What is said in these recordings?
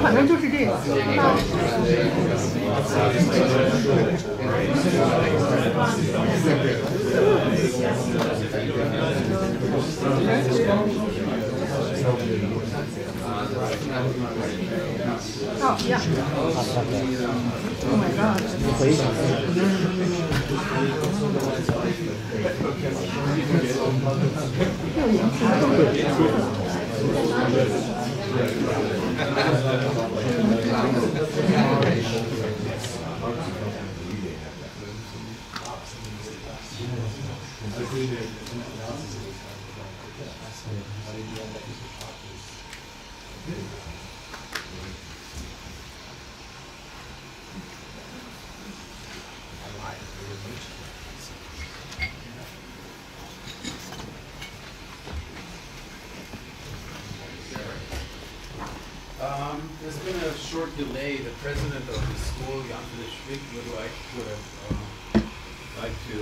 反正就是这个。Oh, yeah. Oh my God. There's been a short delay. The president of the school, Jan Schwick, would have liked to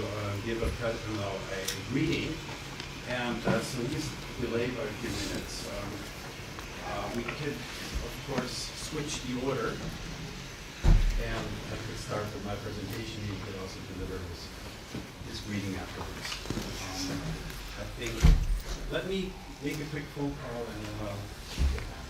give a greeting, and so he's delayed by a few minutes. We could, of course, switch the order, and I could start with my presentation. He could also deliver his greeting afterwards. I think, let me make a quick phone call and then I'll get back.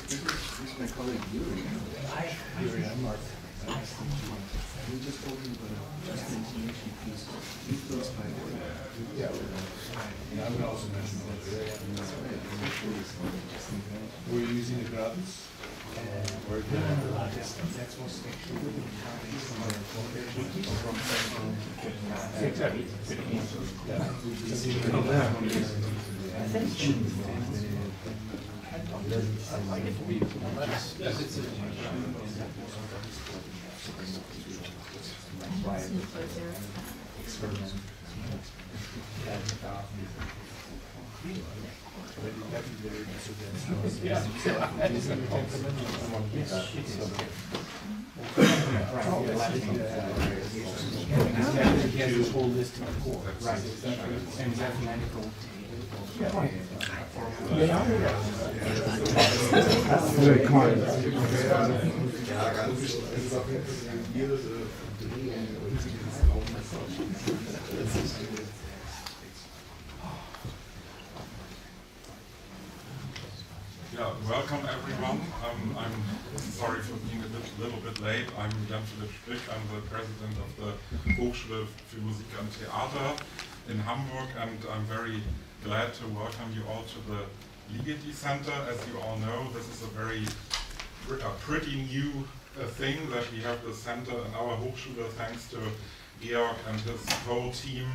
This is my colleague Yuri. Hi, Yuri. I'm Marc. Nice to meet you. We just told you about just the intonation piece. You close by word. Yeah. I'm going to also mention that. Were you using the graphics? Or that's what's actually very kind. Yeah, welcome everyone. I'm sorry for being a little bit late. I'm Jan Schwick. I'm the president of the Hochschule für Musik und Theater in Hamburg, and I'm very glad to welcome you all to the Ligeti Center. As you all know, this is a pretty new thing that we have the center in our Hochschule, thanks to Georg and his whole team.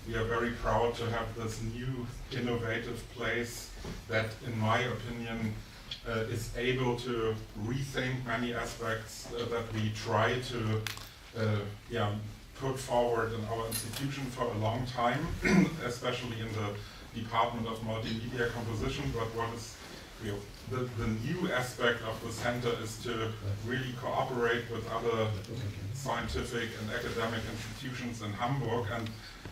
We are very proud to have this new innovative place that, in my opinion, is able to rethink many aspects that we try to put forward in our institution for a long time, especially in the Department of Multimedia Composition. But what is the new aspect of the center is to really cooperate with other scientific and academic institutions in Hamburg. And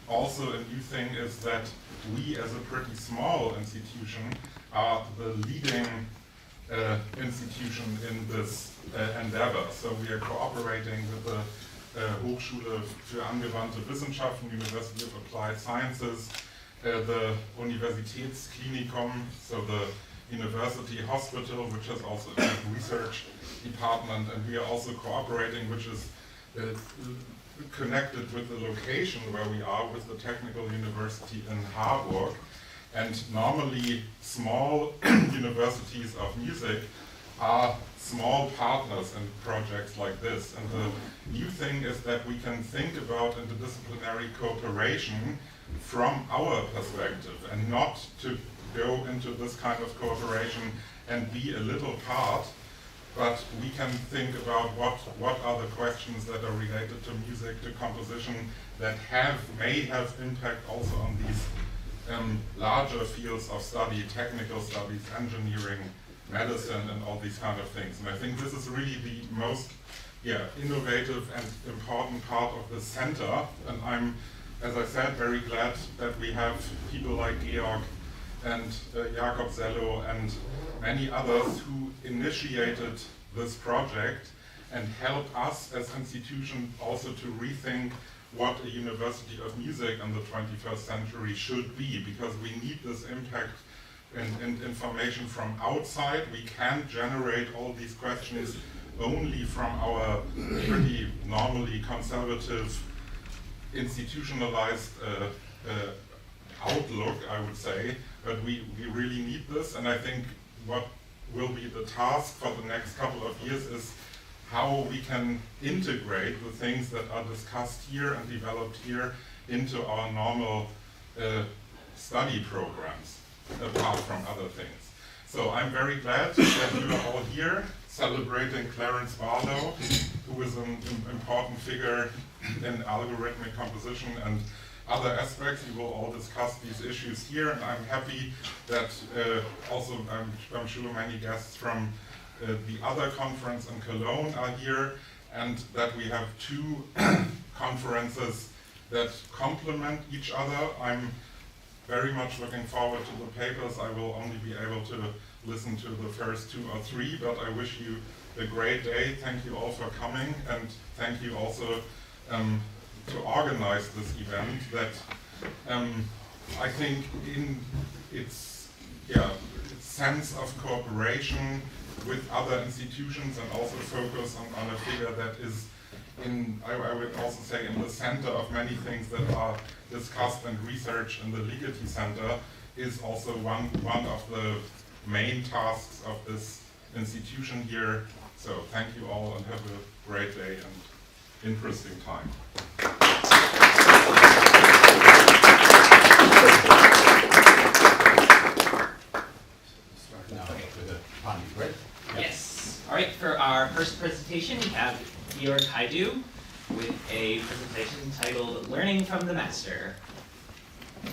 also a new thing is that we, as a pretty small institution, are the leading institution in this endeavor. So we are cooperating with the Hochschule für angewandte Wissenschaften, University of Applied Sciences, the Universitätsklinikum, so the university hospital, which has also a research department, and we are also cooperating, which is connected with the location where we are, with the Technical University in Harburg. And normally small universities of music are small partners in projects like this. And the new thing is that we can think about interdisciplinary cooperation from our perspective and not to go into this kind of cooperation and be a little part, but we can think about what are the questions that are related to music, to composition, that may have impact also on these larger fields of study, technical studies, engineering, medicine, and all these kind of things. And I think this is really the most innovative and important part of the center. And I'm, as I said, very glad that we have people like Georg and Jakob Zello and many others who initiated this project and help us as institution also to rethink what a university of music in the 21st century should be, because we need this impact and information from outside. We can't generate all these questions only from our pretty normally conservative, institutionalized outlook, I would say, but we really need this. And I think what will be the task for the next couple of years is how we can integrate the things that are discussed here and developed here into our normal study programs, apart from other things. So I'm very glad that you are all here celebrating Clarence Barlow, who is an important figure in algorithmic composition and other aspects. We will all discuss these issues here, and I'm happy that also I'm sure many guests from the other conference in Cologne are here, and that we have two conferences that complement each other. I'm very much looking forward to the papers. I will only be able to listen to the first 2 or 3, but I wish you a great day. Thank you all for coming, and thank you also to organize this event that I think in its sense of cooperation with other institutions and also focus on a figure that is I would also say in the center of many things that are discussed and researched in the Ligeti Center, is also one of the main tasks of this institution here. So thank you all and have a great day and interesting time. Now for the Pani, right? Yes. All right, for our first presentation, we have Georg Hajdu with a presentation titled Learning from the Master.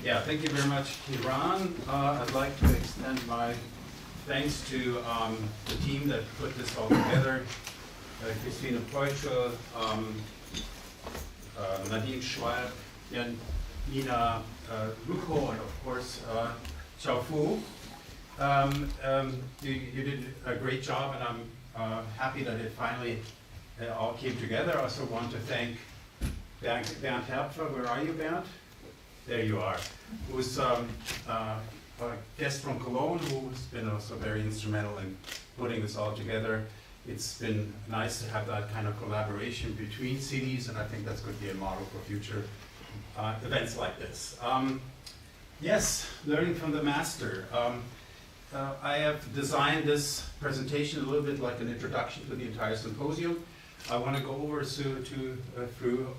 Yeah, thank you very much, Kiran. I'd like to extend my thanks to the team that put this all together. Christina Peuschel, Nadine Schwab, Nina Luko, and of course, Chao Fu. You did a great job, and I'm happy that it finally all came together. I also want to thank Bernd Härpfer. Where are you, Bernd? There you are. Who's a guest from Cologne, who's been also very instrumental in putting this all together. It's been nice to have that kind of collaboration between cities, and I think that's going to be a model for future events like this. Yes, learning from the master. I have designed this presentation a little bit like an introduction to the entire symposium. I want to go over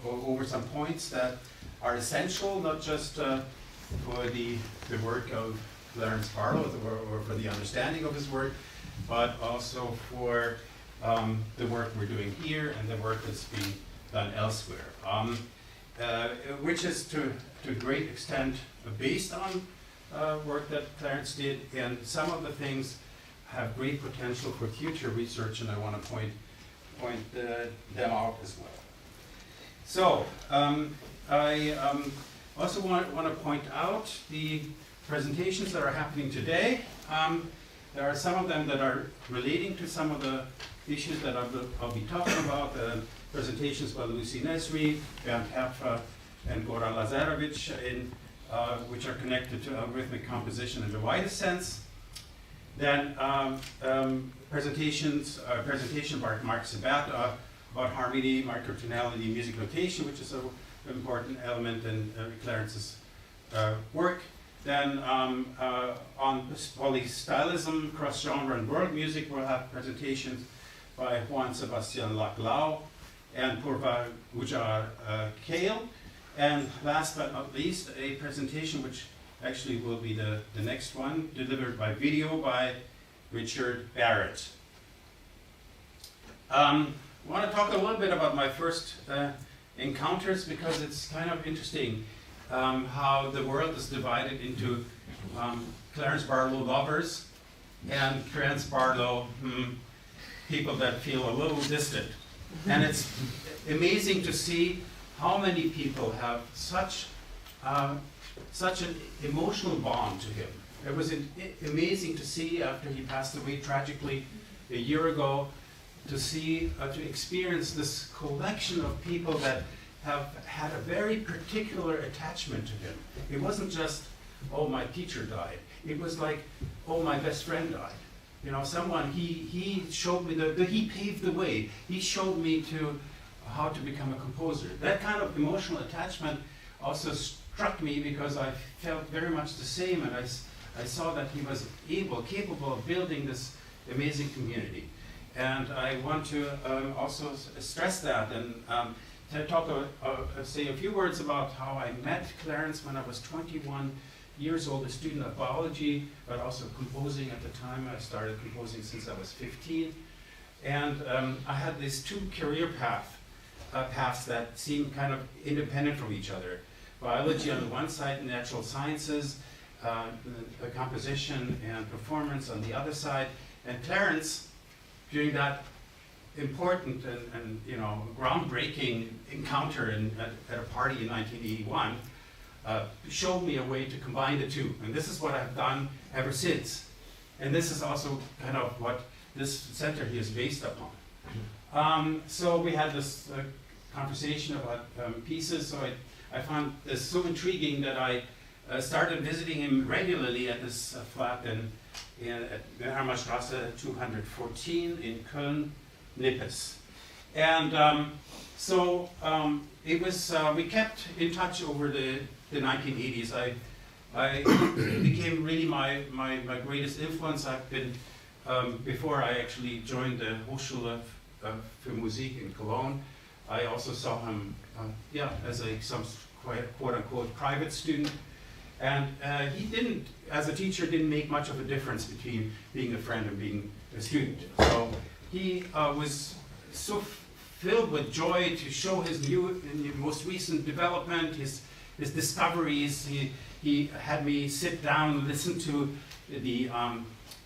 over some points that are essential, not just for the work of Clarence Barlow or for the understanding of his work, but also for the work we're doing here and the work that's being done elsewhere, which is to a great extent based on work that Clarence did, and some of the things have great potential for future research, and I want to point them out as well. So I also want to point out the presentations that are happening today. There are some of them that are relating to some of the issues that I'll be talking about. Presentations by Lucie Nezri, Bernd Härpfer, and Goran Lazarevic, which are connected to algorithmic composition in the widest sense. Then presentation by Marc Sabat about harmony, microtonality, music notation, which is an important element in Clarence's work. Then on polystylism, cross-genre and world music, we'll have presentations by Juan Sebastian Lach Lau and Purva Gujar Kale. And last but not least, a presentation which actually will be the next one, delivered by video by Richard Barrett. I want to talk a little bit about my first encounters, because it's kind of interesting how the world is divided into Clarence Barlow lovers and Clarence Barlow people that feel a little distant. And it's amazing to see how many people have such an emotional bond to him. It was amazing to see, after he passed away tragically a year ago, to see, to experience this collection of people that have had a very particular attachment to him. It wasn't just, oh, my teacher died. It was like, oh, my best friend died. You know, someone, he showed me, he paved the way. He showed me to how to become a composer. That kind of emotional attachment also struck me, because I felt very much the same, and I saw that he was capable of building this amazing community. And I want to also stress that, and to say a few words about how I met Clarence when I was 21 years old, a student of biology, but also composing at the time. I started composing since I was 15. And I had these two career paths that seemed kind of independent from each other. Biology on the one side, natural sciences, composition and performance on the other side. And Clarence, during that important and you know, groundbreaking encounter at a party in 1981, showed me a way to combine the two. And this is what I've done ever since. And this is also kind of what this center here is based upon. So we had this conversation about pieces. So I found this so intriguing that I started visiting him regularly at this flat in Hermannstraße 214 in Köln, Nippes. And it was, we kept in touch over the 1980s. I became really my greatest influence. I've been, before I actually joined the Hochschule für Musik in Cologne, I also saw him, as some quote-unquote private student. And he didn't, as a teacher, didn't make much of a difference between being a friend and being a student. So he was so filled with joy to show his most recent development, his discoveries. He had me sit down and listen to the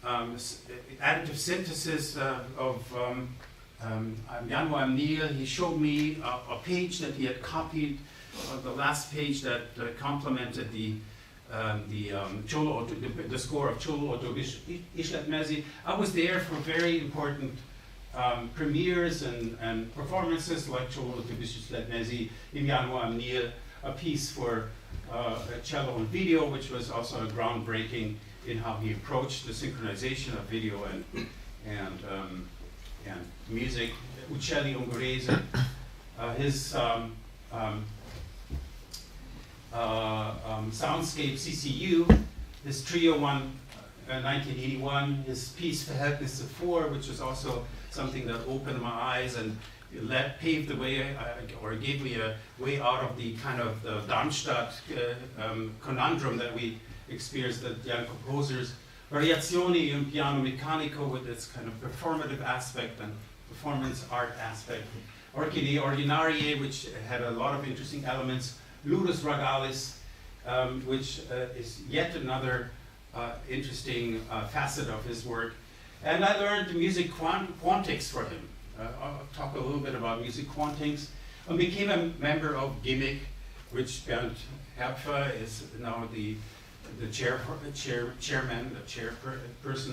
additive synthesis of Nile. He showed me a page that he had copied, the last page that complemented the score of Csolo Isletmezi. I was there for very important premieres and performances like Csolo Isletmezi, Im Januar am Nil, a piece for cello and video, which was also groundbreaking in how he approached the synchronization of video and music. Uccelli Ungherese, his Soundscape CCU, his trio one, 1981, his piece Verhältnisse 4, which was also something that opened my eyes and paved the way, or gave me a way out of the kind of the Darmstadt conundrum that we experienced as young composers. Variazioni in Piano Meccanico, with its kind of performative aspect and performance art aspect. Orchidee Ordinarie, which had a lot of interesting elements. Ludus Ragalis, which is yet another interesting facet of his work. And I learned music quantics from him. I'll talk a little bit about music quantics. And became a member of Gimmick, which Bernd Härpfer is now the chairperson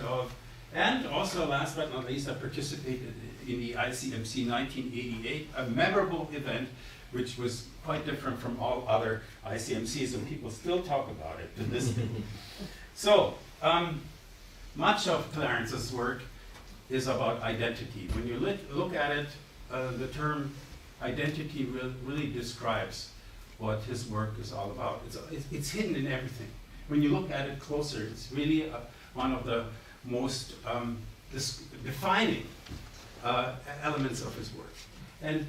of. And also, last but not least, I participated in the ICMC 1988, a memorable event which was quite different from all other ICMCs, and people still talk about it to this day. So, much of Clarence's work is about identity. When you look at it, the term identity really describes what his work is all about. It's hidden in everything. when you look at it closer, it's really one of the most defining elements of his work. And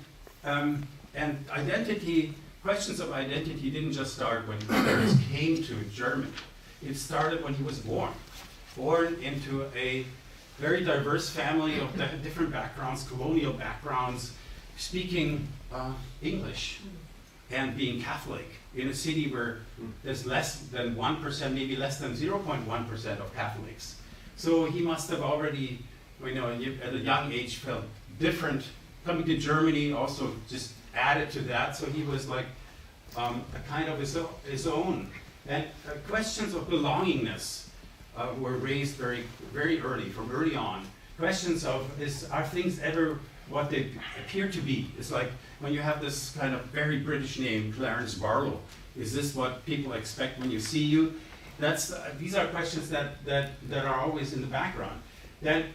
identity, questions of identity didn't just start when Clarence came to Germany. It started when he was born into a very diverse family of different backgrounds, colonial backgrounds, speaking English and being Catholic in a city where there's less than 1%, maybe less than 0.1% of Catholics. So he must have already, at a young age felt different. Coming to Germany also just added to that, so he was like a kind of his own. And questions of belongingness were raised very, very early, from early on. Questions of, are things ever what they appear to be? It's like when you have this kind of very British name, Clarence Barlow, is this what people expect when you see you? These are questions that are always in the background. Then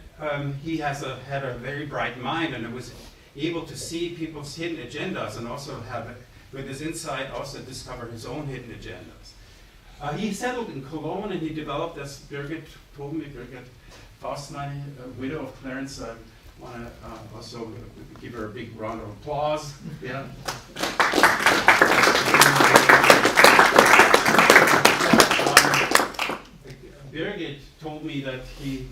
he had a very bright mind, and was able to see people's hidden agendas, and also with his insight, also discover his own hidden agendas. He settled in Cologne, and he developed, as Birgit told me, Birgit Faustmann, widow of Clarence. I want to also give her a big round of applause. Yeah. Birgit told me that he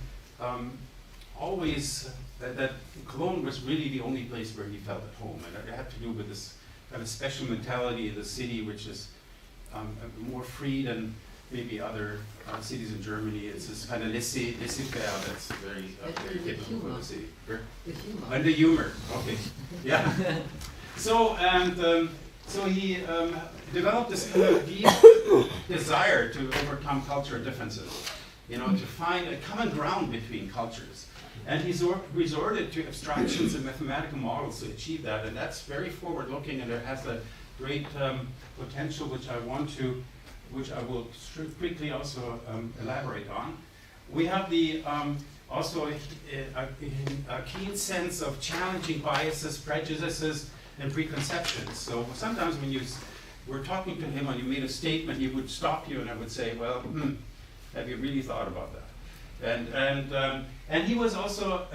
that Cologne was really the only place where he felt at home, and it had to do with this kind of special mentality in the city, which is more free than maybe other cities in Germany. It's this kind of laissez-faire that's very typical of the city. The humor. And the humor, okay, yeah. So he developed this kind of deep desire to overcome cultural differences, to find a common ground between cultures. And he resorted to abstractions and mathematical models to achieve that, and that's very forward-looking, and it has a great potential, which I will quickly also elaborate on. We have also a keen sense of challenging biases, prejudices, and preconceptions. So sometimes when you were talking to him and you made a statement, he would stop you, and I would say, well, have you really thought about that? And he was also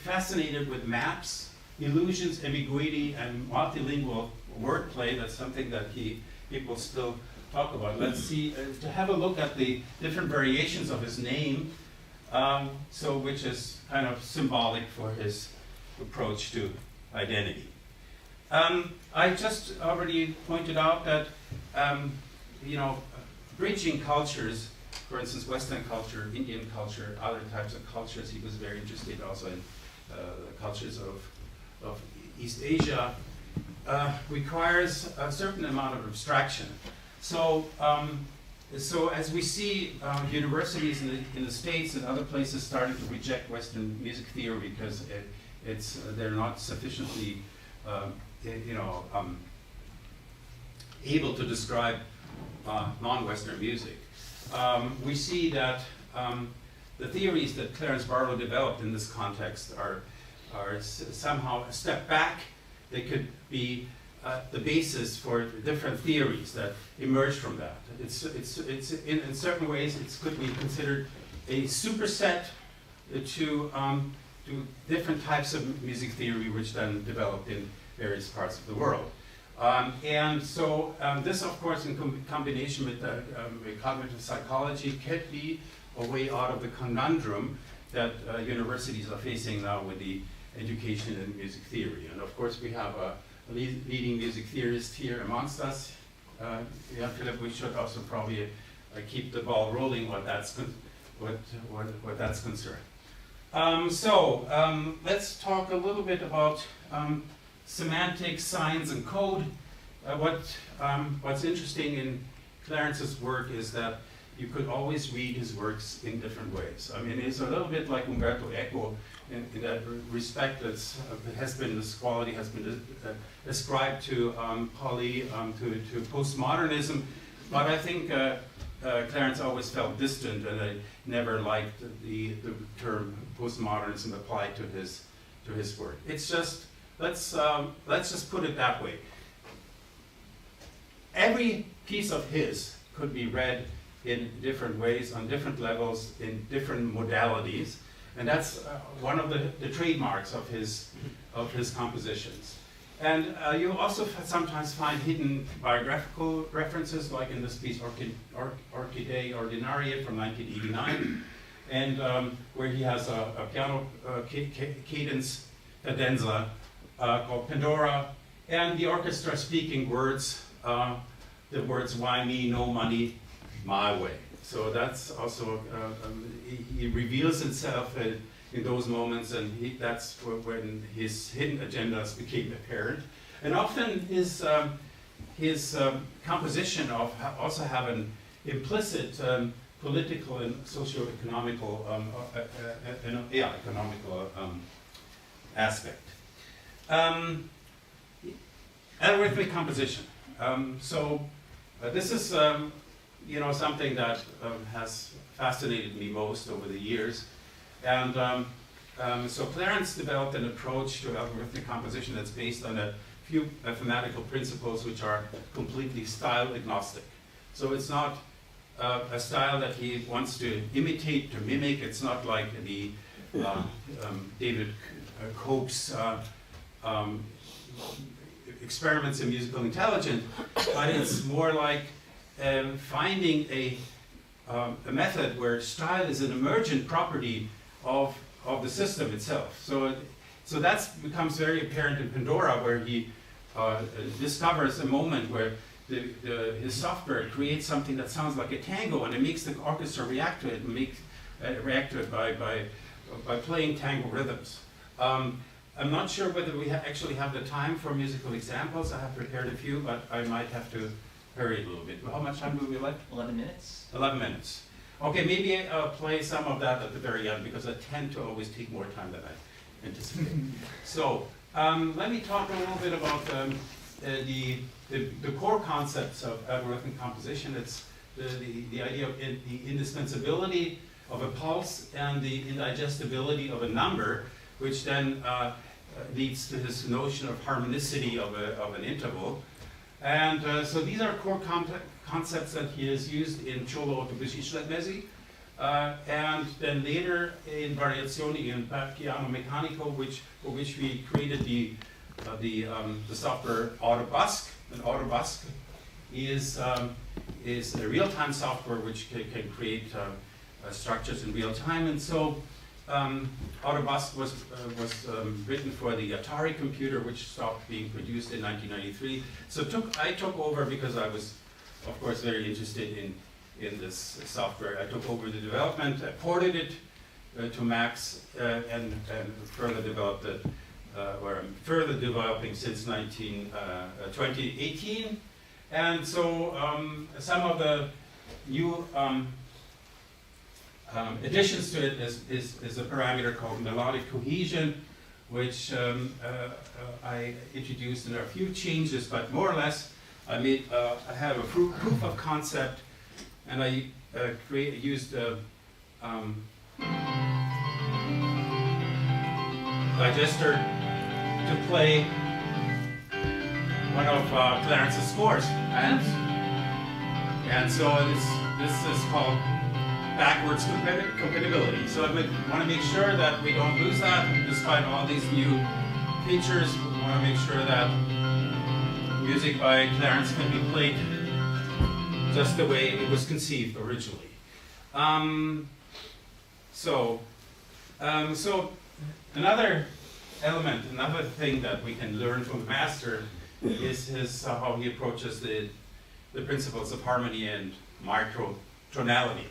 fascinated with maps, illusions, ambiguity, and multilingual wordplay. That's something that people still talk about. Let's see, to have a look at the different variations of his name, which is kind of symbolic for his approach to identity. I just already pointed out that, bridging cultures, for instance, Western culture, Indian culture, other types of cultures. He was very interested also in the cultures of East Asia, requires a certain amount of abstraction. So as we see universities in the States and other places starting to reject Western music theory because they're not sufficiently able to describe non-Western music. We see that the theories that Clarence Barlow developed in this context are somehow a step back. They could be the basis for different theories that emerge from that. It's in certain ways it could be considered a superset to different types of music theory, which then developed in various parts of the world. This, of course, in combination with cognitive psychology, could be a way out of the conundrum that universities are facing now with the education in music theory. And of course, we have a leading music theorist here amongst us. Philip, we should also probably keep the ball rolling what that's concerned. Let's talk a little bit about semantics, science, and code. What's interesting in Clarence's work is that you could always read his works in different ways. I mean, it's a little bit like Umberto Eco in that respect. This quality has been ascribed to Pauli, to postmodernism, but I think Clarence always felt distant, and I never liked the term postmodernism applied to his work. It's just let's just put it that way. Every piece of his could be read in different ways, on different levels, in different modalities. And that's one of the trademarks of his compositions. And you also sometimes find hidden biographical references, like in this piece, Orchidae Ordinaria from 1989, and where he has a piano cadence cadenza called Pandora, and the orchestra speaking words, the words "why me, no money, my way." So that's also, he reveals himself in those moments, and that's when his hidden agendas became apparent. And often his composition also have an implicit political and socio-economical economical aspect. Algorithmic composition. This is something that has fascinated me most over the years. And so Clarence developed an approach to algorithmic composition that's based on a few mathematical principles which are completely style agnostic. So it's not a style that he wants to imitate, to mimic. It's not like the David Koch's experiments in musical intelligence, but it's more like finding a method where style is an emergent property of the system itself. So that becomes very apparent in Pandora, where he discovers a moment where his software creates something that sounds like a tango, and it makes the orchestra react to it, and react to it by playing tango rhythms. I'm not sure whether we actually have the time for musical examples. I have prepared a few, but I might have to hurry a little bit. How much time do we have? 11 minutes. 11 minutes. Okay, maybe I'll play some of that at the very end, because I tend to always take more time than I anticipate. So let me talk a little bit about the core concepts of algorithmic composition. It's the idea of the indispensability of a pulse and the indigestibility of a number, which then leads to this notion of harmonicity of an interval. And so these are core concepts that he has used in Cholo Nezri, and then later in Variazioni in Piano Meccanico, for which we created the software Autobusk. And Autobusk is a real-time software which can create structures in real time. And so Autobusk was written for the Atari computer, which stopped being produced in 1993. So I took over, because I was, of course, very interested in this software. I took over the development, I ported it to Macs, and further developed it, or I'm further developing since 2018. And so some of the new additions to it is a parameter called melodic cohesion, which I introduced, and there are a few changes, but more or less I have a proof of concept, and I used digester to play one of Clarence's scores, and so this is called backwards compatibility. So I want to make sure that we don't lose that, despite all these new features. We want to make sure that music by Clarence can be played just the way it was conceived originally. So another element, another thing that we can learn from the master is how he approaches the principles of harmony and microtonality.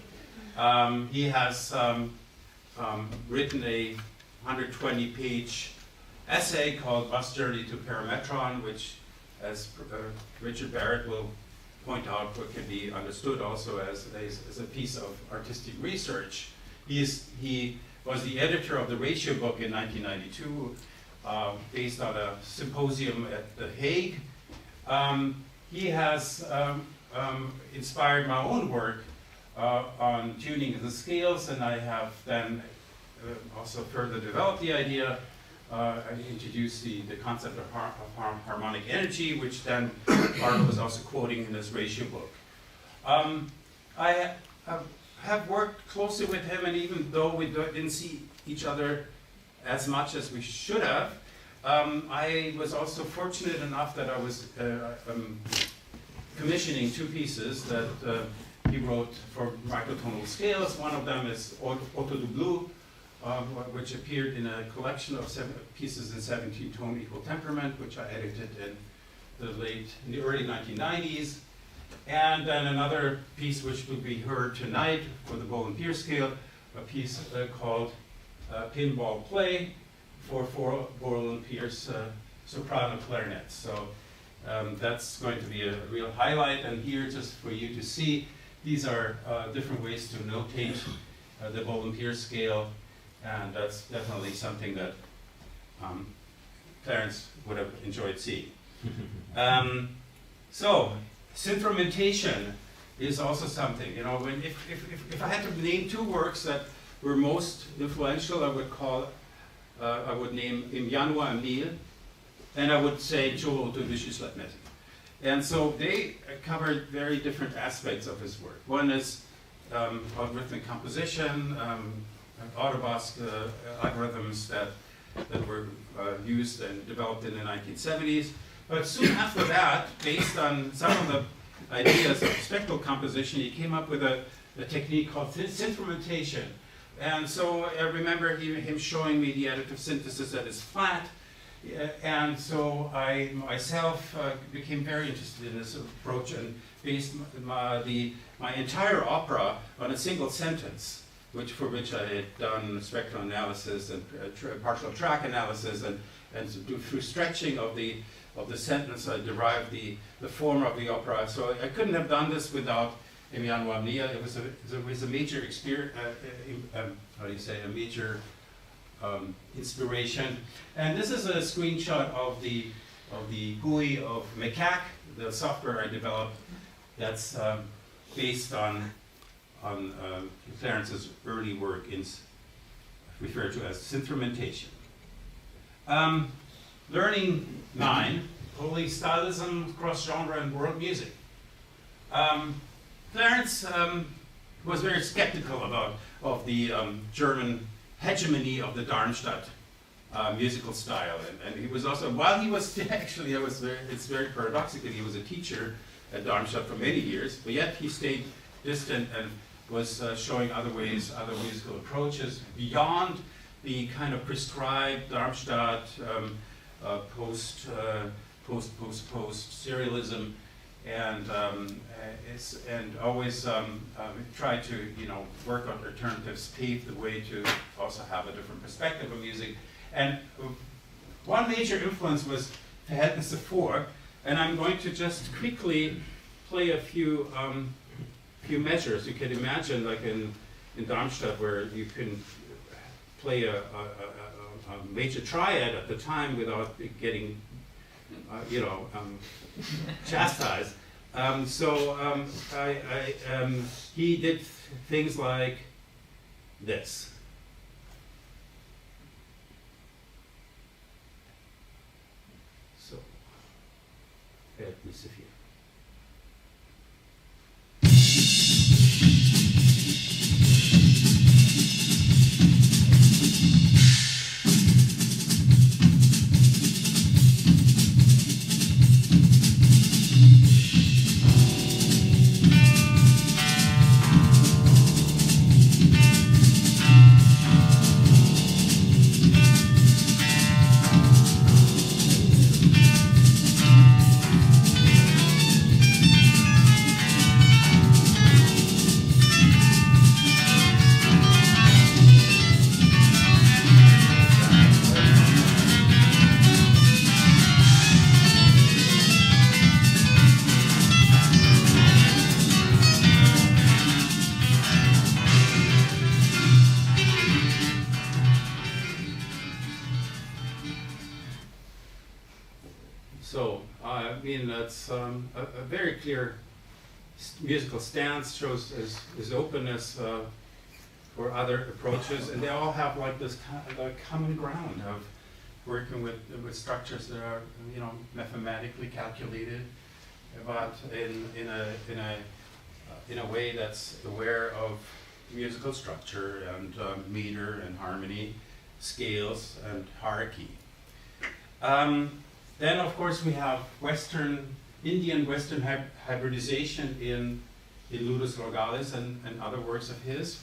He has written a 120-page essay called Bus Journey to Parametron, which, as Richard Barrett will point out, can be understood also as a piece of artistic research. He was the editor of the ratio book in 1992, based on a symposium at The Hague. He has inspired my own work on tuning the scales, and I have then also further developed the idea. I introduced the concept of harmonic energy, which then Marc was also quoting in this ratio book. I have worked closely with him, and even though we didn't see each other as much as we should have, I was also fortunate enough that I was commissioning 2 pieces that he wrote for microtonal scales. One of them is Auto du Bleu, which appeared in a collection of 7 pieces in 17-tone equal temperament, which I edited in the early 1990s. And then another piece which will be heard tonight for the Bowl and Pierce scale, a piece called Pinball Play for 4 Bowl and Pierce soprano clarinets. So that's going to be a real highlight. And here, just for you to see, these are different ways to notate the Bowl and Pierce scale, and that's definitely something that Clarence would have enjoyed seeing. So, synthromentation is also something. You know, when if I had to name 2 works that were most influential, I would name Im Januar am Nile, and I would say Joe Autodisciplinary. And so they covered very different aspects of his work. One is algorithmic composition, Autobosc algorithms that were used and developed in the 1970s. But soon after that, based on some of the ideas of spectral composition, he came up with a technique called synthromentation. And so I remember him showing me the additive synthesis that is flat. And so I myself became very interested in this approach and based my entire opera on a single sentence, for which I had done spectral analysis and partial track analysis, and through stretching of the sentence, I derived the form of the opera. So I couldn't have done this without Im Januar am Nile. It was a major experience. How do you say? A major inspiration. And this is a screenshot of the GUI of Macaque, the software I developed. That's based on Clarence's early work, referred to as synthromentation. Learning 9, Holy Stylism, Cross-Genre, and World Music. Clarence was very skeptical of the German hegemony of the Darmstadt musical style, and he was also, while he was actually, it's very paradoxical, he was a teacher at Darmstadt for many years, but yet he stayed distant and was showing other ways, other musical approaches beyond the kind of prescribed Darmstadt post serialism, and always tried to work on alternatives, pave the way to also have a different perspective of music. And one major influence was Verhältnisse 4, and I'm going to just quickly play a few measures. You can imagine, like in Darmstadt, where you can play a major triad at the time without getting, chastised. He did things like this. So, Verhältnisse 4. That's a very clear musical stance, shows his openness for other approaches, and they all have like this common ground of working with structures that are mathematically calculated, but in a in a way that's aware of musical structure and meter and harmony, scales and hierarchy. Then of course we have Indian Western hybridization in Ludus Rogalis and other works of his.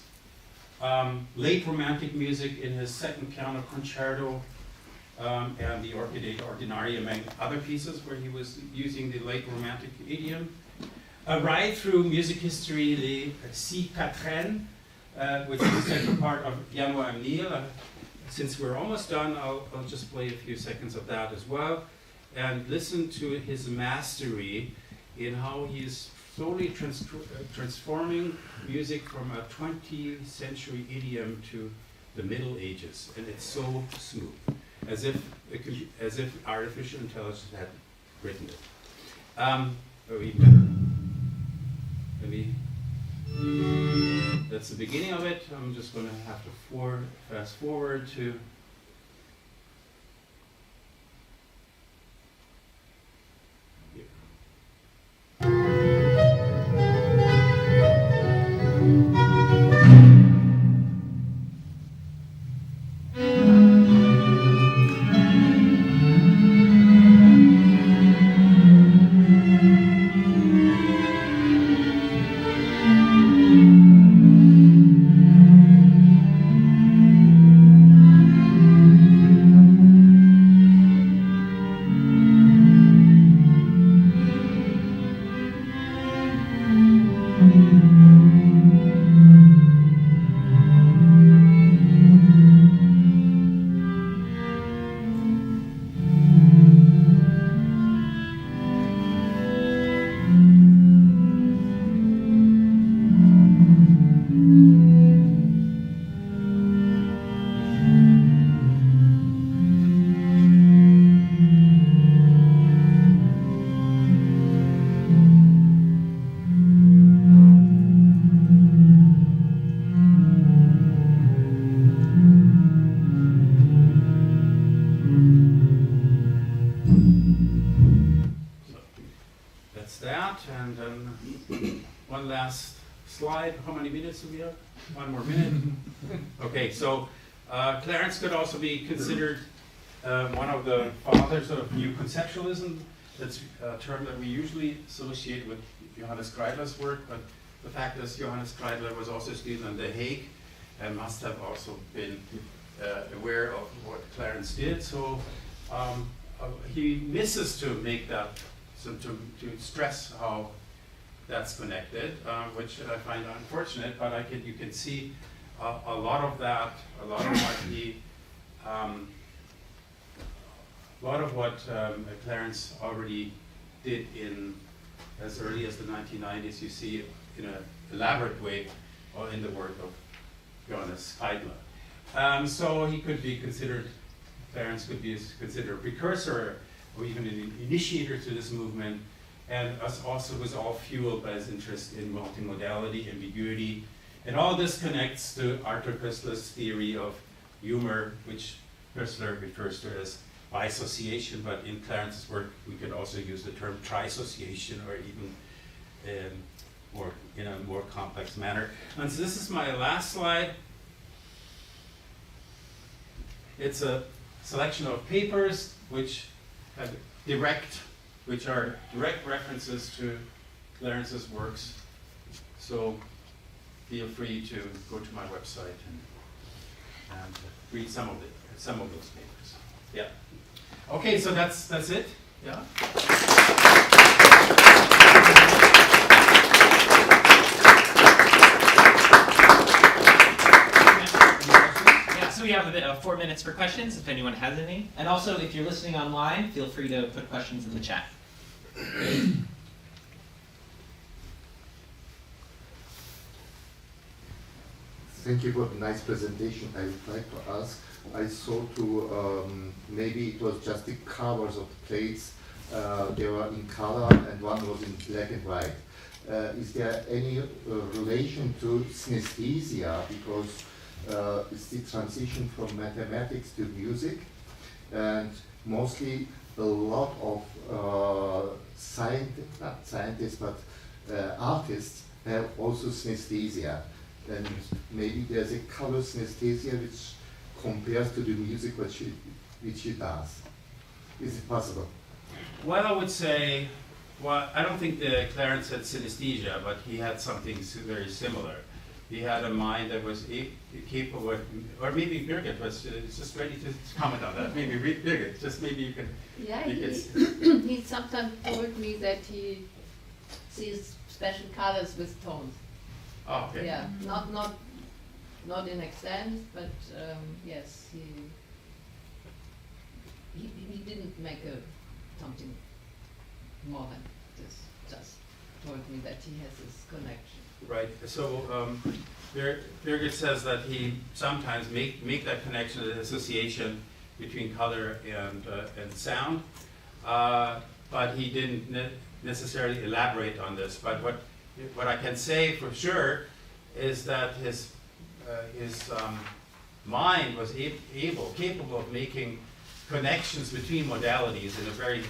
Late Romantic music in his second piano concerto and the Orchidea Ordinaria, among other pieces where he was using the late Romantic idiom. A ride through music history, the Si Quatrain, which is the central part of Piano am Nile. Since we're almost done, I'll just play a few seconds of that as well, and listen to his mastery in how he's slowly transforming music from a 20th century idiom to the Middle Ages, and it's so smooth, as if artificial intelligence had written it. Or even better. That's the beginning of it. I'm just going to have to fast forward to here. How many minutes do we have? One more minute. Okay, so Clarence could also be considered one of the fathers of new conceptualism. That's a term that we usually associate with Johannes Kreidler's work, but the fact is Johannes Kreidler was also a student in The Hague and must have also been aware of what Clarence did. So he misses to make that, so to stress how that's connected, which I find unfortunate, but you can see a lot of that, a lot of what Clarence already did in as early as the 1990s. You see in an elaborate way in the work of Johannes Kreidler. So he could be considered, Clarence could be considered a precursor or even an initiator to this movement. And also was all fueled by his interest in multimodality, ambiguity, and all this connects to Arthur Koestler's theory of humor, which Koestler refers to as bisociation, but in Clarence's work we could also use the term trisociation, or even more in a more complex manner. And so this is my last slide. It's a selection of papers which are direct references to Clarence's works. So feel free to go to my website and read some of those papers. Yeah. Okay, so that's it. Yeah. So we have a bit of 4 minutes for questions if anyone has any. And also, if you're listening online, feel free to put questions in the chat. Thank you for the nice presentation. I would like to ask, I saw maybe it was just the covers of the plates, they were in color and one was in black and white. Is there any relation to synesthesia? Because it's the transition from mathematics to music, and mostly a lot of not scientists, but artists have also synesthesia. And maybe there's a color synesthesia which compares to the music which he does. Is it possible? Well, I would say, well, I don't think that Clarence had synesthesia, but he had something very similar. He had a mind that was capable of, or maybe Birgit was just ready to comment on that. Maybe Birgit, just maybe you can. Yeah, he sometimes told me that he sees special colors with tones. Oh, okay. Yeah, not in extent, but yes, he didn't make something more than this. Just told me that he has this connection. Right. So Birgit says that he sometimes make that connection, the association between color and sound, but he didn't necessarily elaborate on this. But what I can say for sure is that his mind was capable of making connections between modalities in a very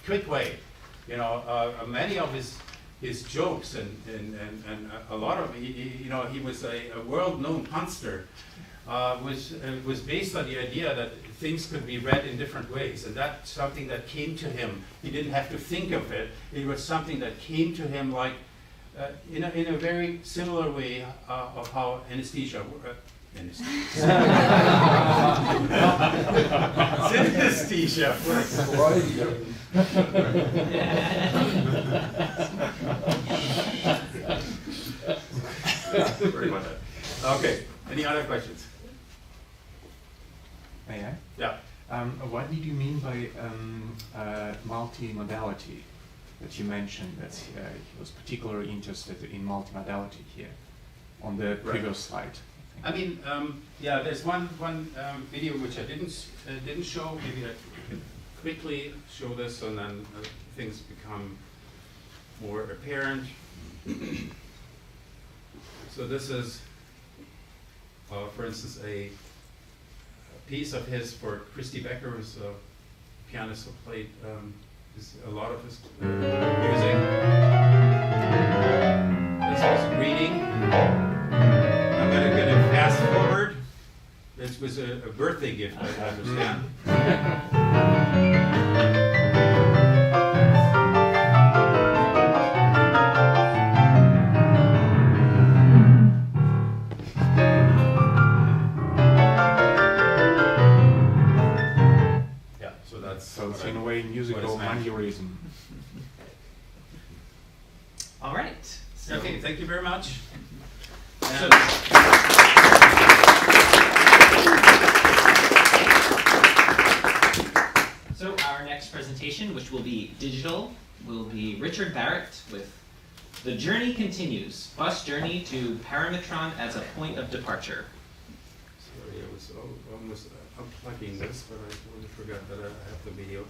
quick way. You know, many of his jokes and a lot of he was a world-known punster, was based on the idea that things could be read in different ways, and that's something that came to him. He didn't have to think of it. It was something that came to him like in a very similar way of how anesthesia. Synesthesia works. Sorry about that. Okay. Any other questions? May I? Yeah. What did you mean by multimodality that you mentioned, that he was particularly interested in multimodality here on the previous slide? I mean, yeah, there's one video which I didn't show. Maybe I can quickly show this, and then things become more apparent. So this is, for instance, a piece of his for Christy Becker, who's a pianist who played a lot of his music. This was Greeting. I'm going to fast forward. This was a birthday gift, I understand. Yeah, so that's... So it's in a way musical aneurysm. All right. So Okay, thank you very much. So our next presentation, which will be digital, will be Richard Barrett with The Journey Continues, Bus Journey to Parametron as a Point of Departure. Sorry, I was almost unplugging this, but I totally forgot that I have the video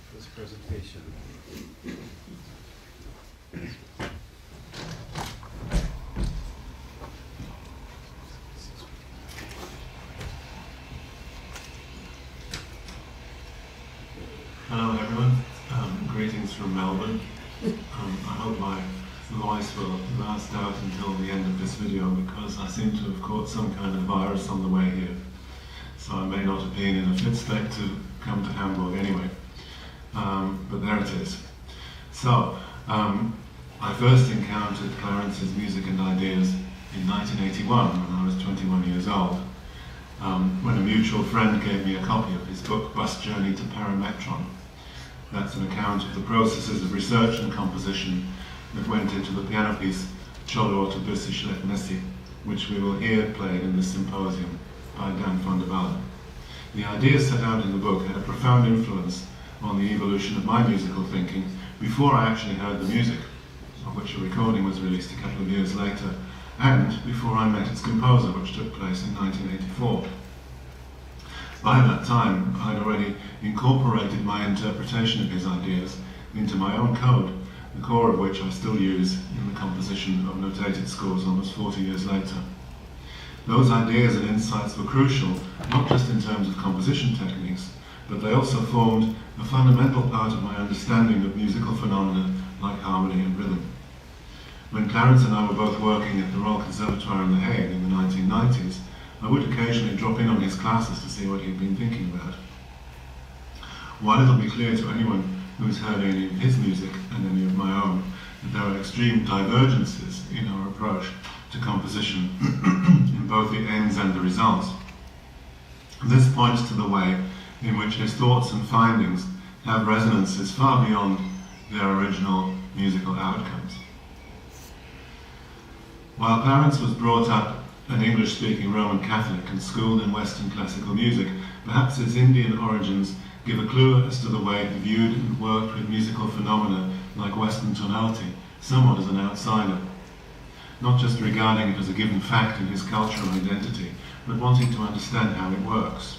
for this presentation. Hello everyone, greetings from Melbourne. I hope my voice will last out until the end of this video, because I seem to have caught some kind of virus on the way here. So I may not have been in a fit state to come to Hamburg anyway, but there it is. So, I first encountered Clarence's music and ideas in 1981 when I was 21 years old, when a mutual friend gave me a copy of his book, Bus Journey to Parametron. That's an account of the processes of research and composition that went into the piano piece Cholor to Bisichlet Nessi, which we will hear played in the Symposium by Dan van der Wallen. The ideas set out in the book had a profound influence on the evolution of my musical thinking before I actually heard the music, of which a recording was released a couple of years later, and before I met its composer, which took place in 1984. By that time, I'd already incorporated my interpretation of his ideas into my own code, the core of which I still use in the composition of notated scores almost 40 years later. Those ideas and insights were crucial, not just in terms of composition techniques, but they also formed a fundamental part of my understanding of musical phenomena like harmony and rhythm. When Clarence and I were both working at the Royal Conservatoire in The Hague in the 1990s, I would occasionally drop in on his classes to see what he'd been thinking about. While it'll be clear to anyone who has heard any of his music and any of my own that there are extreme divergences in our approach to composition in both the aims and the results, this points to the way in which his thoughts and findings have resonances far beyond their original musical outcomes. While Clarence was brought up an English-speaking Roman Catholic and schooled in Western classical music, perhaps his Indian origins give a clue as to the way he viewed and worked with musical phenomena like Western tonality, somewhat as an outsider, not just regarding it as a given fact in his cultural identity, but wanting to understand how it works.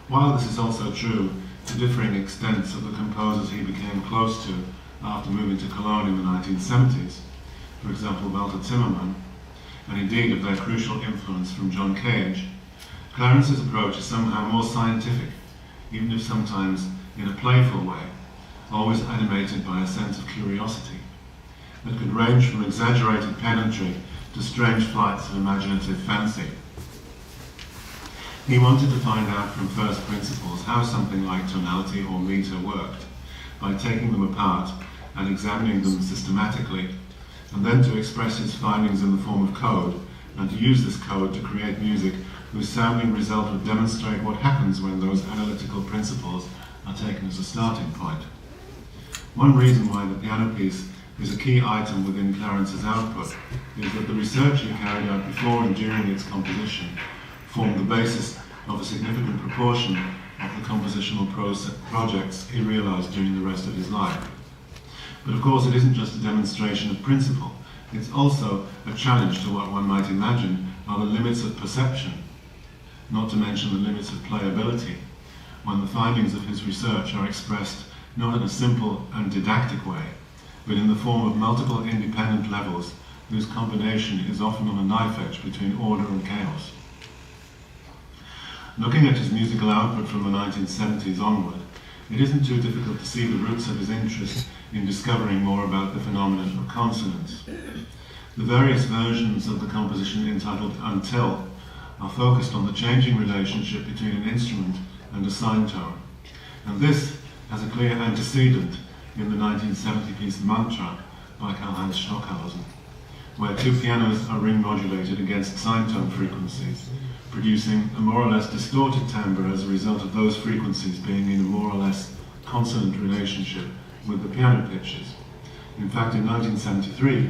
While this is also true to differing extents of the composers he became close to after moving to Cologne in the 1970s, for example Walter Zimmermann, and indeed of their crucial influence from John Cage, Clarence's approach is somehow more scientific, even if sometimes in a playful way, always animated by a sense of curiosity that could range from exaggerated pedantry to strange flights of imaginative fancy. He wanted to find out from first principles how something like tonality or meter worked, by taking them apart and examining them systematically, and then to express his findings in the form of code, and to use this code to create music whose sounding result would demonstrate what happens when those analytical principles are taken as a starting point. One reason why the piano piece is a key item within Clarence's output is that the research he carried out before and during its composition formed the basis of a significant proportion of the compositional projects he realized during the rest of his life. But of course it isn't just a demonstration of principle, it's also a challenge to what one might imagine are the limits of perception, not to mention the limits of playability, when the findings of his research are expressed not in a simple and didactic way, but in the form of multiple independent levels whose combination is often on a knife edge between order and chaos. Looking at his musical output from the 1970s onward, it isn't too difficult to see the roots of his interest in discovering more about the phenomenon of consonance. The various versions of the composition entitled Until are focused on the changing relationship between an instrument and a sine tone, and this has a clear antecedent in the 1970 piece Mantra by Karl-Heinz Stockhausen, where two pianos are ring modulated against sine tone frequencies, producing a more or less distorted timbre as a result of those frequencies being in a more or less consonant relationship with the piano pitches. In fact, in 1973,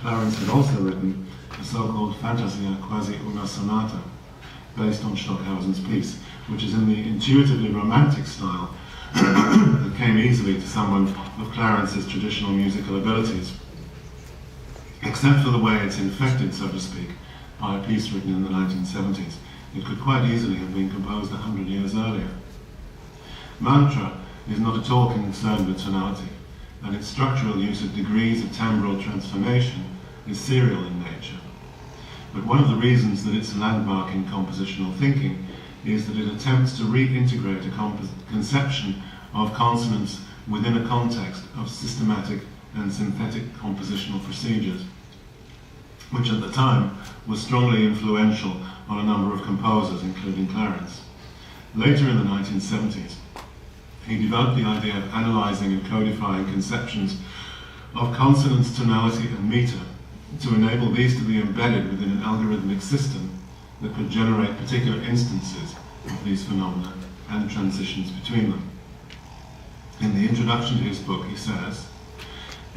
Clarence had also written a so-called Fantasia quasi una sonata, based on Stockhausen's piece, which is in the intuitively romantic style that came easily to someone of Clarence's traditional musical abilities, except for the way it's infected, so to speak, by a piece written in the 1970s. It could quite easily have been composed 100 years earlier. Mantra is not at all concerned with tonality, and its structural use of degrees of timbral transformation is serial in nature. But one of the reasons that it's a landmark in compositional thinking is that it attempts to reintegrate a conception of consonance within a context of systematic and synthetic compositional procedures, which at the time was strongly influential on a number of composers, including Clarence. Later in the 1970s, he developed the idea of analyzing and codifying conceptions of consonance, tonality, and meter to enable these to be embedded within an algorithmic system that could generate particular instances of these phenomena and transitions between them. In the introduction to his book, he says,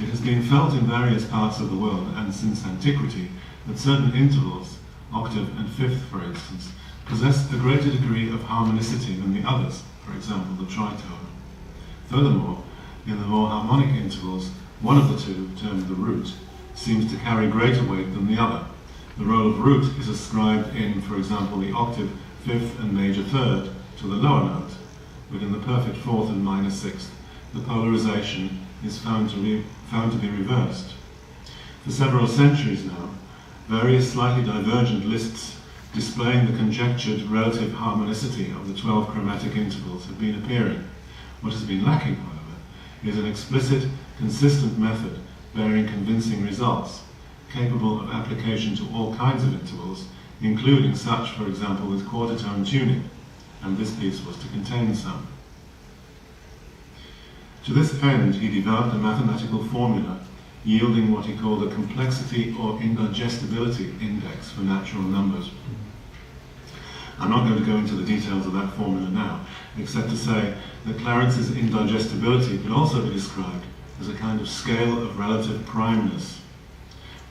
"It has been felt in various parts of the world and since antiquity that certain intervals, octave and fifth for instance, possess a greater degree of harmonicity than the others, for example the tritone. Furthermore, in the more harmonic intervals, one of the two, termed the root, seems to carry greater weight than the other. The role of root is ascribed in, for example, the octave, fifth and major third to the lower note, but in the perfect fourth and minor sixth, the polarization is found to be reversed. For several centuries now, various slightly divergent lists displaying the conjectured relative harmonicity of the 12 chromatic intervals have been appearing. What has been lacking, however, is an explicit, consistent method bearing convincing results, capable of application to all kinds of intervals, including such, for example, with quarter tone tuning, and this piece was to contain some. To this end, he developed a mathematical formula yielding what he called a complexity or indigestibility index for natural numbers. I'm not going to go into the details of that formula now, except to say that Clarence's indigestibility could also be described as a kind of scale of relative primeness,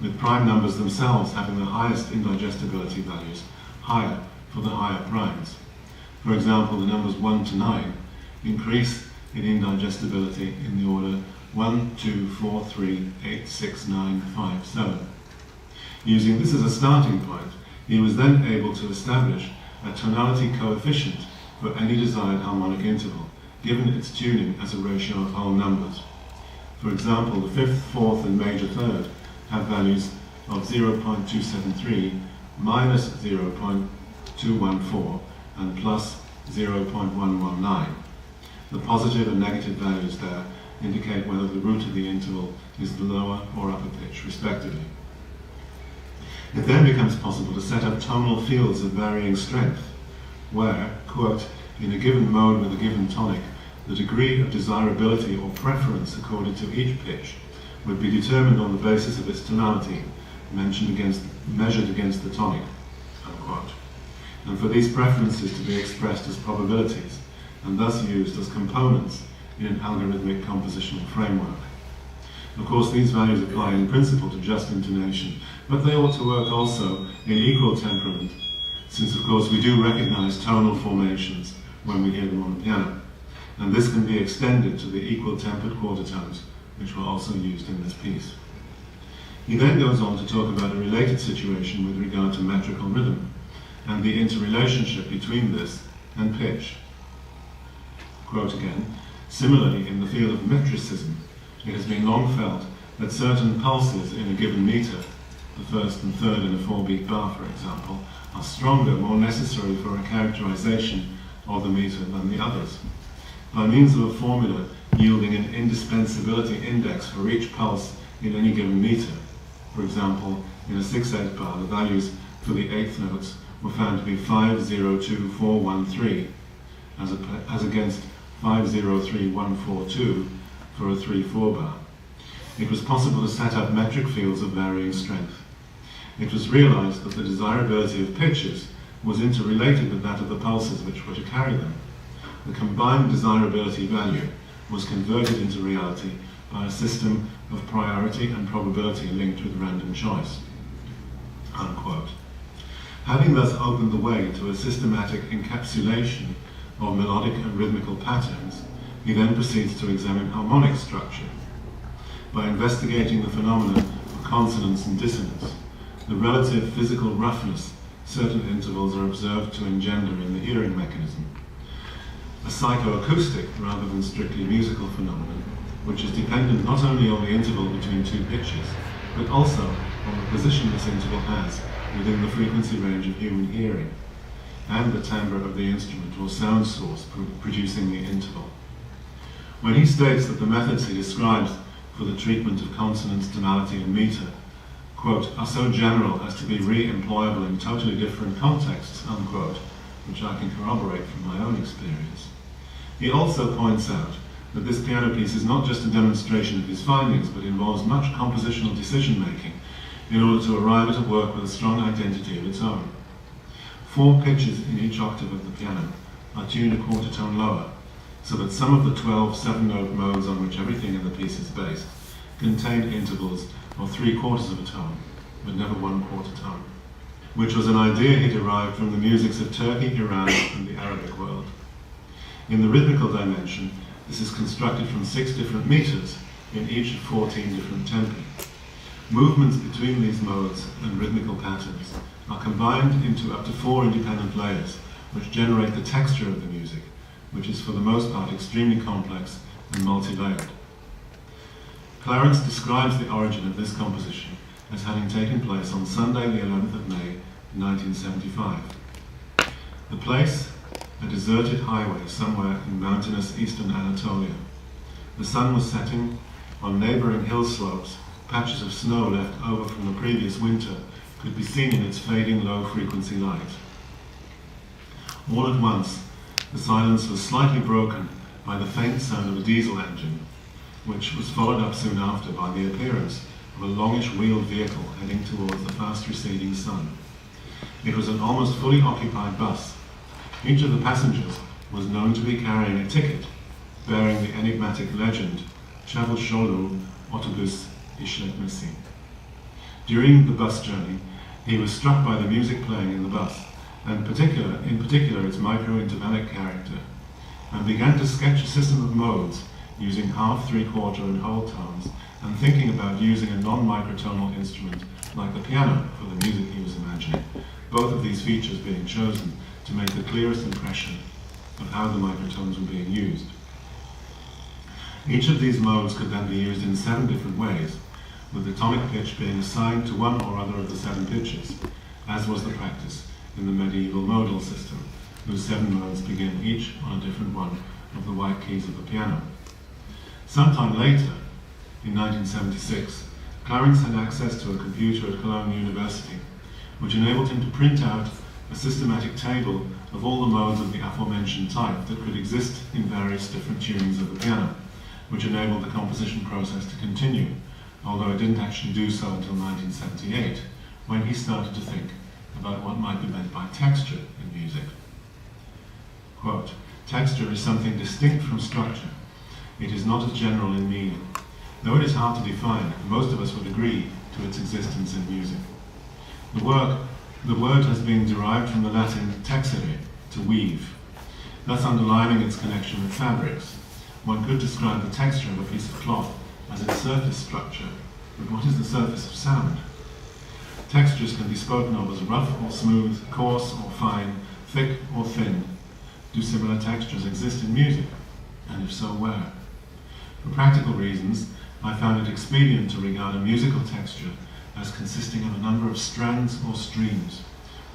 with prime numbers themselves having the highest indigestibility values higher for the higher primes. For example, the numbers 1 to 9 increase in indigestibility in the order 1, 2, 4, 3, 8, 6, 9, 5, 7. Using this as a starting point, he was then able to establish a tonality coefficient for any desired harmonic interval, given its tuning as a ratio of whole numbers. For example, the fifth, fourth, and major third have values of 0.273, minus 0.214, and plus 0.119. The positive and negative values there indicate whether the root of the interval is the lower or upper pitch, respectively. It then becomes possible to set up tonal fields of varying strength, where, quote, in a given mode with a given tonic, the degree of desirability or preference accorded to each pitch would be determined on the basis of its tonality, measured against the tonic, unquote, and for these preferences to be expressed as probabilities, and thus used as components in an algorithmic compositional framework. Of course, these values apply in principle to just intonation, but they ought to work also in equal temperament, since of course we do recognize tonal formations when we hear them on the piano, and this can be extended to the equal tempered quarter tones, which were also used in this piece. He then goes on to talk about a related situation with regard to metrical rhythm, and the interrelationship between this and pitch. Quote again, similarly, in the field of metricism, it has been long felt that certain pulses in a given meter, the first and third in a 4-beat bar, for example, are stronger, more necessary for a characterization of the meter than the others. By means of a formula yielding an indispensability index for each pulse in any given meter, for example, in a 6/8 bar, the values for the eighth notes were found to be 5, 0, 2, 4, 1, 3, as against 5, 0, 3, 1, 4, 2 for a 3/4 bar. It was possible to set up metric fields of varying strength. It was realized that the desirability of pitches was interrelated with that of the pulses which were to carry them. The combined desirability value was converted into reality by a system of priority and probability linked with random choice, unquote. Having thus opened the way to a systematic encapsulation of melodic and rhythmical patterns, he then proceeds to examine harmonic structure. By investigating the phenomena of consonance and dissonance, the relative physical roughness certain intervals are observed to engender in the hearing mechanism. A psychoacoustic rather than strictly musical phenomenon, which is dependent not only on the interval between two pitches, but also on the position this interval has within the frequency range of human hearing, and the timbre of the instrument or sound source producing the interval. When he states that the methods he describes for the treatment of consonance, tonality, and meter, quote, are so general as to be re-employable in totally different contexts, unquote, which I can corroborate from my own experience, he also points out that this piano piece is not just a demonstration of his findings, but involves much compositional decision-making in order to arrive at a work with a strong identity of its own. 4 pitches in each octave of the piano are tuned a quarter tone lower, so that some of the 12 7-note modes on which everything in the piece is based contain intervals of 3/4 of a tone, but never 1/4 tone, which was an idea he derived from the musics of Turkey, Iran, and the Arabic world. In the rhythmical dimension, this is constructed from 6 different meters in each of 14 different tempi. Movements between these modes and rhythmical patterns are combined into up to 4 independent layers, which generate the texture of the music, which is for the most part extremely complex and multi-layered. Clarence describes the origin of this composition as having taken place on Sunday the 11th of May, 1975. The place, a deserted highway somewhere in mountainous eastern Anatolia. The sun was setting on neighboring hill slopes patches of snow left over from the previous winter could be seen in its fading low-frequency light. All at once, the silence was slightly broken by the faint sound of a diesel engine, which was followed up soon after by the appearance of a longish wheeled vehicle heading towards the fast-receding sun. It was an almost fully occupied bus. Each of the passengers was known to be carrying a ticket bearing the enigmatic legend, Chavuşoğlu Otobüs İşletmesi. During the bus journey, he was struck by the music playing in the bus, and in particular its micro-intervallic character, and began to sketch a system of modes using half, three-quarter, and whole tones, and thinking about using a non-microtonal instrument like the piano for the music he was imagining, both of these features being chosen to make the clearest impression of how the microtones were being used. Each of these modes could then be used in 7 different ways, with the tonic pitch being assigned to one or other of the 7 pitches, as was the practice in the medieval modal system, whose 7 modes begin each on a different one of the white keys of the piano. Sometime later, in 1976, Clarence had access to a computer at Cologne University, which enabled him to print out a systematic table of all the modes of the aforementioned type that could exist in various different tunings of the piano, which enabled the composition process to continue, although it didn't actually do so until 1978, when he started to think about what might be meant by texture in music. Quote, "Texture is something distinct from structure. It is not as general in meaning. Though it is hard to define, most of us would agree to its existence in music. The word has been derived from the Latin texere, to weave, thus underlining its connection with fabrics. One could describe the texture of a piece of cloth as its surface structure, but what is the surface of sound? Textures can be spoken of as rough or smooth, coarse or fine, thick or thin. Do similar textures exist in music? And if so, where? For practical reasons, I found it expedient to regard a musical texture as consisting of a number of strands or streams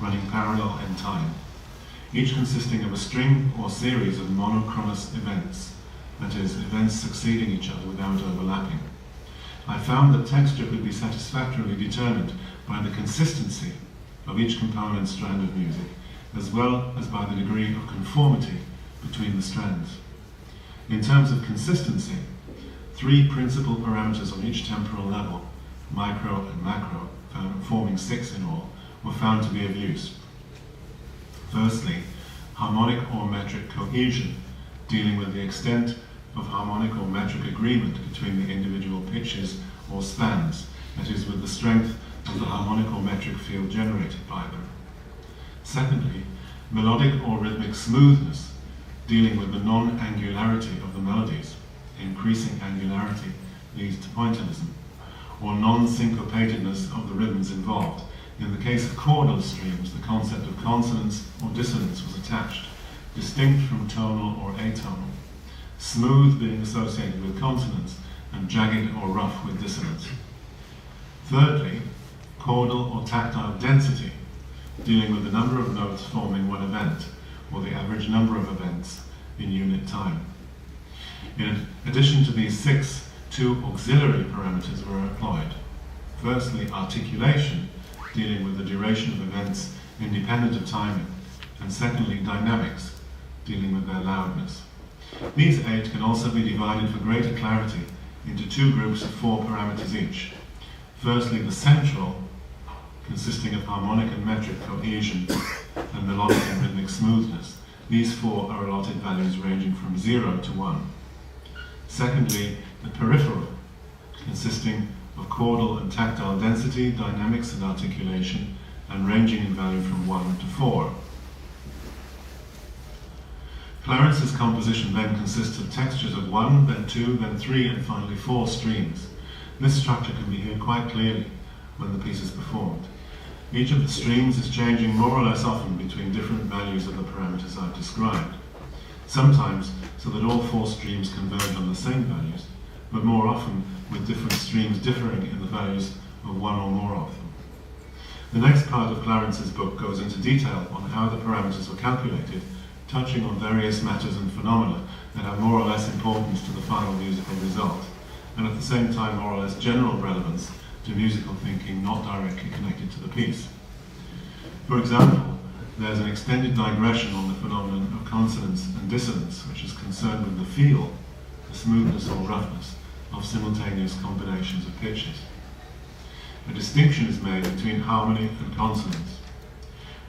running parallel in time, each consisting of a string or series of monochronous events, that is, events succeeding each other without overlapping. I found that texture could be satisfactorily determined by the consistency of each component strand of music, as well as by the degree of conformity between the strands. In terms of consistency, 3 principal parameters on each temporal level, micro and macro, forming 6 in all, were found to be of use. Firstly, harmonic or metric cohesion, dealing with the extent of harmonic or metric agreement between the individual pitches or spans, that is, with the strength of the harmonic or metric field generated by them. Secondly, melodic or rhythmic smoothness, dealing with the non-angularity of the melodies. Increasing angularity leads to pointillism, or non-syncopatedness of the rhythms involved. In the case of chordal streams, the concept of consonance or dissonance was attached, distinct from tonal or atonal, smooth being associated with consonance and jagged or rough with dissonance. Thirdly, chordal or tactile density, dealing with the number of notes forming one event, or the average number of events in unit time. In addition to these 6, 2 auxiliary parameters were employed. Firstly, articulation, dealing with the duration of events independent of timing, and secondly, dynamics, dealing with their loudness. These 8 can also be divided for greater clarity into 2 groups of 4 parameters each. Firstly, the central, consisting of harmonic and metric cohesion and melodic and rhythmic smoothness. These 4 are allotted values ranging from 0 to 1. Secondly, the peripheral, consisting of chordal and tactile density, dynamics and articulation, and ranging in value from 1 to 4. Clarence's composition then consists of textures of 1, then 2, then 3, and finally 4 streams. This structure can be heard quite clearly when the piece is performed. Each of the streams is changing more or less often between different values of the parameters I've described. Sometimes so that all 4 streams converge on the same values, but more often with different streams differing in the values of 1 or more of them. The next part of Clarence's book goes into detail on how the parameters were calculated, touching on various matters and phenomena that have more or less importance to the final musical result, and at the same time more or less general relevance to musical thinking not directly connected to the piece. For example, there's an extended digression on the phenomenon of consonance and dissonance, which is concerned with the feel, the smoothness or roughness of simultaneous combinations of pitches. A distinction is made between harmony and consonance.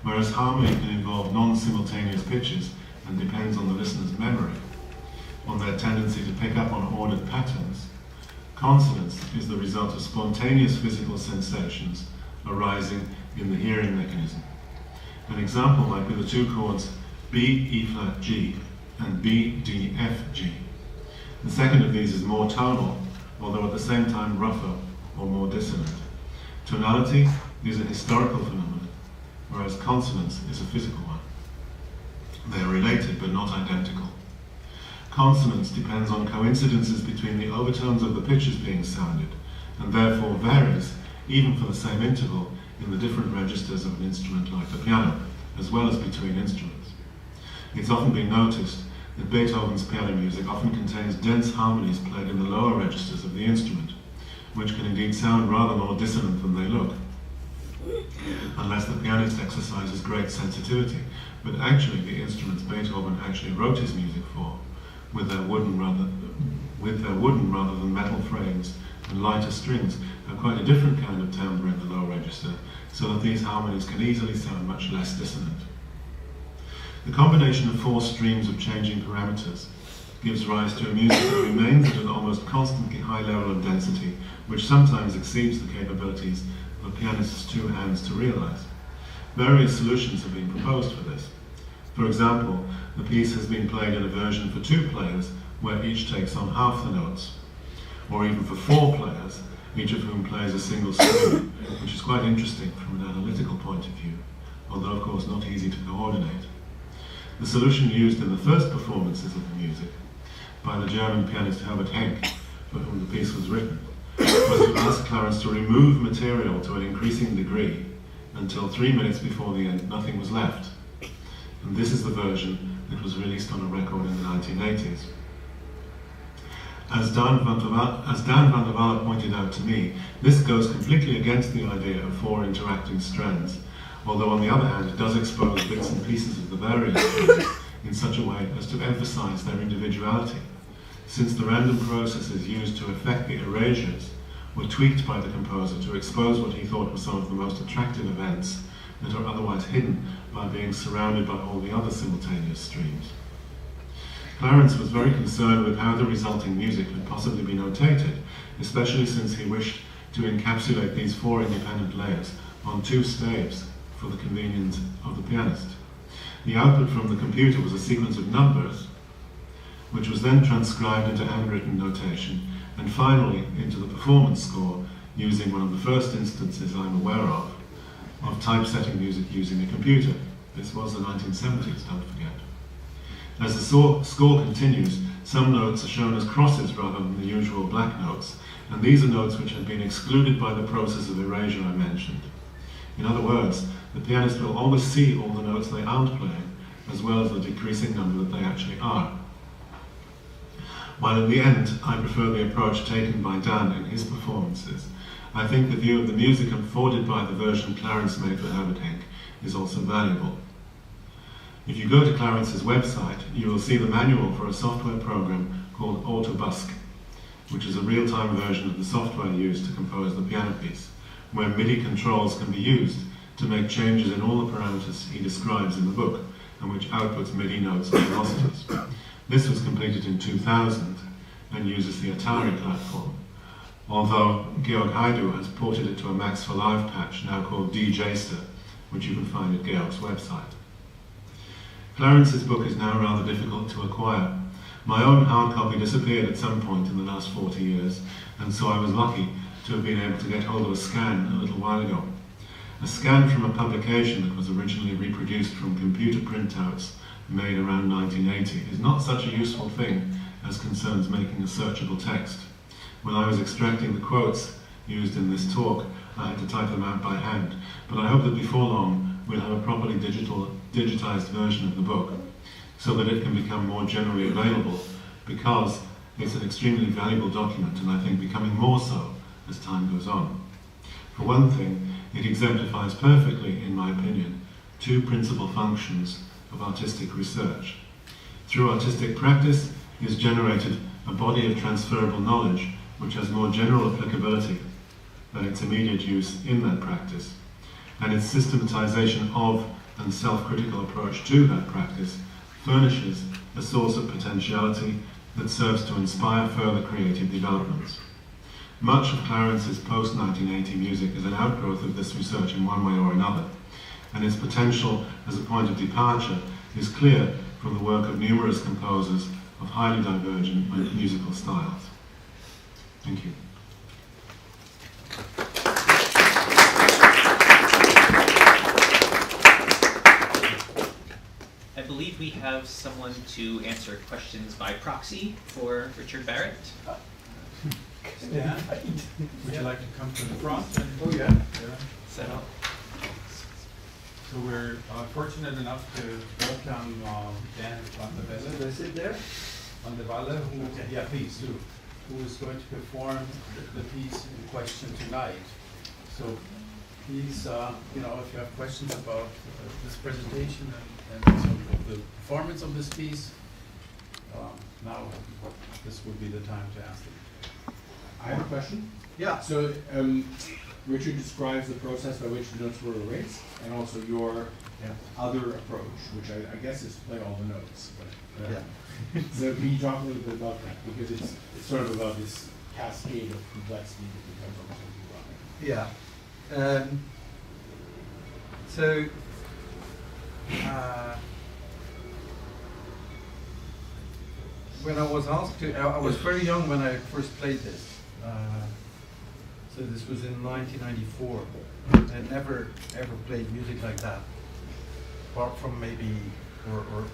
Whereas harmony can involve non-simultaneous pitches and depends on the listener's memory, on their tendency to pick up on ordered patterns, consonance is the result of spontaneous physical sensations arising in the hearing mechanism. An example might be the two chords B, E flat, G and B, D, F, G. The second of these is more tonal, although at the same time rougher or more dissonant. Tonality is a historical phenomenon, whereas consonance is a physical one. They are related but not identical. Consonance depends on coincidences between the overtones of the pitches being sounded, and therefore varies, even for the same interval, in the different registers of an instrument like the piano, as well as between instruments. It's often been noticed that Beethoven's piano music often contains dense harmonies played in the lower registers of the instrument, which can indeed sound rather more dissonant than they look, unless the pianist exercises great sensitivity. But actually, the instruments Beethoven actually wrote his music for, with their wooden rather than metal frames and lighter strings, have quite a different kind of timbre in the low register, so that these harmonies can easily sound much less dissonant. The combination of four streams of changing parameters gives rise to a music that remains at an almost constantly high level of density, which sometimes exceeds the capabilities of a pianist's two hands to realize. Various solutions have been proposed for this. For example, the piece has been played in a version for two players, where each takes on half the notes, or even for four players, each of whom plays a single stream, which is quite interesting from an analytical point of view, although of course not easy to coordinate. The solution used in the first performances of the music by the German pianist Herbert Henck, for whom the piece was written, was to ask Clarence to remove material to an increasing degree until 3 minutes before the end nothing was left. And this is the version that was released on a record in the 1980s. As Dan van der Walle pointed out to me, this goes completely against the idea of four interacting strands, although on the other hand it does expose bits and pieces of the various strands in such a way as to emphasize their individuality, since the random processes used to effect the erasures were tweaked by the composer to expose what he thought were some of the most attractive events that are otherwise hidden by being surrounded by all the other simultaneous streams. Clarence was very concerned with how the resulting music could possibly be notated, especially since he wished to encapsulate these four independent layers on two staves for the convenience of the pianist. The output from the computer was a sequence of numbers, which was then transcribed into handwritten notation, and finally into the performance score using one of the first instances I'm aware of typesetting music using a computer. This was the 1970s, don't forget. As the score continues, some notes are shown as crosses rather than the usual black notes, and these are notes which have been excluded by the process of erasure I mentioned. In other words, the pianist will always see all the notes they aren't playing, as well as the decreasing number that they actually are. While in the end, I prefer the approach taken by Dan in his performances, I think the view of the music afforded by the version Clarence made for Herbert Henck is also valuable. If you go to Clarence's website, you will see the manual for a software program called Autobusk, which is a real-time version of the software used to compose the piano piece, where MIDI controls can be used to make changes in all the parameters he describes in the book, and which outputs MIDI notes and velocities. This was completed in 2000 and uses the Atari platform, although Georg Hajdu has ported it to a Max for Live patch now called DJster, which you can find at Georg's website. Clarence's book is now rather difficult to acquire. My own hard copy disappeared at some point in the last 40 years, and so I was lucky to have been able to get hold of a scan a little while ago. A scan from a publication that was originally reproduced from computer printouts made around 1980 is not such a useful thing as concerns making a searchable text. When I was extracting the quotes used in this talk, I had to type them out by hand, but I hope that before long we'll have a properly digitized version of the book so that it can become more generally available, because it's an extremely valuable document, and I think becoming more so as time goes on. For one thing, it exemplifies perfectly, in my opinion, two principal functions of artistic research. Through artistic practice is generated a body of transferable knowledge which has more general applicability than its immediate use in that practice, and its systematization of and self-critical approach to that practice furnishes a source of potentiality that serves to inspire further creative developments. Much of Clarence's post-1980 music is an outgrowth of this research in one way or another, and its potential as a point of departure is clear from the work of numerous composers of highly divergent musical styles. Thank you. I believe we have someone to answer questions by proxy for Richard Barrett. Stan, would you like to come to the front? Oh yeah. Set up. So we're fortunate enough to welcome Dan van der Did I sit there? Walle, who, yeah, please do, who is going to perform the piece in question tonight. So please, you know, if you have questions about this presentation and sort of the performance of this piece, now this would be the time to ask them. I have a question. Yeah. So Richard describes the process by which the notes were erased, and also your other approach, which I guess is to play all the notes. But, Yeah. So can you talk a little bit about that? Because it's sort of about this cascade of complexity that becomes almost Yeah. So when I was asked to, I was very young when I first played this. So this was in 1994. I never ever played music like that, apart from maybe, or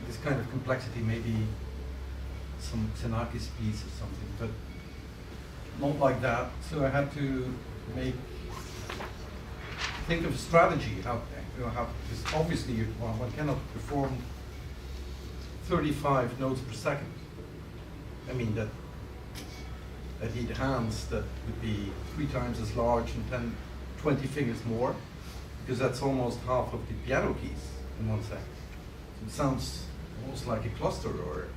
this kind of complexity, maybe some Xenakis piece or something, but not like that. So I had to think of a strategy how, because obviously one cannot perform 35 notes per second. I mean, that need hands that would be 3 times as large and 10, 20 fingers more, because that's almost half of the piano keys in 1 second. So it sounds almost like a cluster, or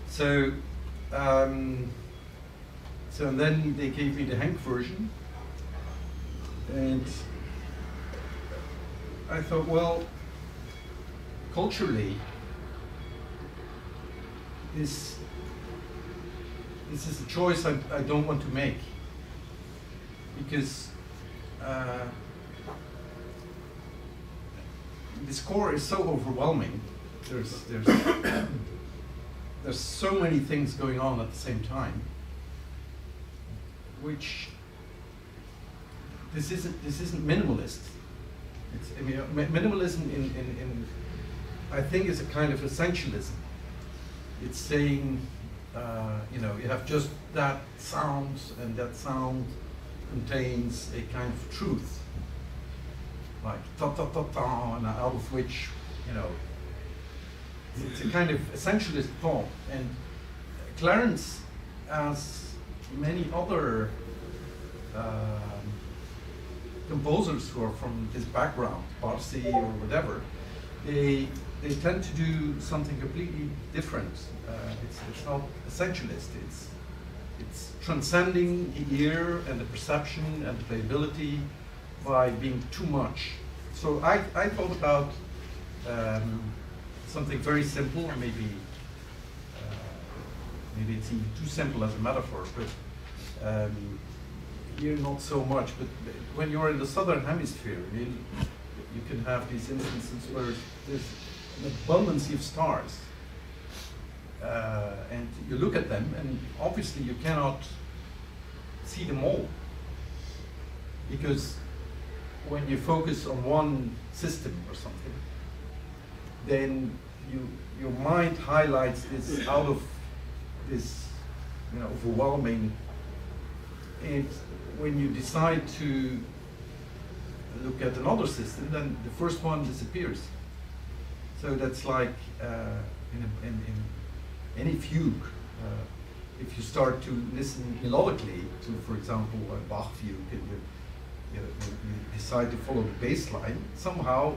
so. And then they gave me the Henk version, and I thought, well, culturally, this is a choice I don't want to make, because the score is so overwhelming. There's so many things going on at the same time, which this isn't minimalist. Minimalism in I think is a kind of essentialism. It's saying, you have just that sound, and that sound contains a kind of truth, like ta ta ta ta, and out of which, it's a kind of essentialist thought. And Clarence, as many other composers who are from his background, Parsi or whatever, they tend to do something completely different. It's not essentialist. It's transcending the ear and the perception and the playability by being too much. So I thought about something very simple, or maybe it's even too simple as a metaphor, but here not so much. But when you're in the southern hemisphere, you can have these instances where there's an abundance of stars, and you look at them, and obviously you cannot see them all, because when you focus on one system or something, then your mind highlights this out of this overwhelming, and when you decide to look at another system, then the first one disappears. So that's like in any fugue. if you start to listen melodically to, for example, a Bach fugue, and you decide to follow the bass line, somehow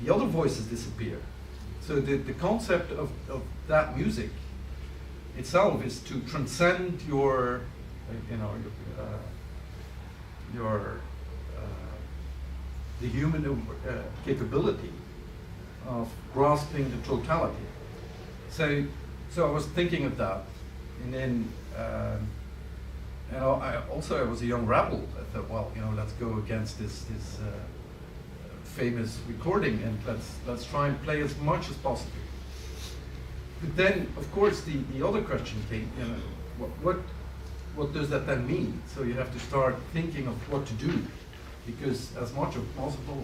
the other voices disappear. So the concept of that music itself is to transcend your the human capability of grasping the totality. So I was thinking of that, and then I was a young rebel. I thought, well, let's go against this famous recording, and let's try and play as much as possible. But then, of course, the other question came, what does that then mean? So you have to start thinking of what to do, because as much as possible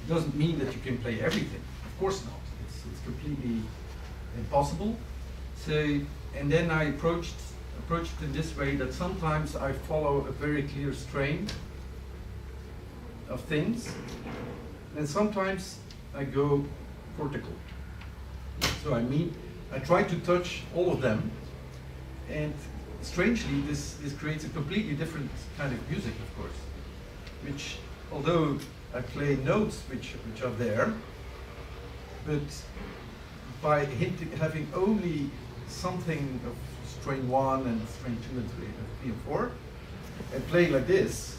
doesn't mean that you can play everything. Of course not. It's completely impossible. So, and then I approached it in this way, that sometimes I follow a very clear strain of things, and sometimes I go vertical. So I try to touch all of them, and strangely this creates a completely different kind of music, of course, which, although I play notes which are there, but by having only something of strain 1 and strain 2 and 3 and 4, and playing like this,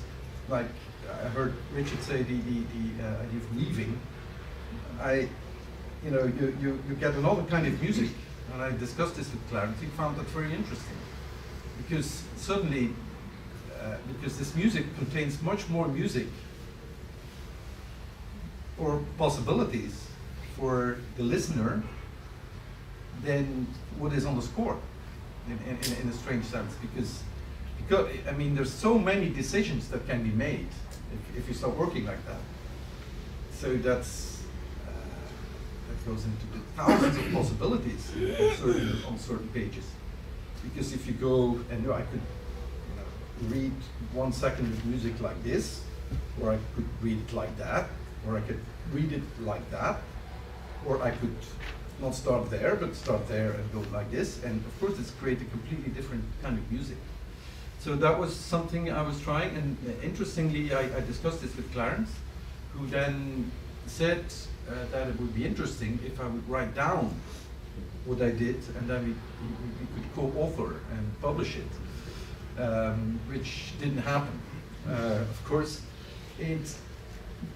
like I heard Richard say the idea of weaving, you get another kind of music, and I discussed this with Clarence. He found that very interesting, because suddenly, because this music contains much more music or possibilities for the listener than what is on the score, in a strange sense, because I mean, there's so many decisions that can be made if you start working like that. So that goes into the thousands of possibilities on certain pages. Because if you go, and I could read 1 second of music like this, or I could read it like that, or I could read it like that, or I could not start there, but start there and go like this, and of course it's create a completely different kind of music. So that was something I was trying, and interestingly I discussed this with Clarence, who then said that it would be interesting if I would write down what I did, and then we could co-author and publish it, which didn't happen, of course. And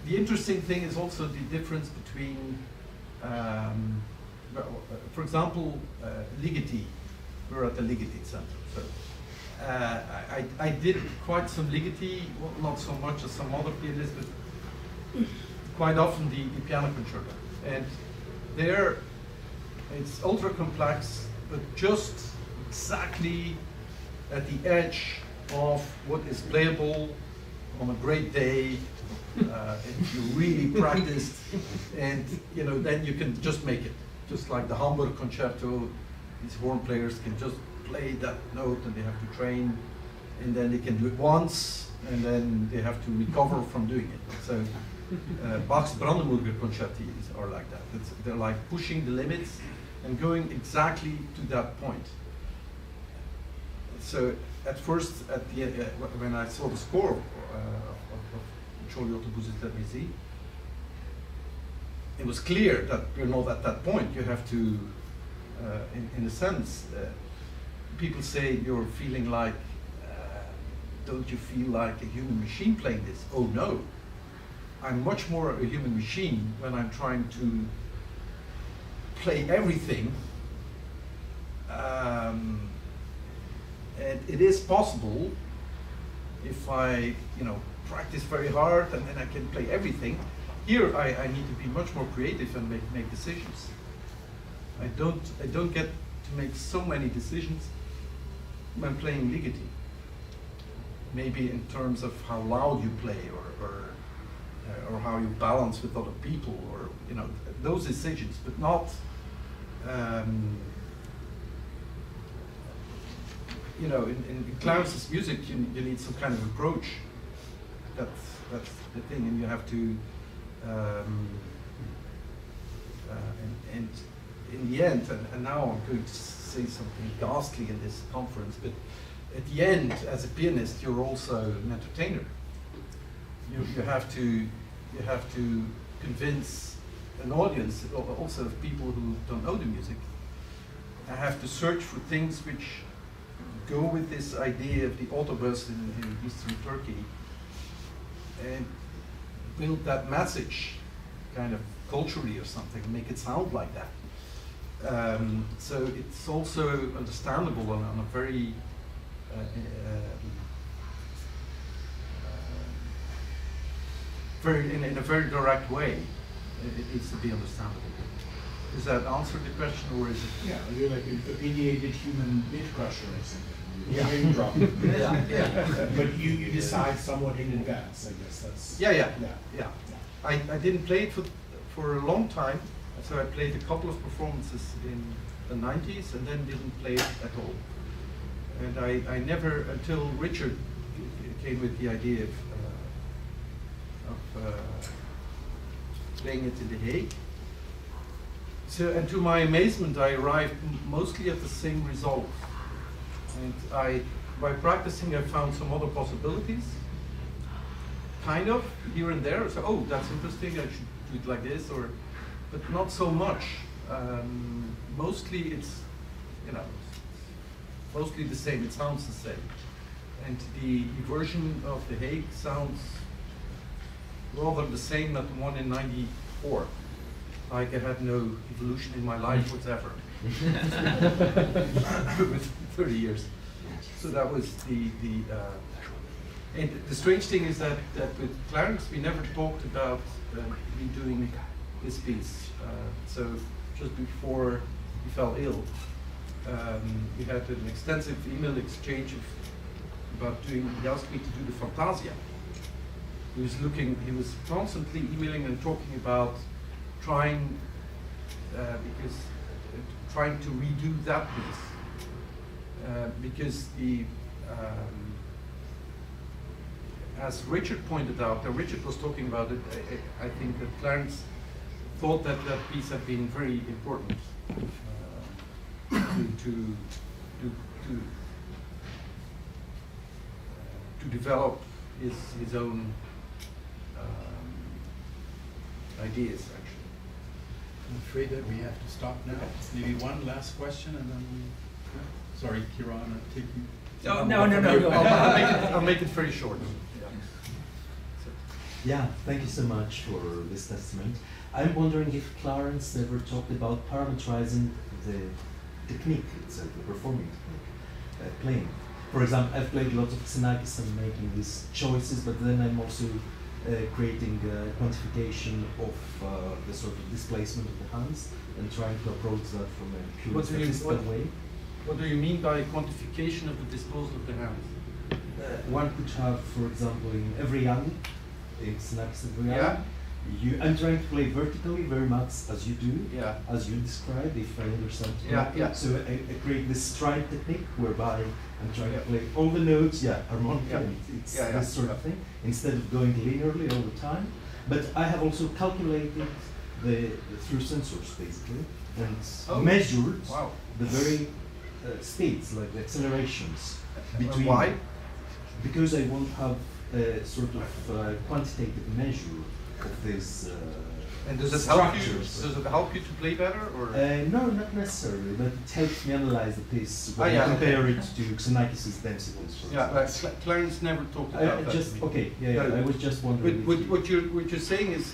the interesting thing is also the difference between, for example, Ligeti. We're at the Ligeti Center. So I did quite some Ligeti, well, not so much as some other pianists, but quite often the piano concerto. And there, it's ultra complex, but just exactly at the edge of what is playable on a great day, if you really practiced, and then you can just make it. Just like the Hamburg concerto, these horn players can just play that note, and they have to train, and then they can do it once, and then they have to recover from doing it. So Bach's Brandenburger concerti are like that. They're like pushing the limits and going exactly to that point. So at first, when I saw the score of Jolly Autobuses Let Me See, it was clear that you're not at that point. You have to, in a sense, people say you're feeling like, don't you feel like a human machine playing this? Oh no, I'm much more a human machine when I'm trying to play everything. And it is possible if I, practice very hard, and then I can play everything. Here, I need to be much more creative and make decisions. I don't get to make so many decisions when playing Ligeti. Maybe in terms of how loud you play, or how you balance with other people, or those decisions, but not. In Clarence's music, you need some kind of approach. That's the thing, and you have to. And in the end, and now I'm going say something ghastly in this conference, but at the end, as a pianist, you're also an entertainer. You have to convince an audience, also of people who don't know the music. I have to search for things which go with this idea of the autobus in Eastern Turkey and build that message kind of culturally or something, make it sound like that. So it's also understandable on a very in a very direct way. It needs to be understandable. Does that answer the question, or is it? Yeah, you're like an opinionated human bit crusher or something. Yeah. Name dropping. Yeah. But you decide somewhat in advance, I guess. That's Yeah. I didn't play it for a long time, so I played a couple of performances in the 90s and then didn't play it at all. And I never, until Richard came with the idea of playing it in The Hague. So, and to my amazement, I arrived mostly at the same result. And by practicing, I found some other possibilities, kind of, here and there. So, oh, that's interesting, I should do it like this, but not so much. Mostly it's, mostly the same, it sounds the same. And the version of The Hague sounds rather the same as the one in '94. Like I had no evolution in my life whatsoever. With 30 years. So that was and the strange thing is that with Clarence we never talked about redoing this piece. So just before he fell ill, we had an extensive email exchange about doing, he asked me to do the Fantasia. He was constantly emailing and talking about trying to redo that piece because as Richard pointed out, and Richard was talking about it, I think that Clarence thought that that piece had been very important to develop his own ideas, actually. I'm afraid that we have to stop now. Maybe one last question and then we... Sorry, Kieran, I'm taking... No. I'll make it very short. Yeah, thank you so much for this testament. I'm wondering if Clarence ever talked about parametrizing the technique itself, the performing technique, playing. For example, I've played lots of Xenakis and making these choices, but then I'm also creating quantification of the sort of displacement of the hands and trying to approach that from a pure statistical way. What do you mean by quantification of the disposal of the hands? One could have, for example, in every yang, it's next every yang. I'm trying to play vertically very much as you do, as you described, if I understand correctly. So I create this stride technique whereby I'm trying to play all the notes, harmonically, it's this sort of thing, instead of going linearly all the time. But I have also calculated through sensors, basically, and measured the very speeds, like the accelerations between. Why? Because I want to have a sort of quantitative measure of these and does it structures. Help you? Does it help you to play better, or? No, not necessarily, but it helps me analyze the piece when I compare it to Xenakis' densities. Clarence never talked about that. Just I was just wondering. What you're saying is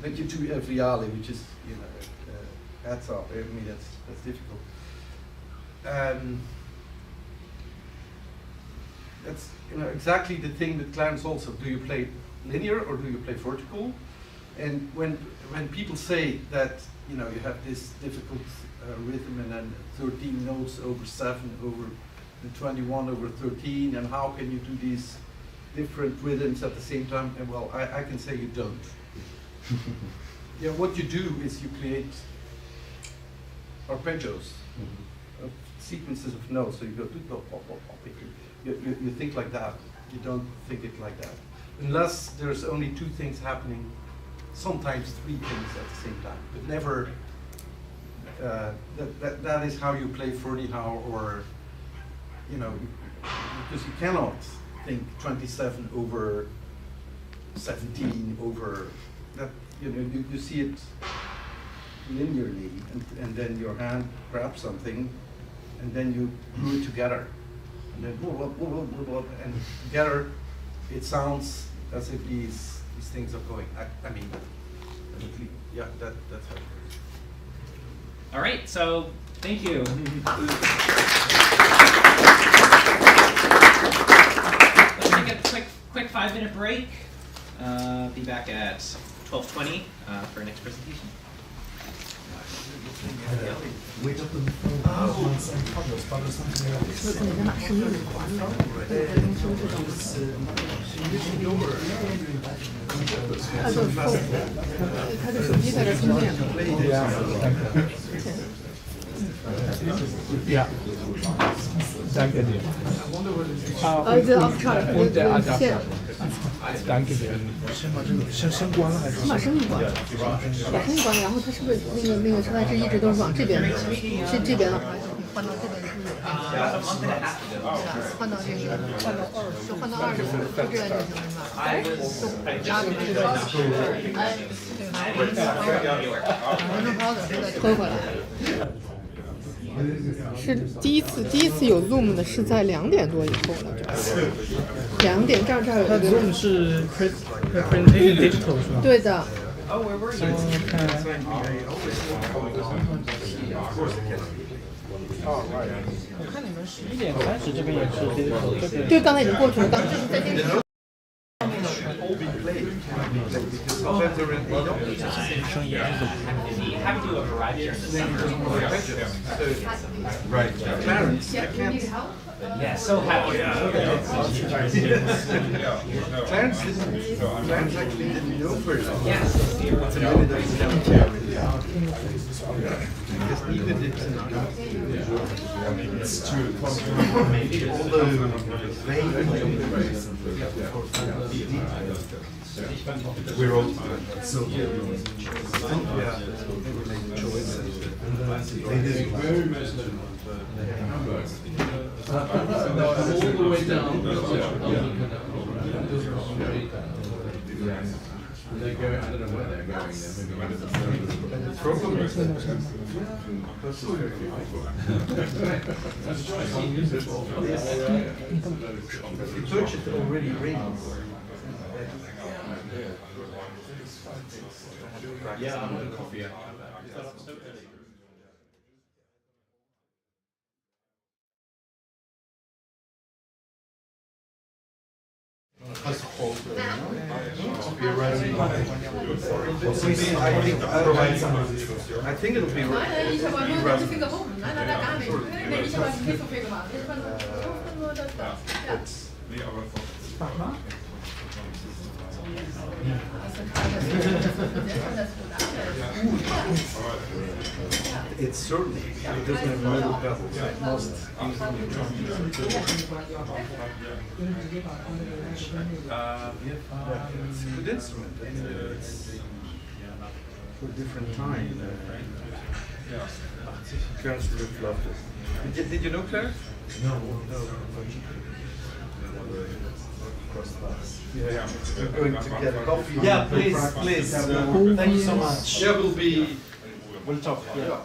that you do Eviale, which is hats off. I mean that's difficult. That's exactly the thing that Clarence also. Do you play linear or do you play vertical? And when people say that you have this difficult rhythm and then 13 notes over 7 over and 21 over 13, and how can you do these different rhythms at the same time? And well, I can say you don't. What you do is you create arpeggios of sequences of notes. So you go you think like that. You don't think it like that. Unless there's only 2 things happening, sometimes 3 things at the same time, but never that is how you play Ferdinand, or because you cannot think 27 over 17 over that. You see it linearly, and then your hand grabs something, and then you glue it together, and then blah, blah, blah, blah, blah, and together it sounds as if these things are going. I mean, yeah, that's how it works. All right, so thank you. Let's take a quick 5-minute break. Be back at 12:20 for our next presentation. Wait up and是不是跟你在哪生意有关的？对，跟公司这种。他的手机在这充电。Ja. Danke dir. The Oscar, Und der the线。 Danke dir. 先关了还是？把声音关了，把声音关了，然后他是不是那个车外是一直都是往这边，是这边的话就可以换到这边是不是？换到这个，就换到20，就这样就行了是吧？就拉着这个，推回来。是第一次有 Zoom 的是在2点多以后了，2点这儿有一个。Zoom 是 presentation digital 是吧？对的。我看你们11点开始，这边也是 digital。对，刚才已经过去了，刚就是在电视上。 Hajdu arrived here in the summer. Right. Clarence, Yeah, so happy. Clarence actually didn't know first. Yes. It's a minute of down. Because even it's true. Although we're all so yeah, choices. They did very much all the way down. They go, I don't know where they're going there. Maybe the problem is the church is already rings. Yeah, I'm on coffee. I think it'll be Nein, ich habe nur das Finger hoch. Nein, gar nicht. Nee, ich habe nicht so viel gemacht. Ich habe nur das da. Ja. It's certainly, it doesn't have metal pedals. It must it's a good instrument. It's for a different time. Clarence would have loved it. Did you know Clarence? No. Yeah. We're going to get a coffee. Yeah, please. Thank you so much. There will be. We'll talk. Yeah.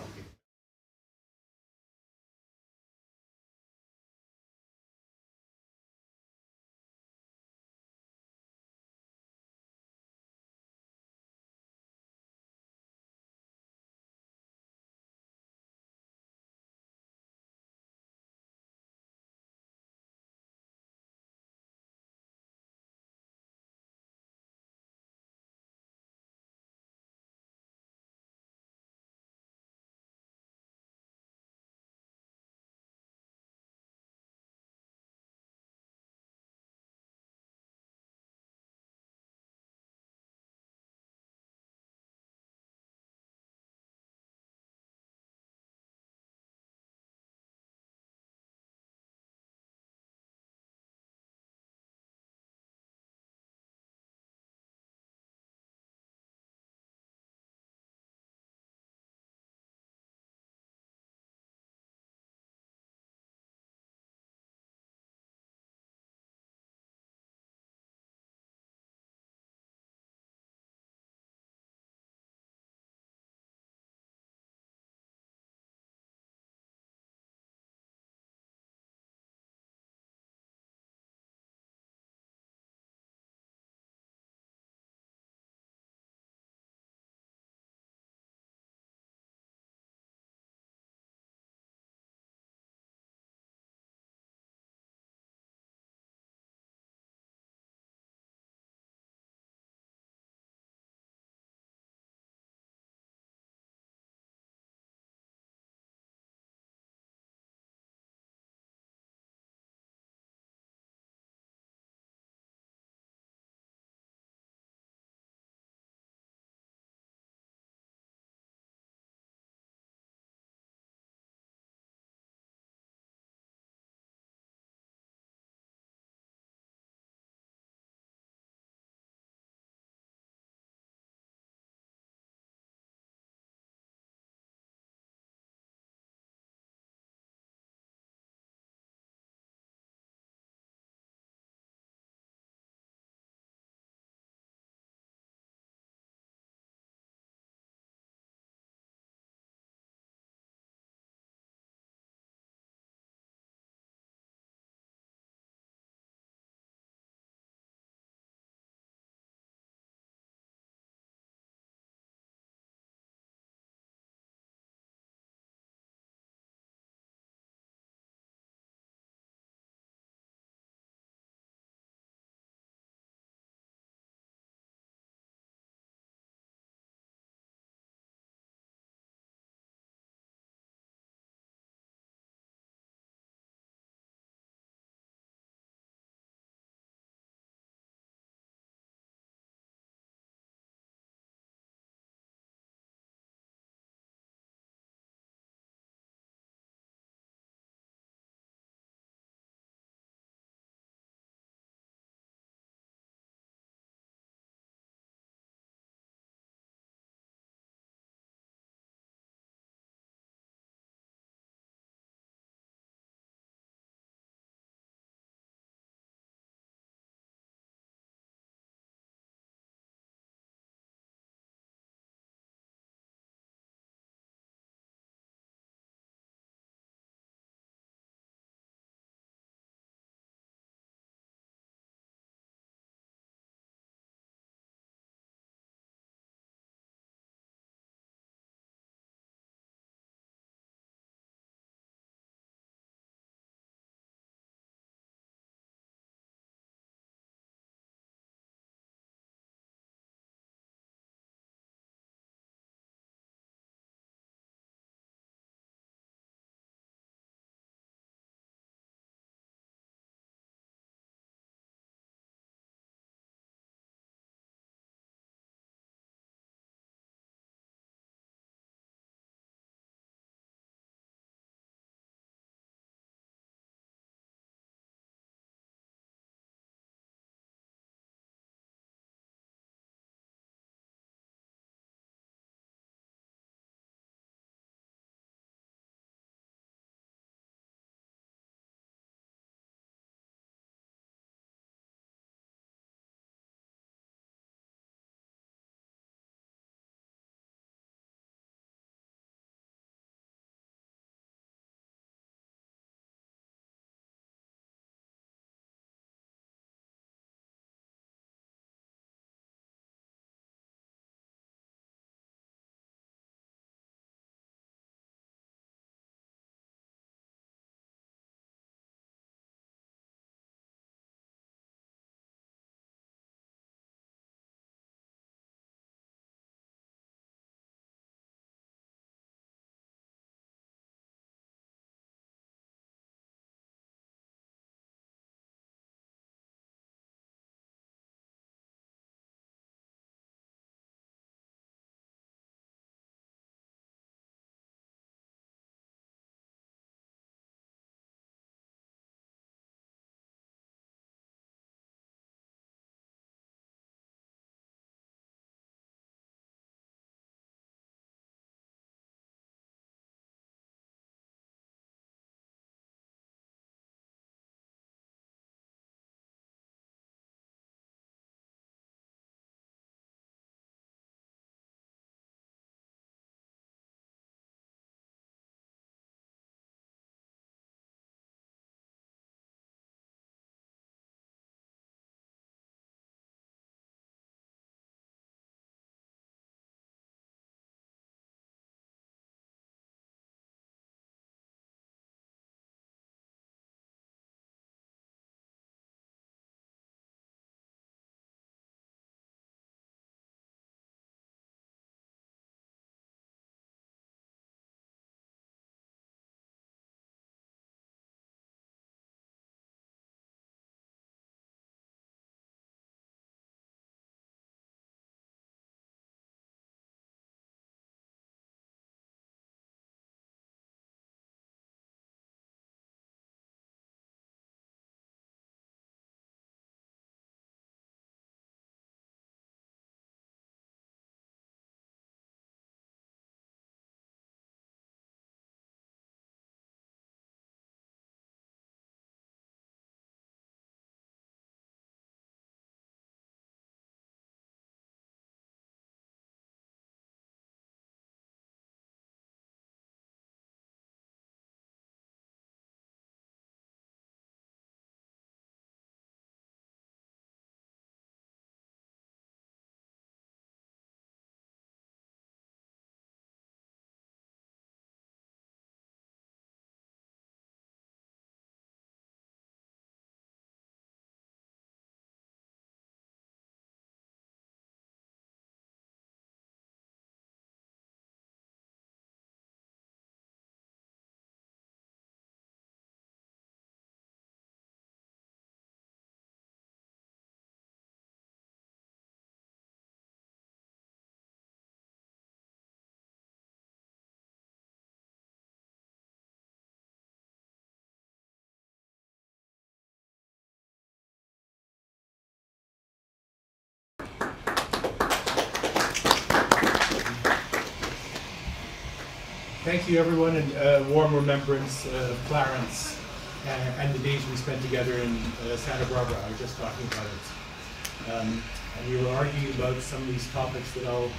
Thank you, everyone, and warm remembrance of Clarence and the days we spent together in Santa Barbara. I was just talking about it. And we were arguing about some of these topics that I'll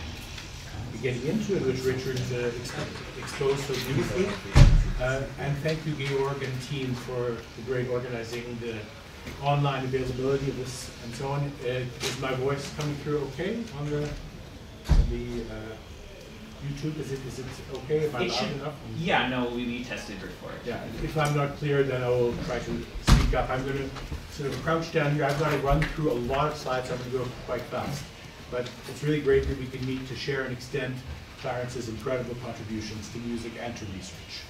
be getting into, and which Richard exposed so beautifully. And thank you, Georg and team, for the great organizing, the online availability of this, and so on. Is my voice coming through okay on the YouTube? Is it okay? Am I loud enough? Yeah, no, we tested before. Yeah, if I'm not clear, then I will try to speak up. I'm going to sort of crouch down here. I've got to run through a lot of slides. I'm going to go quite fast. But it's really great that we can meet to share and extend Clarence's incredible contributions to music and to research.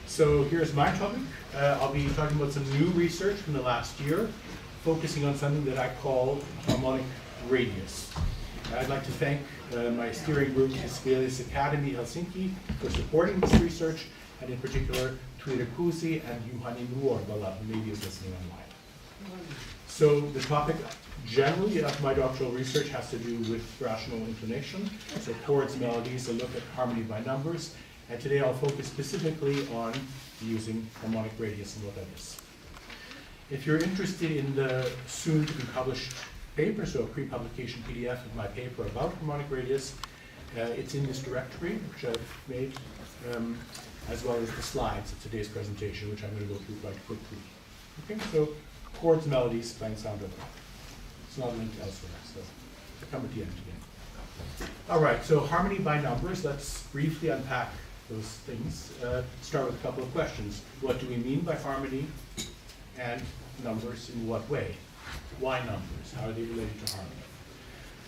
So here's my topic. I'll be talking about some new research from the last year, focusing on something that I call harmonic radius. I'd like to thank my steering group, Sibelius Academy Helsinki, for supporting this research, and in particular, Tuida Kuusi and Juhani Nuorbala, who maybe is listening online. So the topic generally of my doctoral research has to do with rational intonation, so chords, melodies, a look at harmony by numbers, and today I'll focus specifically on using harmonic radius and what that is. If you're interested in the soon-to-be published paper, so a pre-publication PDF of my paper about harmonic radius, it's in this directory, which I've made, as well as the slides of today's presentation, which I'm going to go through quite quickly. Okay, so chords, melodies, playing sound over. It's not linked elsewhere, so I'll come at the end again. All right, so harmony by numbers. Let's briefly unpack those things. Start with a couple of questions. What do we mean by harmony, and numbers in what way? Why numbers? How are they related to harmony?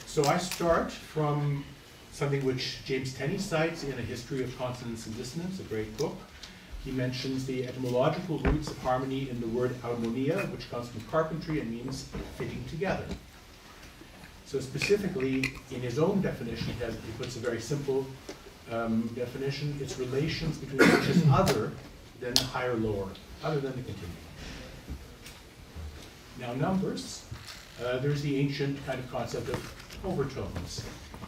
So I start from something which James Tenney cites in A History of Consonance and Dissonance, a great book. He mentions the etymological roots of harmony in the word harmonia, which comes from carpentry and means fitting together. So specifically, in his own definition, he puts a very simple definition. It's relations between which is other than the higher, lower, other than the continuum. Now numbers, there's the ancient kind of concept of overtones.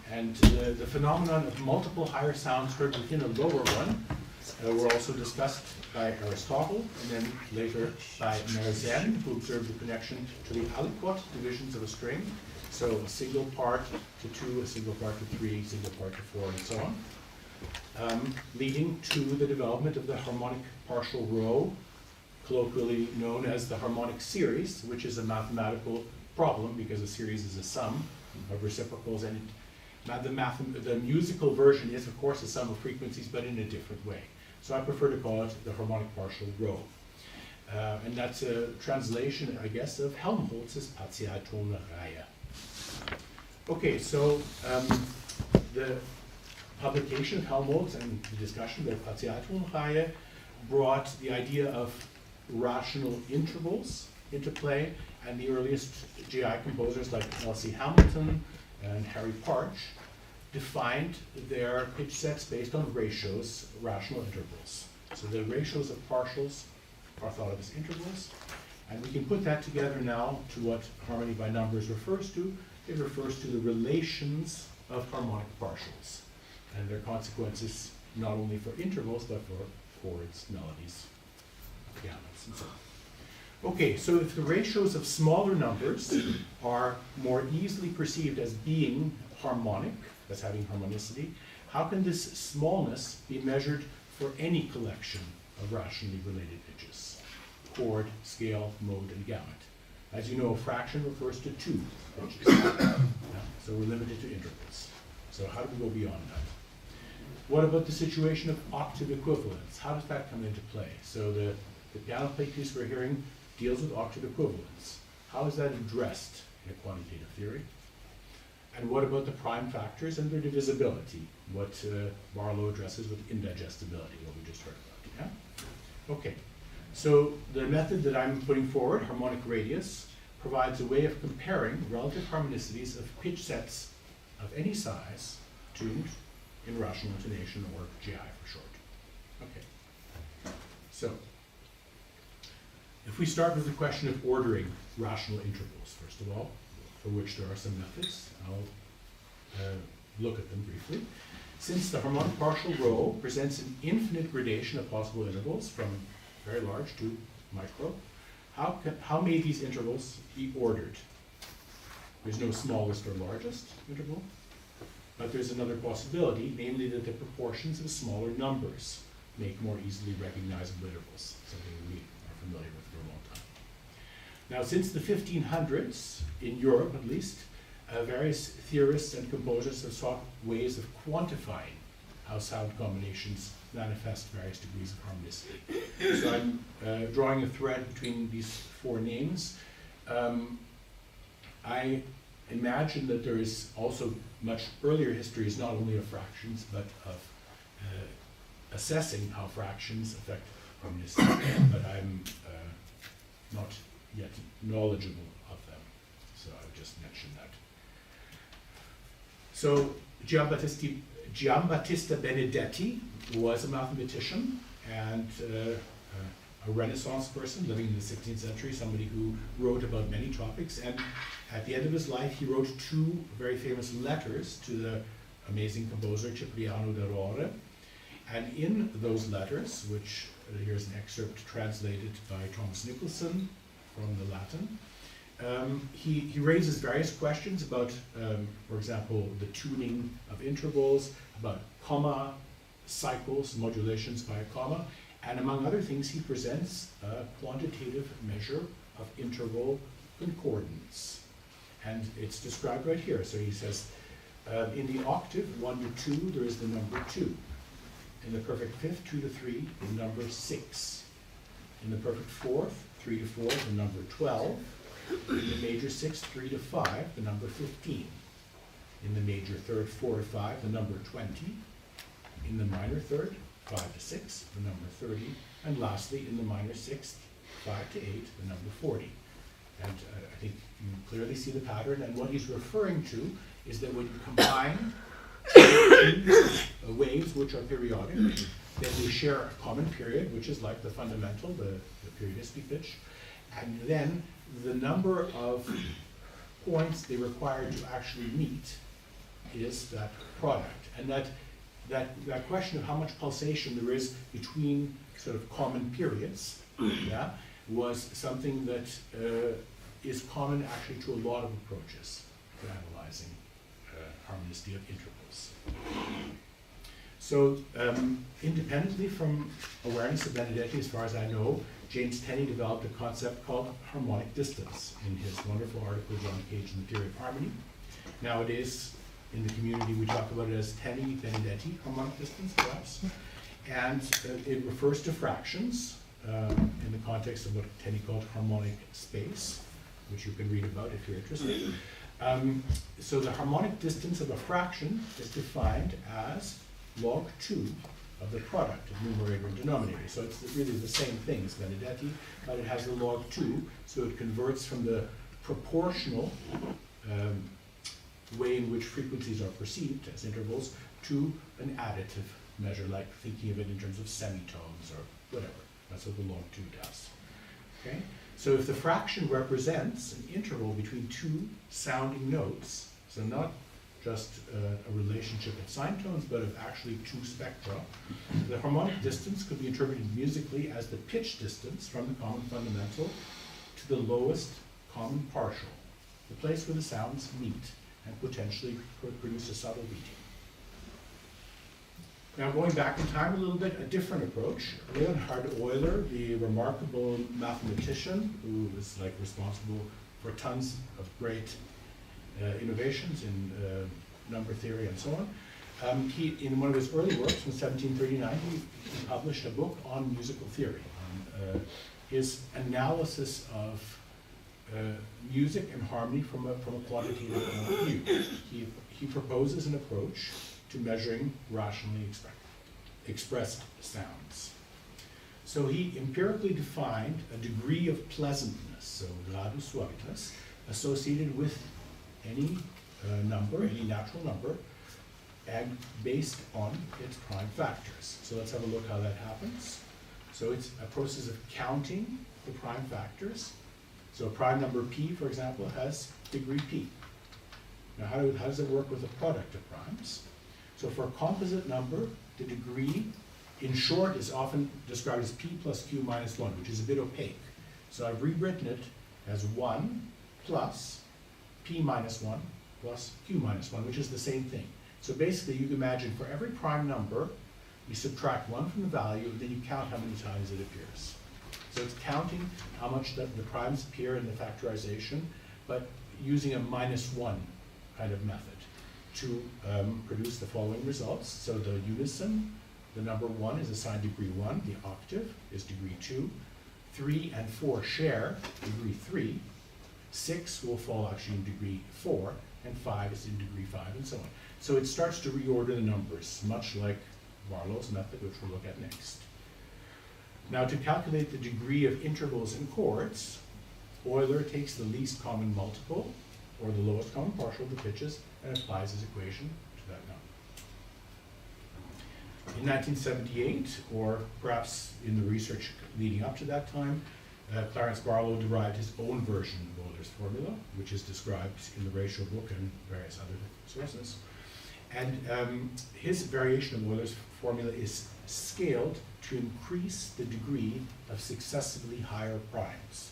And the phenomenon of multiple higher sounds heard within a lower one were also discussed by Aristotle, and then later by Mersenne, who observed the connection to the aliquot divisions of a string. So a single part to 2, a single part to 3, a single part to 4, and so on. Leading to the development of the harmonic partial row, colloquially known as the harmonic series, which is a mathematical problem because a series is a sum of reciprocals, and the musical version is, of course, a sum of frequencies, but in a different way. So I prefer to call it the harmonic partial row. And that's a translation, I guess, of Helmholtz's Partialtonreihe. Okay, so the publication of Helmholtz and the discussion of the Partialtonreihe brought the idea of rational intervals into play, and the earliest GI composers like L.C. Hamilton and Harry Partch defined their pitch sets based on ratios, rational intervals. So the ratios of partials are thought of as intervals, and we can put that together now to what harmony by numbers refers to. It refers to the relations of harmonic partials and their consequences not only for intervals but for chords, melodies, gamuts, and so on. Okay, so if the ratios of smaller numbers are more easily perceived as being harmonic, as having harmonicity, how can this smallness be measured for any collection of rationally related pitches? Chord, scale, mode, and gamut. As you know, a fraction refers to 2 pitches. So we're limited to intervals. So how do we go beyond that? What about the situation of octave equivalence? How does that come into play? So the piano play piece we're hearing deals with octave equivalence. How is that addressed in a quantitative theory? And what about the prime factors and their divisibility? What Barlow addresses with indigestibility, what we just heard about. Yeah? Okay. So the method that I'm putting forward, harmonic radius, provides a way of comparing relative harmonicities of pitch sets of any size tuned in rational intonation, or GI for short. Okay. So if we start with the question of ordering rational intervals, first of all, for which there are some methods, I'll look at them briefly. Since the harmonic partial row presents an infinite gradation of possible intervals from very large to micro, how may these intervals be ordered? There's no smallest or largest interval, but there's another possibility, namely that the proportions of smaller numbers make more easily recognizable intervals, something we are familiar with for a long time. Now, since the 1500s, in Europe at least, various theorists and composers have sought ways of quantifying how sound combinations manifest various degrees of harmonicity. So I'm drawing a thread between these four names. I imagine that there is also much earlier histories, not only of fractions, but of assessing how fractions affect harmonicity, but I'm not yet knowledgeable of them, so I would just mention that. So Giambattista Benedetti was a mathematician and a Renaissance person living in the 16th century, somebody who wrote about many topics, and at the end of his life he wrote two very famous letters to the amazing composer Cipriano de Rore, and in those letters, which here's an excerpt translated by Thomas Nicholson from the Latin, he raises various questions about, for example, the tuning of intervals, about comma cycles, modulations by a comma, and among other things, he presents a quantitative measure of interval concordance. And it's described right here. So he says, in the octave 1 to 2, there is the number 2. In the perfect fifth, 2 to 3, the number 6. In the perfect fourth, 3 to 4, the number 12. In the major sixth, 3 to 5, the number 15. In the major third, 4 to 5, the number 20. In the minor third, 5 to 6, the number 30. And lastly, in the minor sixth, 5 to 8, the number 40. And I think you clearly see the pattern. And what he's referring to is that when you combine waves which are periodic, then they share a common period, which is like the fundamental, the periodicity pitch. And then the number of points they require to actually meet is that product. And that question of how much pulsation there is between sort of common periods, yeah, was something that is common actually to a lot of approaches for analyzing harmonicity of intervals. So independently from awareness of Benedetti, as far as I know, James Tenney developed a concept called harmonic distance in his wonderful articles on the page in the Theory of Harmony. Nowadays, in the community, we talk about it as Tenney-Benedetti harmonic distance, perhaps. And it refers to fractions in the context of what Tenney called harmonic space, which you can read about if you're interested. So the harmonic distance of a fraction is defined as log 2 of the product of numerator and denominator. So it's really the same thing as Benedetti, but it has the log 2, so it converts from the proportional way in which frequencies are perceived as intervals to an additive measure, like thinking of it in terms of semitones or whatever. That's what the log 2 does. Okay? So if the fraction represents an interval between two sounding notes, so not just a relationship of sine tones, but of actually two spectra, the harmonic distance could be interpreted musically as the pitch distance from the common fundamental to the lowest common partial, the place where the sounds meet and potentially produce a subtle beating. Now going back in time a little bit, a different approach. Leonhard Euler, the remarkable mathematician who was like responsible for tons of great innovations in number theory and so on. He, in one of his early works from 1739, he published a book on musical theory, on his analysis of music and harmony from a quantitative point of view. He proposes an approach to measuring rationally expressed sounds. So he empirically defined a degree of pleasantness, so gradus suavitas, associated with any number, any natural number, and based on its prime factors. So let's have a look how that happens. So it's a process of counting the prime factors. So a prime number p, for example, has degree p. Now how does it work with a product of primes? So for a composite number, the degree, in short, is often described as p plus q minus 1, which is a bit opaque. So I've rewritten it as 1 plus p minus 1 plus q minus 1, which is the same thing. So basically, you can imagine for every prime number, you subtract 1 from the value, and then you count how many times it appears. So it's counting how much the primes appear in the factorization, but using a -1 kind of method to produce the following results. So the unison, the number 1 is assigned degree 1, the octave is degree 2, 3 and 4 share degree 3, 6 will fall actually in degree 4, and 5 is in degree 5, and so on. So it starts to reorder the numbers, much like Barlow's method, which we'll look at next. Now, to calculate the degree of intervals in chords, Euler takes the least common multiple, or the lowest common partial of the pitches, and applies his equation to that number. In 1978, or perhaps in the research leading up to that time, Clarence Barlow derived his own version of Euler's formula, which is described in the ratio book and various other sources. And his variation of Euler's formula is scaled to increase the degree of successively higher primes.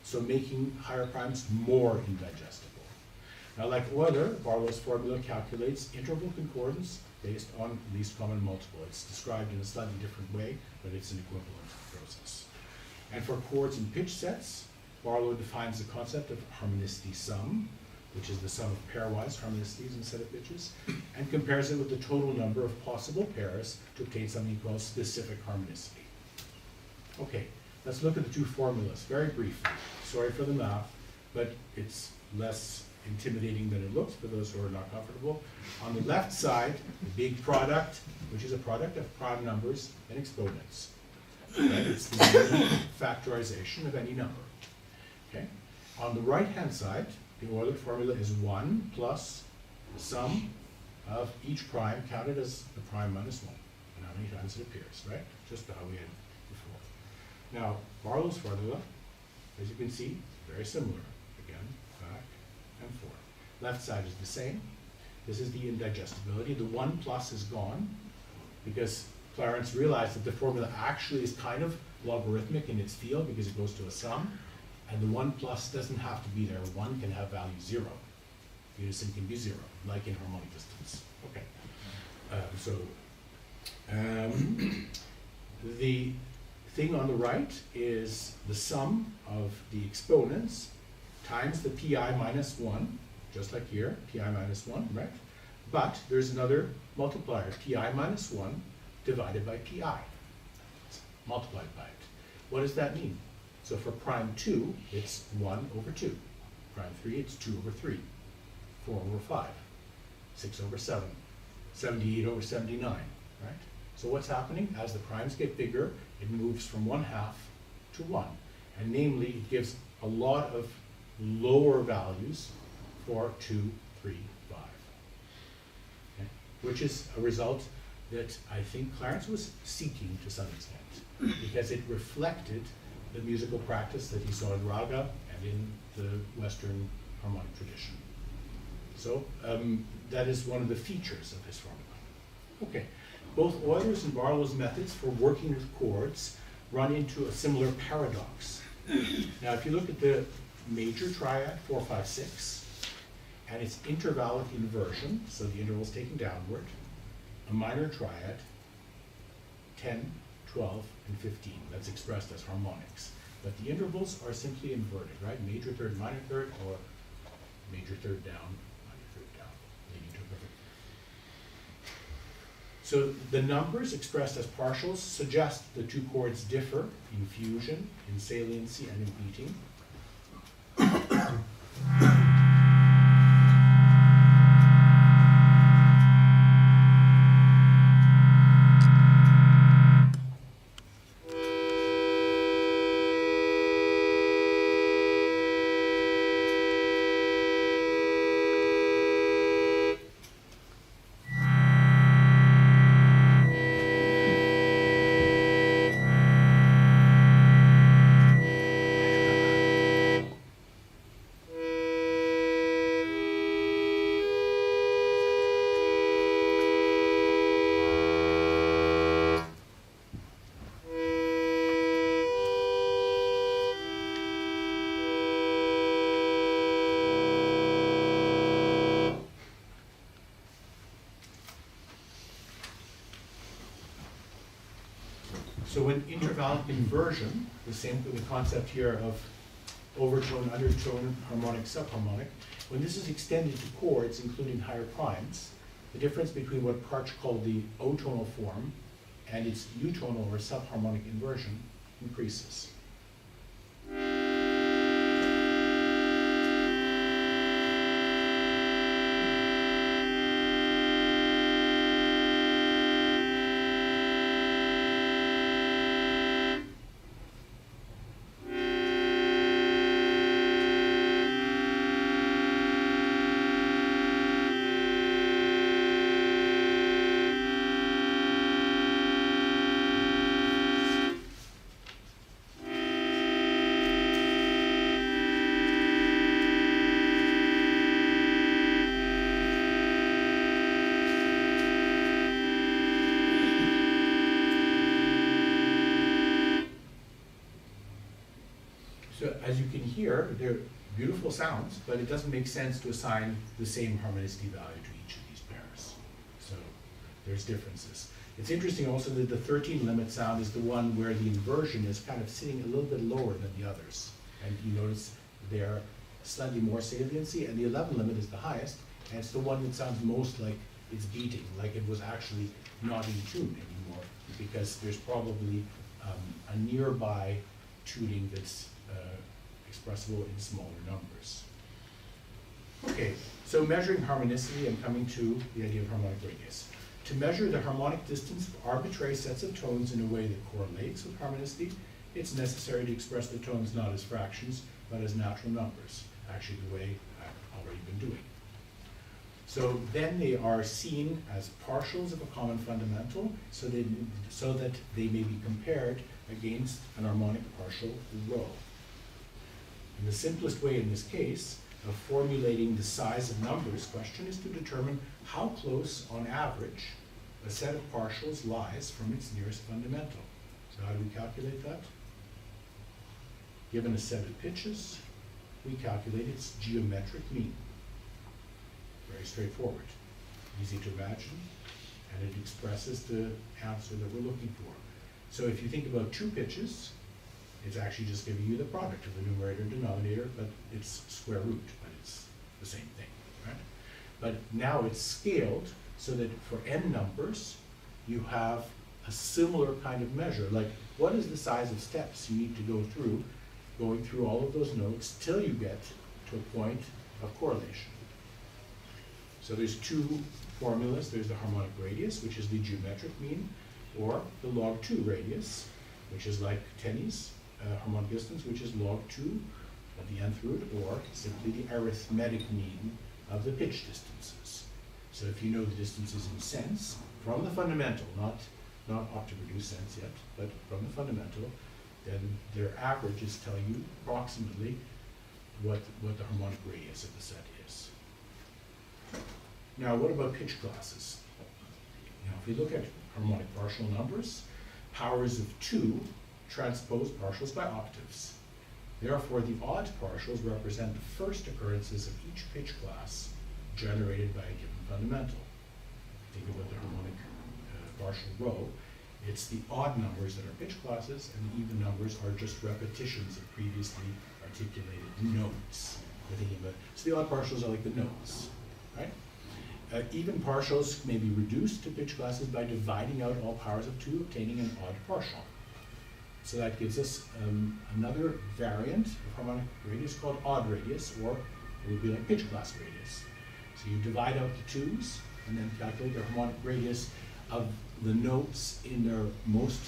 So making higher primes more indigestible. Now, like Euler, Barlow's formula calculates interval concordance based on least common multiple. It's described in a slightly different way, but it's an equivalent process. And for chords and pitch sets, Barlow defines the concept of harmonicity sum, which is the sum of pairwise harmonicities instead of pitches, and compares it with the total number of possible pairs to obtain something called specific harmonicity. Okay, let's look at the two formulas very briefly. Sorry for the math, but it's less intimidating than it looks for those who are not comfortable. On the left side, the big product, which is a product of prime numbers and exponents. Right? It's the factorization of any number. Okay? On the right-hand side, the Euler formula is 1 plus the sum of each prime counted as the prime minus 1, and how many times it appears, right? Just how we had before. Now, Barlow's formula, as you can see, very similar. Again, back and forth. Left side is the same. This is the indigestibility. The 1 plus is gone because Clarence realized that the formula actually is kind of logarithmic in its field because it goes to a sum, and the 1 plus doesn't have to be there. 1 can have value 0. Unison can be 0, like in harmonic distance. Okay. The thing on the right is the sum of the exponents times the pi minus 1, just like here, pi minus 1, right? But there's another multiplier, pi minus 1 divided by pi, multiplied by it. What does that mean? So for prime 2, it's 1 over 2. Prime 3, it's 2 over 3. 4 over 5. 6 over 7. 78 over 79, right? So what's happening? As the primes get bigger, it moves from 1/2 to 1. And namely, it gives a lot of lower values for 2, 3, 5. Okay? Which is a result that I think Clarence was seeking to some extent, because it reflected the musical practice that he saw in Raga and in the Western harmonic tradition. So that is one of the features of his formula. Okay, both Euler's and Barlow's methods for working with chords run into a similar paradox. Now, if you look at the major triad, 4, 5, 6, and its intervallic inversion, so the interval is taken downward, a minor triad, 10, 12, and 15. That's expressed as harmonics. But the intervals are simply inverted, right? Major third, minor third, or major third down, minor third down, leading to a perfect. So the numbers expressed as partials suggest the two chords differ in fusion, in saliency, and in beating. So when intervallic inversion, the same with the concept here of overtone, undertone, harmonic, subharmonic, when this is extended to chords, including higher primes, the difference between what Parch called the O-tonal form and its eutonal or subharmonic inversion increases. So as you can hear, they're beautiful sounds, but it doesn't make sense to assign the same harmonicity value to each of these pairs. So there's differences. It's interesting also that the 13 limit sound is the one where the inversion is kind of sitting a little bit lower than the others. And you notice they're slightly more saliency, and the 11 limit is the highest, and it's the one that sounds most like it's beating, like it was actually not in tune anymore, because there's probably a nearby tuning that's expressible in smaller numbers. Okay, so measuring harmonicity and coming to the idea of harmonic radius. To measure the harmonic distance of arbitrary sets of tones in a way that correlates with harmonicity, it's necessary to express the tones not as fractions, but as natural numbers, actually the way I've already been doing. So then they are seen as partials of a common fundamental, so that they may be compared against an harmonic partial rho. And the simplest way in this case of formulating the size of numbers question is to determine how close on average a set of partials lies from its nearest fundamental. So how do we calculate that? Given a set of pitches, we calculate its geometric mean. Very straightforward, easy to imagine, and it expresses the answer that we're looking for. So if you think about two pitches, it's actually just giving you the product of the numerator and denominator, but it's square root, but it's the same thing, right? But now it's scaled so that for n numbers, you have a similar kind of measure. Like, what is the size of steps you need to go through, going through all of those notes till you get to a point of correlation? So there's two formulas. There's the harmonic radius, which is the geometric mean, or the log 2 radius, which is like Tenney's harmonic distance, which is log 2 of the nth root, or simply the arithmetic mean of the pitch distances. So if you know the distances in sense, from the fundamental, not octave reduced sense yet, but from the fundamental, then their averages tell you approximately what the harmonic radius of the set is. Now, what about pitch classes? Now, if we look at harmonic partial numbers, powers of 2 transpose partials by octaves. Therefore, the odd partials represent the first occurrences of each pitch class generated by a given fundamental. Think about the harmonic partial rho. It's the odd numbers that are pitch classes, and the even numbers are just repetitions of previously articulated notes. So the odd partials are like the notes, right? Even partials may be reduced to pitch classes by dividing out all powers of 2, obtaining an odd partial. So that gives us another variant of harmonic radius called odd radius, or it would be like pitch class radius. So you divide out the 2's and then calculate the harmonic radius of the notes in their most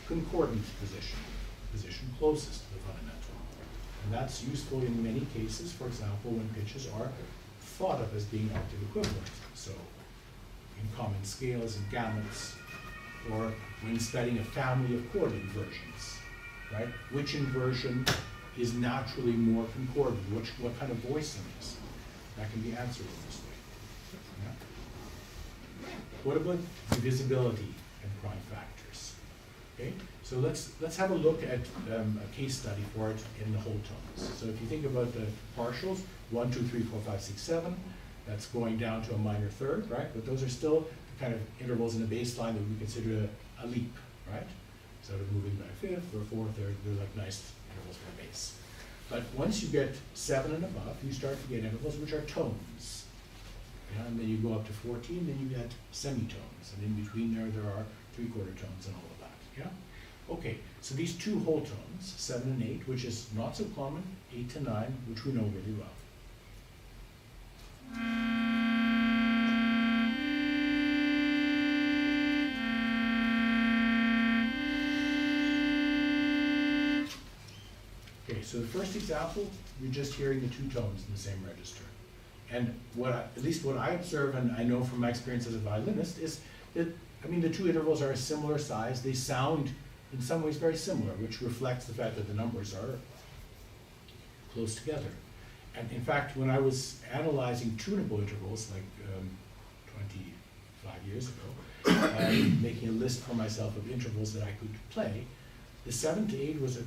concordant position closest to the fundamental. And that's useful in many cases, for example, when pitches are thought of as being octave equivalent. So in common scales and gamuts, or when studying a family of chord inversions, right? Which inversion is naturally more concordant? What kind of voicing is? That can be answered in this way. Yeah? What about divisibility and prime factors? Okay, so let's have a look at a case study for it in the whole tones. So if you think about the partials, 1, 2, 3, 4, 5, 6, 7, that's going down to a minor third, right? But those are still the kind of intervals in a bass line that we consider a leap, right? sort of moving by a fifth or fourth, they're like nice intervals for bass. But once you get 7 and above, you start to get intervals which are tones. Yeah, and then you go up to 14, then you get semitones, and in between there are 3/4 tones and all of that. Yeah? Okay, so these two whole tones, 7 and 8, which is not so common, 8 to 9, which we know really well. Okay, so the first example, you're just hearing the two tones in the same register. And at least what I observe, and I know from my experience as a violinist, is that, I mean, the two intervals are a similar size. They sound, in some ways, very similar, which reflects the fact that the numbers are close together. And in fact, when I was analyzing tunable intervals, like 25 years ago, making a list for myself of intervals that I could play, the 7 to 8 was a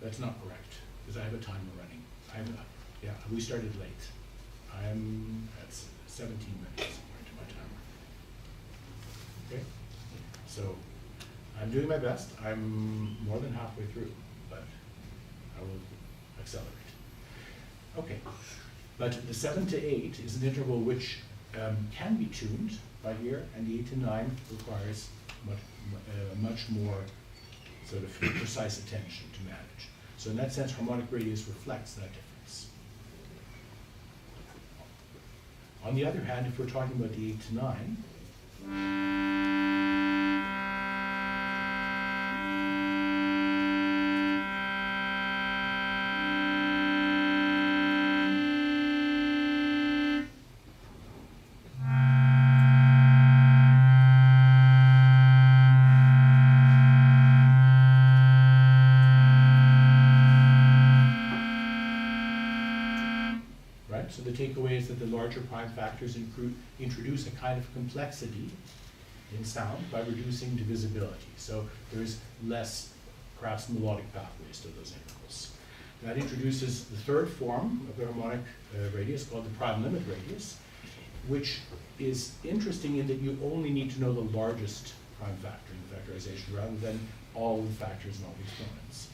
That's not correct, because I have a timer running. Yeah, we started late. I'm at 17 minutes according to my timer. Okay, so I'm doing my best. I'm more than halfway through, but I will accelerate. Okay, but the 7 to 8 is an interval which can be tuned by ear, and the 8 to 9 requires much more sort of precise attention to manage. So in that sense, harmonic radius reflects that difference. On the other hand, if we're talking about the 8 to 9, so the takeaway is that the larger prime factors introduce a kind of complexity in sound by reducing divisibility. So there's less, perhaps, melodic pathways to those intervals. That introduces the third form of the harmonic radius, called the prime limit radius, which is interesting in that you only need to know the largest prime factor in the factorization rather than all the factors and all the exponents.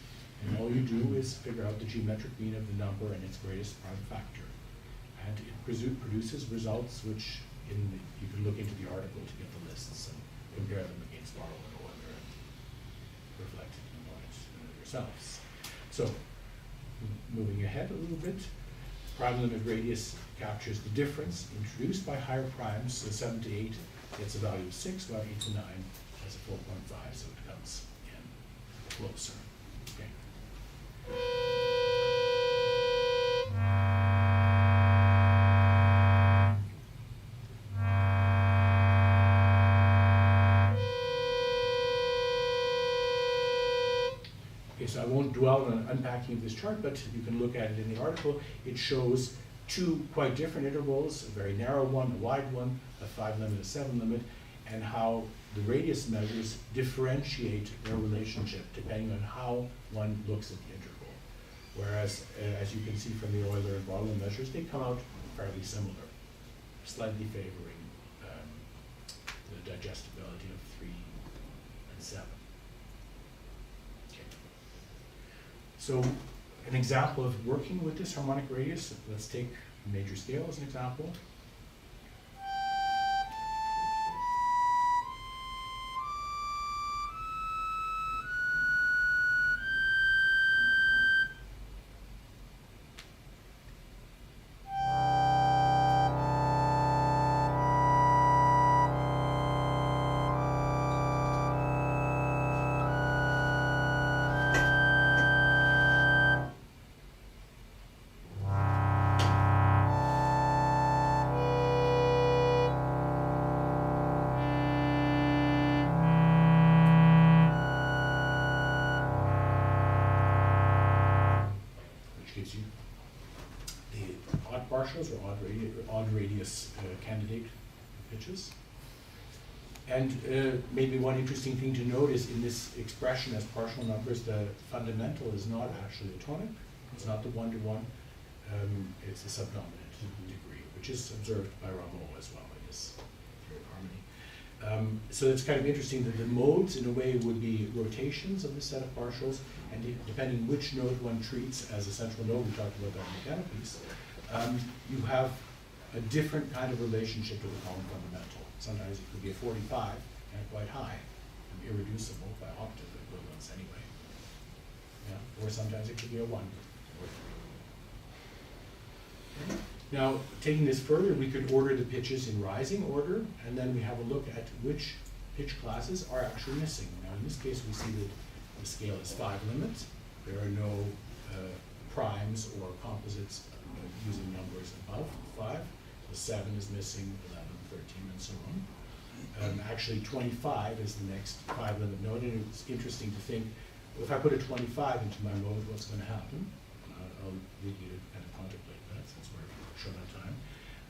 And all you do is figure out the geometric mean of the number and its greatest prime factor. And it produces results which you can look into the article to get the lists and compare them against Barlow and oeuvre and reflect on it yourselves. So, moving ahead a little bit, prime limit radius captures the difference introduced by higher primes. So 7 to 8 gets a value of 6, while 8 to 9 has a 4.5, so it comes in closer. Okay. So I won't dwell on unpacking of this chart, but you can look at it in the article. It shows two quite different intervals, a very narrow one, a wide one, a 5 limit, a 7 limit, and how the radius measures differentiate their relationship depending on how one looks at the interval. Whereas, as you can see from the Euler and Barlow measures, they come out fairly similar, slightly favoring the digestibility of 3 and 7. So an example of working with this harmonic radius, let's take major scale as an example. Gives you the odd partials or odd radius candidate pitches. And maybe one interesting thing to note is in this expression as partial numbers, the fundamental is not actually a tonic. It's not the one-to-one. It's a subdominant degree, which is observed by Rameau as well in his theory of harmony. So it's kind of interesting that the modes, in a way, would be rotations of the set of partials, and depending which node one treats as a central node, we talked about that in the piano piece, you have a different kind of relationship to the common fundamental. Sometimes it could be a 45 and quite high, and irreducible by octave equivalence anyway. Yeah? Or sometimes it could be a 1 or 3. Okay. Now, taking this further, we could order the pitches in rising order, and then we have a look at which pitch classes are actually missing. Now, in this case, we see that the scale is 5 limits. There are no primes or composites using numbers above 5. The 7 is missing, 11, 13, and so on. Actually, 25 is the next 5-limit node, and it's interesting to think, if I put a 25 into my mode, what's going to happen? I'll leave you to kind of contemplate that, since we're short on time.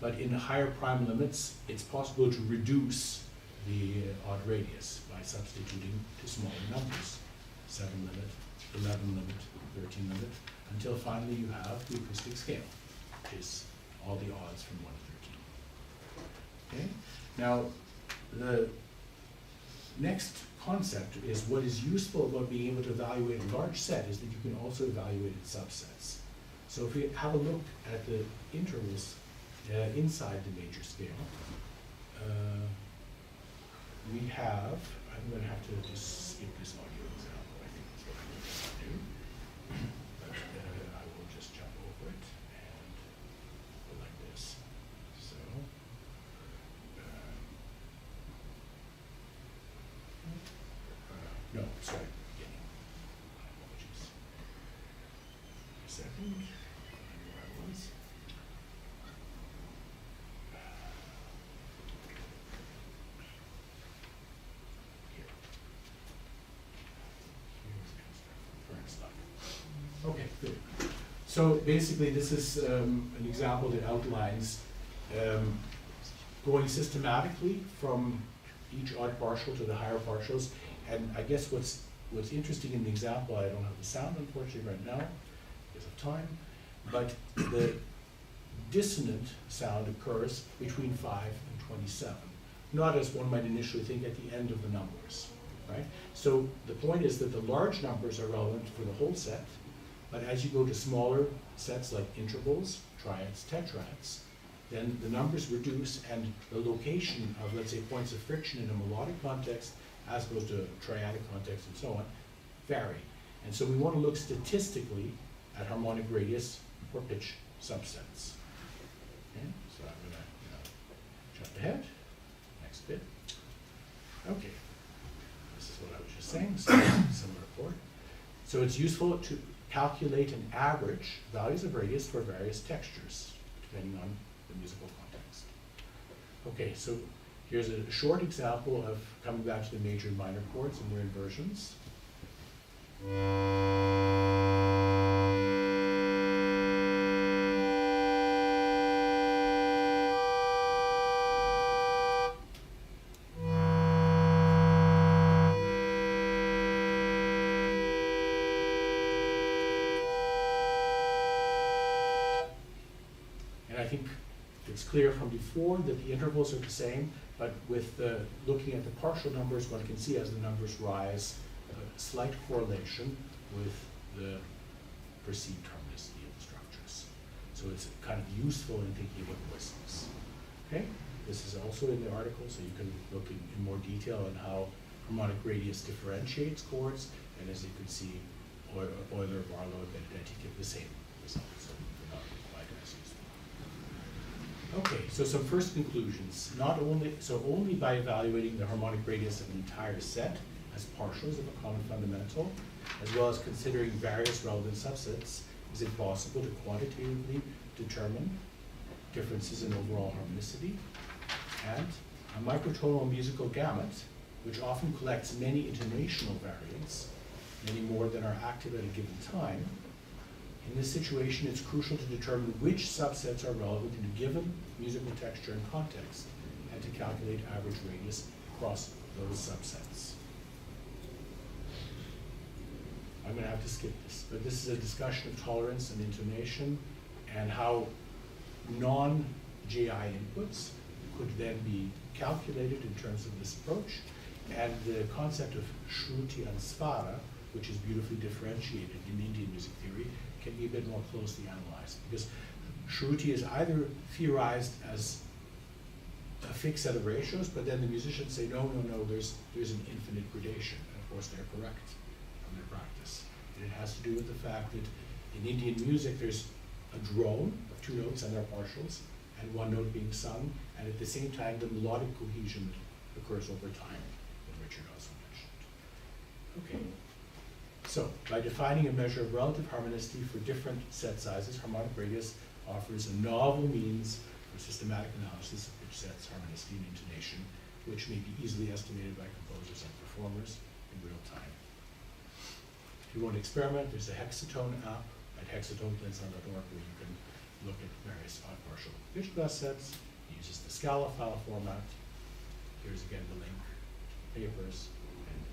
But in the higher prime limits, it's possible to reduce the odd radius by substituting to smaller numbers. 7 limit, 11 limit, 13 limit, until finally you have the acoustic scale, which is all the odds from 1 to 13. Okay? Now, the next concept is what is useful about being able to evaluate a large set is that you can also evaluate its subsets. So if we have a look at the intervals inside the major scale, we have, I'm going to have to just skip this audio example, I think that's what I'm going to do. But I will just jump over it and go like this. So, no, sorry, beginning. My apologies. A second. Where I was. Okay, good. So basically this is an example that outlines going systematically from each odd partial to the higher partials. And I guess what's interesting in the example, I don't have the sound unfortunately right now because of time, but the dissonant sound occurs between 5 and 27. Not as one might initially think at the end of the numbers, right? So the point is that the large numbers are relevant for the whole set, but as you go to smaller sets like intervals, triads, tetrads, then the numbers reduce and the location of, let's say, points of friction in a melodic context as opposed to a triadic context and so on, vary. And so we want to look statistically at harmonic radius for pitch subsets. Okay, so I'm going to jump ahead. Next bit. Okay, this is what I was just saying, similar report. So it's useful to calculate and average values of radius for various textures, depending on the musical context. Okay, so here's a short example of coming back to the major and minor chords and their inversions. I think it's clear from before that the intervals are the same, but with looking at the partial numbers, one can see as the numbers rise, a slight correlation with the perceived harmonicity of the structures. So it's kind of useful in thinking about voices. Okay, this is also in the article, so you can look in more detail on how harmonic radius differentiates chords, and as you can see, Euler, Barlow, and Paddhati give the same results. So they're not quite as useful. Okay, so some first conclusions. Only by evaluating the harmonic radius of an entire set as partials of a common fundamental, as well as considering various relevant subsets, is it possible to quantitatively determine differences in overall harmonicity. And a microtonal musical gamut, which often collects many intonational variants, many more than are active at a given time. In this situation, it's crucial to determine which subsets are relevant in a given musical texture and context, and to calculate average radius across those subsets. I'm going to have to skip this, but this is a discussion of tolerance and intonation and how non-JI inputs could then be calculated in terms of this approach, and the concept of shruti and svara, which is beautifully differentiated in Indian music theory, can be a bit more closely analyzed, because shruti is either theorized as a fixed set of ratios, but then the musicians say, no, there's an infinite gradation. And of course, they're correct from their practice. And it has to do with the fact that in Indian music, there's a drone of 2 notes and their partials, and 1 note being sung, and at the same time, the melodic cohesion occurs over time, that Richard also mentioned. Okay. So, by defining a measure of relative harmonicity for different set sizes, harmonic radius offers a novel means for systematic analysis of pitch sets, harmonicity, and intonation, which may be easily estimated by composers and performers in real time. If you want to experiment, there's a hexatone app at hexatoneplansong.org where you can look at various odd partial pitch glass sets. It uses the Scala file format. Here's again the link, papers, and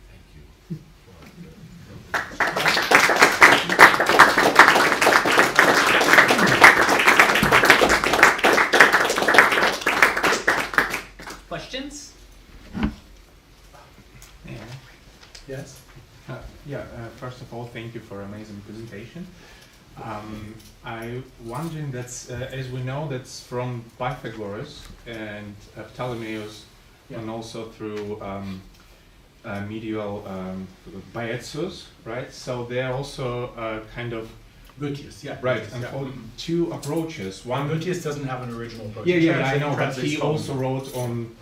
thank you for Questions? Yeah. Yes? First of all, thank you for an amazing presentation. I'm wondering that's, as we know, that's from Pythagoras and Ptolemaios, and also through medieval Baezus, right? So they're also kind of Gutius, yeah. Right, Gutius, and yeah. for 2 approaches. One Gutius doesn't have an original approach. I know, but he also wrote on.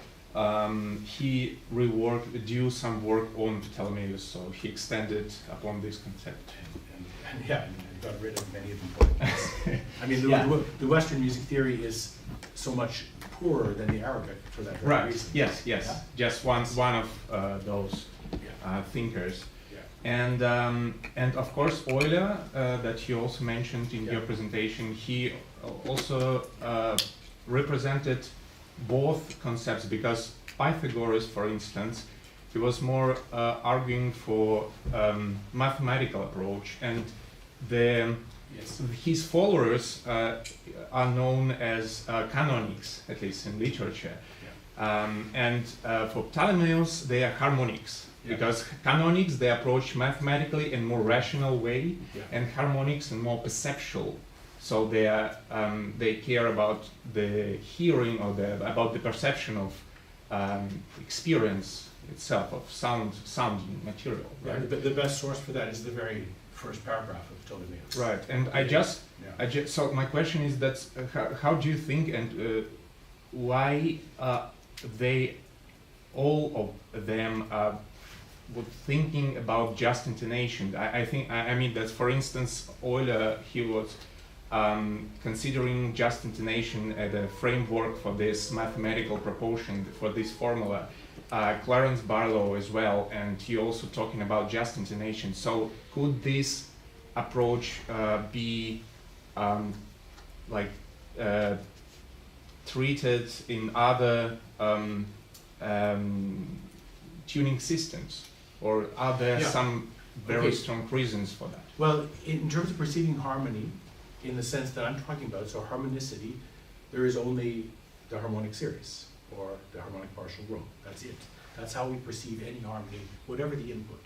He reworked, some work on Ptolemaios, so he extended upon this concept. And got rid of many of the points. I mean, the Western music theory is so much poorer than the Arabic for that very reason. Yes. Yeah? Just one of those thinkers. Yeah. And of course, Euler, that you also mentioned in your presentation, he also represented both concepts, because Pythagoras, for instance, he was more arguing for mathematical approach, and his followers are known as canonics, at least in literature. Yeah. And for Ptolemaios, they are harmonics, because canonics, they approach mathematically in more rational way, and harmonics in more perceptual. So they are, they care about the hearing or about the perception of experience itself, of sounding material. Right? Yeah, the best source for that is the very first paragraph of Ptolemaios. Right, and so my question is that how do you think and why they all of them were thinking about just intonation? I mean that, for instance, Euler, he was considering just intonation as a framework for this mathematical proportion, for this formula. Clarence Barlow as well, and he also talking about just intonation. So could this approach be treated in other tuning systems, or are there some very strong reasons for that? Well, in terms of perceiving harmony, in the sense that I'm talking about, so harmonicity, there is only the harmonic series, or the harmonic partial rule. That's it. That's how we perceive any harmony, whatever the input.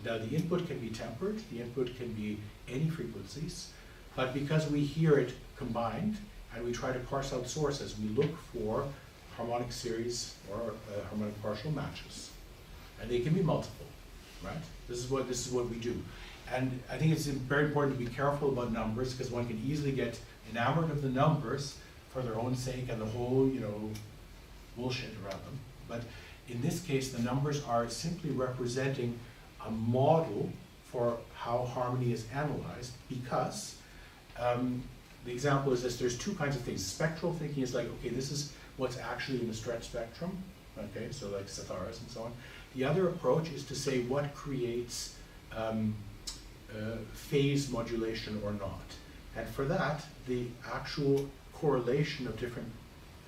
Now, the input can be tempered, the input can be any frequencies, but because we hear it combined, and we try to parse out sources, we look for harmonic series or harmonic partial matches. And they can be multiple, right? This is what we do. And I think it's very important to be careful about numbers, because one can easily get enamored of the numbers for their own sake and the whole, bullshit around them. But in this case, the numbers are simply representing a model for how harmony is analyzed, because the example is this: there's 2 kinds of things. Spectral thinking is like, okay, this is what's actually in the stretch spectrum, okay, so like sitaras and so on. The other approach is to say what creates phase modulation or not. And for that, the actual correlation of different,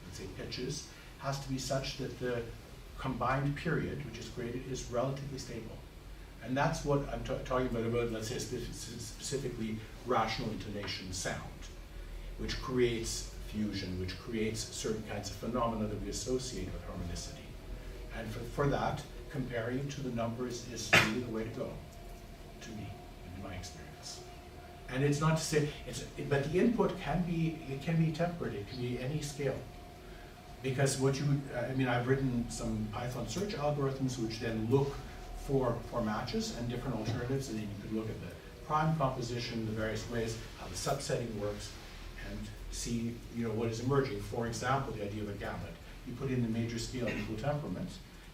let's say, pitches has to be such that the combined period, which is created, is relatively stable. And that's what I'm talking about, let's say, specifically rational intonation sound, which creates fusion, which creates certain kinds of phenomena that we associate with harmonicity. And for that, comparing to the numbers is really the way to go, to me, in my experience. And it's not to say, but the input can be tempered, it can be any scale. Because I've written some Python search algorithms which then look for matches and different alternatives, and then you could look at the prime composition, the various ways, how the subsetting works, and see what is emerging. For example, the idea of a gamut. You put in the major scale equal temperament,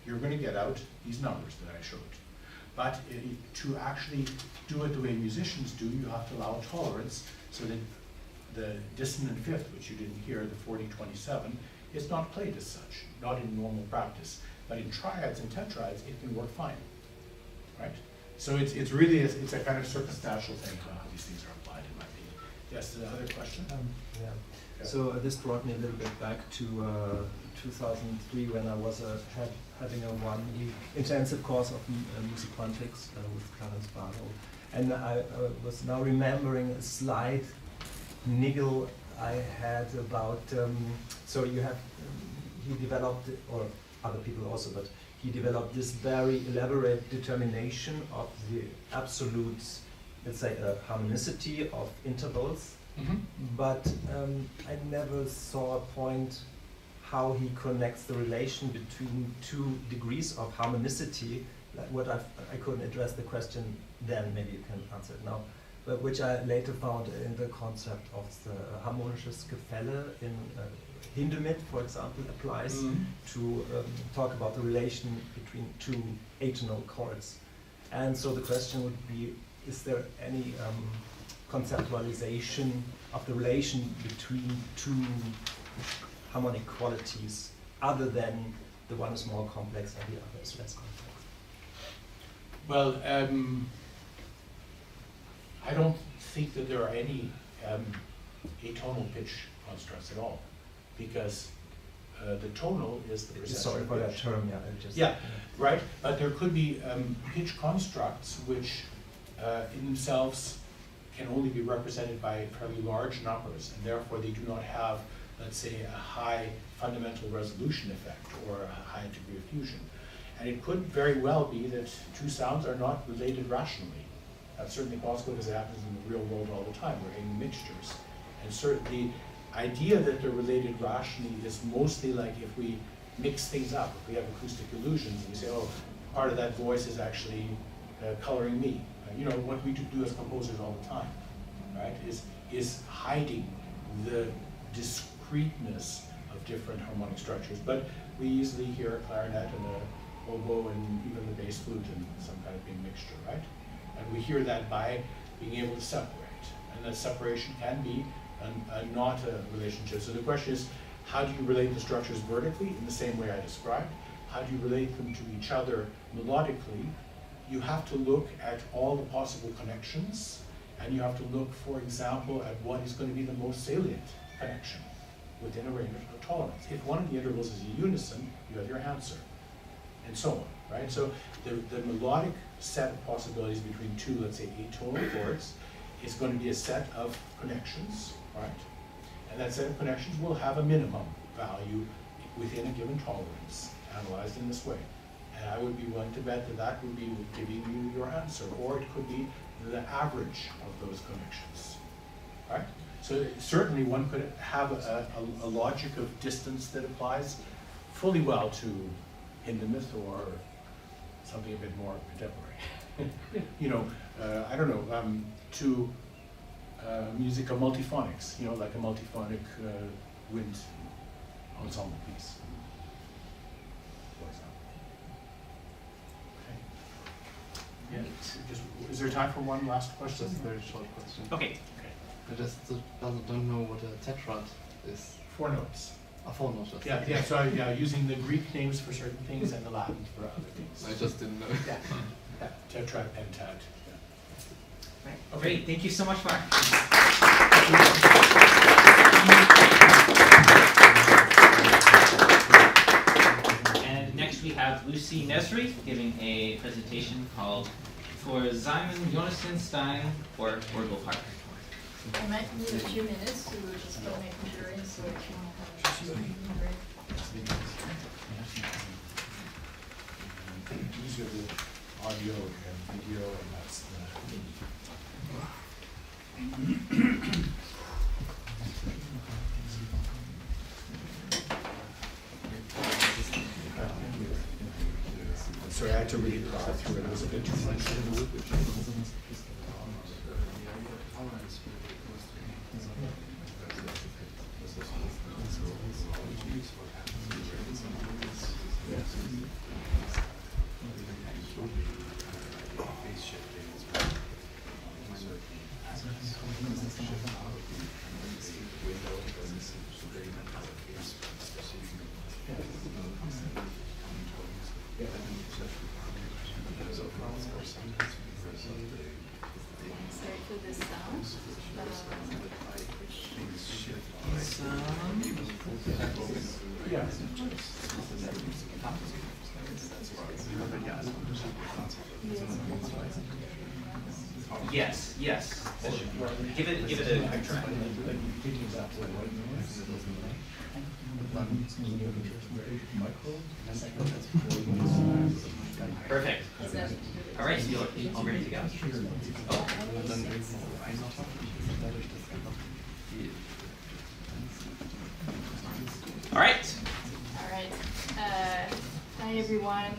you're going to get out these numbers that I showed. But to actually do it the way musicians do, you have to allow tolerance so that the dissonant fifth, which you didn't hear, the 40-27, is not played as such, not in normal practice. But in triads and tetrads, it can work fine, right? So it's really a kind of circumstantial thing how these things are applied, in my opinion. Yes, the other question? Yeah. So this brought me a little bit back to 2003 when I was having a intensive course of music quantics with Clarence Barlow. And I was now remembering a slight niggle I had about, he developed, or other people also, but he developed this very elaborate determination of the absolute, let's say, harmonicity of intervals. Mm-hmm. But I never saw a point how he connects the relation between two degrees of harmonicity. Like what I couldn't address the question then, maybe you can answer it now, but which I later found in the concept of the harmonisches Gefälle in Hindemith, for example, applies to talk about the relation between two atonal chords. And so the question would be, is there any conceptualization of the relation between two harmonic qualities other than the one is more complex and the other is less complex? Well, I don't think that there are any atonal pitch constructs at all, because the tonal is the percentage. Sorry for that term, right. But there could be pitch constructs which in themselves can only be represented by fairly large numbers, and therefore they do not have, let's say, a high fundamental resolution effect or a high degree of fusion. And it could very well be that two sounds are not related rationally. That's certainly possible because it happens in the real world all the time. We're in mixtures. And certainly the idea that they're related rationally is mostly like if we mix things up, if we have acoustic illusions and we say, oh, part of that voice is actually coloring me. What we do as composers all the time, right, is hiding the discreteness of different harmonic structures. But we easily hear a clarinet and a oboe and even the bass flute in some kind of big mixture, right? And we hear that by being able to separate. And that separation can be not a relationship. So the question is, how do you relate the structures vertically in the same way I described? How do you relate them to each other melodically? You have to look at all the possible connections, and you have to look, for example, at what is going to be the most salient connection within a range of tolerance. If one of the intervals is a unison, you have your answer, and so on, right? So the melodic set of possibilities between two, let's say, atonal chords is going to be a set of connections, right? And that set of connections will have a minimum value within a given tolerance, analyzed in this way. And I would be willing to bet that that would be giving you your answer, or it could be the average of those connections, right? So certainly one could have a logic of distance that applies fully well to Hindemith or something a bit more contemporary. I don't know, to music of multiphonics, like a multiphonic wind ensemble piece, for example. Yeah. Is there time for one last question? Just a very short question. Okay. I just don't know what a tetrad is. 4 notes. 4 notes. Yeah. So using the Greek names for certain things and the Latin for other things. I just didn't know. Yeah. Tetrad, pentad. Right. Okay. Great. Thank you so much, Marc. And next we have Lucie Nezri giving a presentation called For Simon Jonassohn-Stein for Orgelpark. I might need a few minutes to just put my computer in, so if you want to have a break. These are the audio and video, and that's the. Sorry, I had to read through it. It was a bit too much. Sorry for the sound. Yes, yes. Give it a quick try. Perfect. All right, you're all ready to go. Oh. All right. All right. Hi everyone.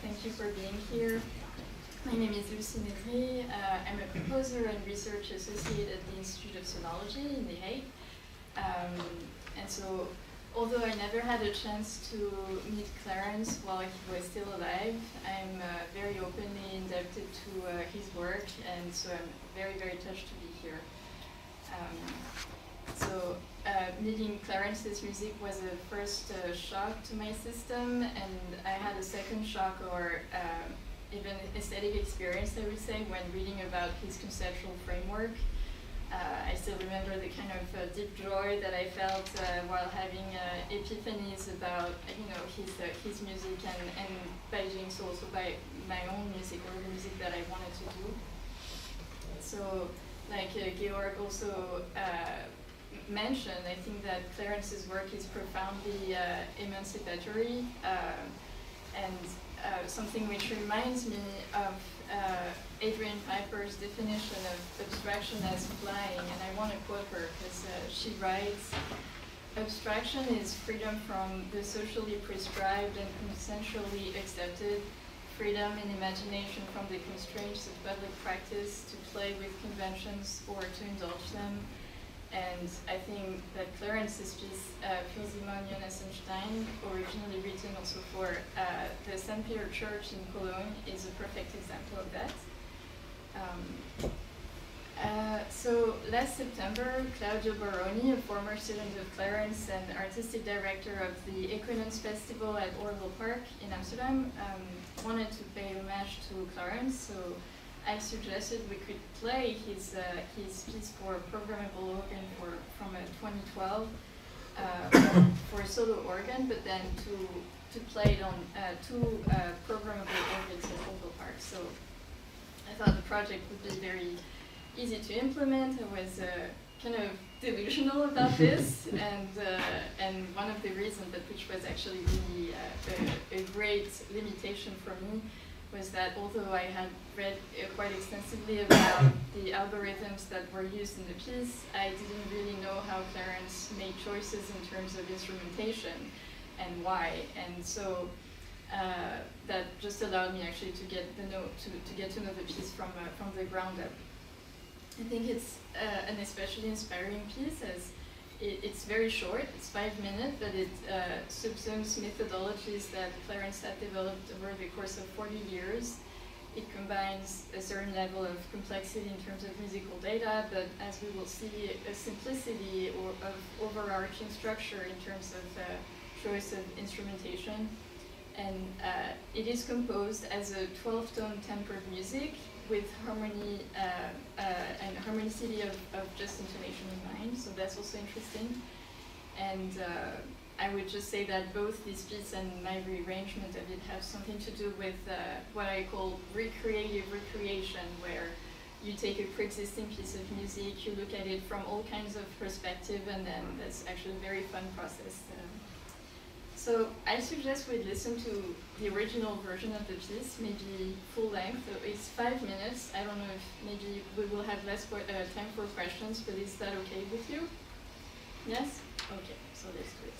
Thank you for being here. My name is Lucie Nezri. I'm a composer and research associate at the Institute of Sonology in The Hague. And so, although I never had a chance to meet Clarence while he was still alive, I'm very openly indebted to his work, and so I'm very, very touched to be here. Meeting Clarence's music was a first shock to my system, and I had a second shock, or even aesthetic experience, I would say, when reading about his conceptual framework. I still remember the kind of deep joy that I felt while having epiphanies about, his music, and by doing so also by my own music, or the music that I wanted to do. So, like Georg also mentioned, I think that Clarence's work is profoundly emancipatory, and something which reminds me of Adrian Piper's definition of abstraction as flying, and I want to quote her because she writes, "Abstraction is freedom from the socially prescribed and consensually accepted, freedom in imagination from the constraints of public practice to play with conventions or to indulge them." And I think that Clarence's piece, Purva, Jonassohn-Stein, originally written also for the St. Peter Church in Cologne, is a perfect example of that. So last September, Claudio Baroni, a former student of Clarence and artistic director of the Equinox Festival at Orgelpark in Amsterdam, wanted to pay homage to Clarence, so I suggested we could play his piece for programmable organ from 2012 for solo organ, but then to play it on two programmable organs at Orgelpark. So I thought the project would be very easy to implement. I was kind of delusional about this, and one of the reasons, but which was actually really a great limitation for me, was that although I had read quite extensively about the algorithms that were used in the piece, I didn't really know how Clarence made choices in terms of instrumentation and why. And so that just allowed me actually to get to know the piece from the ground up. I think it's an especially inspiring piece, as it's very short, it's 5 minutes, but it subsumes methodologies that Clarence had developed over the course of 40 years. It combines a certain level of complexity in terms of musical data, but as we will see, a simplicity of overarching structure in terms of choice of instrumentation. And it is composed as a 12-tone tempered music with harmony and harmonicity of just intonation in mind, so that's also interesting. And I would just say that both this piece and my rearrangement of it have something to do with what I call recreative recreation, where you take a pre-existing piece of music, you look at it from all kinds of perspective, and then that's actually a very fun process. So I suggest we listen to the original version of the piece, maybe full length. So it's 5 minutes. I don't know if maybe we will have less time for questions, but is that okay with you? Yes? Okay, so let's do it.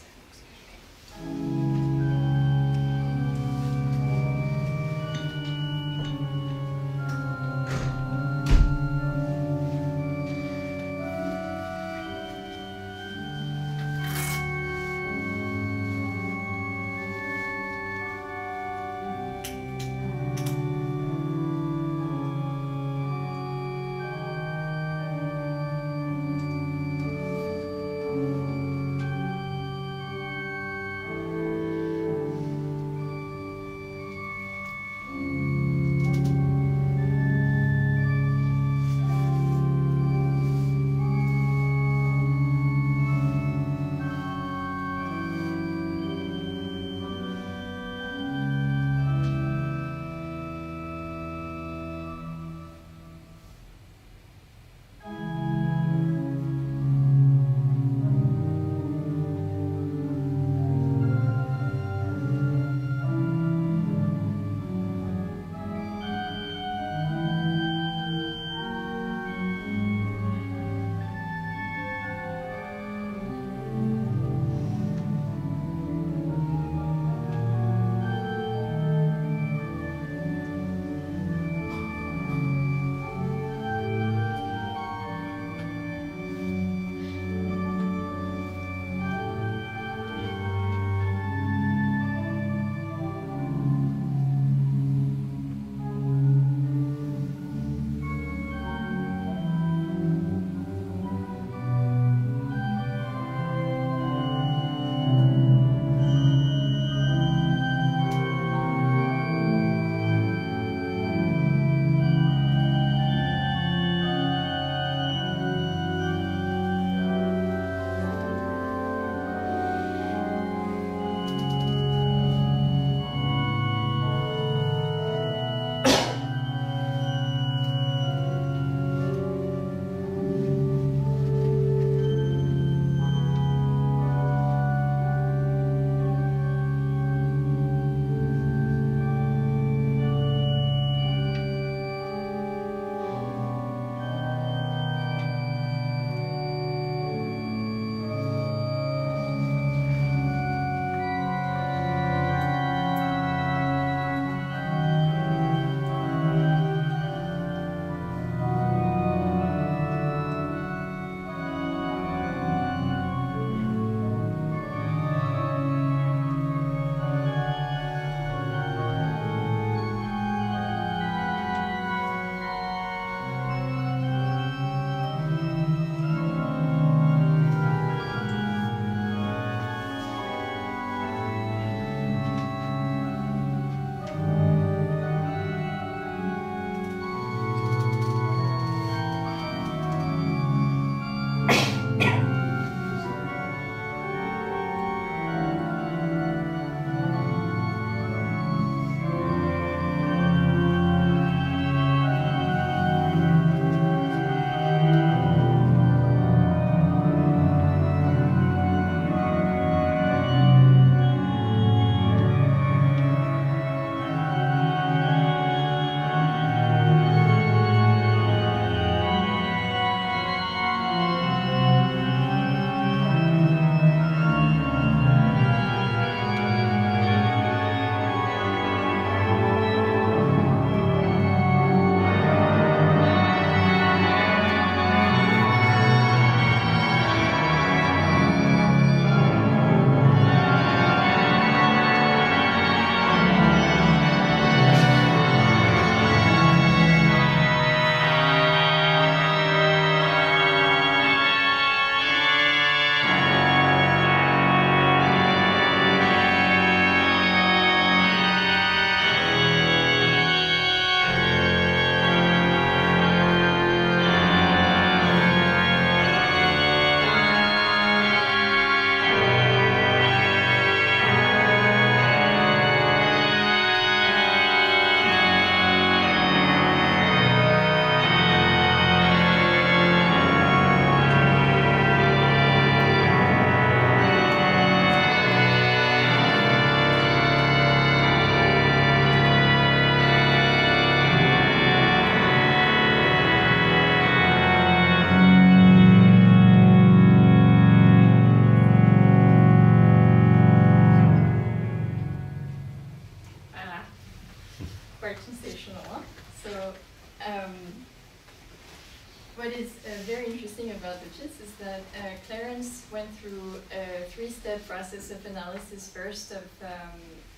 what is very interesting about the piece is that Clarence went through a three-step process of analysis. First, of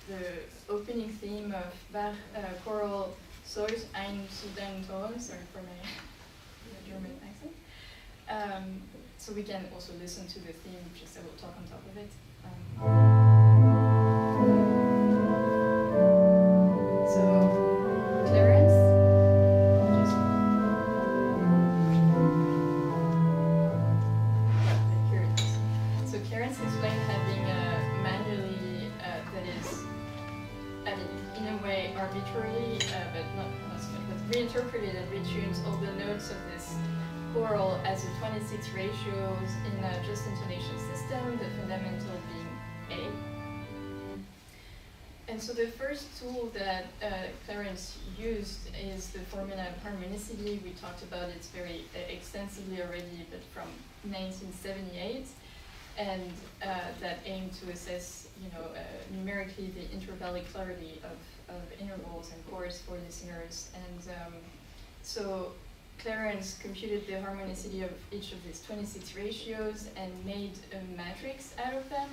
the opening theme of Bach choral source ein Sudan tone. Sorry for my German accent. So we can also listen to the theme, just I will talk on top of it. So Clarence, here it is. So Clarence explained having manually, that is, I mean, in a way arbitrarily, but not but reinterpreted and retuned all the notes of this choral as a 26 ratios in a just intonation system, the fundamental being A. And so the first tool that Clarence used is the formula of harmonicity. We talked about it very extensively already, but from 1978, and that aimed to assess, numerically the intervallic clarity of intervals and chords for listeners. And so Clarence computed the harmonicity of each of these 26 ratios and made a matrix out of them,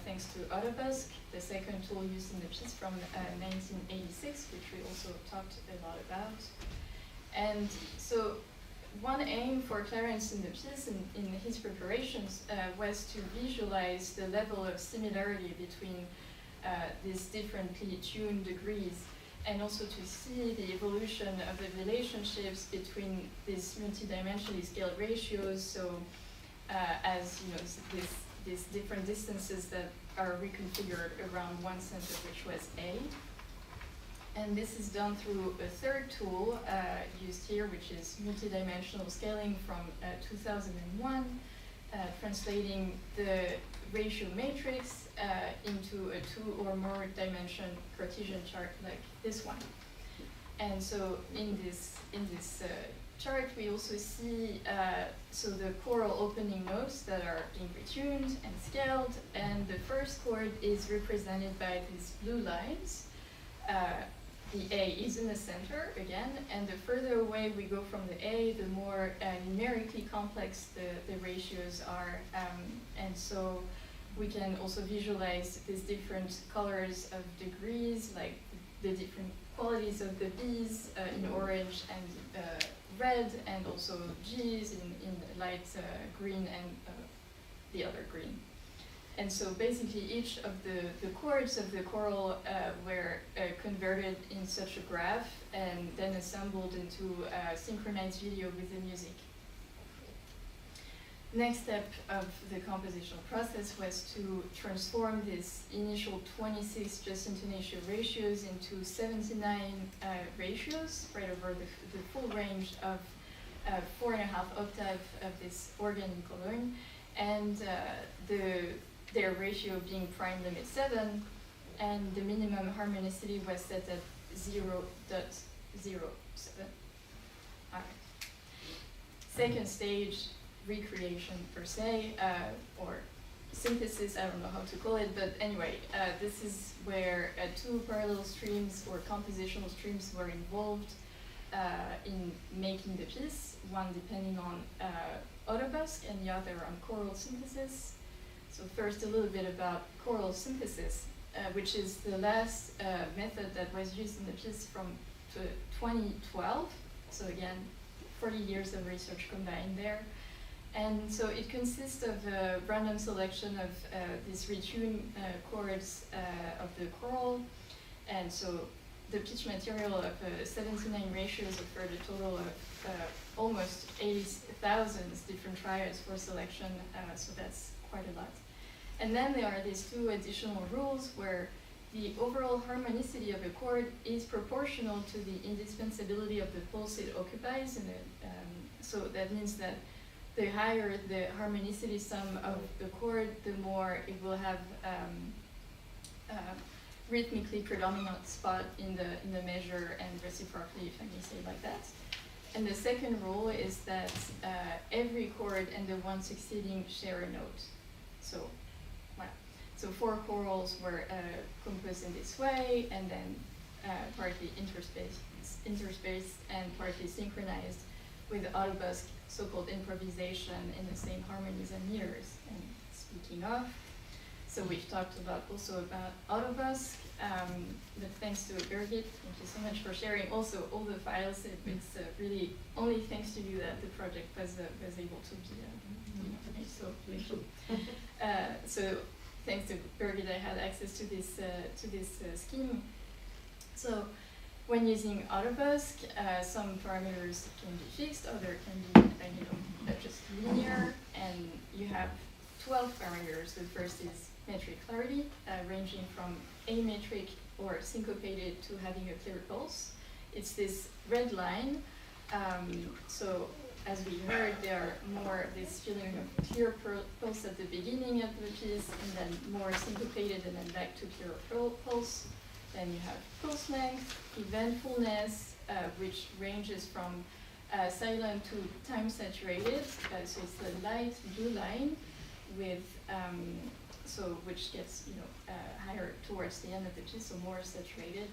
thanks to Autobusk, the second tool used in the piece from 1986, which we also talked a lot about. And so one aim for Clarence in the piece, in his preparations, was to visualize the level of similarity between these differently tuned degrees, and also to see the evolution of the relationships between these multidimensionally scaled ratios. So as these different distances that are reconfigured around one center, which was A. And this is done through a third tool used here, which is multidimensional scaling from 2001, translating the ratio matrix into a 2 or more dimension Cartesian chart like this one. And so in this chart, we also see so the choral opening notes that are being retuned and scaled, and the first chord is represented by these blue lines. The A is in the center again, and the further away we go from the A, the more numerically complex the ratios are, and so we can also visualize these different colors of degrees, like the different qualities of the B's in orange and red, and also G's in light green and the other green. And so basically each of the chords of the choral were converted in such a graph and then assembled into a synchronized video with the music. Next step of the compositional process was to transform this initial 26 just intonation ratios into 79 ratios spread over the full range of 4.5 octave of this organ in Cologne, and their ratio being prime limit 7, and the minimum harmonicity was set at 0.07. All right. Second stage, recreation per se, or synthesis, I don't know how to call it, but anyway, this is where 2 parallel streams or compositional streams were involved in making the piece, one depending on Autobusk and the other on choral synthesis. So first a little bit about choral synthesis, which is the last method that was used in the piece from 2012. So again, 40 years of research combined there. And so it consists of a random selection of these retuned chords of the choral. And so the pitch material of 79 ratios offered a total of almost 80,000 different triads for selection, so that's quite a lot. And then there are these 2 additional rules where the overall harmonicity of a chord is proportional to the indispensability of the pulse it occupies, and so that means that the higher the harmonicity sum of the chord, the more it will have rhythmically predominant spot in the measure, and reciprocally, if I may say like that. And the second rule is that every chord and the one succeeding share a note. So, well, so 4 chorals were composed in this way, and then partly interspaced and partly synchronized with autobusque, so-called improvisation in the same harmonies and meters. And speaking of, so we've talked about also about autobusque, but thanks to Birgit, thank you so much for sharing also all the files. It's really only thanks to you that the project was able to be made so so thanks to Birgit, I had access to this scheme. So when using autobusque, some parameters can be fixed, other can be just linear, and you have 12 parameters. The first is metric clarity, ranging from ametric or syncopated to having a clear pulse. It's this red line. So as we heard, there are more this feeling of clear pulse at the beginning of the piece, and then more syncopated, and then back to clear pulse. Then you have pulse length, eventfulness, which ranges from silent to time saturated. So it's the light blue line with which gets higher towards the end of the piece, so more saturated.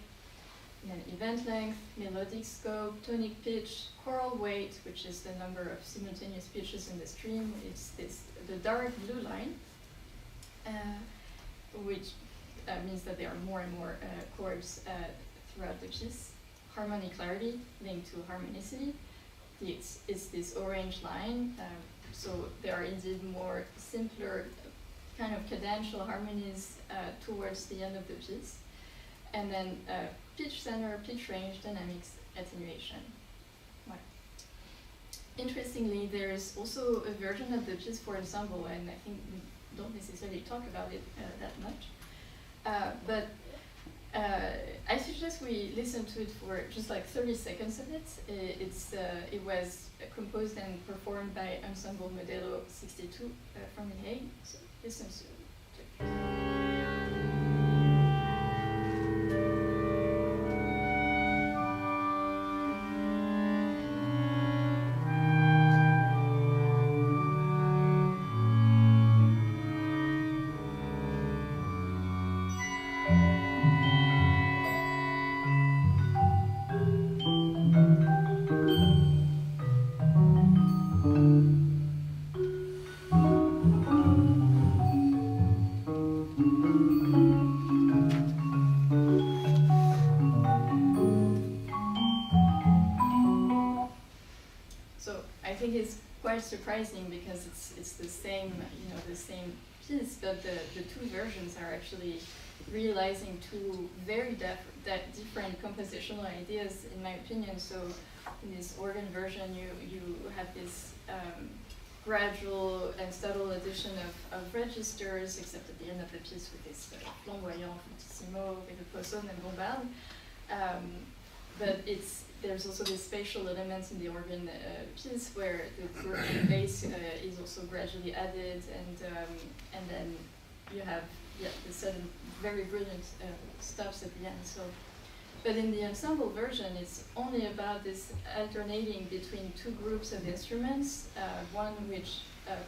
And then event length, melodic scope, tonic pitch, choral weight, which is the number of simultaneous pitches in the stream. It's the dark blue line, which means that there are more and more chords throughout the piece. Harmonic clarity linked to harmonicity. It's this orange line. So there are indeed more simpler kind of cadential harmonies towards the end of the piece. And then pitch center, pitch range, dynamics, attenuation. Right. Interestingly, there's also a version of the piece for ensemble, and I think we don't necessarily talk about it that much. But I suggest we listen to it for just like 30 seconds of it. It was composed and performed by Ensemble Modelo 62 from The Hague. So listen to it. Surprising because it's the same the same piece, but the two versions are actually realizing two very different compositional ideas, in my opinion. So in this organ version, you have this gradual and subtle addition of registers, except at the end of the piece with this flamboyant fortissimo with the poisson and bombarde. But there's also this spatial elements in the organ piece where the bass is also gradually added, and then you have the sudden very brilliant stops at the end. So, but in the ensemble version, it's only about this alternating between two groups of instruments, one which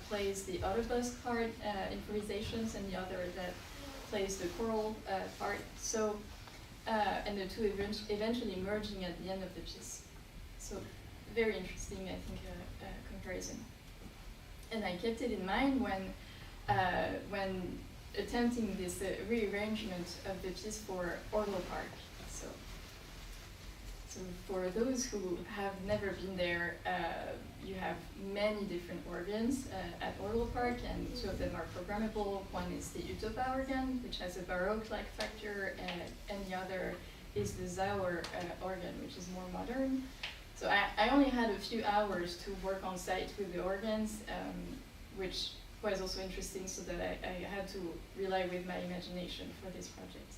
plays the autobusque part, improvisations, and the other that plays the choral part. So. And the two eventually merging at the end of the piece. So very interesting, I think, comparison. And I kept it in mind when attempting this rearrangement of the piece for Orgelpark. So for those who have never been there, you have many different organs at Orgelpark, and two of them are programmable. One is the Utopa organ, which has a Baroque-like factor, and the other is the Sauer organ, which is more modern. So I only had a few hours to work on site with the organs, which was also interesting, so that I had to rely with my imagination for this project.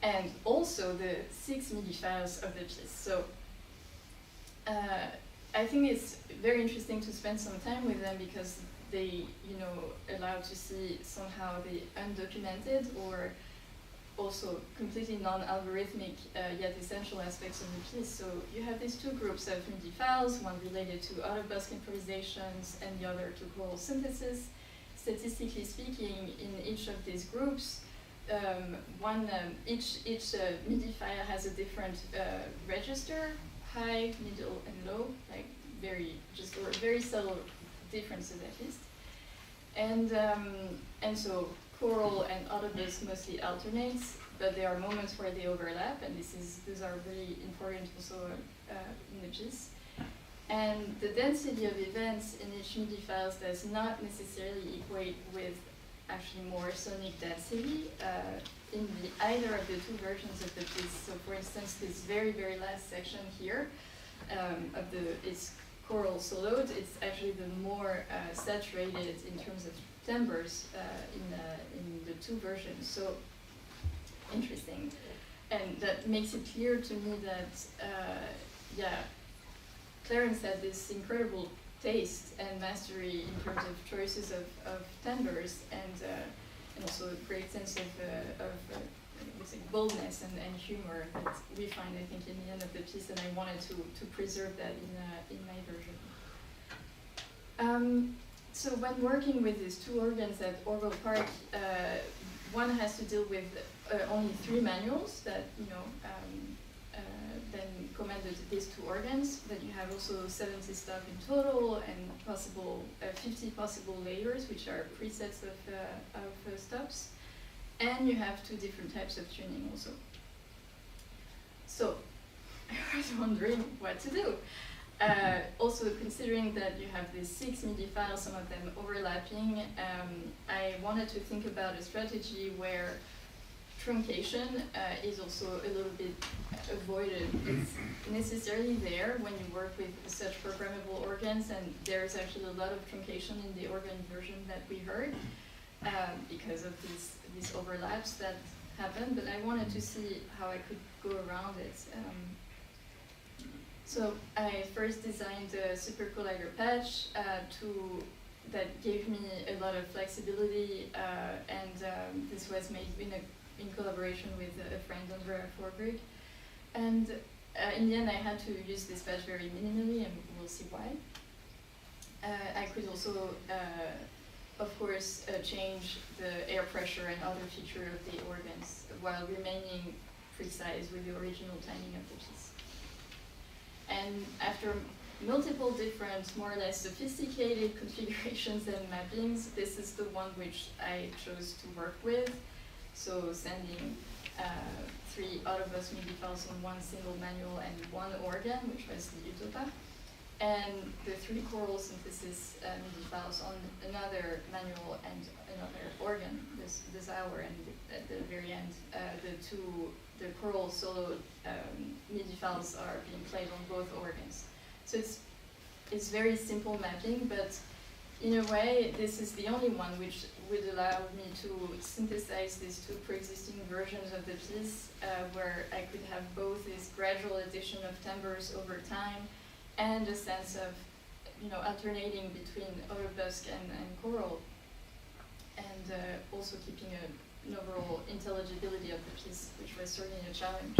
And also the 6 MIDI files of the piece. So I think it's very interesting to spend some time with them because they, allow to see somehow the undocumented or also completely non-algorithmic yet essential aspects of the piece. So you have these two groups of MIDI files, one related to autobusque improvisations and the other to choral synthesis. Statistically speaking, in each of these groups, each MIDI file has a different register, high, middle, and low. Like very subtle differences at least. And so choral and autobus mostly alternates, but there are moments where they overlap, and those are really important also in the piece. And the density of events in each MIDI files does not necessarily equate with actually more sonic density in either of the two versions of the piece. So for instance, this very, very last section here it's choral soloed, it's actually the more saturated in terms of timbres in the two versions. So interesting. And that makes it clear to me that, Clarence had this incredible taste and mastery in terms of choices of timbres and also a great sense of boldness and humor that we find, I think, in the end of the piece, and I wanted to preserve that in my version. So when working with these two organs at Orgelpark, one has to deal with only 3 manuals that then commanded these two organs. But you have also 70 stops in total and 50 possible layers, which are presets of stops. And you have 2 different types of tuning also. So I was wondering what to do. Also considering that you have these 6 MIDI files, some of them overlapping, I wanted to think about a strategy where truncation is also a little bit avoided. It's necessarily there when you work with such programmable organs, and there's actually a lot of truncation in the organ version that we heard because of these overlaps that happen, but I wanted to see how I could go around it. So I first designed a super collider patch that gave me a lot of flexibility, and this was made in collaboration with a friend, Andrea Forberg. And in the end, I had to use this patch very minimally, and we'll see why. I could also, of course, change the air pressure and other features of the organs while remaining precise with the original timing of the piece. And after multiple different, more or less sophisticated configurations and mappings, this is the one which I chose to work with. So sending 3 out-of-bus MIDI files on one single manual and 1 organ, which was the Utopa, and the 3 choral synthesis MIDI files on another manual and another organ this hour, and at the very end, the choral solo MIDI files are being played on both organs. So it's very simple mapping, but in a way, this is the only one which would allow me to synthesize these 2 pre-existing versions of the piece, where I could have both this gradual addition of timbres over time and a sense of, alternating between autobus and choral, and also keeping an overall intelligibility of the piece, which was certainly a challenge.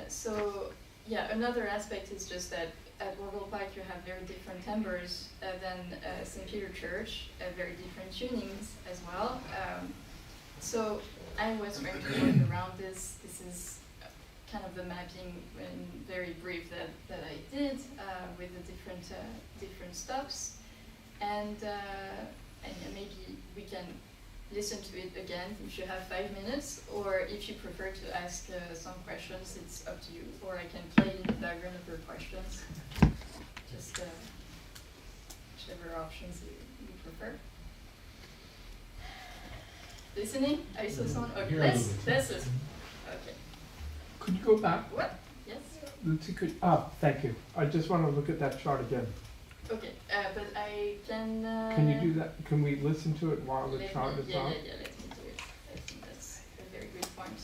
So, another aspect is just that at Orgelpark you have very different timbres than St. Peter Church, very different tunings as well. So I was trying to work around this. This is kind of the mapping in very brief that I did with the different stops, and maybe we can listen to it again if you have 5 minutes, or if you prefer to ask some questions, it's up to you, or I can play in the background of your questions. Just whichever options you prefer. Listening? Are you still sound? Okay, let's listen. Okay. Could you go back? What? Yes. Lucie, thank you. I just want to look at that chart again. Okay, but I can... Can you do that? Can we listen to it while the chart is on? Yeah, let me do it. I think that's a very good point.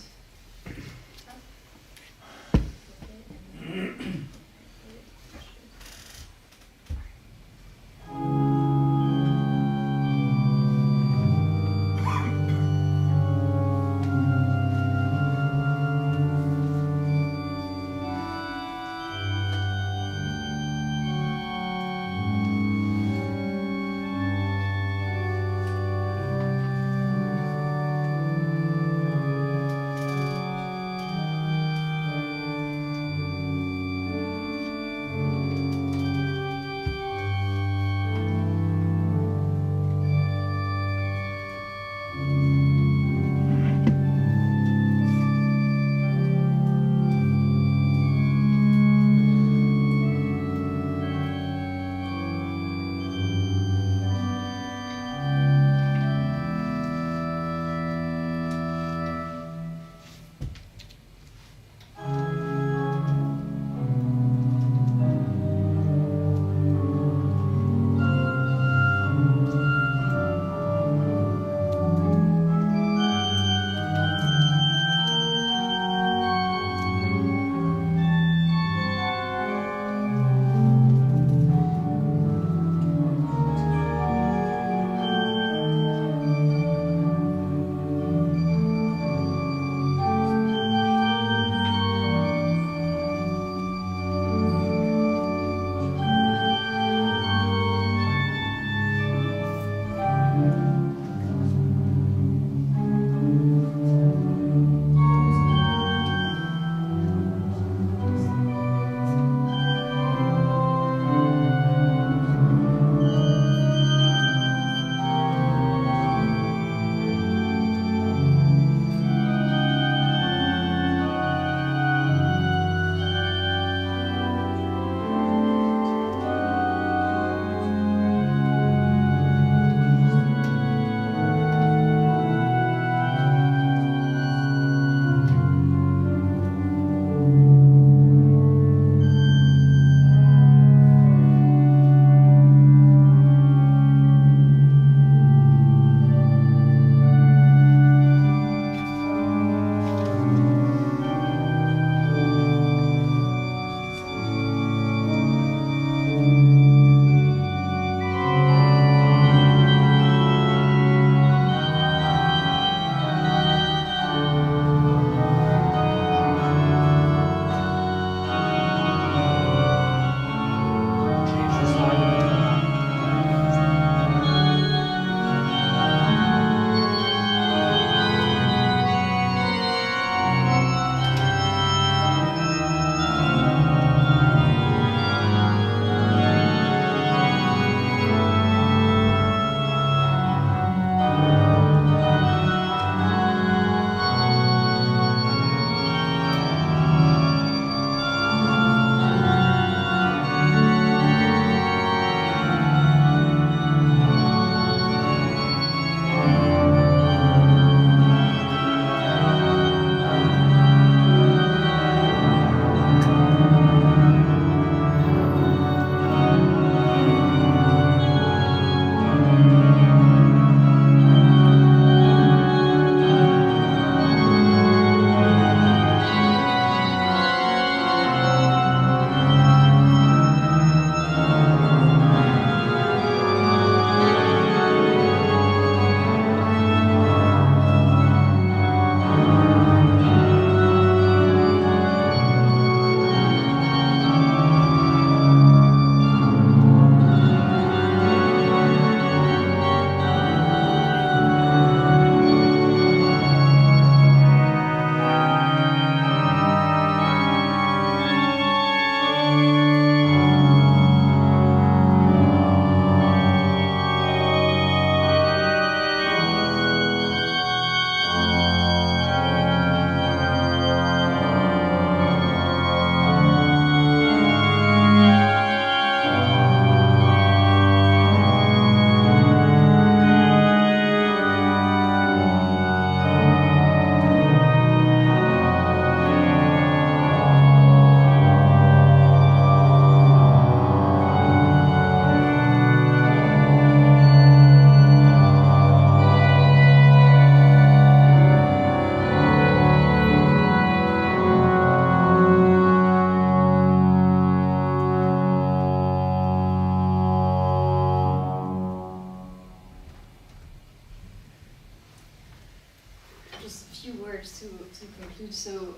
words to conclude. So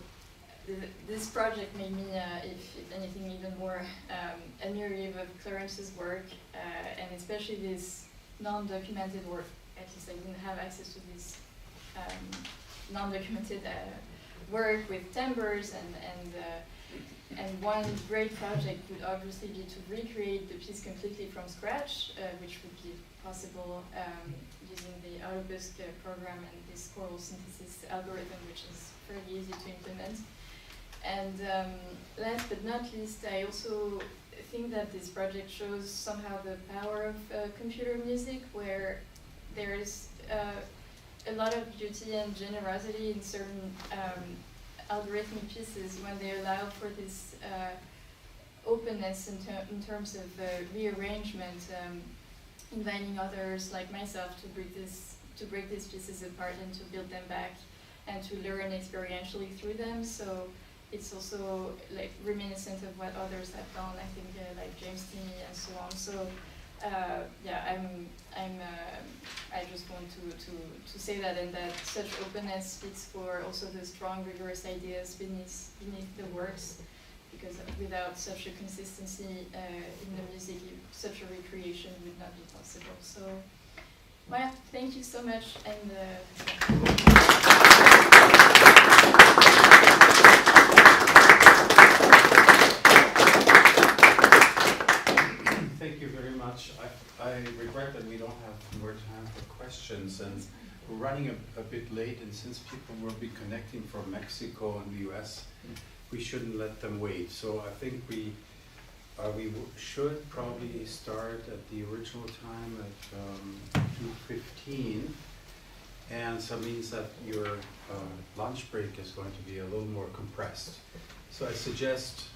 this project made me, if anything, even more admirative of Clarence's work, and especially this non-documented work. At least I didn't have access to this non-documented work with timbres, and one great project would obviously be to recreate the piece completely from scratch, which would be possible using the Autobusk program and this choral synthesis algorithm, which is fairly easy to implement. And last but not least, I also think that this project shows somehow the power of computer music, where there is a lot of beauty and generosity in certain algorithmic pieces when they allow for this openness in terms of rearrangement, inviting others like myself to break these pieces apart and to build them back and to learn experientially through them. So it's also like reminiscent of what others have done, I think, like James Tinney and so on. So yeah, I just want to say that, and that such openness speaks for also the strong, rigorous ideas beneath the works, because without such a consistency in the music, such a recreation would not be possible. So, well, thank you so much, and Thank you very much. I regret that we don't have more time for questions, and we're running a bit late, and since people will be connecting from Mexico and the US, we shouldn't let them wait. So I think we should probably start at the original time at 2:15, and so it means that your lunch break is going to be a little more compressed. So I suggest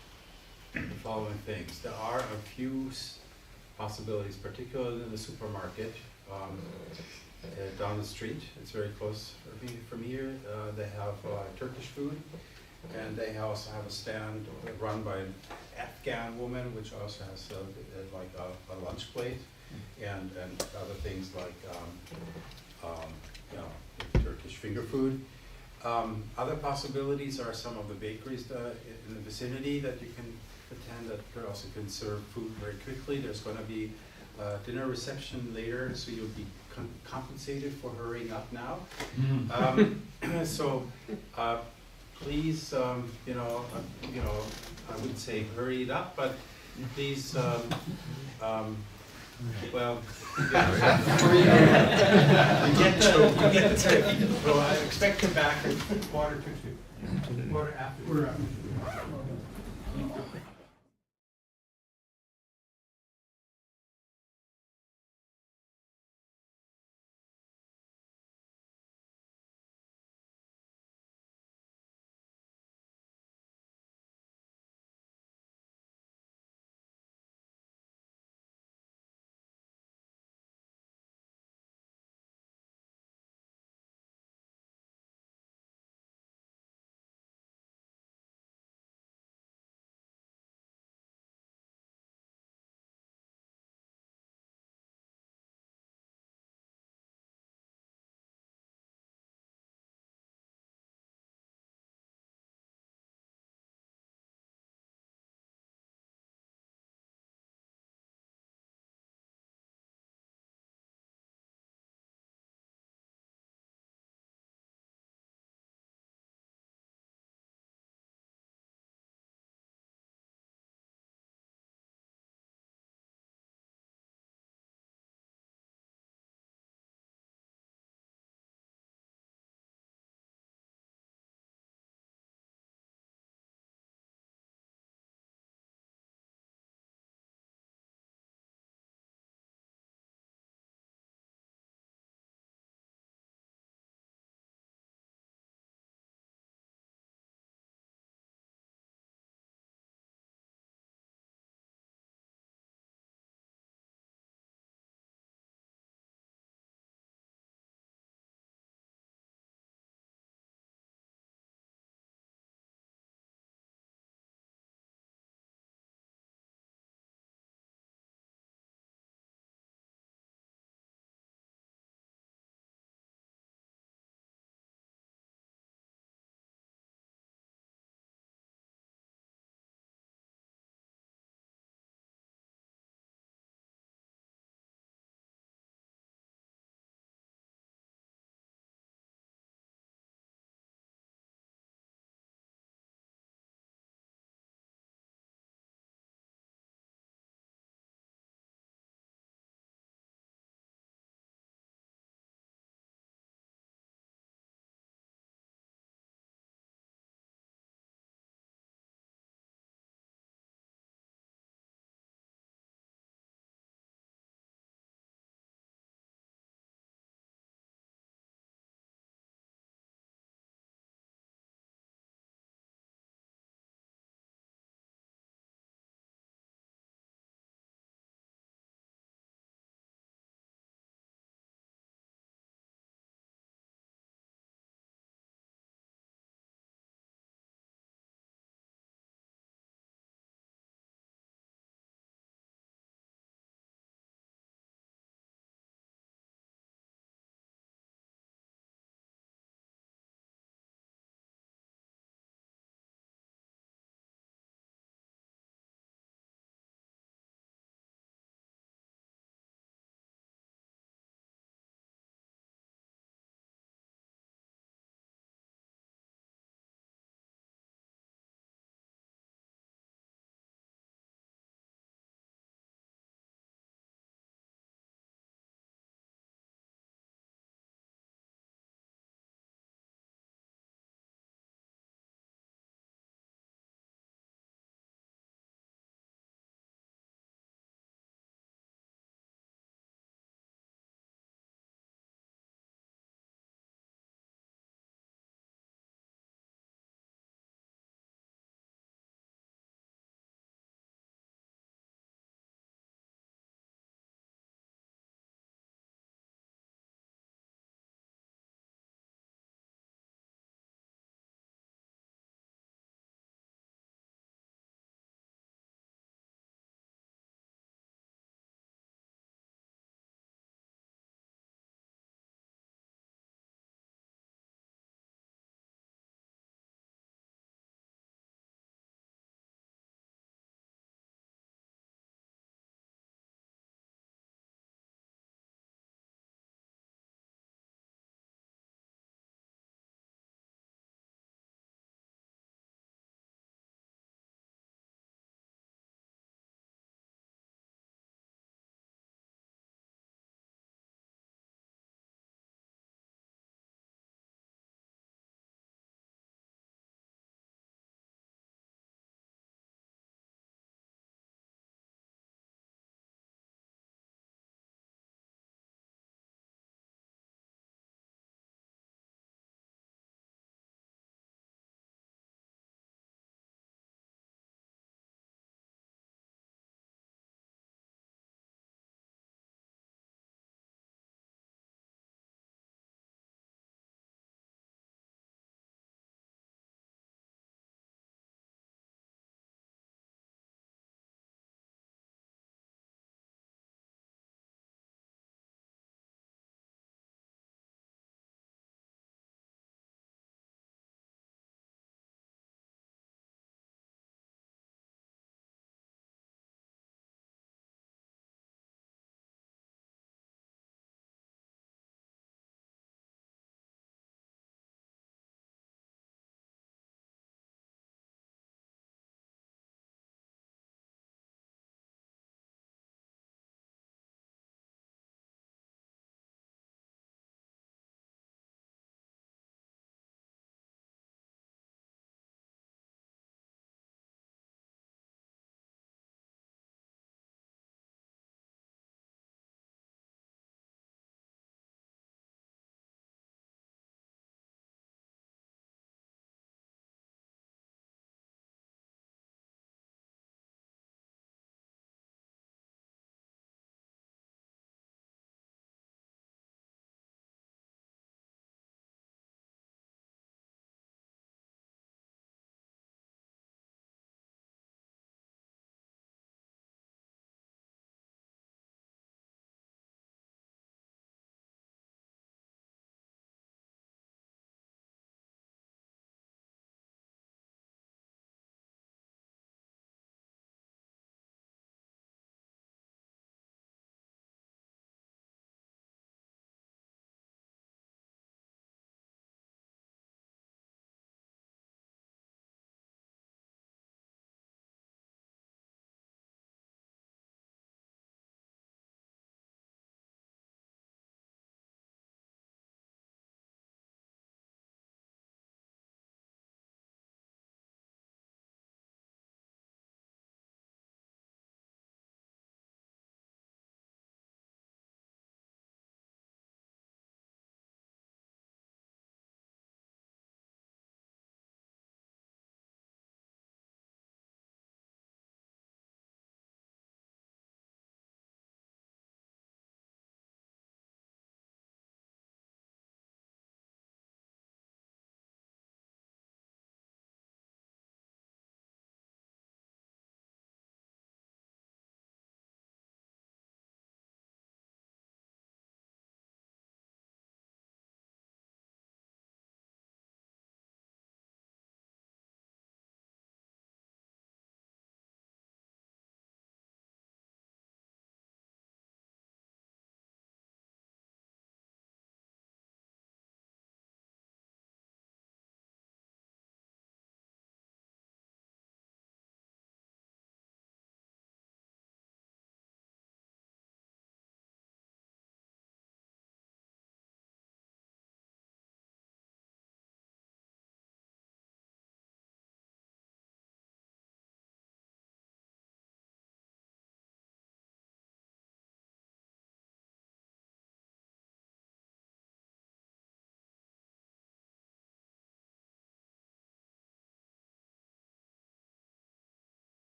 the following things. There are a few possibilities, particularly in the supermarket down the street. It's very close from here. They have Turkish food, and they also have a stand run by an Afghan woman, which also has like a lunch plate and other things like Turkish finger food. Other possibilities are some of the bakeries in the vicinity that you can attend that also can serve food very quickly. There's going to be a dinner reception later, so you'll be compensated for hurrying up now. So please, I would say hurry it up, but please, well, you get the tip. So I expect you back at 1:45, quarter after.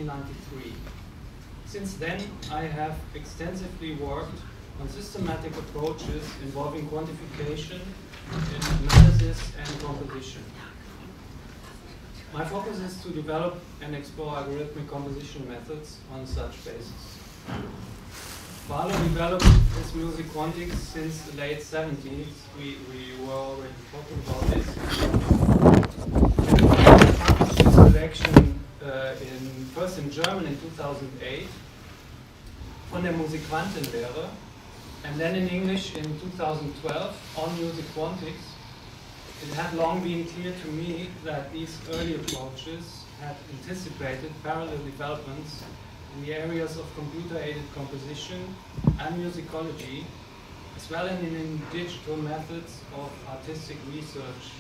1993. Since then, I have extensively worked on systematic approaches involving quantification, analysis, and composition. My focus is to develop and explore algorithmic composition methods on such basis. Barlow developed his music quantics since the late 70s. We were already talking about this. He published his collection first in German in 2008, von der Musikantenlehre, and then in English in 2012 on music quantics. It had long been clear to me that these early approaches had anticipated parallel developments in the areas of computer-aided composition and musicology, as well as in digital methods of artistic research.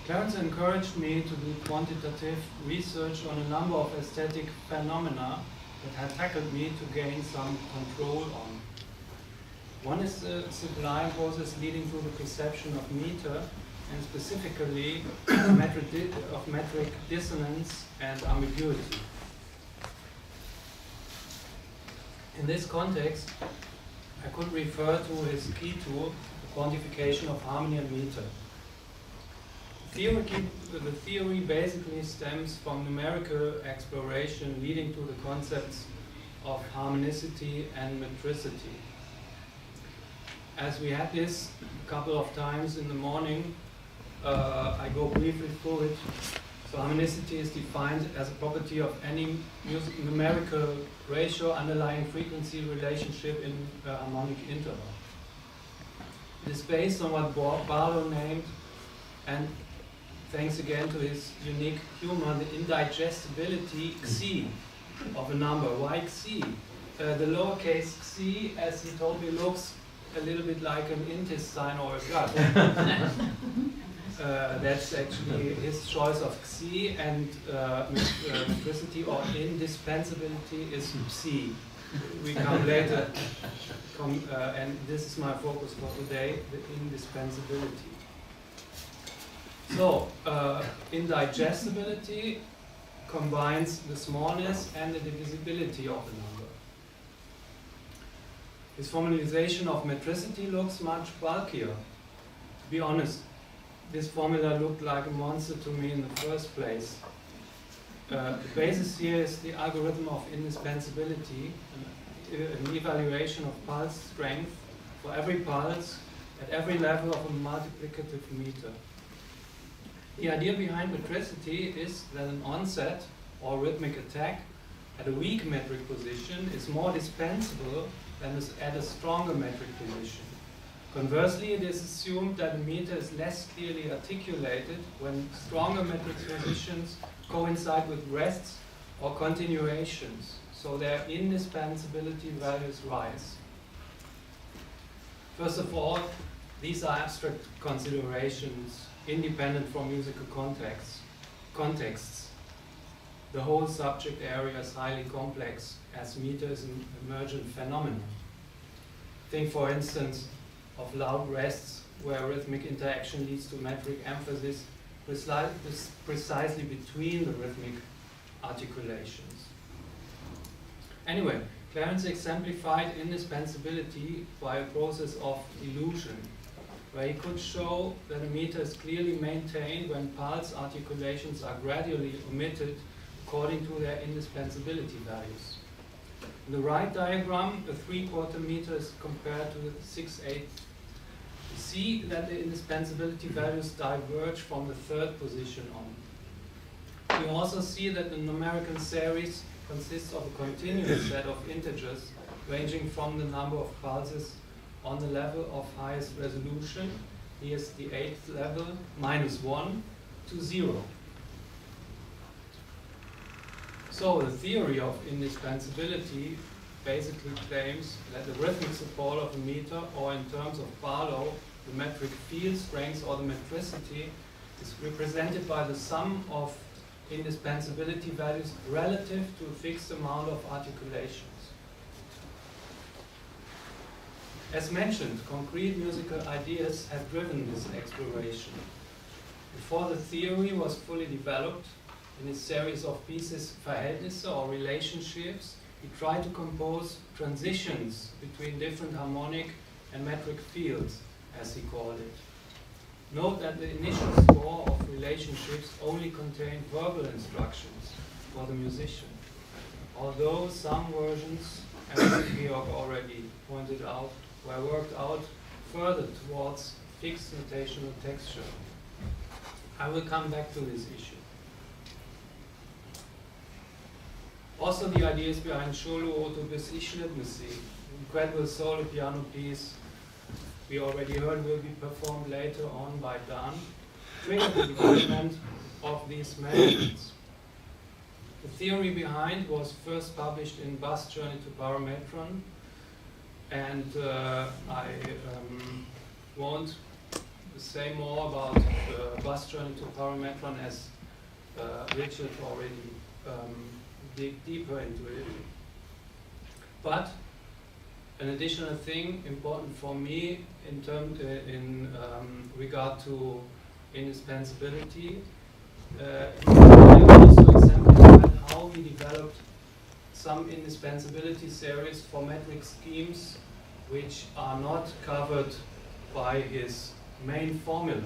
Clarence encouraged me to do quantitative research on a number of aesthetic phenomena that had tackled me to gain some control on. One is the sublime process leading to the perception of meter, and specifically of metric dissonance and ambiguity. In this context, I could refer to his key tool, the quantification of harmony and meter. The theory basically stems from numerical exploration leading to the concepts of harmonicity and metricity. As we had this a couple of times in the morning, I go briefly through it. So harmonicity is defined as a property of any numerical ratio underlying frequency relationship in a harmonic interval. It is based on what Barlow named, and thanks again to his unique humor, the indigestibility xi of a number. Why xi? The lowercase xi, as he told me, looks a little bit like an intestine or a gut. That's actually his choice of xi, and metricity or indispensability is psi. We come later, and this is my focus for today, the indispensability. So, indigestibility combines the smallness and the divisibility of the number. His formalization of metricity looks much bulkier. To be honest, this formula looked like a monster to me in the first place. The basis here is the algorithm of indispensability, an evaluation of pulse strength for every pulse at every level of a multiplicative meter. The idea behind metricity is that an onset or rhythmic attack at a weak metric position is more dispensable than at a stronger metric position. Conversely, it is assumed that a meter is less clearly articulated when stronger metric positions coincide with rests or continuations, so their indispensability values rise. First of all, these are abstract considerations independent from musical contexts. The whole subject area is highly complex, as meter is an emergent phenomenon. Think, for instance, of loud rests where rhythmic interaction leads to metric emphasis precisely between the rhythmic articulations. Anyway, Clarence exemplified indispensability by a process of illusion, where he could show that a meter is clearly maintained when pulse articulations are gradually omitted according to their indispensability values. In the right diagram, a 3/4 meter is compared to the 6/8. You see that the indispensability values diverge from the third position on. You also see that the numerical series consists of a continuous set of integers ranging from the number of pulses on the level of highest resolution, here's the 8th level, -1 to 0. So the theory of indispensability basically claims that the rhythmic support of a meter, or in terms of Barlow, the metric field strength or the metricity, is represented by the sum of indispensability values relative to a fixed amount of articulations. As mentioned, concrete musical ideas have driven this exploration. Before the theory was fully developed, in his series of pieces Verhältnisse or relationships, he tried to compose transitions between different harmonic and metric fields, as he called it. Note that the initial score of relationships only contained verbal instructions for the musician, although some versions, as Georg already pointed out, were worked out further towards fixed notational texture. I will come back to this issue. Also, the ideas behind Cholu Oto bis Ishledmesi, incredible solo piano piece we already heard will be performed later on by Dan, triggered the development of these methods. The theory behind was first published in Bach's Journey to Parametron, and I won't say more about Bach's Journey to Parametron as Richard already dig deeper into it. But an additional thing important for me in regard to indispensability, I also exemplified how he developed some indispensability series for metric schemes which are not covered by his main formula,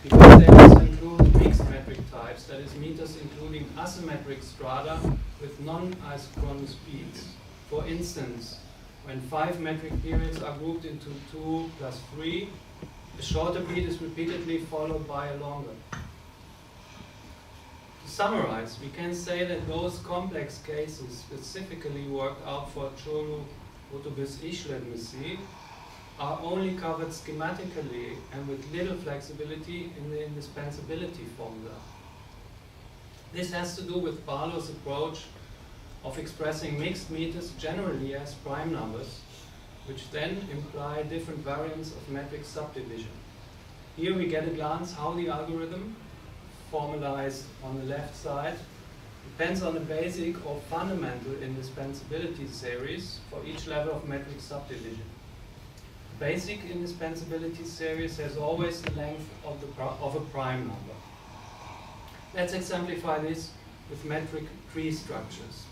because they also include mixed metric types, that is meters including asymmetric strata with non-isochronous beats. For instance, when 5 metric periods are grouped into 2 plus 3, a shorter beat is repeatedly followed by a longer. To summarize, we can say that those complex cases specifically worked out for Cholu Oto bis Ishledmesi are only covered schematically and with little flexibility in the indispensability formula. This has to do with Barlow's approach of expressing mixed meters generally as prime numbers, which then imply different variants of metric subdivision. Here we get a glance how the algorithm, formalized on the left side, depends on the basic or fundamental indispensability series for each level of metric subdivision. Basic indispensability series has always the length of a prime number. Let's exemplify this with metric tree structures.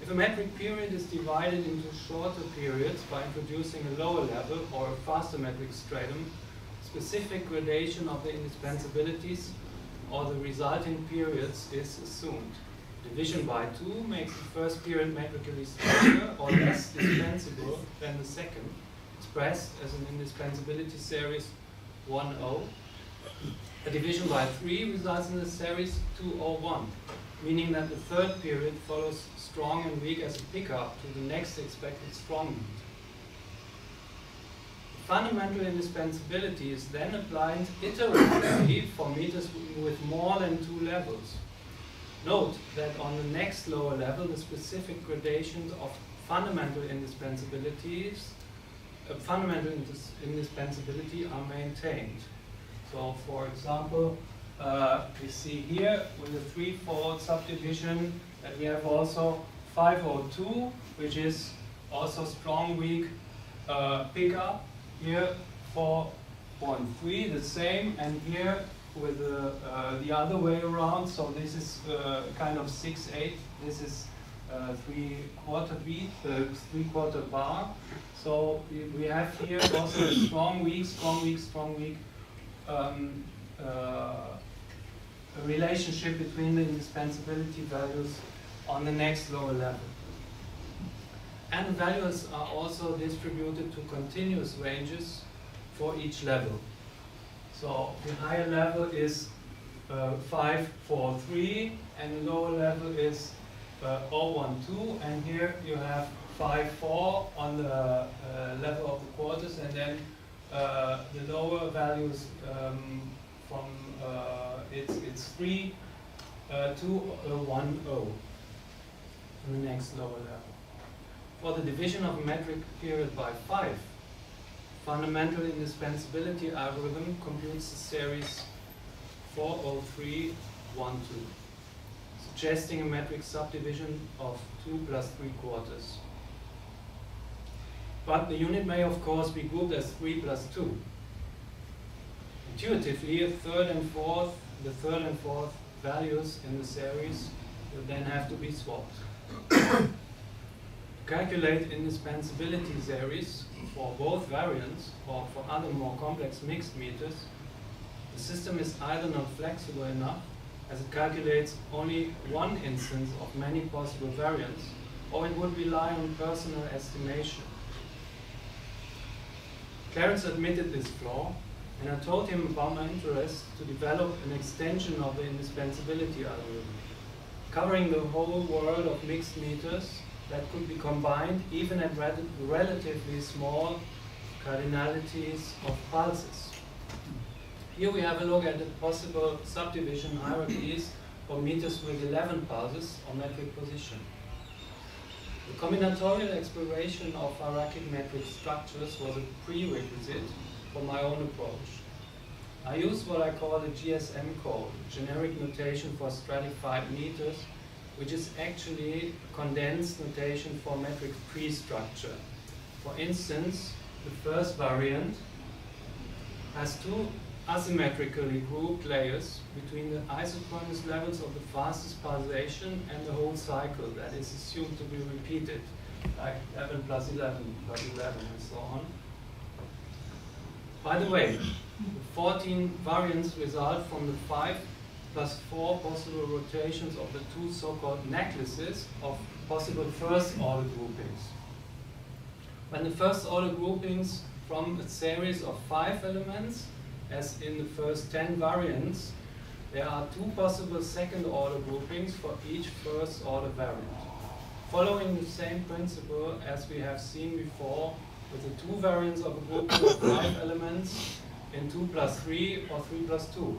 If a metric period is divided into shorter periods by introducing a lower level or a faster metric stratum, specific gradation of the indispensabilities or the resulting periods is assumed. Division by 2 makes the first period metrically stronger or less dispensable than the second, expressed as an indispensability series 1-0. A division by 3 results in the series 2-0-1, meaning that the third period follows strong and weak as a pickup to the next expected strong beat. Fundamental indispensability is then applied iteratively for meters with more than 2 levels. Note that on the next lower level, the specific gradations of fundamental indispensabilities, indispensability are maintained. So, for example, we see here with a 3-fold subdivision that we have also 502, which is also strong weak pickup. Here 4.3, the same, and here with the other way around. So this is kind of 6/8. This is 3/4 beat, 3/4 bar. So we have here also a strong weak, strong weak, strong weak. A relationship between the indispensability values on the next lower level. And values are also distributed to continuous ranges for each level. So the higher level is 5-4-3, and the lower level is 0-1-2, and here you have 5-4 on the level of the quarters, and then the lower values from it's 3 to 1-0 on the next lower level. For the division of a metric period by 5, fundamental indispensability algorithm computes the series 4-0-3-1-2, suggesting a metric subdivision of 2 plus 3/4. But the unit may of course be grouped as 3 plus 2. Intuitively, the third and fourth values in the series will then have to be swapped. To calculate indispensability series for both variants or for other more complex mixed meters, the system is either not flexible enough, as it calculates only one instance of many possible variants, or it would rely on personal estimation. Clarence admitted this flaw, and I told him about my interest to develop an extension of the indispensability algorithm, covering the whole world of mixed meters that could be combined even at relatively small cardinalities of pulses. Here we have a look at the possible subdivision hierarchies for meters with 11 pulses or metric position. The combinatorial exploration of hierarchic metric structures was a prerequisite for my own approach. I used what I call the GSM code, generic notation for stratified meters, which is actually a condensed notation for metric pre-structure. For instance, the first variant has two asymmetrically grouped layers between the isochronous levels of the fastest pulsation and the whole cycle that is assumed to be repeated, like 11 plus 11 plus 11 and so on. By the way, the 14 variants result from the 5 plus 4 possible rotations of the two so-called necklaces of possible first-order groupings. When the first-order groupings from a series of 5 elements, as in the first 10 variants, there are 2 possible second-order groupings for each first-order variant. Following the same principle as we have seen before with the 2 variants of a grouping of 5 elements in 2 plus 3 or 3 plus 2.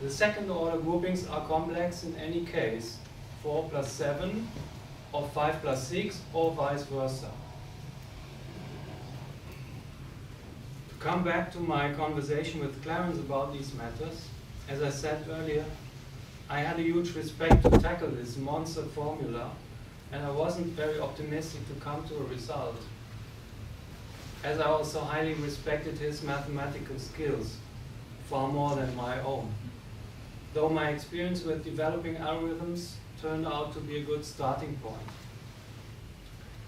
The second-order groupings are complex in any case, 4 plus 7 or 5 plus 6 or vice versa. Come back to my conversation with Clarence about these matters. As I said earlier, I had a huge respect to tackle this monster formula, and I wasn't very optimistic to come to a result, as I also highly respected his mathematical skills, far more than my own. Though my experience with developing algorithms turned out to be a good starting point.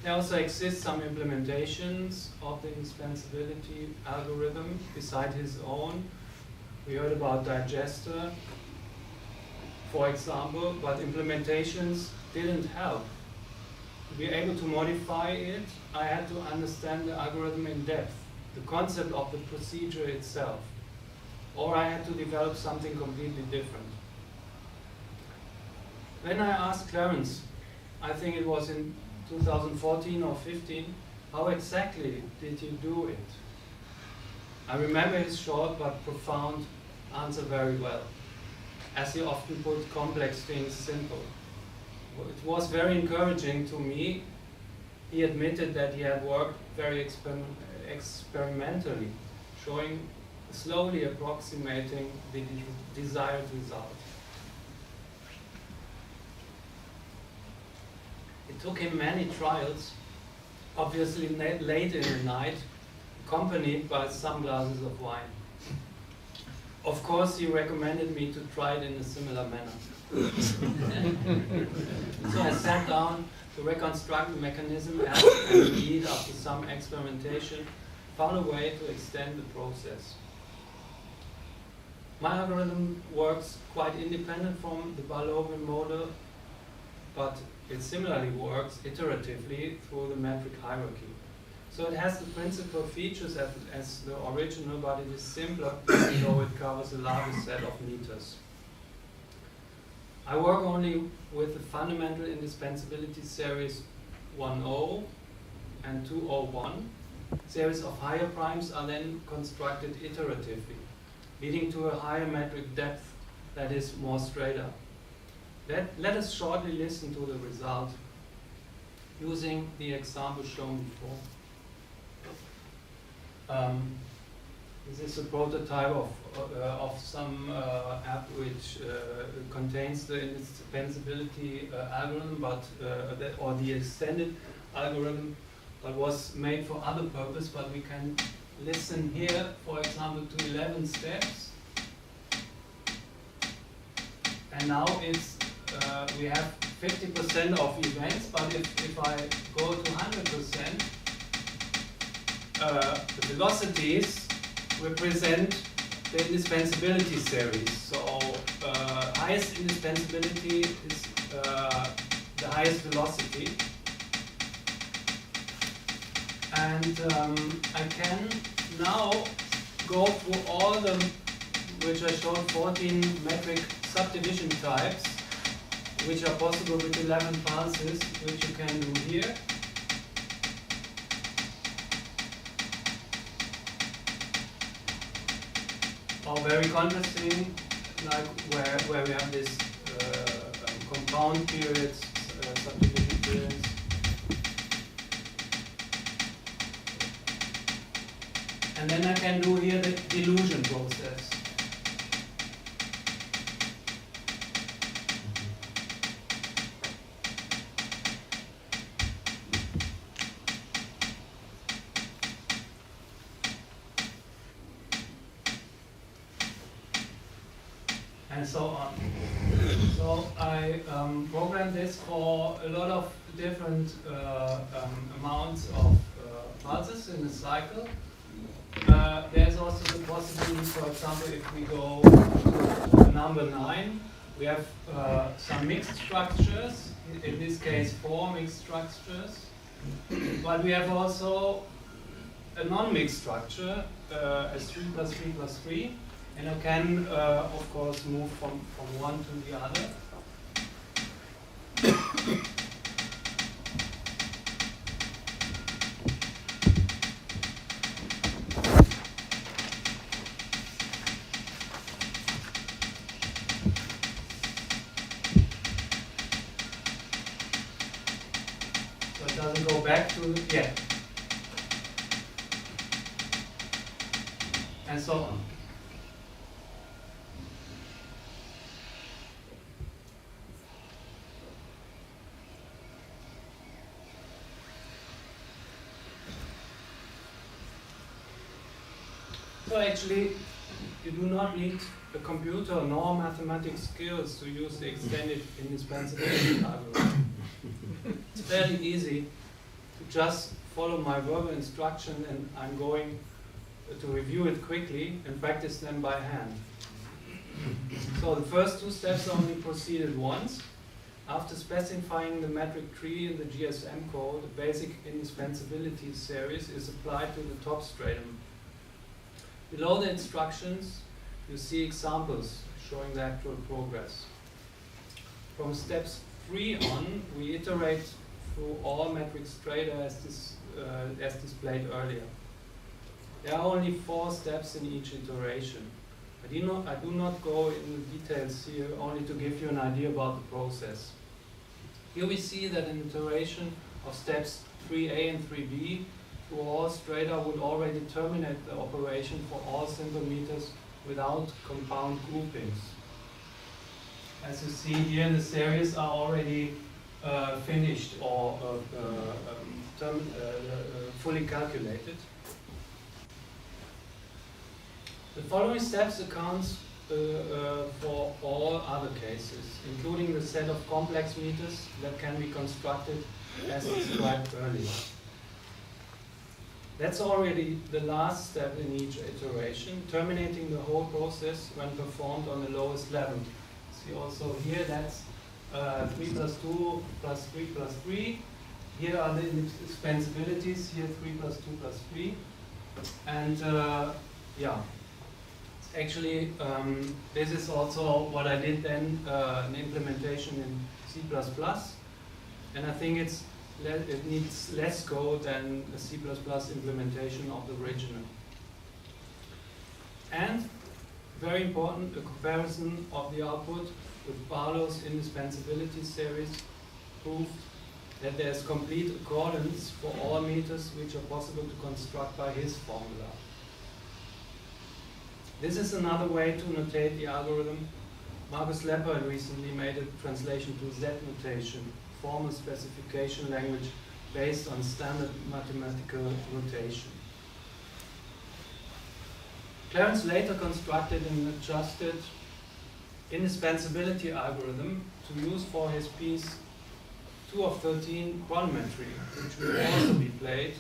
There also exist some implementations of the indispensability algorithm beside his own. We heard about digester, for example, but implementations didn't help. To be able to modify it, I had to understand the algorithm in depth, the concept of the procedure itself, or I had to develop something completely different. When I asked Clarence, I think it was in 2014 or 15, how exactly did you do it? I remember his short but profound answer very well, as he often put complex things simple. It was very encouraging to me. He admitted that he had worked very experimentally, slowly approximating the desired result. It took him many trials, obviously late in the night, accompanied by some glasses of wine. Of course, he recommended me to try it in a similar manner. So I sat down to reconstruct the mechanism and indeed, after some experimentation, found a way to extend the process. My algorithm works quite independent from the Barlowian model, but it similarly works iteratively through the metric hierarchy. So it has the principal features as the original, but it is simpler, even though it covers a larger set of meters. I work only with the fundamental indispensability series 10 and 201. Series of higher primes are then constructed iteratively, leading to a higher metric depth that is more straighter. Let us shortly listen to the result using the example shown before. This is a prototype of some app which contains the indispensability algorithm, or the extended algorithm, but was made for other purpose. But we can listen here, for example, to 11 steps. And now it's we have 50% of events, but if I go to 100%, the velocities represent the indispensability series. So highest indispensability is the highest velocity. And I can now go through all the, which I showed 14 metric subdivision types, which are possible with 11 pulses, which you can do here. Or very contrasting, like where we have this compound periods, subdivision periods. And then I can do here the dilution process. And so on. So I programmed this for a lot of different amounts of pulses in the cycle. There's also the possibility, for example, if we go to number 9, we have some mixed structures, in this case 4 mixed structures, but we have also a non-mixed structure, as 3 plus 3 plus 3, and I can, of course, move from one to the other. Back to, yeah, and so on. So actually, you do not need a computer nor mathematics skills to use the extended indispensability algorithm. It's fairly easy. Just follow my verbal instruction, and I'm going to review it quickly and practice them by hand. So the first 2 steps only proceeded once. After specifying the metric tree in the GSM code, the basic indispensability series is applied to the top stratum. Below the instructions, you see examples showing the actual progress. From steps 3 on, we iterate through all metric strata as displayed earlier. There are only 4 steps in each iteration. I do not go in the details here, only to give you an idea about the process. Here we see that an iteration of steps 3a and 3b through all strata would already terminate the operation for all simple meters without compound groupings. As you see here, the series are already finished or fully calculated. The following steps accounts for all other cases, including the set of complex meters that can be constructed as described earlier. That's already the last step in each iteration, terminating the whole process when performed on the lowest level. See also here that's 3 plus 2 plus 3 plus 3. Here are the indispensabilities, here 3 plus 2 plus 3. And yeah, actually this is also what I did then, an implementation in C++. And I think it needs less code than a C++ implementation of the original. And very important, a comparison of the output with Barlow's indispensability series proved that there is complete accordance for all meters which are possible to construct by his formula. This is another way to notate the algorithm. Marcus Lepper recently made a translation to Z notation, formal specification language based on standard mathematical notation. Clarence later constructed an adjusted indispensability algorithm to use for his piece 2 of 13 chronometry, which will also be played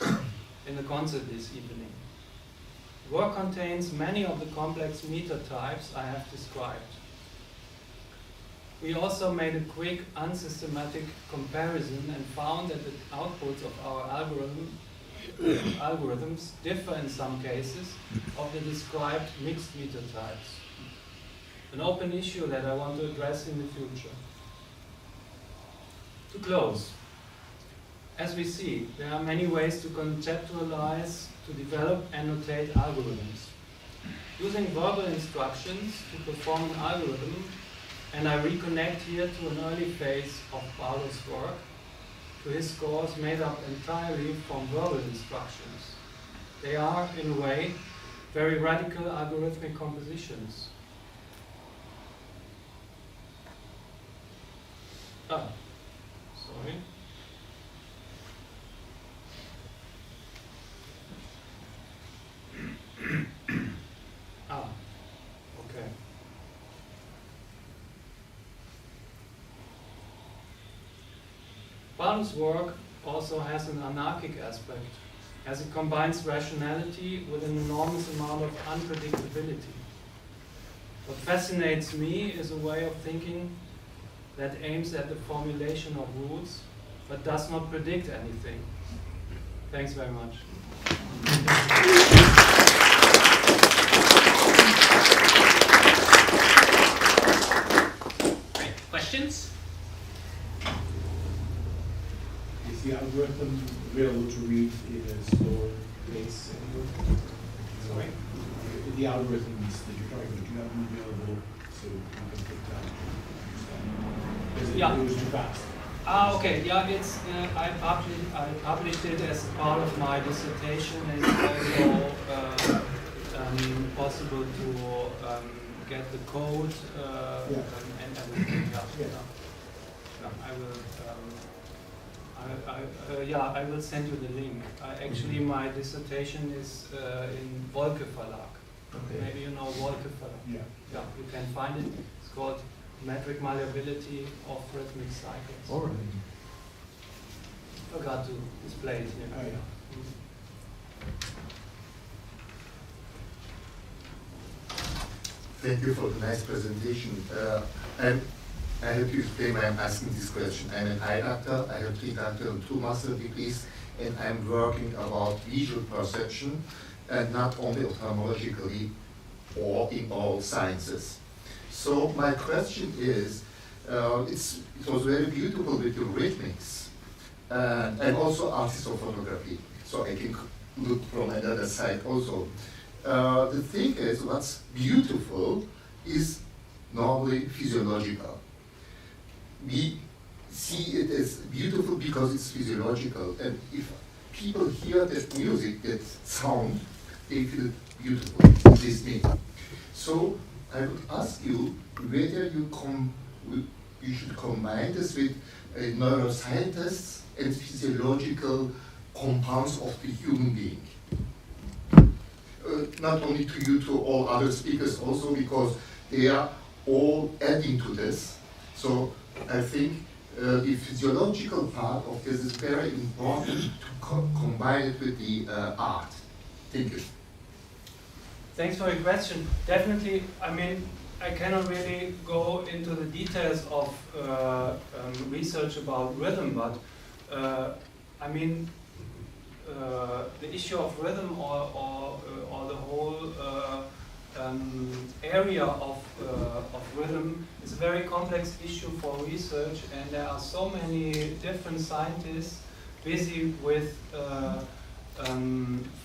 in the concert this evening. The work contains many of the complex meter types I have described. We also made a quick, unsystematic comparison and found that the outputs of our algorithms differ in some cases of the described mixed meter types. An open issue that I want to address in the future. To close, as we see, there are many ways to conceptualize, to develop, annotate algorithms. Using verbal instructions to perform an algorithm, and I reconnect here to an early phase of Barlow's work, to his scores made up entirely from verbal instructions. They are, in a way, very radical algorithmic compositions. Sorry. Okay. Barlow's work also has an anarchic aspect, as it combines rationality with an enormous amount of unpredictability. What fascinates me is a way of thinking that aims at the formulation of rules, but does not predict anything. Thanks very much. Great. Questions? Is the algorithm available to read in a slower pace anywhere? Sorry? The algorithms that you're talking about, do you have them available so you can put down? It was too fast. Okay. Yeah, it's I published it as part of my dissertation, and it's also possible to get the code and everything. I will send you the link. Actually, my dissertation is in Orgelpark. Okay. Maybe you know Orgelpark. Yeah, you can find it. It's called Metric Malleability of Rhythmic Cycles. All right. Forgot to display it here. Oh, yeah. Thank you for the nice presentation. I have to explain why I'm asking this question. I'm an eye doctor. I have 3 doctoral and 2 master degrees, and I'm working about visual perception, and not only ophthalmologically or in all sciences. So my question is, it was very beautiful with your rhythmics, and also artists of photography. So I can look from another side also. The thing is, what's beautiful is normally physiological. We see it as beautiful because it's physiological, and if people hear that music, that sound, they feel beautiful. This me. So I would ask you whether you should combine this with neuroscientists and physiological compounds of the human being. Not only to you, to all other speakers also, because they are all adding to this. So I think the physiological part of this is very important to combine it with the art. Thank you. Thanks for your question. Definitely, I mean, I cannot really go into the details of research about rhythm, but I mean, the issue of rhythm or the whole area of rhythm is a very complex issue for research, and there are so many different scientists busy with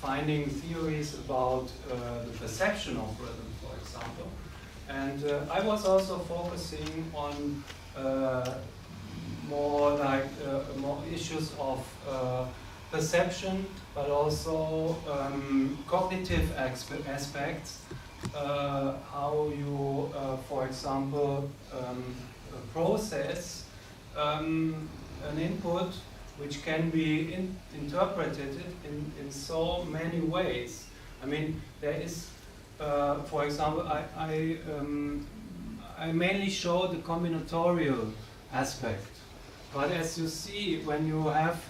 finding theories about the perception of rhythm, for example. And I was also focusing on more issues of perception, but also cognitive aspects. How you, for example, process an input which can be interpreted in so many ways. I mean, there is, for example, I mainly show the combinatorial aspect. But as you see, when you have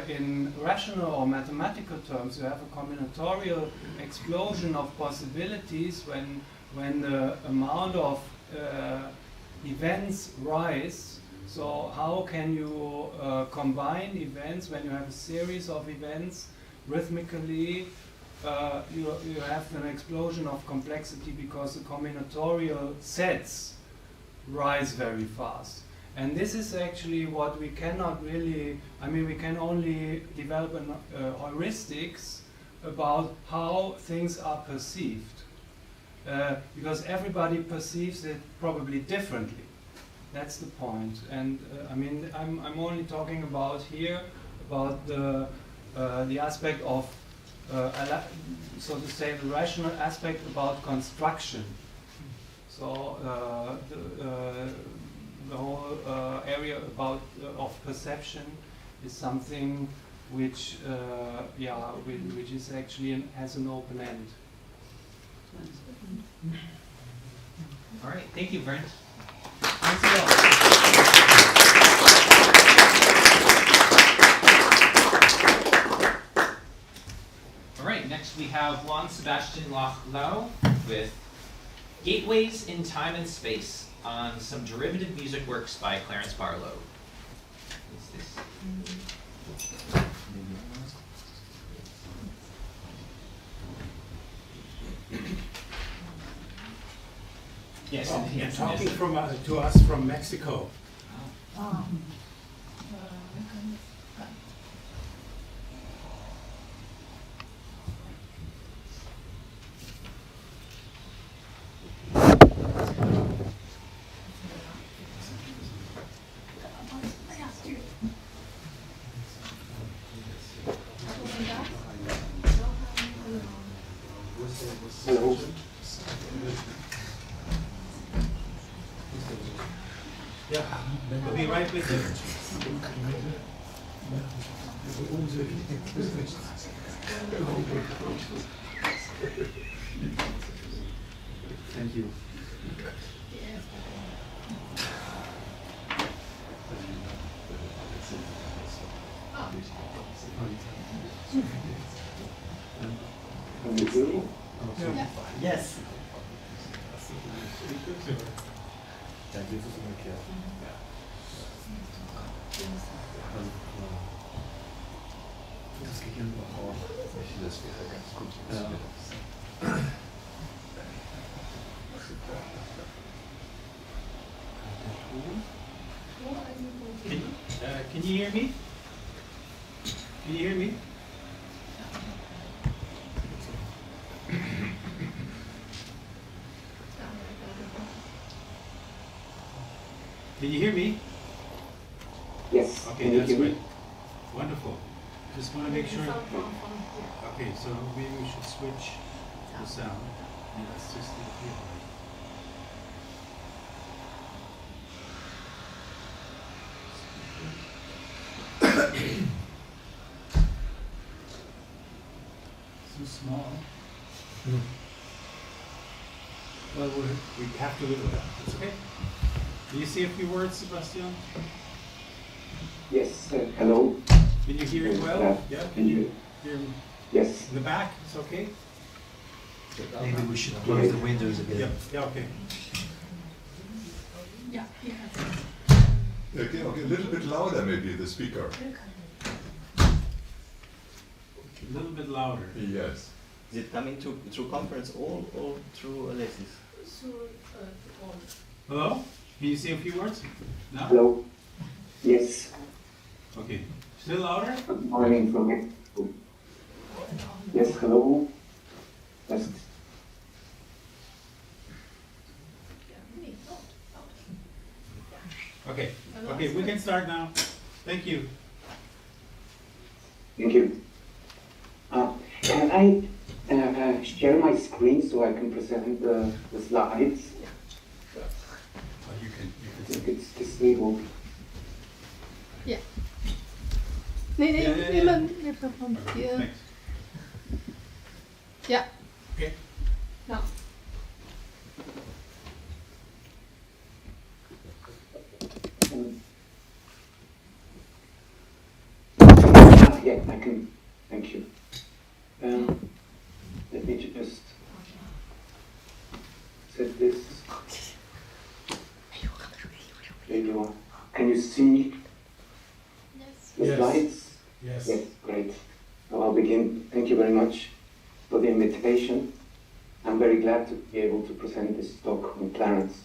in rational or mathematical terms, you have a combinatorial explosion of possibilities when the amount of events rise. So how can you combine events when you have a series of events rhythmically? You have an explosion of complexity because the combinatorial sets rise very fast. And this is actually what we cannot really, I mean, we can only develop heuristics about how things are perceived. Because everybody perceives it probably differently. That's the point. And I mean, I'm only talking about here, about the aspect of, so to say, the rational aspect about construction. So the whole area about of perception is something which, which is actually has an open end. All right, thank you, Bernd. All right, next we have Juan Sebastian Lach Lau with Gateways in Time and Space on some derivative music works by Clarence Barlow. What's this? Yes, and talking from to us from Mexico. Oh. Hello. Yeah, we'll be right with you. Thank you. Can you hear me? Yeah. Yes. Das Gehirn auch. Das wäre ganz gut. Can you hear me? Can you hear me? Can you hear me? Yes. Okay, that's great. Wonderful. Just want to make sure. Okay, so maybe we should switch the sound. And let's just leave here. So small. Well, we have to live with that. That's okay. Can you say a few words, Sebastian? Yes. Hello. Can you hear me well? Yeah. Can you hear me? Yes. In the back, it's okay. Maybe we should close the windows a bit. Yeah. Yeah. Okay. Yeah. Okay, a little bit louder, maybe the speaker. A little bit louder. Yes. Is it coming through conference all or through Alexis? Hello? Can you say a few words? No? Hello. Yes. Okay. Still louder? Good morning from Mexico. Yes. Hello. Yes. Okay. Okay, we can start now. Thank you. Thank you. Can I share my screen so I can present the slides? You can I think it's disabled. Yeah. 你们那边旁边。Yeah. Okay. No. Yeah, I can. Thank you. Let me just set this. There you are. Can you see the slides? Yes. Yes, great. So I'll begin. Thank you very much for the invitation. I'm very glad to be able to present this talk on Clarence.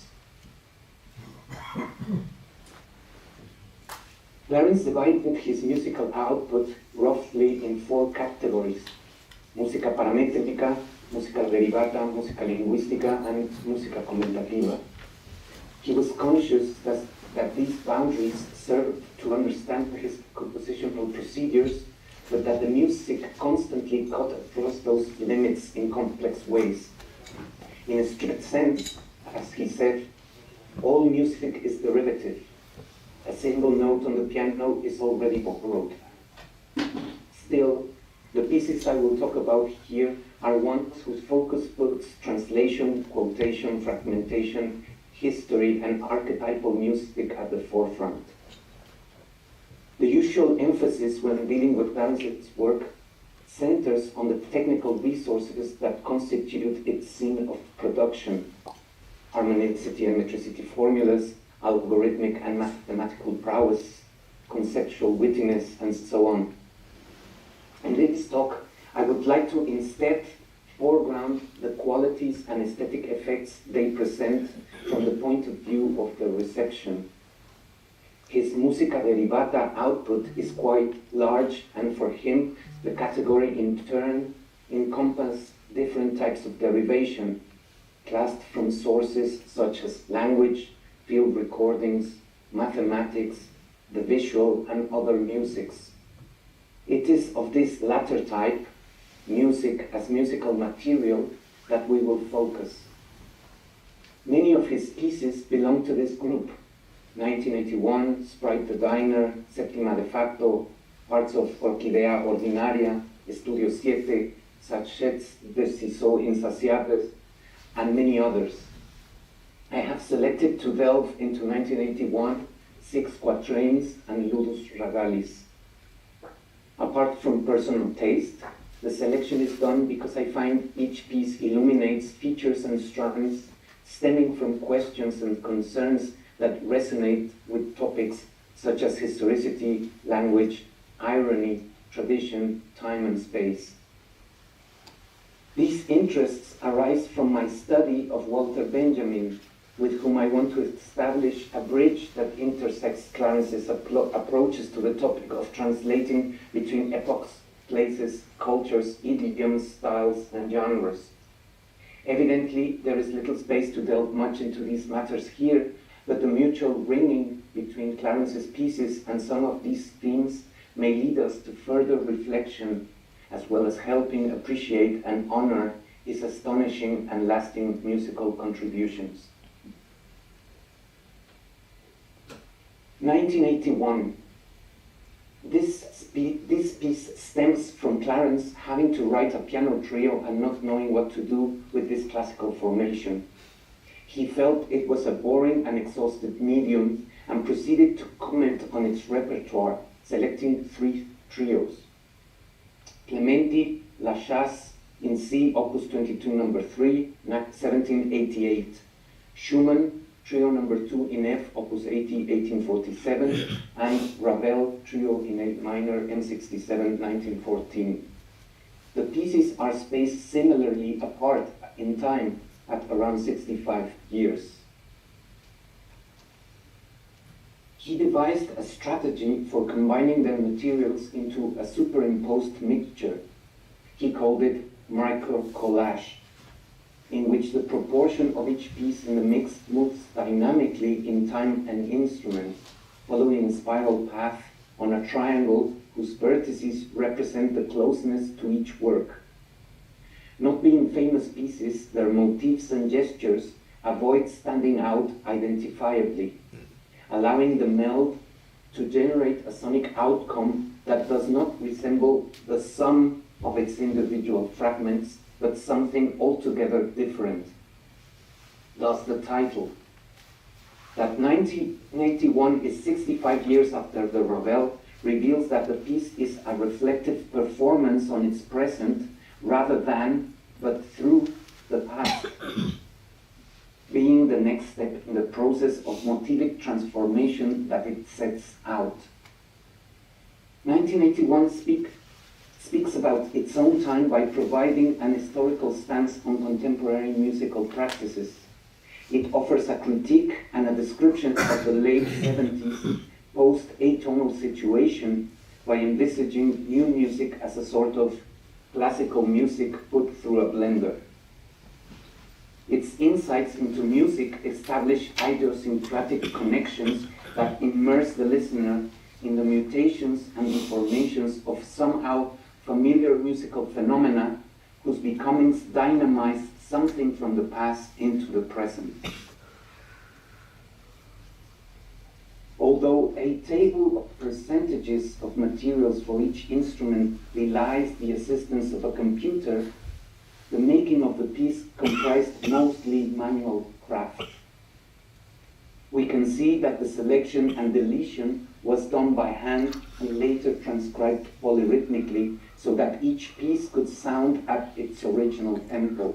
Clarence divided his musical output roughly in 4 categories: música paramétrica, música derivata, música lingüística, and música contemplativa. He was conscious that these boundaries served to understand his compositional procedures, but that the music constantly cut across those limits in complex ways. In a strict sense, as he said, all music is derivative. A single note on the piano is already borrowed. Still, the pieces I will talk about here are ones whose focus puts translation, quotation, fragmentation, history, and archetypal music at the forefront. The usual emphasis when dealing with Clarence's work centers on the technical resources that constitute its scene of production: harmonicity and metricity formulas, algorithmic and mathematical prowess, conceptual wittiness, and so on. In this talk, I would like to instead foreground the qualities and aesthetic effects they present from the point of view of the reception. His musica derivata output is quite large, and for him, the category in turn encompasses different types of derivation, classed from sources such as language, field recordings, mathematics, the visual, and other musics. It is of this latter type, music as musical material, that we will focus. Many of his pieces belong to this group: 1981, Sprite the Diner, Séptima de Facto, parts of Orquídea Ordinaria, Estudio 7, Sachets de Ciseaux Insaciables, and many others. I have selected to delve into 1981, 6 quatrains, and Ludus Ragalis. Apart from personal taste, the selection is done because I find each piece illuminates features and strands stemming from questions and concerns that resonate with topics such as historicity, language, irony, tradition, time and space. These interests arise from my study of Walter Benjamin, with whom I want to establish a bridge that intersects Clarence's approaches to the topic of translating between epochs, places, cultures, idioms, styles, and genres. Evidently, there is little space to delve much into these matters here, but the mutual ringing between Clarence's pieces and some of these themes may lead us to further reflection, as well as helping appreciate and honor his astonishing and lasting musical contributions. 1981. This piece stems from Clarence having to write a piano trio and not knowing what to do with this classical formation. He felt it was a boring and exhausted medium and proceeded to comment on its repertoire, selecting 3 trios. Clementi, La Chasse in C, Opus 22, number 3, 1788. Schumann, Trio number 2 in F, Opus 80, 1847, and Ravel, Trio in A minor, M67, 1914. The pieces are spaced similarly apart in time at around 65 years. He devised a strategy for combining their materials into a superimposed mixture. He called it micro-collage, in which the proportion of each piece in the mix moves dynamically in time and instrument, following a spiral path on a triangle whose vertices represent the closeness to each work. Not being famous pieces, their motifs and gestures avoid standing out identifiably, allowing the meld to generate a sonic outcome that does not resemble the sum of its individual fragments, but something altogether different. Thus the title. That 1981 is 65 years after the Ravel reveals that the piece is a reflective performance on its present rather than, but through, the past, being the next step in the process of motivic transformation that it sets out. 1981 speaks about its own time by providing an historical stance on contemporary musical practices. It offers a critique and a description of the late 70s post-atonal situation by envisaging new music as a sort of classical music put through a blender. Its insights into music establish idiosyncratic connections that immerse the listener in the mutations and deformations of somehow familiar musical phenomena whose becomings dynamize something from the past into the present. Although a table of percentages of materials for each instrument belies the assistance of a computer, the making of the piece comprised mostly manual craft. We can see that the selection and deletion was done by hand and later transcribed polyrhythmically so that each piece could sound at its original tempo.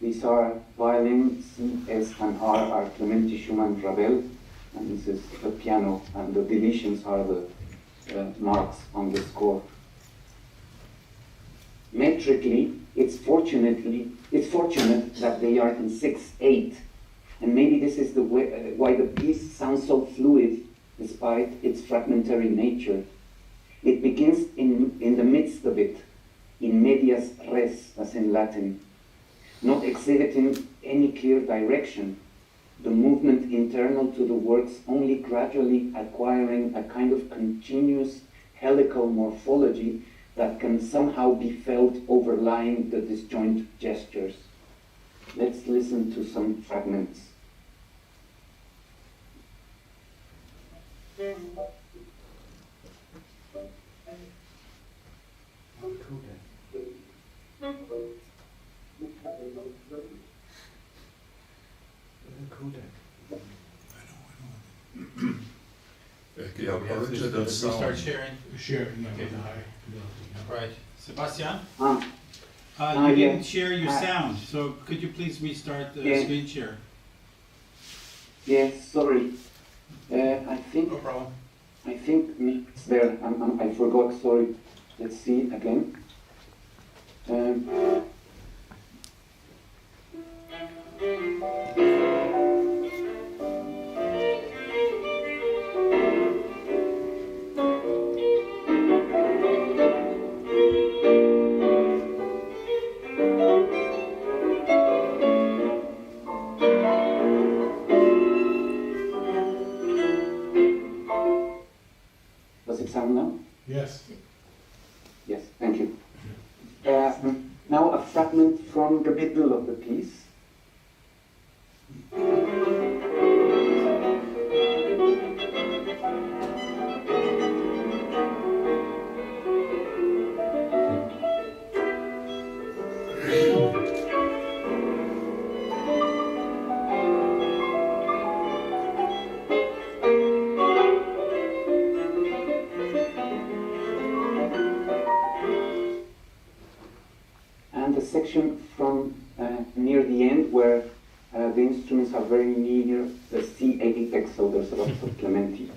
These are violin, C, S, and R are Clementi, Schumann, Ravel, and this is the piano, and the deletions are the marks on the score. Metrically, it's fortunate that they are in 6/8, and maybe this is the way, why the piece sounds so fluid despite its fragmentary nature. It begins in the midst of it, in medias res, as in Latin, not exhibiting any clear direction, the movement internal to the works only gradually acquiring a kind of continuous helical morphology that can somehow be felt overlying the disjoint gestures. Let's listen to some fragments. We start sharing. Sharing. Okay. All right, Sebastian. You didn't share your sound, so could you please restart the screen share? Yes, sorry. I think. No problem. I think it's there. I forgot. Sorry. Let's see again. Does it sound now? Yes. Yes, thank you. Now a fragment from the middle of the piece. From near the end where the instruments are very near the C apex, so there's a lot of Clementi.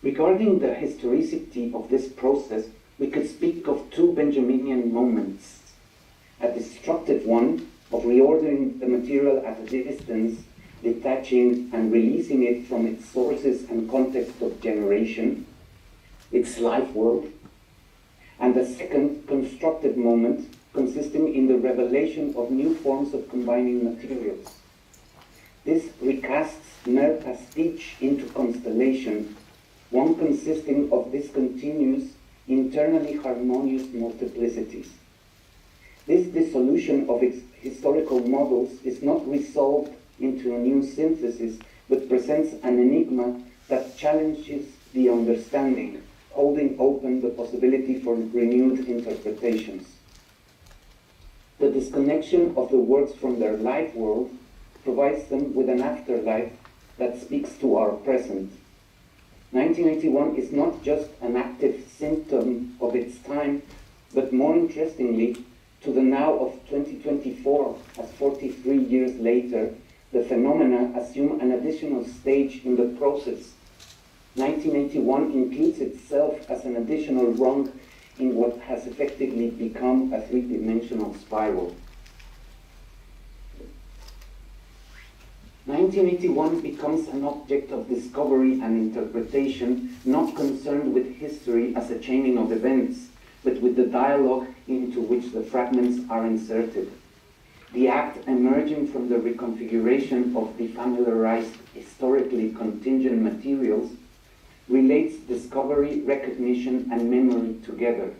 Regarding the historicity of this process, we could speak of two Benjaminian moments. A destructive one of reordering the material at a distance, detaching and releasing it from its sources and context of generation, its life world, and the second constructive moment consisting in the revelation of new forms of combining materials. This recasts mere pastiche into constellation, one consisting of discontinuous internally harmonious multiplicities. This dissolution of its historical models is not resolved into a new synthesis, but presents an enigma that challenges the understanding, holding open the possibility for renewed interpretations. The disconnection of the works from their life world provides them with an afterlife that speaks to our present. 1981 is not just an active symptom of its time, but more interestingly, to the now of 2024, as 43 years later, the phenomena assume an additional stage in the process. 1981 includes itself as an additional rung in what has effectively become a three-dimensional spiral. 1981 becomes an object of discovery and interpretation, not concerned with history as a chaining of events, but with the dialogue into which the fragments are inserted. The act emerging from the reconfiguration of defamiliarized, historically contingent materials relates discovery, recognition, and memory together.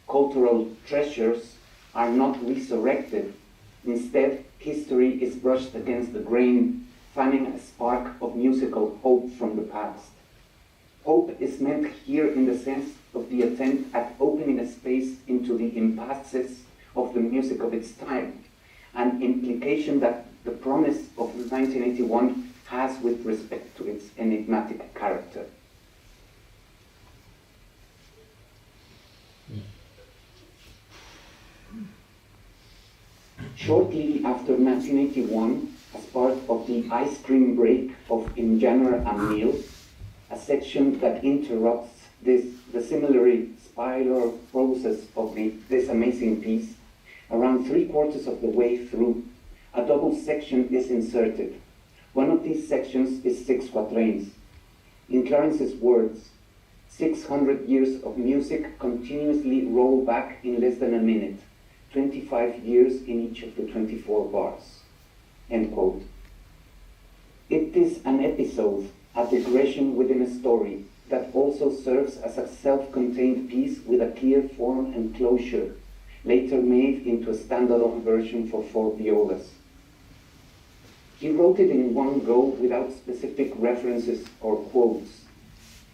Cultural treasures are not resurrected. Instead, history is brushed against the grain, fanning a spark of musical hope from the past. Hope is meant here in the sense of the attempt at opening a space into the impasses of the music of its time, an implication that the promise of 1981 has with respect to its enigmatic character. Shortly after 1981, as part of the ice cream break of In January and Nile, a section that interrupts the similarly spiral process of this amazing piece, around 3/4 of the way through, a double section is inserted. One of these sections is 6 quatrains. In Clarence's words, 600 years of music continuously roll back in less than a minute, 25 years in each of the 24 bars. End quote. It is an episode, a digression within a story, that also serves as a self-contained piece with a clear form and closure, later made into a standalone version for 4 violas. He wrote it in one go without specific references or quotes.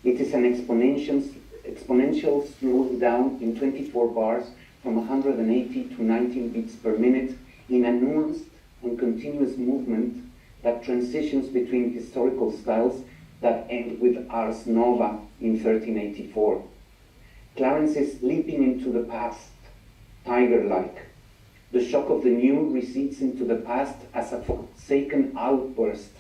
It is an exponential slowing down in 24 bars from 180 to 19 beats per minute in a nuanced and continuous movement that transitions between historical styles that end with Ars Nova in 1384. Clarence is leaping into the past, tiger-like. The shock of the new recedes into the past as a forsaken outburst.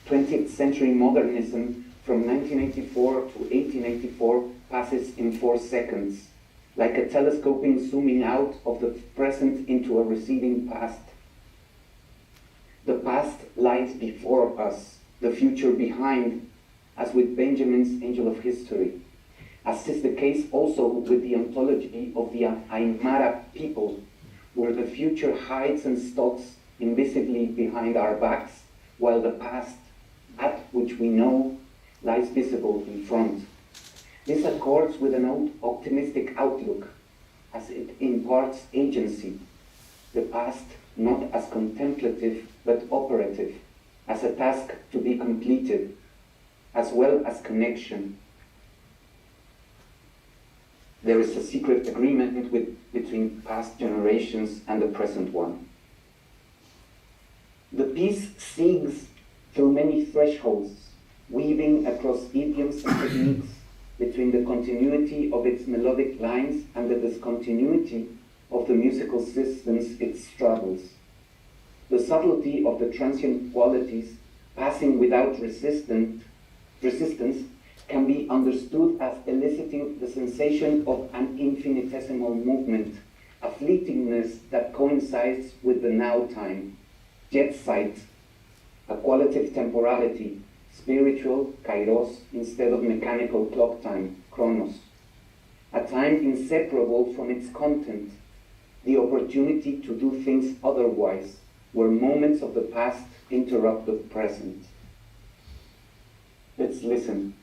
20th century modernism from 1984 to 1884 passes in 4 seconds, like a telescoping zooming out of the present into a receding past. The past lies before us, the future behind, as with Benjamin's Angel of History, as is the case also with the ontology of the Aymara people, where the future hides and stalks invisibly behind our backs, while the past, that which we know, lies visible in front. This accords with an optimistic outlook, as it imparts agency, the past not as contemplative but operative, as a task to be completed, as well as connection. There is a secret agreement between past generations and the present one. The piece sings through many thresholds, weaving across idioms and techniques between the continuity of its melodic lines and the discontinuity of the musical systems it straddles. The subtlety of the transient qualities passing without resistance can be understood as eliciting the sensation of an infinitesimal movement, a fleetingness that coincides with the now time, jet sight, a qualitative temporality, spiritual, kairos, instead of mechanical clock time, chronos, a time inseparable from its content, the opportunity to do things otherwise, where moments of the past interrupt the present. Let's listen.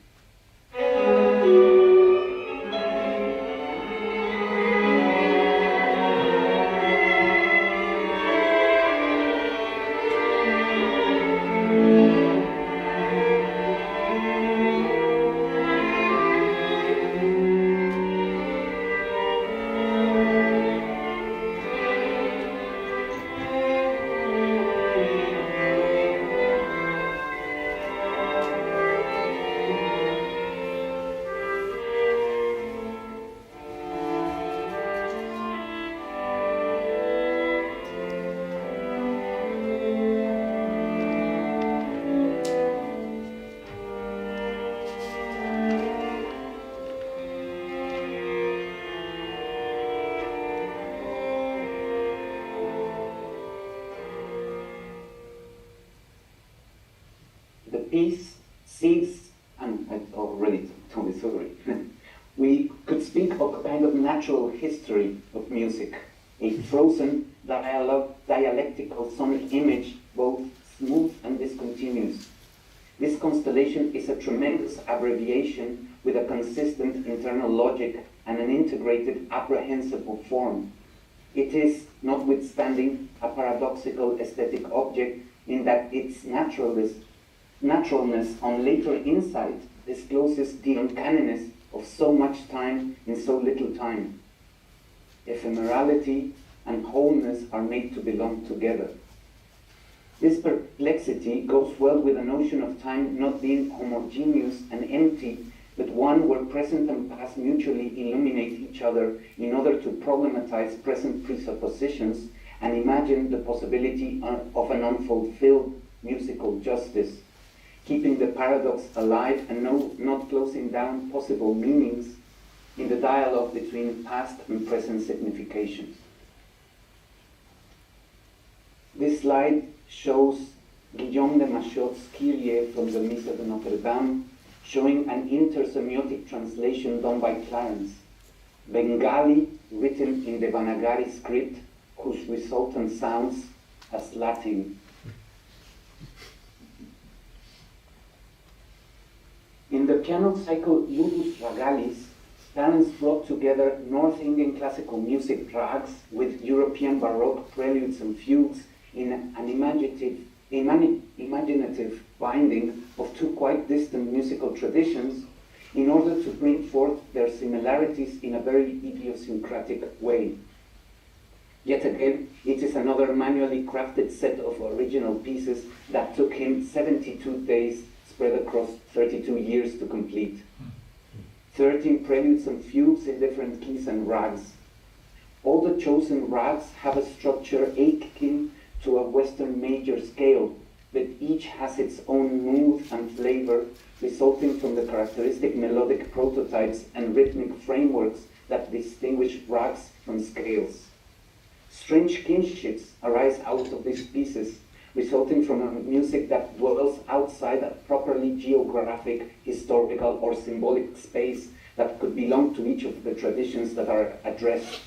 piece seeks, and I've already told the story, we could speak of a kind of natural history of music, a frozen dialectical sonic image, both smooth and discontinuous. This constellation is a tremendous abbreviation with a consistent internal logic and an integrated apprehensible form. It is, notwithstanding, a paradoxical aesthetic object in that its naturalness on later insight discloses the uncanniness of so much time in so little time. Ephemerality and wholeness are made to belong together. This perplexity goes well with the notion of time not being homogeneous and empty, but one where present and past mutually illuminate each other in order to problematize present presuppositions and imagine the possibility of an unfulfilled musical justice, keeping the paradox alive and not closing down possible meanings in the dialogue between past and present significations. This slide shows Guillaume de Machaut's Kyrie from the Missa de Notre Dame, showing an intersemiotic translation done by Clarence. Bengali, written in the Devanagari script, whose resultant sounds as Latin. In the piano cycle Ludus Ragalis, Clarence brought together North Indian classical music rags with European Baroque preludes and fugues in an imaginative binding of two quite distant musical traditions in order to bring forth their similarities in a very idiosyncratic way. Yet again, it is another manually crafted set of original pieces that took him 72 days spread across 32 years to complete. 13 preludes and fugues in different keys and rags. All the chosen rags have a structure akin to a Western major scale, but each has its own mood and flavor, resulting from the characteristic melodic prototypes and rhythmic frameworks that distinguish rags from scales. Strange kinships arise out of these pieces, resulting from a music that dwells outside a properly geographic, historical, or symbolic space that could belong to each of the traditions that are addressed.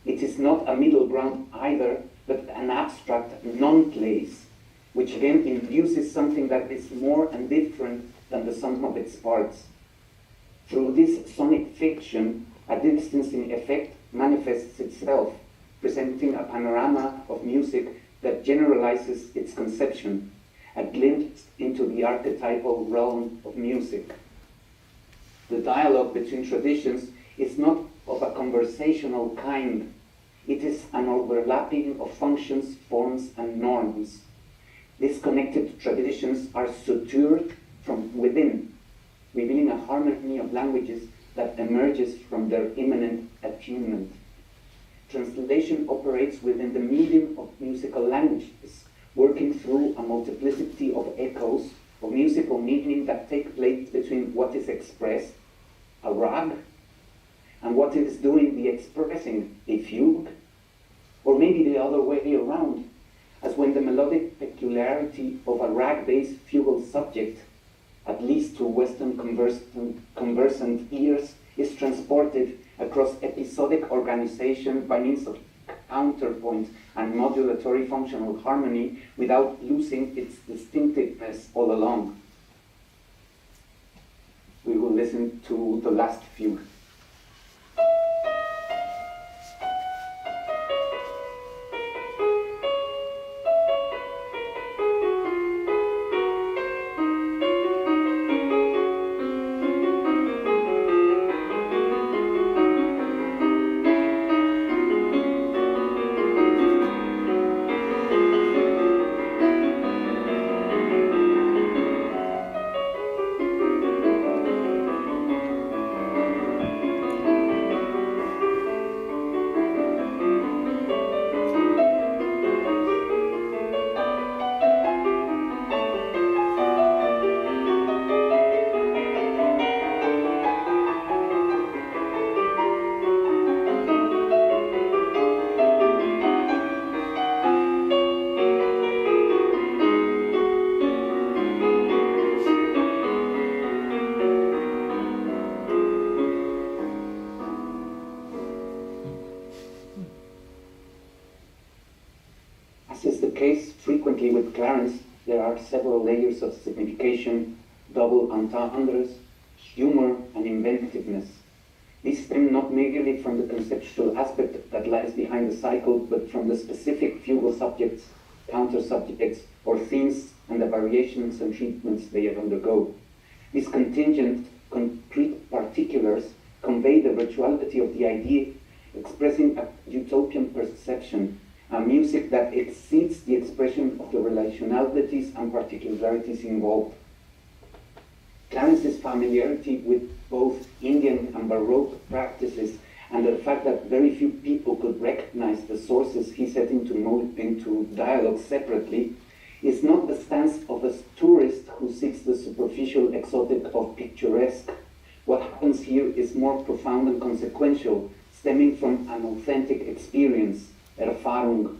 It is not a middle ground either, but an abstract non-place, which again induces something that is more and different than the sum of its parts. Through this sonic fiction, a distancing effect manifests itself, presenting a panorama of music that generalizes its conception, a glimpse into the archetypal realm of music. The dialogue between traditions is not of a conversational kind. It is an overlapping of functions, forms, and norms. Disconnected traditions are sutured from within, revealing a harmony of languages that emerges from their immanent attunement. Translation operates within the medium of musical languages, working through a multiplicity of echoes of musical meaning that take place between what is expressed, a rag, and what is doing the expressing, a fugue, or maybe the other way around, as when the melodic peculiarity of a rag-based fugal subject, at least to Western conversant ears, is transported across episodic organization by means of counterpoint and modulatory functional harmony without losing its distinctiveness all along. We will listen to the last fugue. case, frequently with Clarence, there are several layers of signification, double entendres, humor, and inventiveness. These stem not merely from the conceptual aspect that lies behind the cycle, but from the specific fugal subjects, counter-subjects, or themes and the variations and treatments they undergo. These contingent, concrete particulars convey the virtuality of the idea, expressing a utopian perception, a music that exceeds the expression of the relationalities and particularities involved. Clarence's familiarity with both Indian and Baroque practices and the fact that very few people could recognize the sources he set into dialogue separately is not the stance of a tourist who seeks the superficial exotic of picturesque. What happens here is more profound and consequential, stemming from an authentic experience, Erfahrung,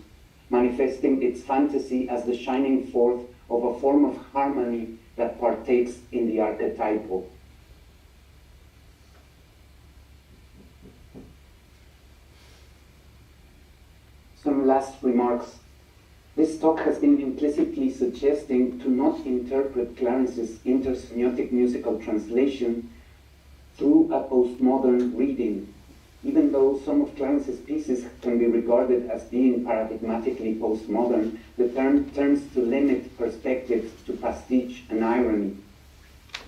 manifesting its fantasy as the shining forth of a form of harmony that partakes in the archetypal. Some last remarks. This talk has been implicitly suggesting to not interpret Clarence's intersemiotic musical translation through a postmodern reading, even though some of Clarence's pieces can be regarded as being paradigmatically postmodern. The term tends to limit perspective to pastiche and irony.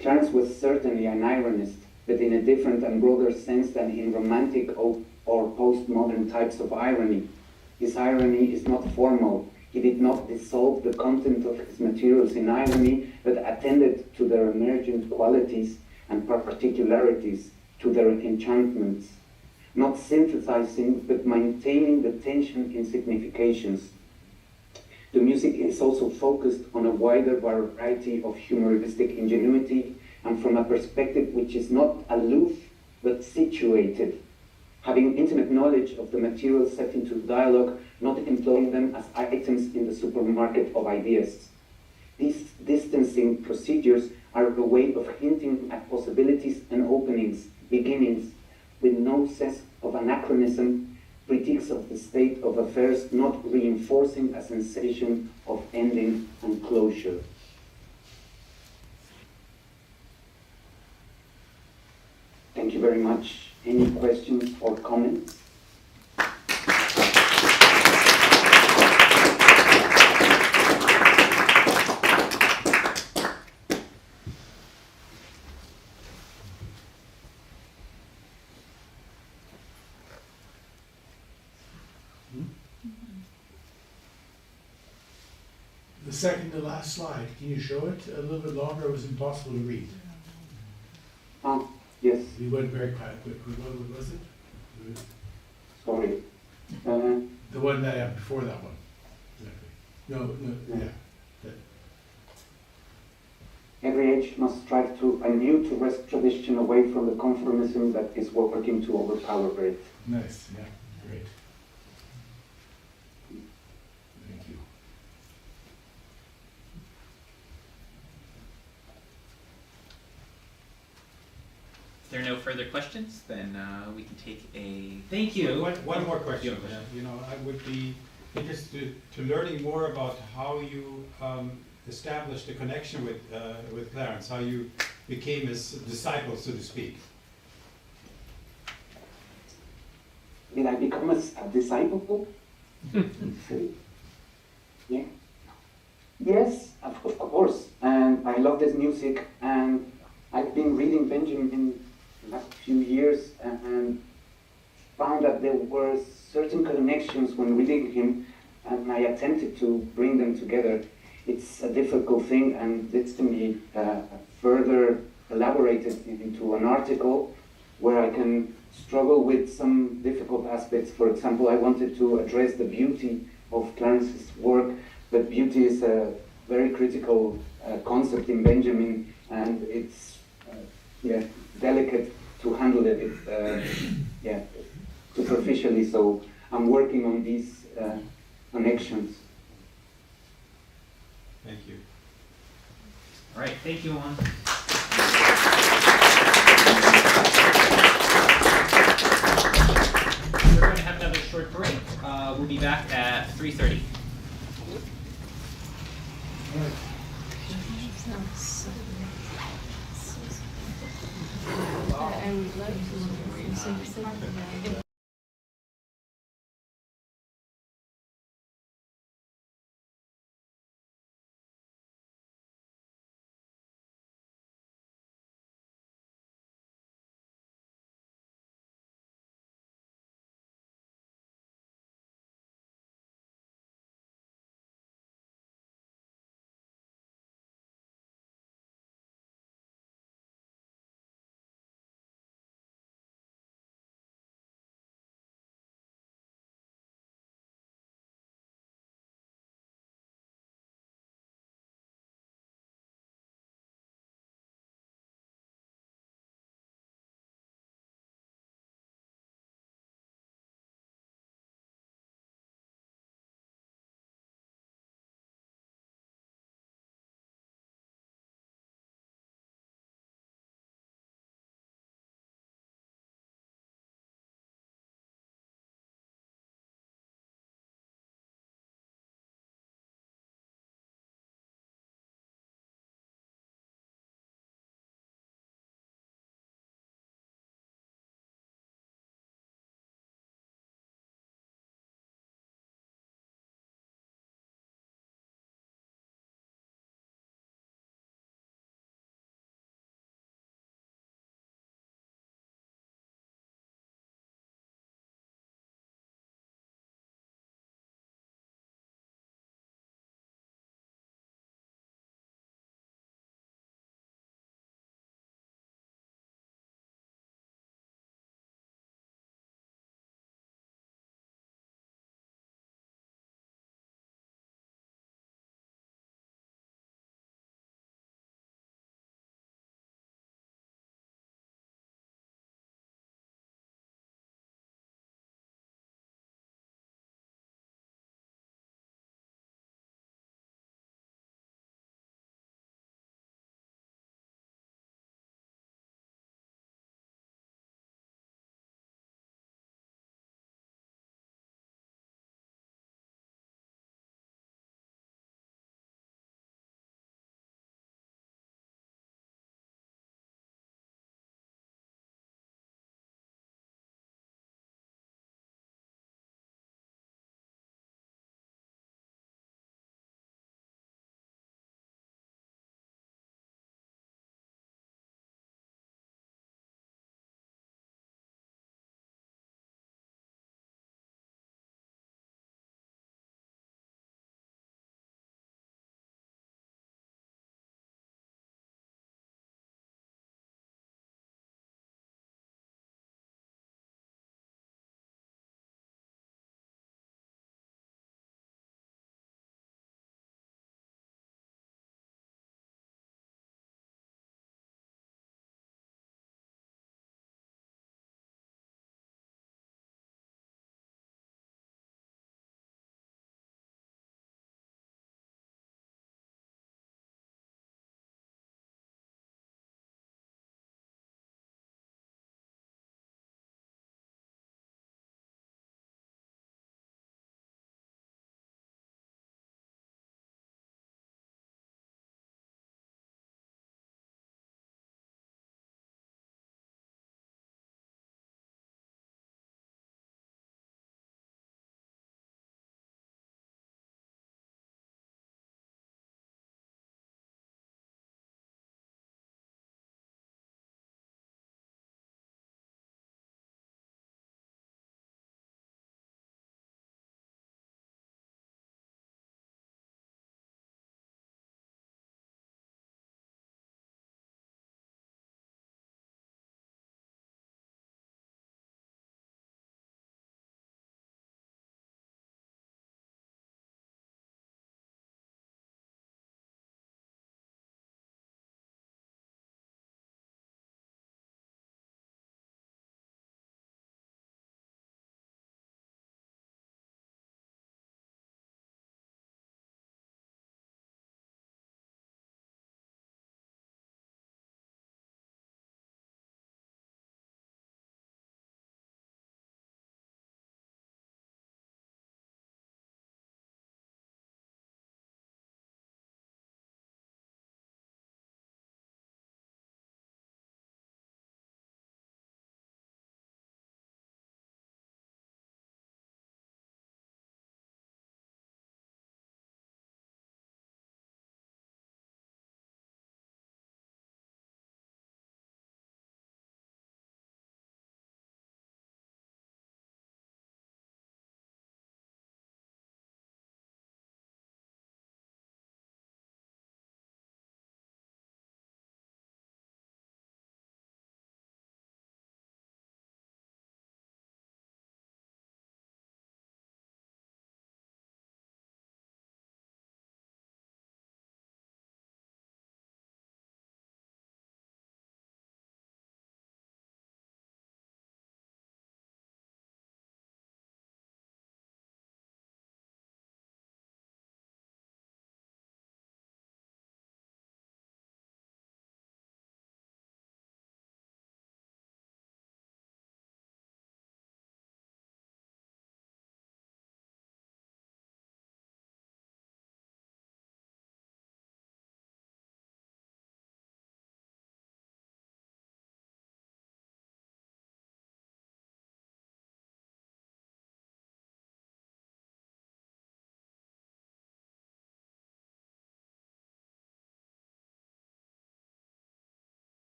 Clarence was certainly an ironist, but in a different and broader sense than in romantic or postmodern types of irony. His irony is not formal. He did not dissolve the content of his materials in irony, but attended to their emergent qualities and particularities, to their enchantments, not synthesizing, but maintaining the tension in significations. The music is also focused on a wider variety of humoristic ingenuity, and from a perspective which is not aloof, but situated, having intimate knowledge of the materials set into dialogue, not employing them as items in the supermarket of ideas. These distancing procedures are a way of hinting at possibilities and openings, beginnings, with no sense of anachronism, critiques of the state of affairs, not reinforcing a sensation of ending and closure. Thank you very much. Any questions or comments? The second to last slide, can you show it a little bit longer? It was impossible to read. Yes. We went very quickly. What was it? Sorry. The one that before that one. Exactly. No, yeah. Every age must strive to anew to wrest tradition away from the conformism that is working to overpower it. Nice, yeah, great. Thank you. If there are no further questions, then we can take a thank you. One more question. You know, I would be interested to learning more about how you established a connection with Clarence, how you became his disciple, so to speak. Did I become a disciple? Yeah. Yes, of course. And I love his music, and I've been reading Benjamin in the last few years and found that there were certain connections when reading him, and I attempted to bring them together. It's a difficult thing, and it's to be further elaborated into an article where I can struggle with some difficult aspects. For example, I wanted to address the beauty of Clarence's work, but beauty is a very critical concept in Benjamin, and it's delicate to handle it superficially. So I'm working on these connections. Thank you. All right, thank you, Juan. We're going to have another short break. We'll be back at 3:30. And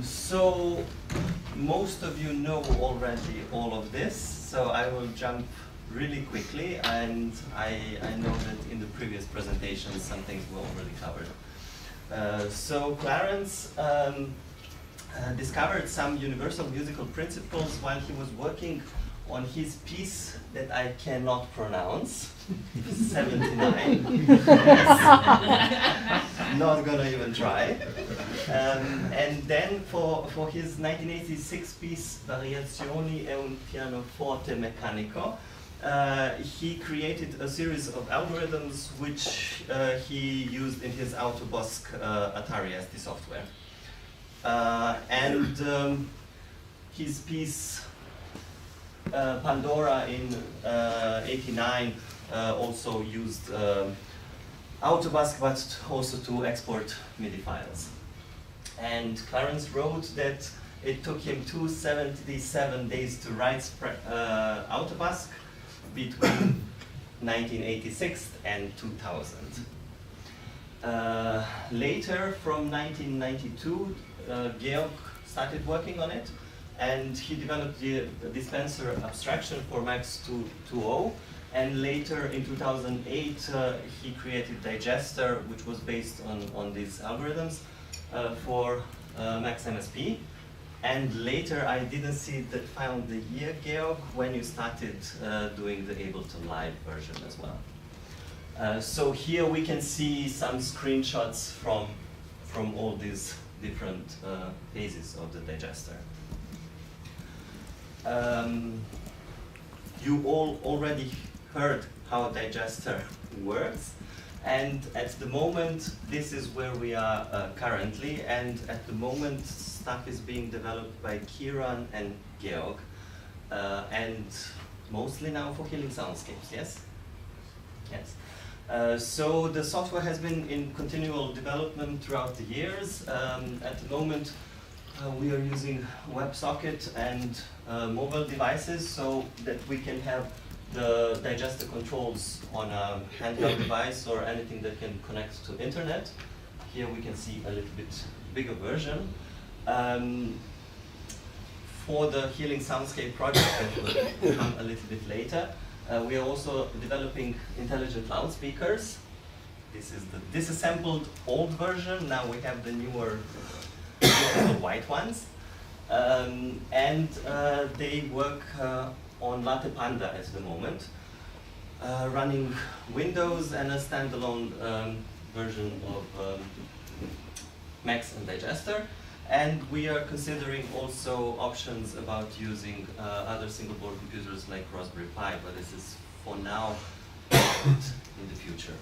So most of you know already all of this, so I will jump really quickly, and I know that in the previous presentations some things were already covered. So Clarence discovered some universal musical principles while he was working on his piece that I cannot pronounce, 79. Not gonna even try. And then for his 1986 piece, Variazioni e un pianoforte meccanico, he created a series of algorithms which he used in his Autobosk Atari ST software. And his piece Pandora in '89 also used Autobosk, but also to export MIDI files. And Clarence wrote that it took him 277 days to write Autobosk between 1986 and 2000. Later, from 1992, Georg started working on it, and he developed the dispenser abstraction for Max 2.0, and later in 2008 he created Digester, which was based on these algorithms for Max MSP. And later I didn't found the year, Georg, when you started doing the Ableton Live version as well. So here we can see some screenshots from all these different phases of the Digester. You all already heard how Digester works, and at the moment this is where we are currently, and at the moment stuff is being developed by Kieran and Georg, and mostly now for healing soundscapes, yes? Yes. So the software has been in continual development throughout the years. At the moment we are using WebSocket and mobile devices so that we can have the Digester controls on a handheld device or anything that can connect to internet. Here we can see a little bit bigger version. For the Healing Soundscape project that will come a little bit later, we are also developing intelligent loudspeakers. This is the disassembled old version. Now we have the newer beautiful white ones. And they work on Latte Panda at the moment, running Windows and a standalone version of Max and Digester. And we are considering also options about using other single board computers like Raspberry Pi, but this is for now in the future.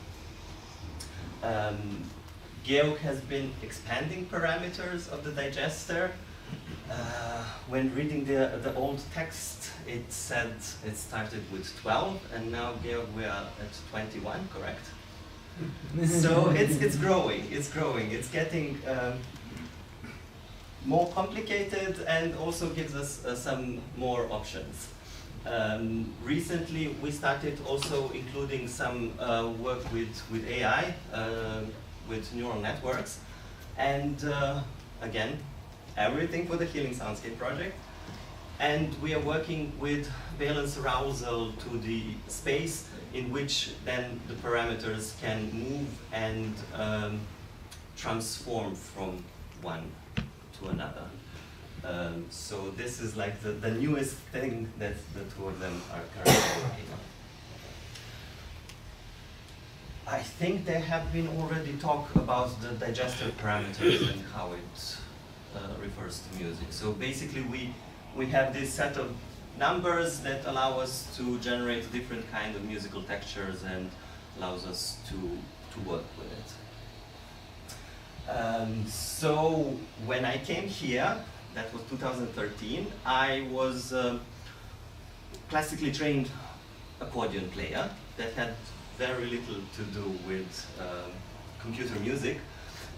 Georg has been expanding parameters of the Digester. When reading the old text, it said it started with 12, and now, Georg, we are at 21, correct? So it's growing, it's getting more complicated and also gives us some more options. Recently we started also including some work with AI, with neural networks, and again, everything for the Healing Soundscape project. And we are working with valence arousal to the space in which then the parameters can move and transform from one to another. So this is like the newest thing that the two of them are currently working on. I think there have been already talk about the Digester parameters and how it refers to music. So basically we have this set of numbers that allow us to generate different kind of musical textures and allows us to work with it. So when I came here, that was 2013, I was a classically trained accordion player that had very little to do with computer music.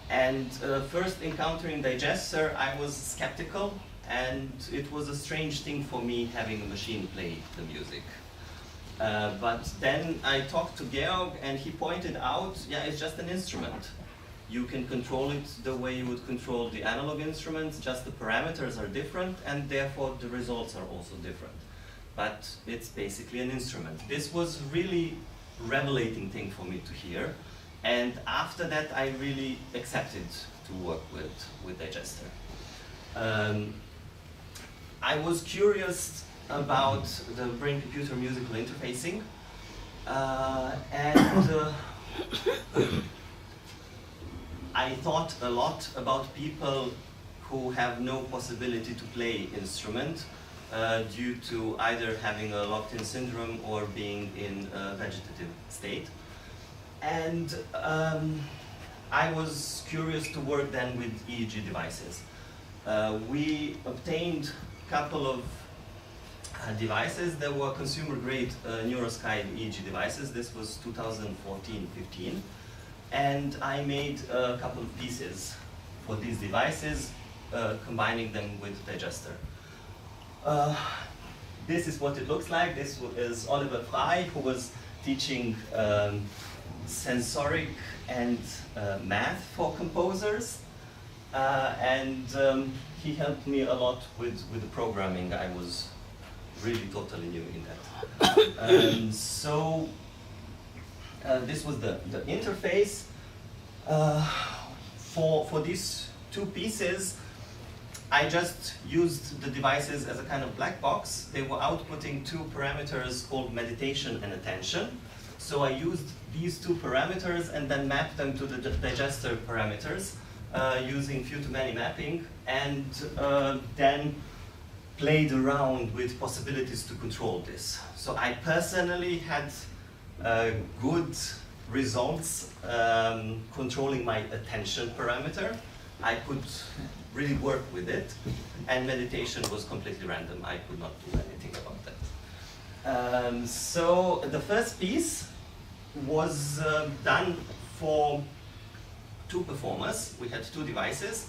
And first encountering Digester, I was skeptical, and it was a strange thing for me having a machine play the music. But then I talked to Georg, and he pointed out, yeah, it's just an instrument. You can control it the way you would control the analog instruments, just the parameters are different, and therefore the results are also different. But it's basically an instrument. This was really revelating thing for me to hear, and after that I really accepted to work with Digester. I was curious about the brain-computer musical interfacing, and I thought a lot about people who have no possibility to play instrument due to either having a locked-in syndrome or being in a vegetative state. And I was curious to work then with EEG devices. We obtained a couple of devices that were consumer-grade NeuroSky EEG devices. This was 2014-15. And I made a couple of pieces for these devices, combining them with Digester. This is what it looks like. This is Oliver Frey, who was teaching sensoric and math for composers. And he helped me a lot with the programming. I was really totally new in that. So this was the interface. For these two pieces, I just used the devices as a kind of black box. They were outputting two parameters called meditation and attention. So I used these two parameters and then mapped them to the Digester parameters using few-to-many mapping, and then played around with possibilities to control this. So I personally had good results controlling my attention parameter. I could really work with it, and meditation was completely random. I could not do anything about that. So the first piece was done for two performers. We had two devices.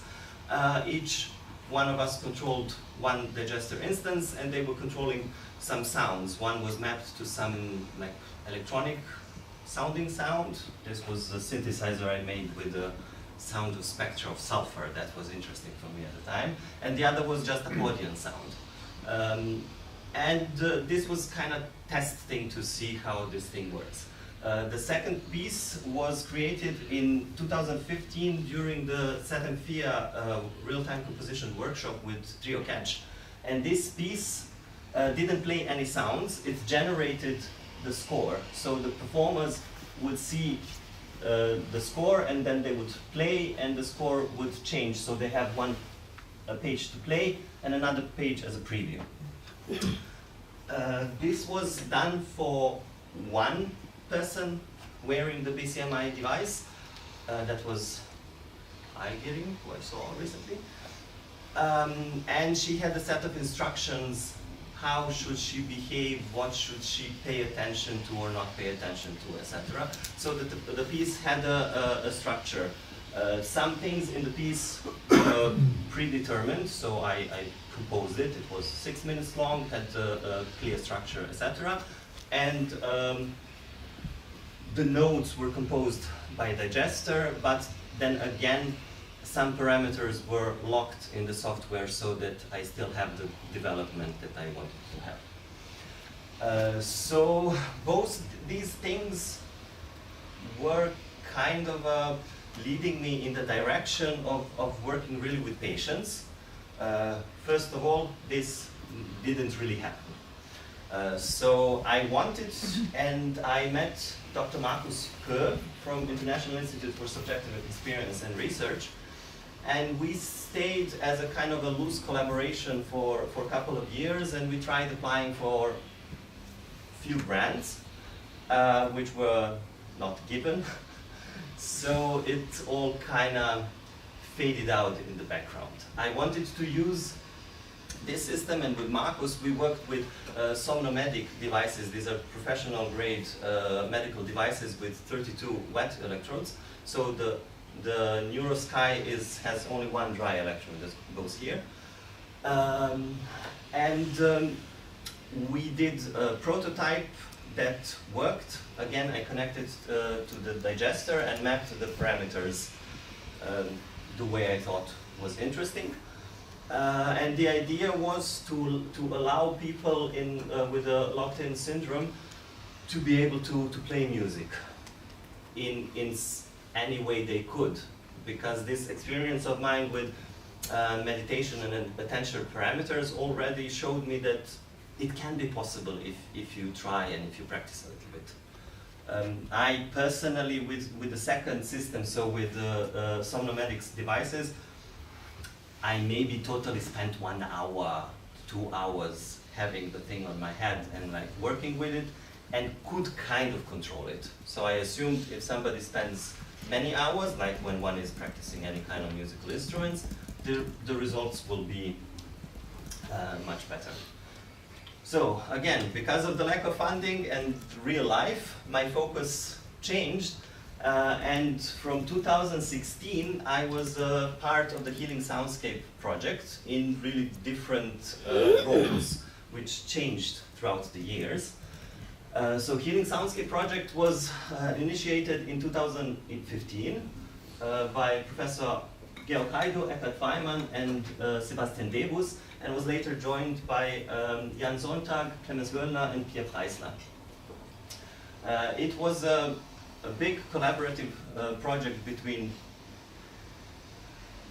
Each one of us controlled one Digester instance, and they were controlling some sounds. One was mapped to some like electronic sounding sound. This was a synthesizer I made with the sound of spectra of sulfur. That was interesting for me at the time. And the other was just accordion sound. This was kind of testing to see how this thing works. The second piece was created in 2015 during the ZM-FIA real-time composition workshop with Trio Catch. And this piece didn't play any sounds. It generated the score. So the performers would see the score, and then they would play, and the score would change. So they have a page to play and another page as a preview. This was done for one person wearing the BCMI device. That was Aigiring, who I saw recently. And she had a set of instructions. How should she behave? What should she pay attention to or not pay attention to, etc. So the piece had a structure. Some things in the piece were predetermined, so I composed it. It was 6 minutes long, had a clear structure, etc. And the notes were composed by Digester, but then again, some parameters were locked in the software so that I still have the development that I wanted to have. So both these things were kind of leading me in the direction of working really with patients. First of all, this didn't really happen. So I wanted, and I met Dr. Marcus Kerr from International Institute for Subjective Experience and Research, and we stayed as a kind of a loose collaboration for a couple of years, and we tried applying for a few grants, which were not given. So it all kind of faded out in the background. I wanted to use this system, and with Marcus we worked with Somnomedic devices. These are professional grade medical devices with 32 wet electrodes. So the NeuroSky has only one dry electrode that goes here. We did a prototype that worked. Again, I connected to the Digester and mapped the parameters the way I thought was interesting. And the idea was to allow people with a locked-in syndrome to be able to play music in any way they could, because this experience of mine with meditation and attention parameters already showed me that it can be possible if you try and if you practice a little bit. I personally, with the second system, so with the Somnomedics devices, I maybe totally spent 1 hour, 2 hours having the thing on my head and like working with it, and could kind of control it. So I assumed if somebody spends many hours, like when one is practicing any kind of musical instruments, the results will be much better. So again, because of the lack of funding and real life, my focus changed. And from 2016, I was part of the Healing Soundscape project in really different roles, which changed throughout the years. So Healing Soundscape project was initiated in 2015 by Professor Georg Hajdu, Eckhard Feimann, and Sebastian Debus, and was later joined by Jan Sonntag, Clemens Göllner, and Pierre Preisler. It was a big collaborative project between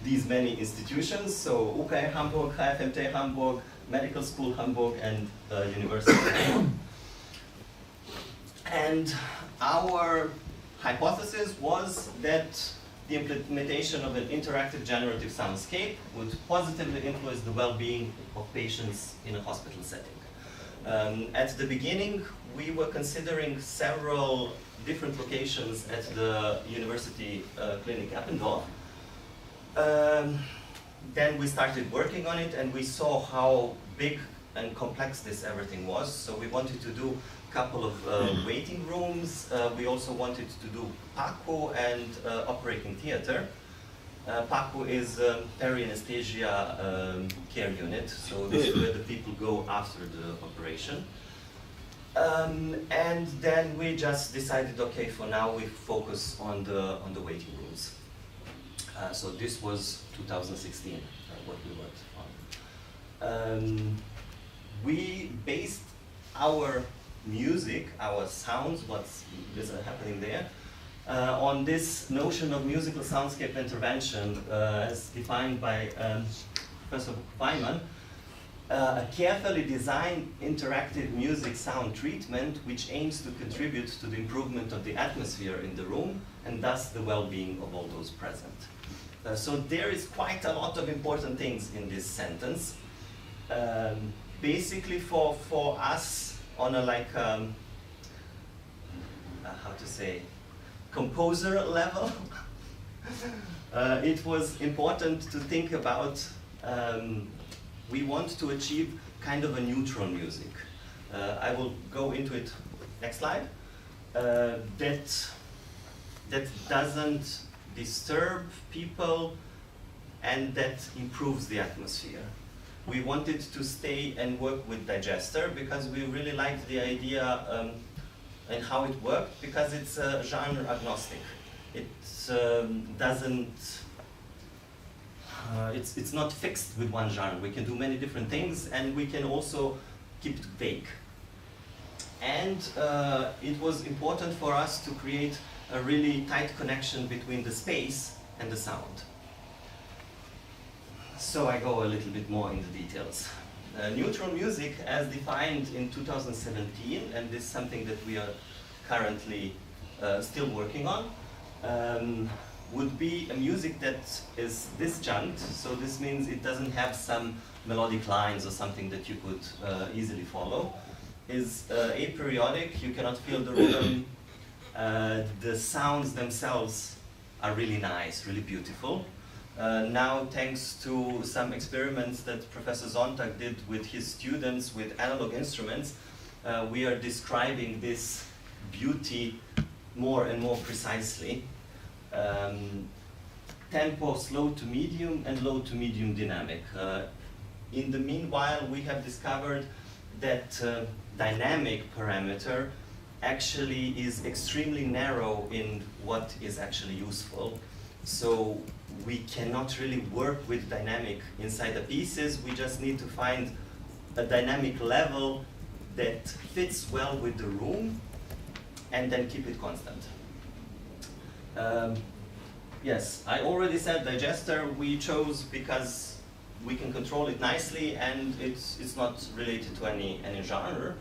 these many institutions, so UK Hamburg, HFMT Hamburg, Medical School Hamburg, and University of Hamburg. And our hypothesis was that the implementation of an interactive generative soundscape would positively influence the well-being of patients in a hospital setting. At the beginning, we were considering several different locations at the University Clinic Eppendorf. Then we started working on it, and we saw how big and complex this everything was. So we wanted to do a couple of waiting rooms. We also wanted to do PACU and operating theater. PACU is peri-anesthesia care unit, so this is where the people go after the operation. And then we just decided, okay, for now we focus on the waiting rooms. So this was 2016, what we worked on. We based our music, our sounds, what's happening there, on this notion of musical soundscape intervention as defined by Professor Feimann, a carefully designed interactive music sound treatment which aims to contribute to the improvement of the atmosphere in the room and thus the well-being of all those present. So there is quite a lot of important things in this sentence. Basically for us on a like, how to say, composer level, it was important to think about, we want to achieve kind of a neutral music. I will go into it, next slide, that doesn't disturb people and that improves the atmosphere. We wanted to stay and work with digester because we really liked the idea and how it worked, because it's genre agnostic. It doesn't, it's not fixed with one genre. We can do many different things, and we can also keep it vague. And it was important for us to create a really tight connection between the space and the sound. So I go a little bit more into details. Neutral music, as defined in 2017, and this is something that we are currently still working on, would be a music that is disjunct. So this means it doesn't have some melodic lines or something that you could easily follow. Is aperiodic, you cannot feel the rhythm. The sounds themselves are really nice, really beautiful. Now, thanks to some experiments that Professor Sonntag did with his students with analog instruments, we are describing this beauty more and more precisely. Tempo slow to medium and low to medium dynamic. In the meanwhile, we have discovered that dynamic parameter actually is extremely narrow in what is actually useful. So we cannot really work with dynamic inside the pieces. We just need to find a dynamic level that fits well with the room and then keep it constant. Yes, I already said digester we chose because we can control it nicely and it's not related to any genre.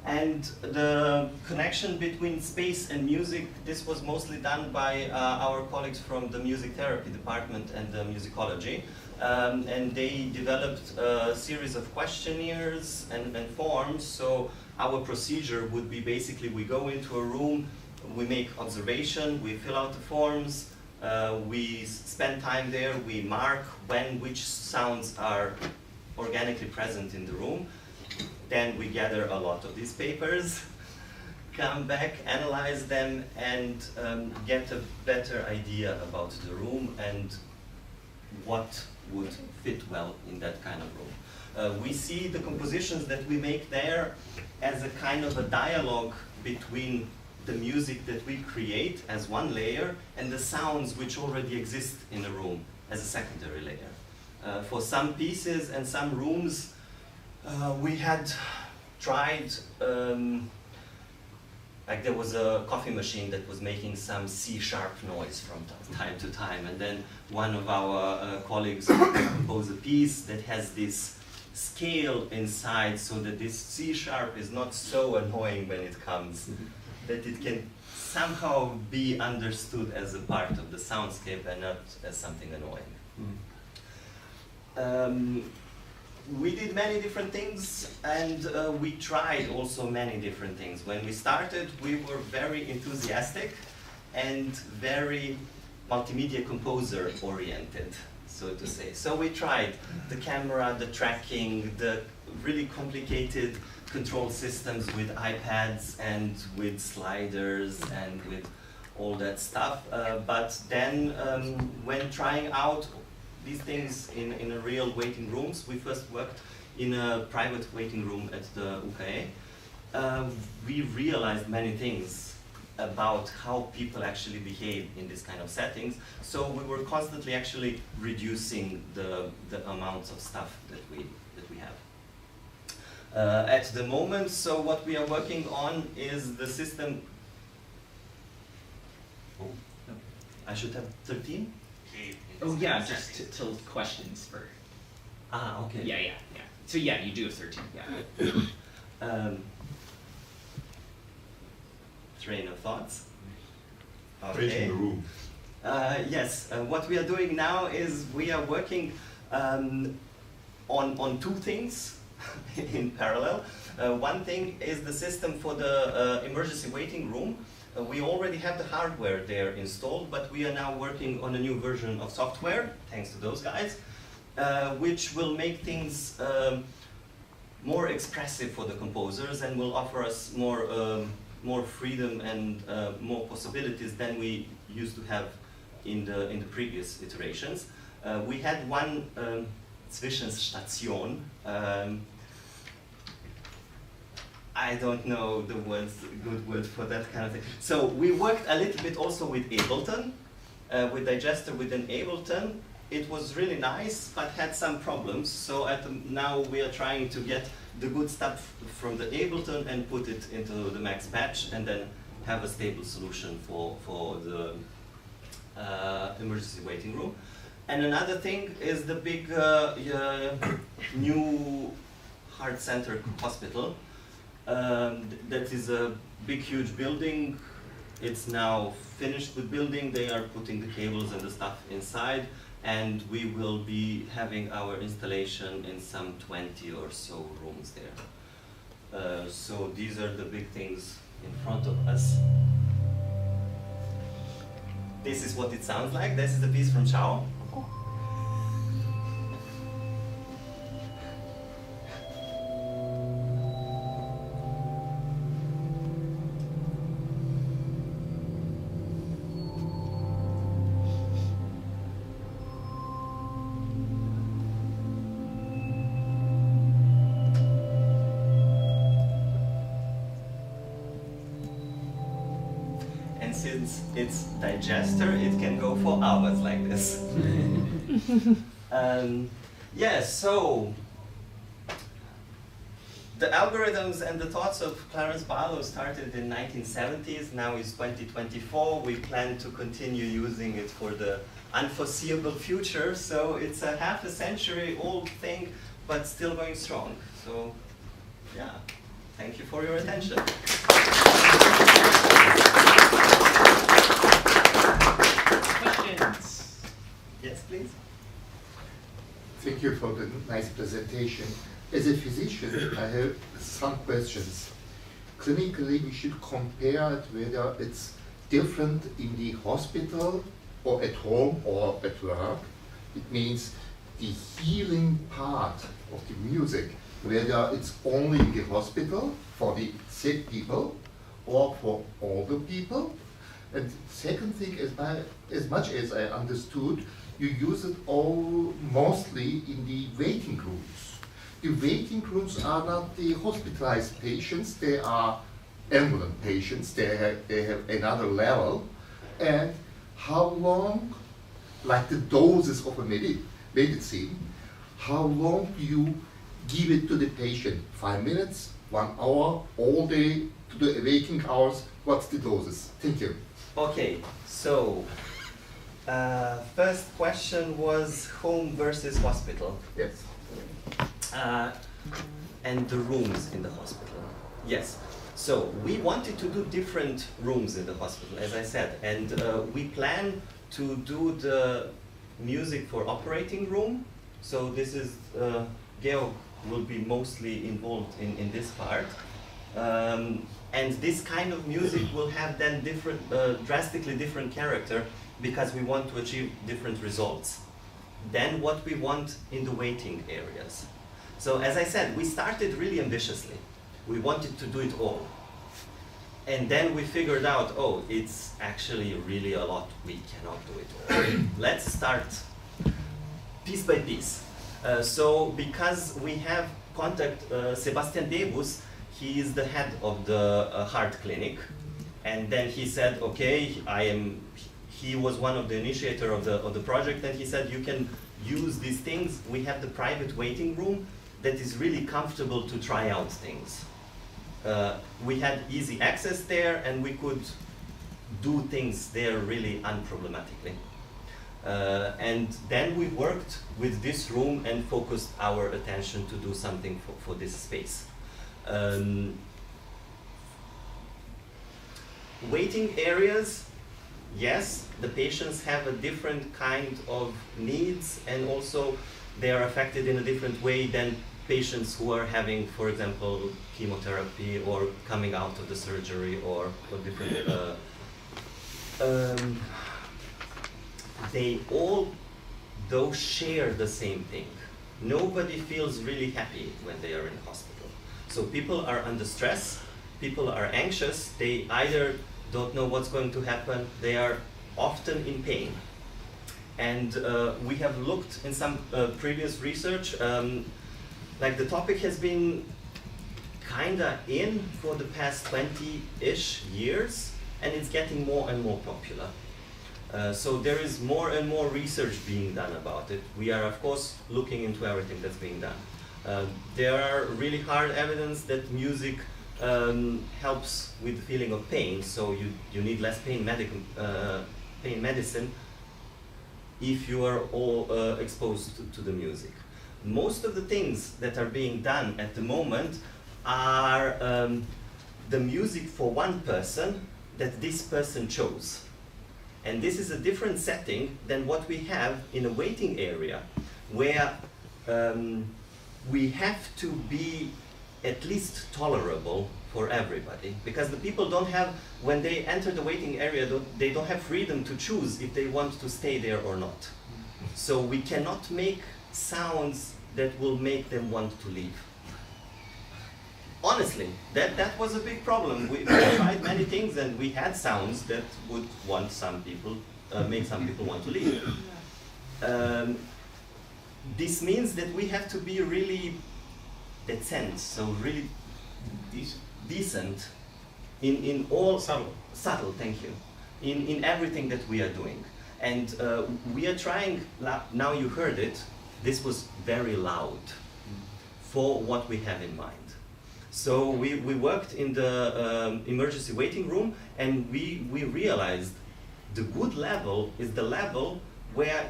And the connection between space and music, this was mostly done by our colleagues from the music therapy department and the musicology. And they developed a series of questionnaires and forms. So our procedure would be basically we go into a room, we make observation, we fill out the forms, we spend time there, we mark which sounds are organically present in the room. Then we gather a lot of these papers, come back, analyze them, and get a better idea about the room and what would fit well in that kind of room. We see the compositions that we make there as a kind of a dialogue between the music that we create as one layer and the sounds which already exist in the room as a secondary layer. For some pieces and some rooms, we had tried, like there was a coffee machine that was making some C-sharp noise from time to time, and then one of our colleagues composed a piece that has this scale inside so that this C-sharp is not so annoying when it comes, that it can somehow be understood as a part of the soundscape and not as something annoying. We did many different things, and we tried also many different things. When we started, we were very enthusiastic and very multimedia composer oriented, so to say. So we tried the camera, the tracking, the really complicated control systems with iPads and with sliders and with all that stuff. But then when trying out these things in a real waiting rooms, we first worked in a private waiting room at the UKE. We realized many things about how people actually behave in this kind of settings. So we were constantly actually reducing the amounts of stuff that we have. At the moment, so what we are working on is the system. Oh, no. I should have 13? Oh yeah, just till questions for. Ah, okay. Yeah. So yeah, you do have 13, yeah. Train of thoughts. Okay. In the room. Yes, what we are doing now is we are working on two things in parallel. One thing is the system for the emergency waiting room. We already have the hardware there installed, but we are now working on a new version of software, thanks to those guys, which will make things more expressive for the composers and will offer us more freedom and more possibilities than we used to have in the previous iterations. We had one Zwischenstation. I don't know the good word for that kind of thing. So we worked a little bit also with Ableton, with digester within Ableton. It was really nice, but had some problems. So now we are trying to get the good stuff from the Ableton and put it into the max patch, and then have a stable solution for the emergency waiting room. And another thing is the big new heart center hospital. That is a big, huge building. It's now finished with building. They are putting the cables and the stuff inside, and we will be having our installation in some 20 or so rooms there. So these are the big things in front of us. This is what it sounds like. This is the piece from Chao. since it's digester, it can go for hours like this. Yes, so the algorithms and the thoughts of Clarence Barlow started in 1970s. Now it's 2024. We plan to continue using it for the unforeseeable future. So it's a half a century old thing, but still going strong. So yeah, thank you for your attention. Questions? Yes, please. Thank you for the nice presentation. As a physician, I have some questions. Clinically, we should compare it whether it's different in the hospital or at home or at work. It means the healing part of the music, whether it's only in the hospital for the sick people or for older people. And second thing, as much as I understood, you use it all mostly in the waiting rooms. The waiting rooms are not the hospitalized patients, they are ambulant patients, they have another level. And how long, like the doses of a medicine, how long do you give it to the patient? 5 minutes, 1 hour, all day, to the waking hours? What's the doses? Thank you. Okay, so first question was home versus hospital. Yes. And the rooms in the hospital. Yes. So we wanted to do different rooms in the hospital, as I said, and we plan to do the music for operating room. So this is Georg will be mostly involved in this part. And this kind of music will have then different, drastically different character because we want to achieve different results than what we want in the waiting areas. So as I said, we started really ambitiously. We wanted to do it all. And then we figured out, oh, it's actually really a lot. We cannot do it all. Let's start piece by piece. So because we have contact Sebastian Debus, he is the head of the heart clinic, and then he said, okay, he was one of the initiator of the project, and he said, you can use these things. We have the private waiting room that is really comfortable to try out things. We had easy access there, and we could do things there really unproblematically. And then we worked with this room and focused our attention to do something for this space. Waiting areas, yes, the patients have a different kind of needs, and also they are affected in a different way than patients who are having, for example, chemotherapy or coming out of the surgery or different. They all, though, share the same thing. Nobody feels really happy when they are in hospital. So people are under stress, people are anxious, they either don't know what's going to happen, they are often in pain. And we have looked in some previous research, like the topic has been kinda in for the past 20-ish years, and it's getting more and more popular. So there is more and more research being done about it. We are, of course, looking into everything that's being done. There are really hard evidence that music helps with the feeling of pain, so you need less pain medicine if you are all exposed to the music. Most of the things that are being done at the moment are the music for one person that this person chose. And this is a different setting than what we have in a waiting area, where we have to be at least tolerable for everybody, because the people don't have, when they enter the waiting area, they don't have freedom to choose if they want to stay there or not. So we cannot make sounds that will make them want to leave. Honestly, that was a big problem. We tried many things, and we had sounds that would want some people, make some people want to leave. This means that we have to be really decent, so really decent in all subtle. Thank you. in everything that we are doing. And we are trying, now you heard it, this was very loud for what we have in mind. So we worked in the emergency waiting room, and we realized the good level is the level where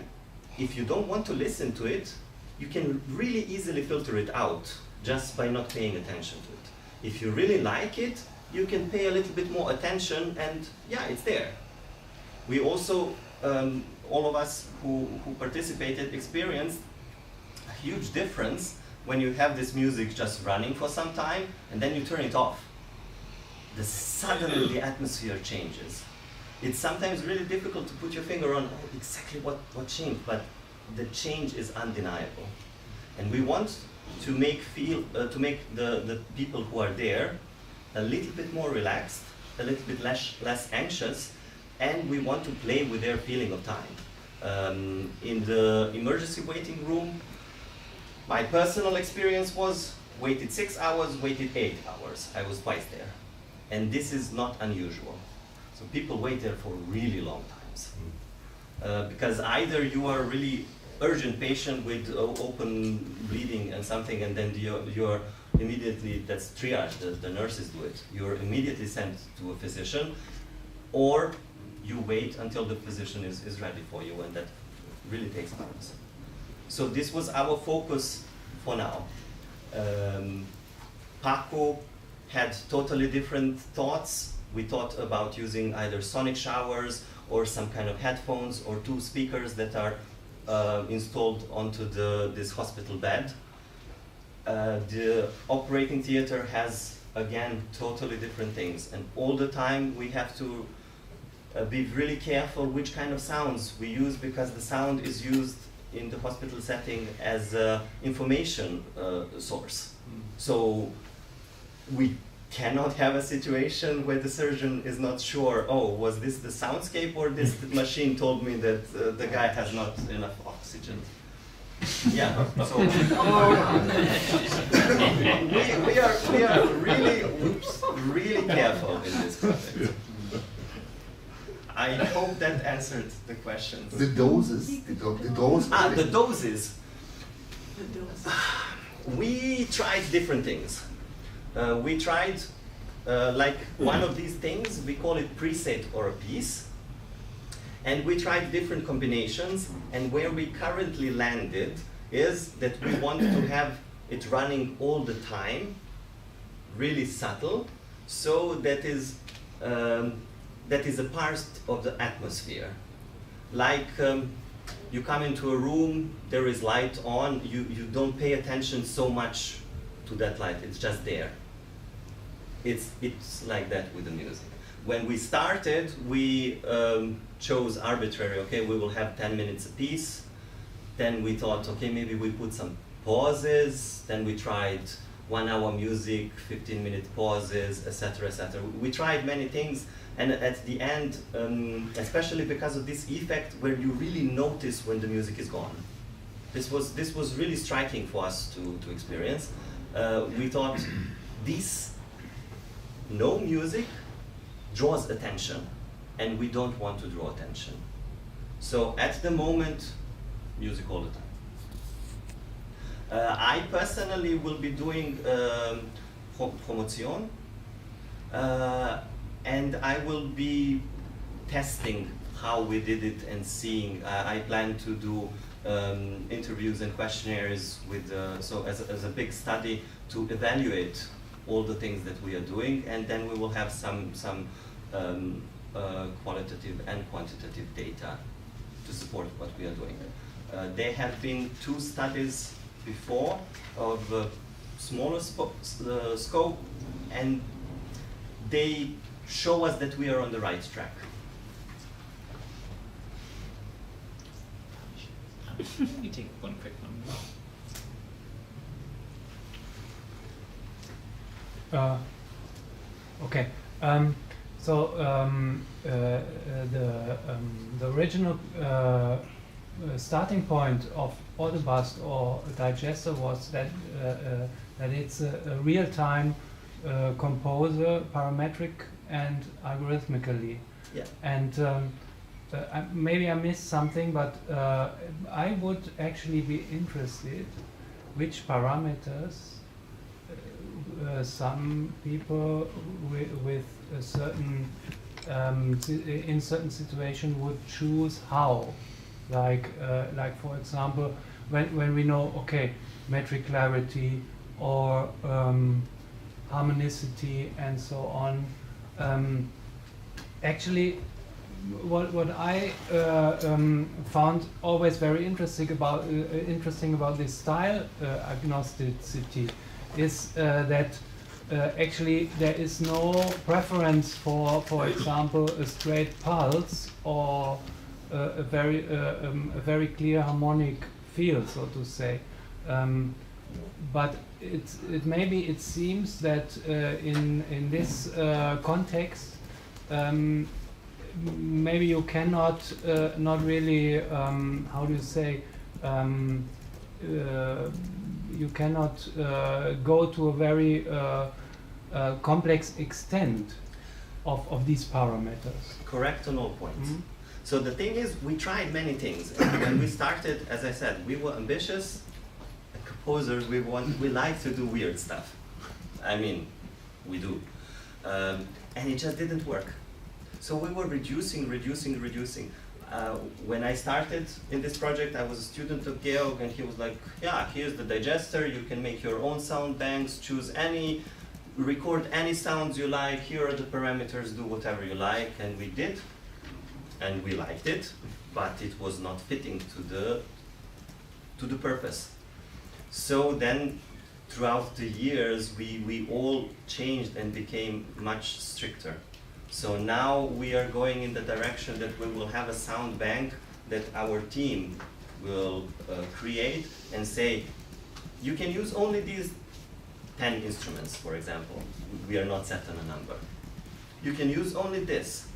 if you don't want to listen to it, you can really easily filter it out just by not paying attention to it. If you really like it, you can pay a little bit more attention, and yeah, it's there. We also, all of us who participated, experienced a huge difference when you have this music just running for some time and then you turn it off. Suddenly the atmosphere changes. It's sometimes really difficult to put your finger on exactly what changed, but the change is undeniable. And we want to make the people who are there a little bit more relaxed, a little bit less anxious, and we want to play with their feeling of time. In the emergency waiting room, my personal experience was waited 6 hours, waited 8 hours. I was twice there. And this is not unusual. So people wait there for really long times. Because either you are a really urgent patient with open bleeding and something, and then you're immediately, that's triage, the nurses do it. You're immediately sent to a physician, or you wait until the physician is ready for you, and that really takes hours. So this was our focus for now. Paco had totally different thoughts. We thought about using either sonic showers or some kind of headphones or 2 speakers that are installed onto this hospital bed. The operating theater has, again, totally different things. And all the time we have to be really careful which kind of sounds we use, because the sound is used in the hospital setting as an information source. So we cannot have a situation where the surgeon is not sure, oh, was this the soundscape or this machine told me that the guy has not enough oxygen. Yeah, so we are really careful in this project. I hope that answered the questions. The doses, the dose. The doses. We tried different things. We tried, like one of these things, we call it preset or a piece. And we tried different combinations, and where we currently landed is that we want to have it running all the time, really subtle, so that is a part of the atmosphere. Like you come into a room, there is light on, you don't pay attention so much to that light, it's just there. It's like that with the music. When we started, we chose arbitrary, okay, we will have 10 minutes a piece. Then we thought, okay, maybe we put some pauses. Then we tried 1 hour music, 15-minute pauses, etc., etc. We tried many things, and at the end, especially because of this effect where you really notice when the music is gone. This was really striking for us to experience. We thought this no music draws attention, and we don't want to draw attention. So at the moment, music all the time. I personally will be doing promotion, and I will be testing how we did it and seeing. I plan to do interviews and questionnaires with, so as a big study to evaluate all the things that we are doing, and then we will have some qualitative and quantitative data to support what we are doing. There have been 2 studies before of smaller scope, and they show us that we are on the right track. Let me take one quick one. Okay. The original starting point of Autobus or digester was that it's a real-time composer, parametric and algorithmically. Yeah. And maybe I missed something, but I would actually be interested which parameters some people with a certain in certain situation would choose how, like for example, when we know, okay, metric clarity or harmonicity and so on. Actually, what I found always very interesting about this style agnosticity is that actually there is no preference for example, a straight pulse or a very clear harmonic feel, so to say. But maybe it seems that in this context, maybe you cannot not really how do you say, you cannot go to a very complex extent of these parameters. Correct on all points. Mm-hmm. So the thing is, we tried many things. And when we started, as I said, we were ambitious composers. We like to do weird stuff. I mean, we do. And it just didn't work. So we were reducing. When I started in this project, I was a student of Georg, and he was like, yeah, here's the digester, you can make your own sound banks, choose any, record any sounds you like, here are the parameters, do whatever you like, and we did, and we liked it, but it was not fitting to the purpose. So then, throughout the years, we all changed and became much stricter. So now we are going in the direction that we will have a sound bank that our team will create and say, you can use only these 10 instruments, for example. We are not set on a number. You can use only this.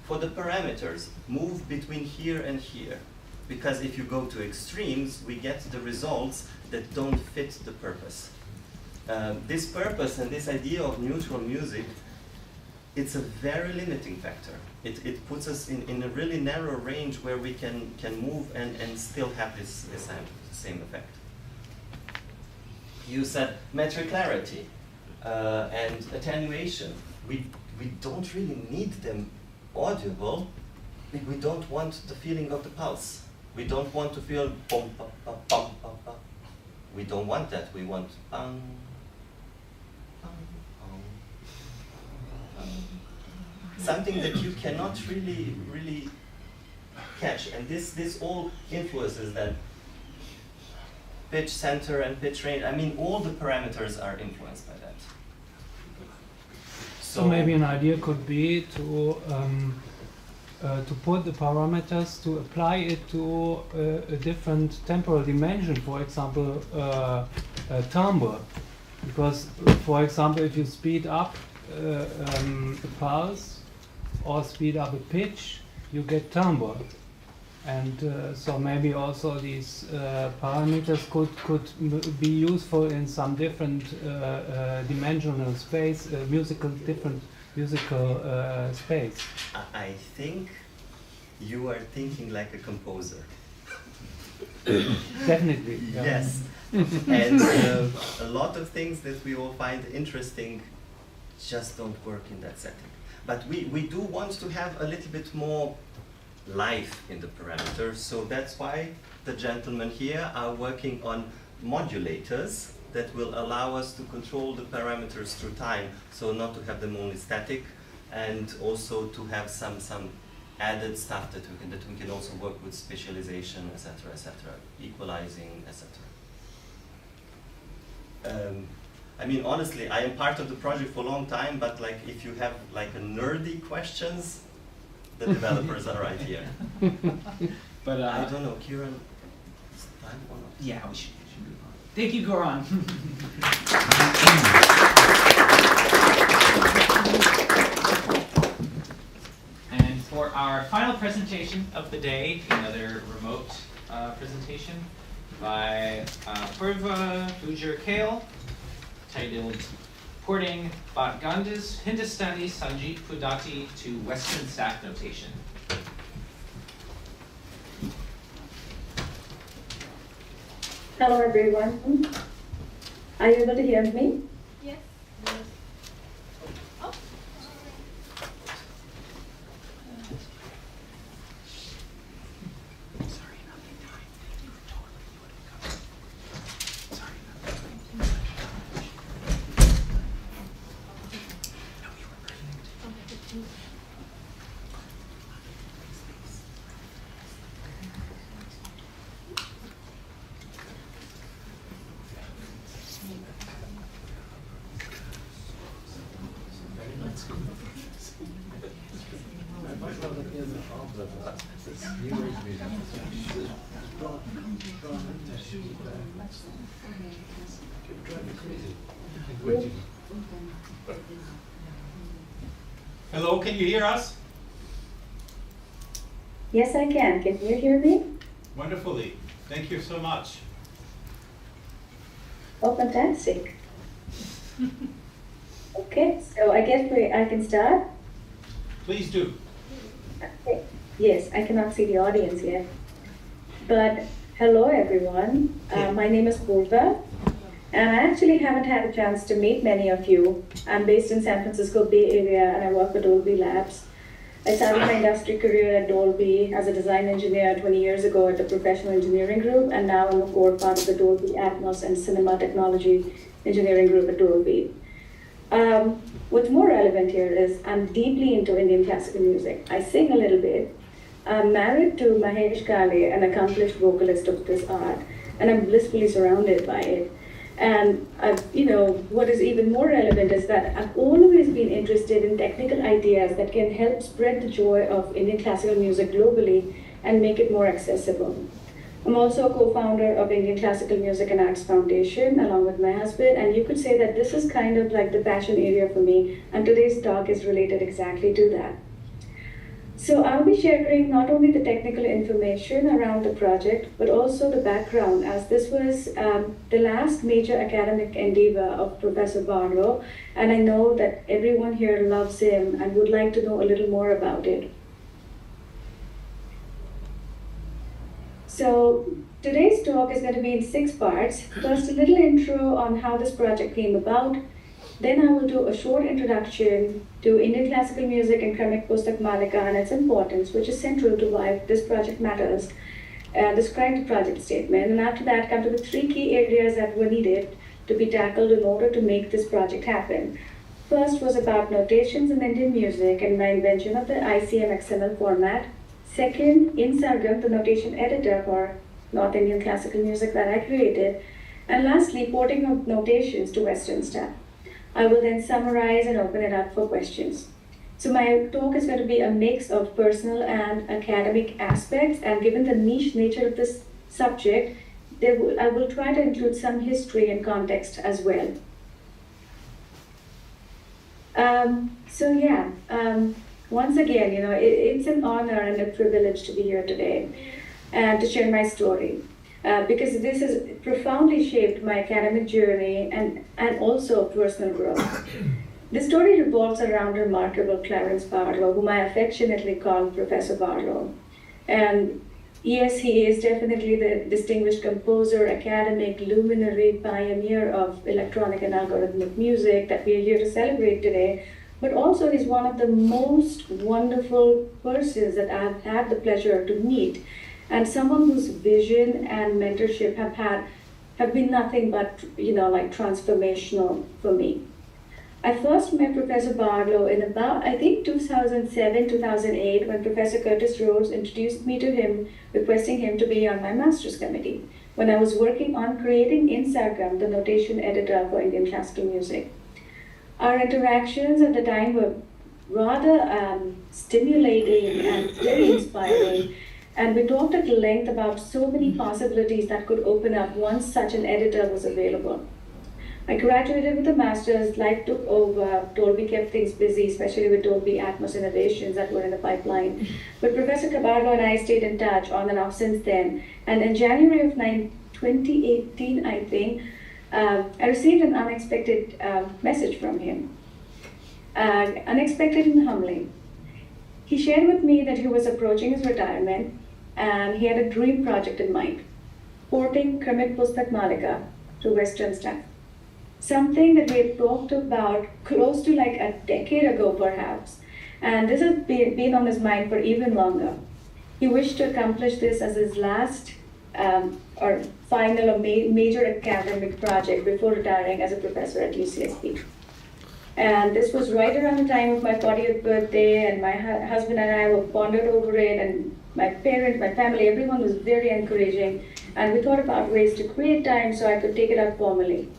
For the parameters, move between here and here. Because if you go to extremes, we get the results that don't fit the purpose. This purpose and this idea of neutral music, it's a very limiting factor. It puts us in a really narrow range where we can move and still have this same effect. You said metric clarity and attenuation. We don't really need them audible. We don't want the feeling of the pulse. We don't want to feel bum, bum, bum, bum, bum, bum. We don't want that. We want bum, bum, bum, bum. Something that you cannot really catch. And this all influences that pitch center and pitch range. I mean, all the parameters are influenced by that. So maybe an idea could be to put the parameters, to apply it to a different temporal dimension, for example, timbre. Because, for example, if you speed up a pulse or speed up a pitch, you get timbre. And so maybe also these parameters could be useful in some different dimensional space, different musical space. I think you are thinking like a composer. Definitely. Yeah. Yes. And a lot of things that we all find interesting just don't work in that setting. But we do want to have a little bit more life in the parameters, so that's why the gentlemen here are working on modulators that will allow us to control the parameters through time, so not to have them only static, and also to have some added stuff that we can also work with specialization, etc., equalizing, etc. I mean, honestly, I am part of the project for a long time, but like if you have like a nerdy questions, the developers are right here. But I don't know, Kieran, is time or not? Yeah, we should move on. Thank you, Goran. And for our final presentation of the day, another remote presentation by Purva, Gujar, titled porting Bhatkhande's Hindustani Sangeet Paddhati to Western staff notation. Hello everyone. Are you able to hear me? Yes. Oh. Hello, can you hear us? Yes, I can. Can you hear me? Wonderfully. Thank you so much. Oh, fantastic. Okay, so I guess I can start. Please do. Okay. Yes, I cannot see the audience yet. But hello, everyone. My name is Purva, and I actually haven't had a chance to meet many of you. I'm based in San Francisco Bay Area, and I work for Dolby Labs. I started my industry career at Dolby as a design engineer 20 years ago at the Professional Engineering Group, and now I'm a core part of the Dolby Atmos and Cinema Technology Engineering Group at Dolby. What's more relevant here is I'm deeply into Indian classical music. I sing a little bit. I'm married to Mahesh Kale, an accomplished vocalist of this art, and I'm blissfully surrounded by it. And what is even more relevant is that I've always been interested in technical ideas that can help spread the joy of Indian classical music globally and make it more accessible. I'm also a co-founder of Indian Classical Music and Arts Foundation along with my husband, and you could say that this is kind of like the passion area for me, and today's talk is related exactly to that. So I'll be sharing not only the technical information around the project, but also the background, as this was the last major academic endeavor of Professor Barlow, and I know that everyone here loves him and would like to know a little more about it. So today's talk is going to be in 6 parts. First, a little intro on how this project came about. Then I will do a short introduction to Indian classical music and Kramik Pustak Malika and its importance, which is central to why this project matters, describe the project statement, and after that come to the 3 key areas that were needed to be tackled in order to make this project happen. First was about notations in Indian music and my invention of the ICM XML format. Second, in Sargam, the notation editor for North Indian classical music that I created. And lastly, porting of notations to Western stuff. I will then summarize and open it up for questions. So my talk is going to be a mix of personal and academic aspects, and given the niche nature of this subject, I will try to include some history and context as well. Once again, it's an honor and a privilege to be here today and to share my story. Because this has profoundly shaped my academic journey and also personal growth. The story revolves around remarkable Clarence Barlow, whom I affectionately call Professor Barlow. And yes, he is definitely the distinguished composer, academic, luminary, pioneer of electronic and algorithmic music that we are here to celebrate today. But also he's one of the most wonderful persons that I've had the pleasure to meet, and someone whose vision and mentorship have been nothing but transformational for me. I first met Professor Barlow in about, I think, 2007, 2008, when Professor Curtis Rhodes introduced me to him, requesting him to be on my master's committee, when I was working on creating in Sargam, the notation editor for Indian classical music. Our interactions at the time were rather stimulating and very inspiring, and we talked at length about so many possibilities that could open up once such an editor was available. I graduated with a master's, life took over, Dolby kept things busy, especially with Dolby Atmos innovations that were in the pipeline. But Professor Barlow and I stayed in touch on and off since then. And in January of 2018, I think, I received an unexpected message from him. Unexpected and humbling. He shared with me that he was approaching his retirement and he had a dream project in mind, porting Kramit Pustak Malika to Western style. Something that we had talked about close to like a decade ago perhaps, and this has been on his mind for even longer. He wished to accomplish this as his last or final or major academic project before retiring as a professor at UCSB. And this was right around the time of my 40th birthday, and my husband and I were pondered over it, and my parents, my family, everyone was very encouraging, and we thought about ways to create time so I could take it up formally.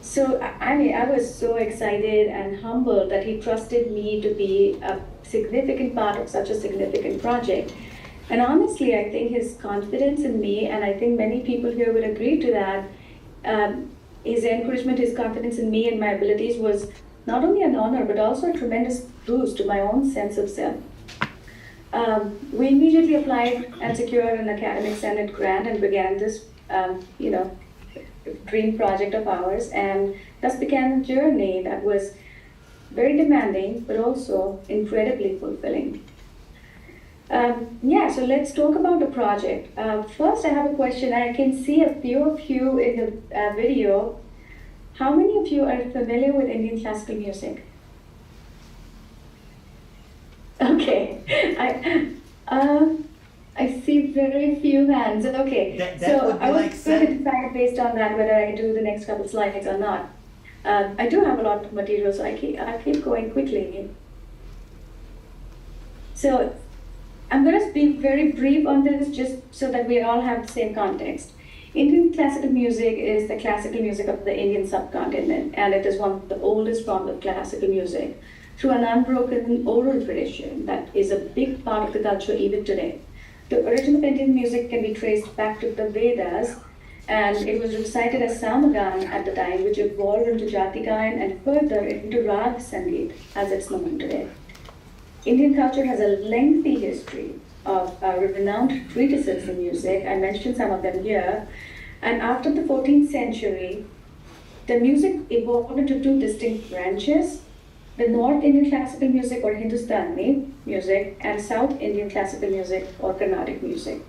So, I mean, I was so excited and humbled that he trusted me to be a significant part of such a significant project. And honestly, I think his confidence in me, and I think many people here would agree to that, his encouragement, his confidence in me and my abilities was not only an honor, but also a tremendous boost to my own sense of self. We immediately applied and secured an academic senate grant and began this, dream project of ours, and thus began a journey that was very demanding, but also incredibly fulfilling. So let's talk about the project. First, I have a question. I can see a few of you in the video. How many of you are familiar with Indian classical music? Okay. I see very few hands. Okay. So I was going to decide based on that whether I do the next couple slides or not. I do have a lot of material, so I keep going quickly. So I'm going to be very brief on this just so that we all have the same context. Indian classical music is the classical music of the Indian subcontinent, and it is one of the oldest forms of classical music through an unbroken oral tradition that is a big part of the culture even today. The origin of Indian music can be traced back to the Vedas, and it was recited as Samagan at the time, which evolved into Jatigayan and further into Rag Sangeet, as it's known today. Indian culture has a lengthy history of renowned treatises in music. I mentioned some of them here. And after the 14th century, the music evolved into two distinct branches: the North Indian classical music or Hindustani music, and South Indian classical music or Carnatic music.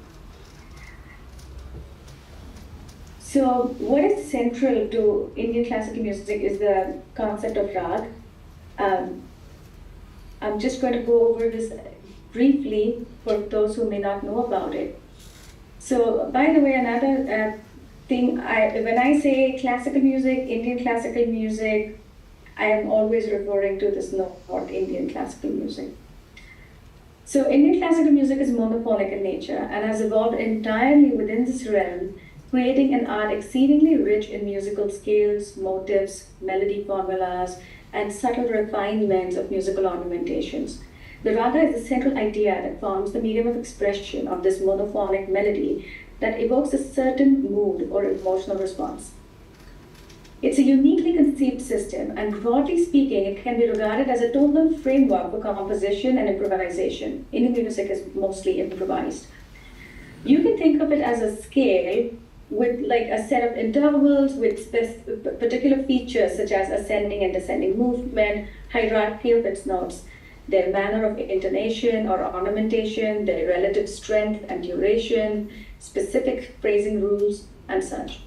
So what is central to Indian classical music is the concept of rag. I'm just going to go over this briefly for those who may not know about it. So by the way, another thing, when I say classical music, Indian classical music, I am always referring to this North Indian classical music. So Indian classical music is monophonic in nature and has evolved entirely within this realm, creating an art exceedingly rich in musical scales, motifs, melody formulas, and subtle refinements of musical ornamentations. The raga is the central idea that forms the medium of expression of this monophonic melody that evokes a certain mood or emotional response. It's a uniquely conceived system, and broadly speaking, it can be regarded as a total framework for composition and improvisation. Indian music is mostly improvised. You can think of it as a scale with like a set of intervals with particular features such as ascending and descending movement, hierarchy of its notes, their manner of intonation or ornamentation, their relative strength and duration, specific phrasing rules, and such.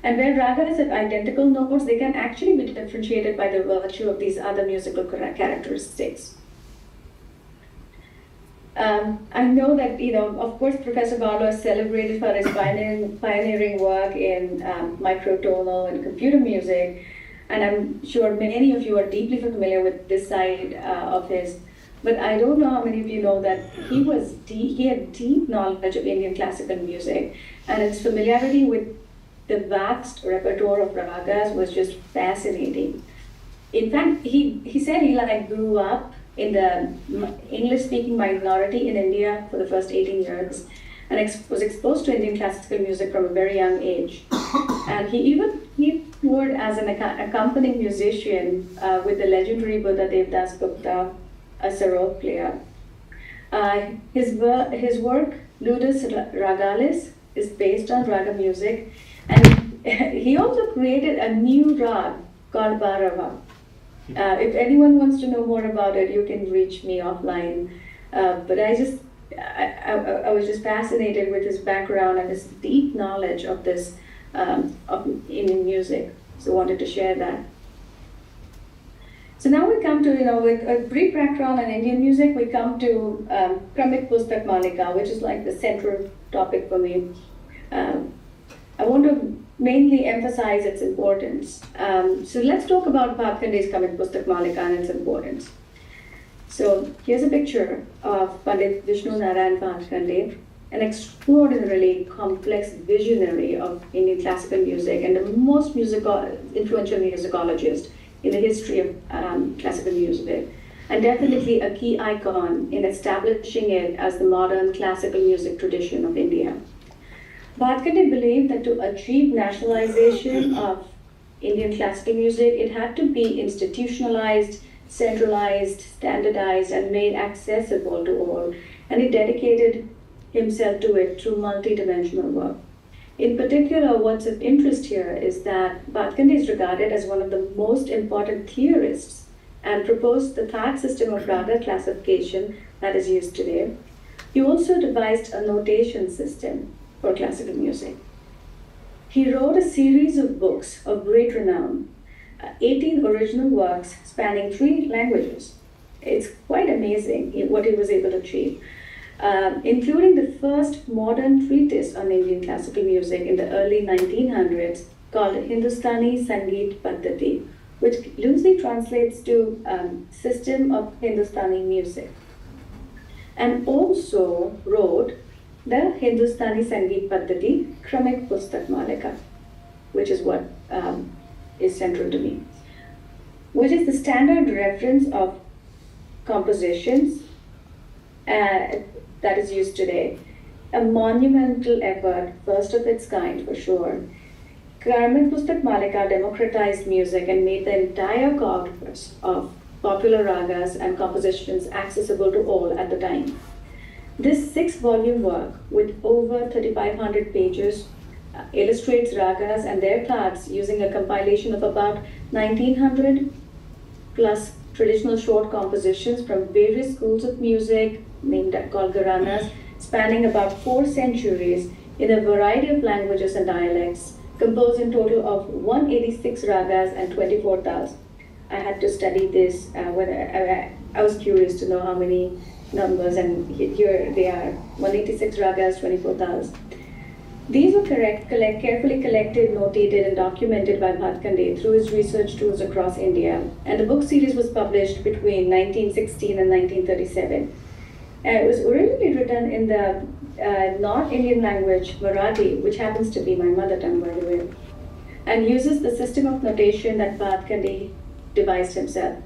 And where ragas have identical notes, they can actually be differentiated by the virtue of these other musical characteristics. I know that, of course, Professor Barlow is celebrated for his pioneering work in microtonal and computer music, and I'm sure many of you are deeply familiar with this side of his. But I don't know how many of you know that he had deep knowledge of Indian classical music, and his familiarity with the vast repertoire of ragas was just fascinating. In fact, he said he grew up in the English-speaking minority in India for the first 18 years, and was exposed to Indian classical music from a very young age. And he toured as an accompanying musician with the legendary Buddhadev Das Gupta, a sarod player. His work, Ludus Ragalis, is based on raga music, and he also created a new rag called Bharava. If anyone wants to know more about it, you can reach me offline. But I was just fascinated with his background and his deep knowledge of this, of Indian music. So wanted to share that. So now we come to, with a brief background on Indian music, we come to Kramik Pustak Malika, which is like the central topic for me. I want to mainly emphasize its importance. So let's talk about Bhatkhande's Kramik Pustak Malika and its importance. So here's a picture of Pandit Vishnu Narayan Bhatkhande, an extraordinarily complex visionary of Indian classical music and the most influential musicologist in the history of classical music, and definitely a key icon in establishing it as the modern classical music tradition of India. Bhatkhande believed that to achieve nationalization of Indian classical music, it had to be institutionalized, centralized, standardized, and made accessible to all, and he dedicated himself to it through multi-dimensional work. In particular, what's of interest here is that Bhatkhande is regarded as one of the most important theorists and proposed the third system of raga classification that is used today. He also devised a notation system for classical music. He wrote a series of books of great renown, 18 original works spanning 3 languages. It's quite amazing what he was able to achieve, including the first modern treatise on Indian classical music in the early 1900s called Hindustani Sangeet Paddhati, which loosely translates to System of Hindustani Music, and also wrote the Hindustani Sangeet Paddhati Kramik Pustak Malika, which is what is central to me, which is the standard reference of compositions that is used today. A monumental effort, first of its kind for sure. Kramik Pustak Malika democratized music and made the entire corpus of popular ragas and compositions accessible to all at the time. This 6-volume work, with over 3,500 pages, illustrates ragas and their parts using a compilation of about 1,900 plus traditional short compositions from various schools of music, called Gharanas, spanning about 4 centuries in a variety of languages and dialects, composed in total of 186 ragas and 24 tals. I had to study this when I was curious to know how many numbers, and here they are, 186 ragas, 24 tals. These were carefully collected, notated, and documented by Bhatkhande through his research tours across India, and the book series was published between 1916 and 1937. It was originally written in the North Indian language, Marathi, which happens to be my mother tongue, by the way, and uses the system of notation that Bhatkhande devised himself.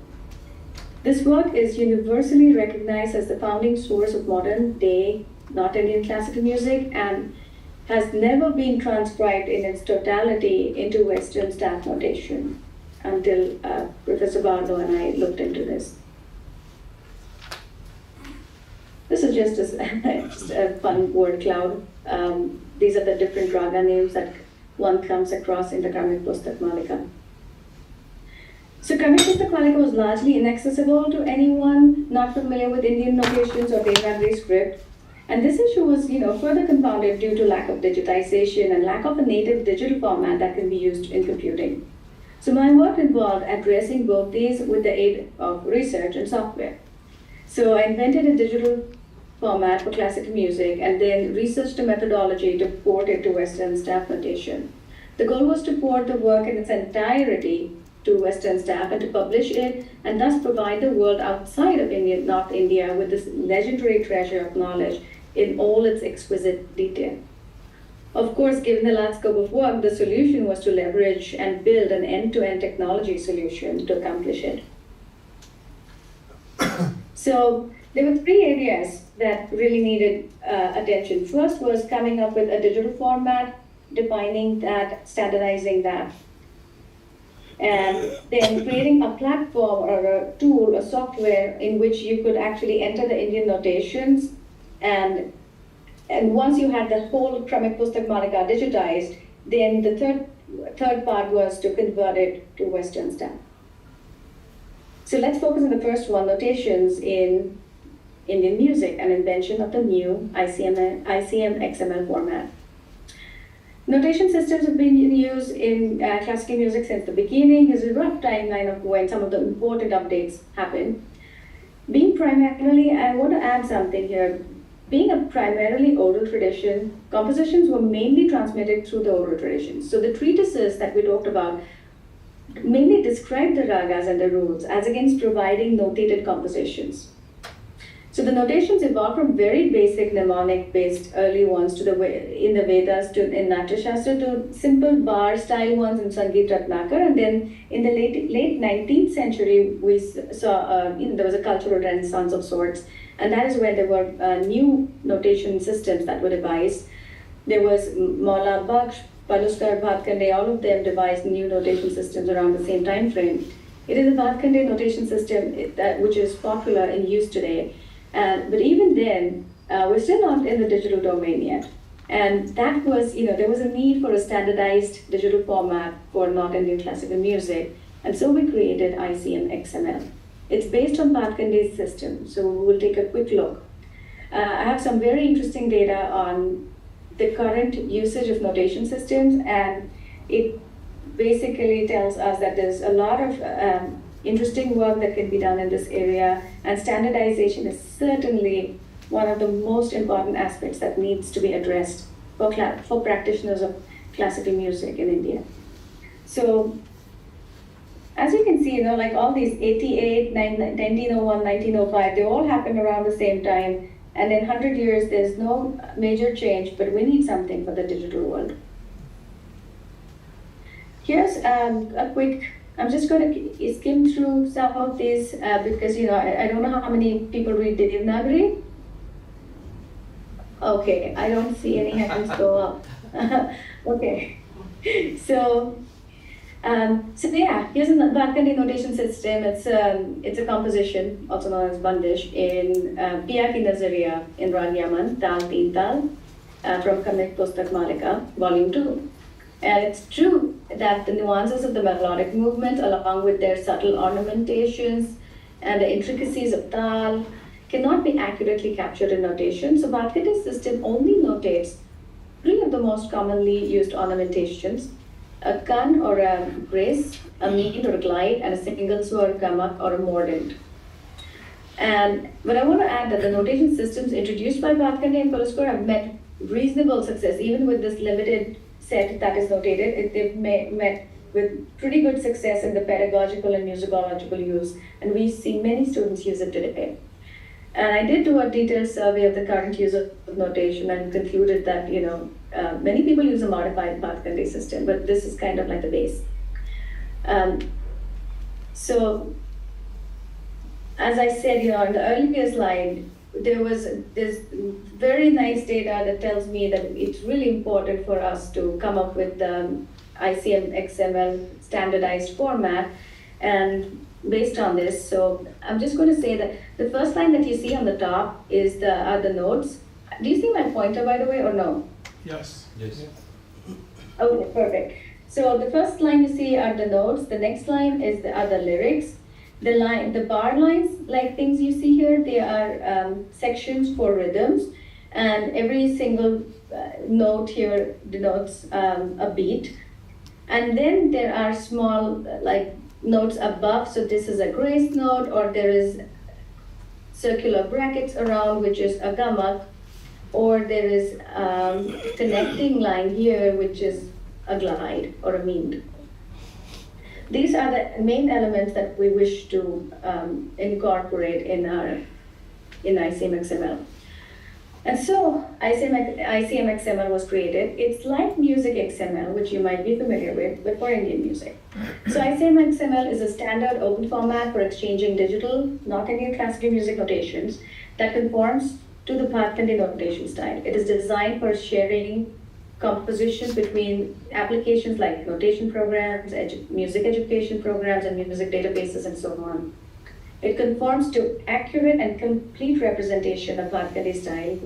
This work is universally recognized as the founding source of modern-day North Indian classical music and has never been transcribed in its totality into Western staff notation until Professor Barlow and I looked into this. This is just a fun word cloud. These are the different raga names that one comes across in the Kramik Pustak Malika. So Kramik Pustak Malika was largely inaccessible to anyone not familiar with Indian notations or Devanagari script. And this issue was, further compounded due to lack of digitization and lack of a native digital format that can be used in computing. So my work involved addressing both these with the aid of research and software. So I invented a digital format for classical music and then researched a methodology to port it to Western staff notation. The goal was to port the work in its entirety to Western staff and to publish it and thus provide the world outside of North India with this legendary treasure of knowledge in all its exquisite detail. Of course, given the large scope of work, the solution was to leverage and build an end-to-end technology solution to accomplish it. So there were 3 areas that really needed attention. First was coming up with a digital format, defining that, standardizing that, and then creating a platform or a tool, a software in which you could actually enter the Indian notations, and once you had the whole Kramik Pustak Malika digitized, then the third part was to convert it to Western style. So let's focus on the first one, notations in Indian music, an invention of the new ICM XML format. Notation systems have been used in classical music since the beginning. Here's a rough timeline of when some of the important updates happened. Being primarily, I want to add something here. Being a primarily oral tradition, compositions were mainly transmitted through the oral tradition. So the treatises that we talked about mainly describe the ragas and the rules as against providing notated compositions. So the notations evolved from very basic mnemonic-based early ones to in the Vedas to in Natya Shastra to simple bar-style ones in Sangeet Ratnakar, and then in the late 19th century we saw there was a cultural renaissance of sorts, and that is where there were new notation systems that were devised. There was Maula Baksh, Paluskar, Bhatkhande, all of them devised new notation systems around the same time frame. It is a Bhatkhande notation system which is popular in use today. But even then, we're still not in the digital domain yet. And that was, there was a need for a standardized digital format for North Indian classical music. And so we created ICM XML. It's based on Bhatkhande's system, so we will take a quick look. I have some very interesting data on the current usage of notation systems, and it basically tells us that there's a lot of interesting work that can be done in this area, and standardization is certainly one of the most important aspects that needs to be addressed for practitioners of classical music in India. So, as you can see, like all these 88, 1901, 1905, they all happened around the same time, and in 100 years there's no major change, but we need something for the digital world. Here's a quick, I'm just going to skim through some of these because I don't know how many people read the Devanagari. Okay, I don't see any hands go up. Okay, so yeah, here's a Bhatkhande notation system. It's a composition, also known as Bandish, in Piya Ki Nazariya in Rag Yaman, Tal Teen Tal, from Kamik Pustak Malika, Volume 2. And it's true that the nuances of the melodic movement, along with their subtle ornamentations and the intricacies of tal, cannot be accurately captured in notation. So Bhatkande's system only notates three of the most commonly used ornamentations: a kan or a grace, a mean or a glide, and a single swar gamak or a mordant. But I want to add that the notation systems introduced by Bhatkhande and Paluskar have met reasonable success, even with this limited set that is notated. They've met with pretty good success in the pedagogical and musicological use, and we see many students use it today. And I did do a detailed survey of the current use of notation and concluded that many people use a modified Bhatkhande system, but this is kind of like the base. So, as I said, in the earlier slide, there's very nice data that tells me that it's really important for us to come up with the ICM XML standardized format, and based on this, so I'm just going to say that the first line that you see on the top are the notes. Do you see my pointer, by the way, or no? Yes. Yes. Okay, perfect. So the first line you see are the notes. The next line are the lyrics. The bar lines, like things you see here, they are sections for rhythms, and every single note here denotes a beat. And then there are small notes above, so this is a grace note, or there is circular brackets around, which is a gamak, or there is connecting line here, which is a glide or a mean. These are the main elements that we wish to incorporate in ICM XML. And so ICM XML was created. It's like Music XML, which you might be familiar with, but for Indian music. So ICM XML is a standard open format for exchanging digital, North Indian classical music notations that conforms to the Bhatkhande notation style. It is designed for sharing composition between applications like notation programs, music education programs, and music databases, and so on. It conforms to accurate and complete representation of Bhatkhande style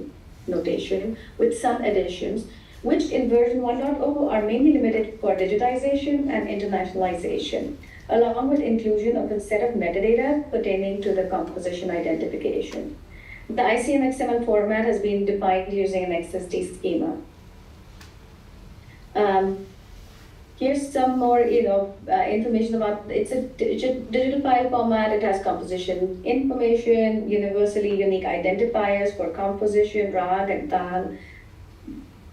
notation with some additions, which in version 1.0 are mainly limited for digitization and internationalization, along with inclusion of a set of metadata pertaining to the composition identification. The ICM XML format has been defined using an XSD schema. Here's some more, information about, it's a digital file format. It has composition information, universally unique identifiers for composition, rag and tal.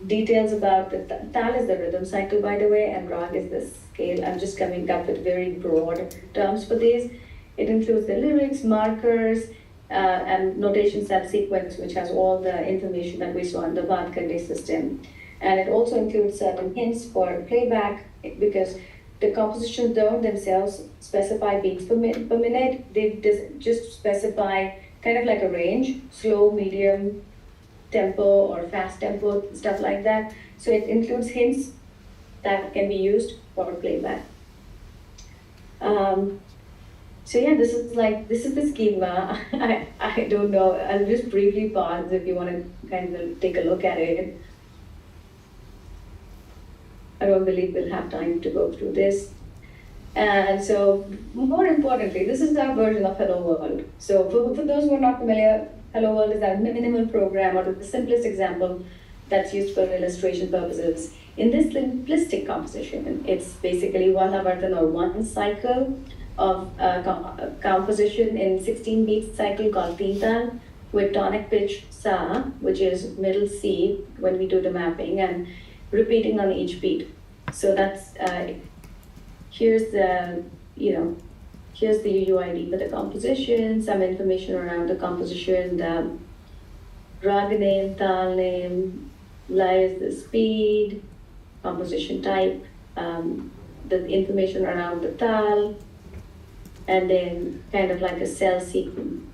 Details about the tal is the rhythm cycle, by the way, and rag is the scale. I'm just coming up with very broad terms for these. It includes the lyrics, markers, and notation subsequence, which has all the information that we saw in the Bhatkhande system. And it also includes certain hints for playback, because the compositions don't themselves specify beats per minute. They just specify kind of like a range, slow, medium tempo, or fast tempo, stuff like that. So it includes hints that can be used for playback. So yeah, this is the schema. I don't know. I'll just briefly pause if you want to kind of take a look at it. I don't believe we'll have time to go through this. And so, more importantly, this is our version of Hello World. So for those who are not familiar, Hello World is our minimal program, or the simplest example that's used for illustration purposes. In this simplistic composition, it's basically one avartan, or one cycle of composition in 16 beat cycle called Tintal, with tonic pitch Sa, which is middle C when we do the mapping, and repeating on each beat. So that's here's the UUID for the composition, some information around the composition, the rag name, tal name, lay is the speed, composition type, the information around the tal, and then kind of like a cell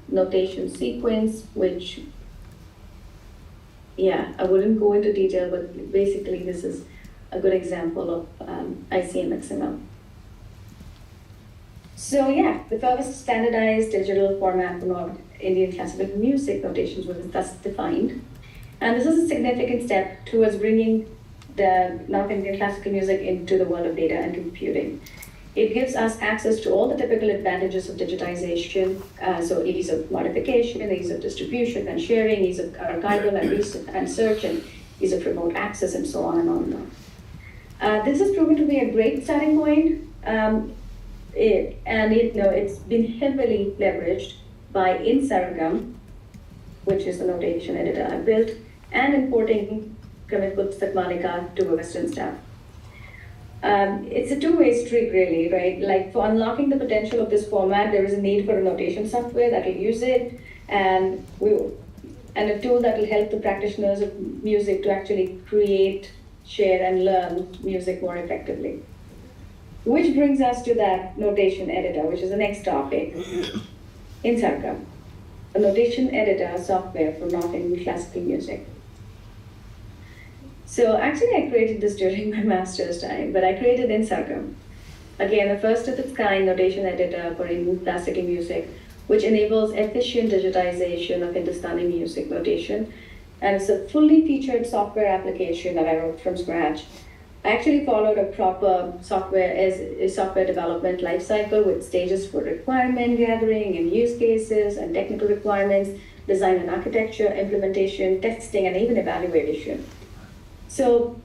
notation sequence, which, yeah, I wouldn't go into detail, but basically this is a good example of ICM XML. So yeah, the first standardized digital format for Indian classical music notations was thus defined. And this is a significant step towards bringing the North Indian classical music into the world of data and computing. It gives us access to all the typical advantages of digitization, so ease of modification, ease of distribution and sharing, ease of archival and search, and ease of remote access, and so on and on and on. This has proven to be a great starting point, it's been heavily leveraged by InSargam, which is the notation editor I built, and importing Kramit Pustak Malika to a Western staff. It's a two-way street, really, right? Like, for unlocking the potential of this format, there is a need for a notation software that will use it, and a tool that will help the practitioners of music to actually create, share, and learn music more effectively. Which brings us to that notation editor, which is the next topic. InSargam, a notation editor software for North Indian classical music. So actually I created this during my master's time, but I created InSargam. Again, the first of its kind notation editor for Indian classical music, which enables efficient digitization of Hindustani music notation. And it's a fully featured software application that I wrote from scratch. I actually followed a proper software development lifecycle with stages for requirement gathering and use cases and technical requirements, design and architecture, implementation, testing, and even evaluation. So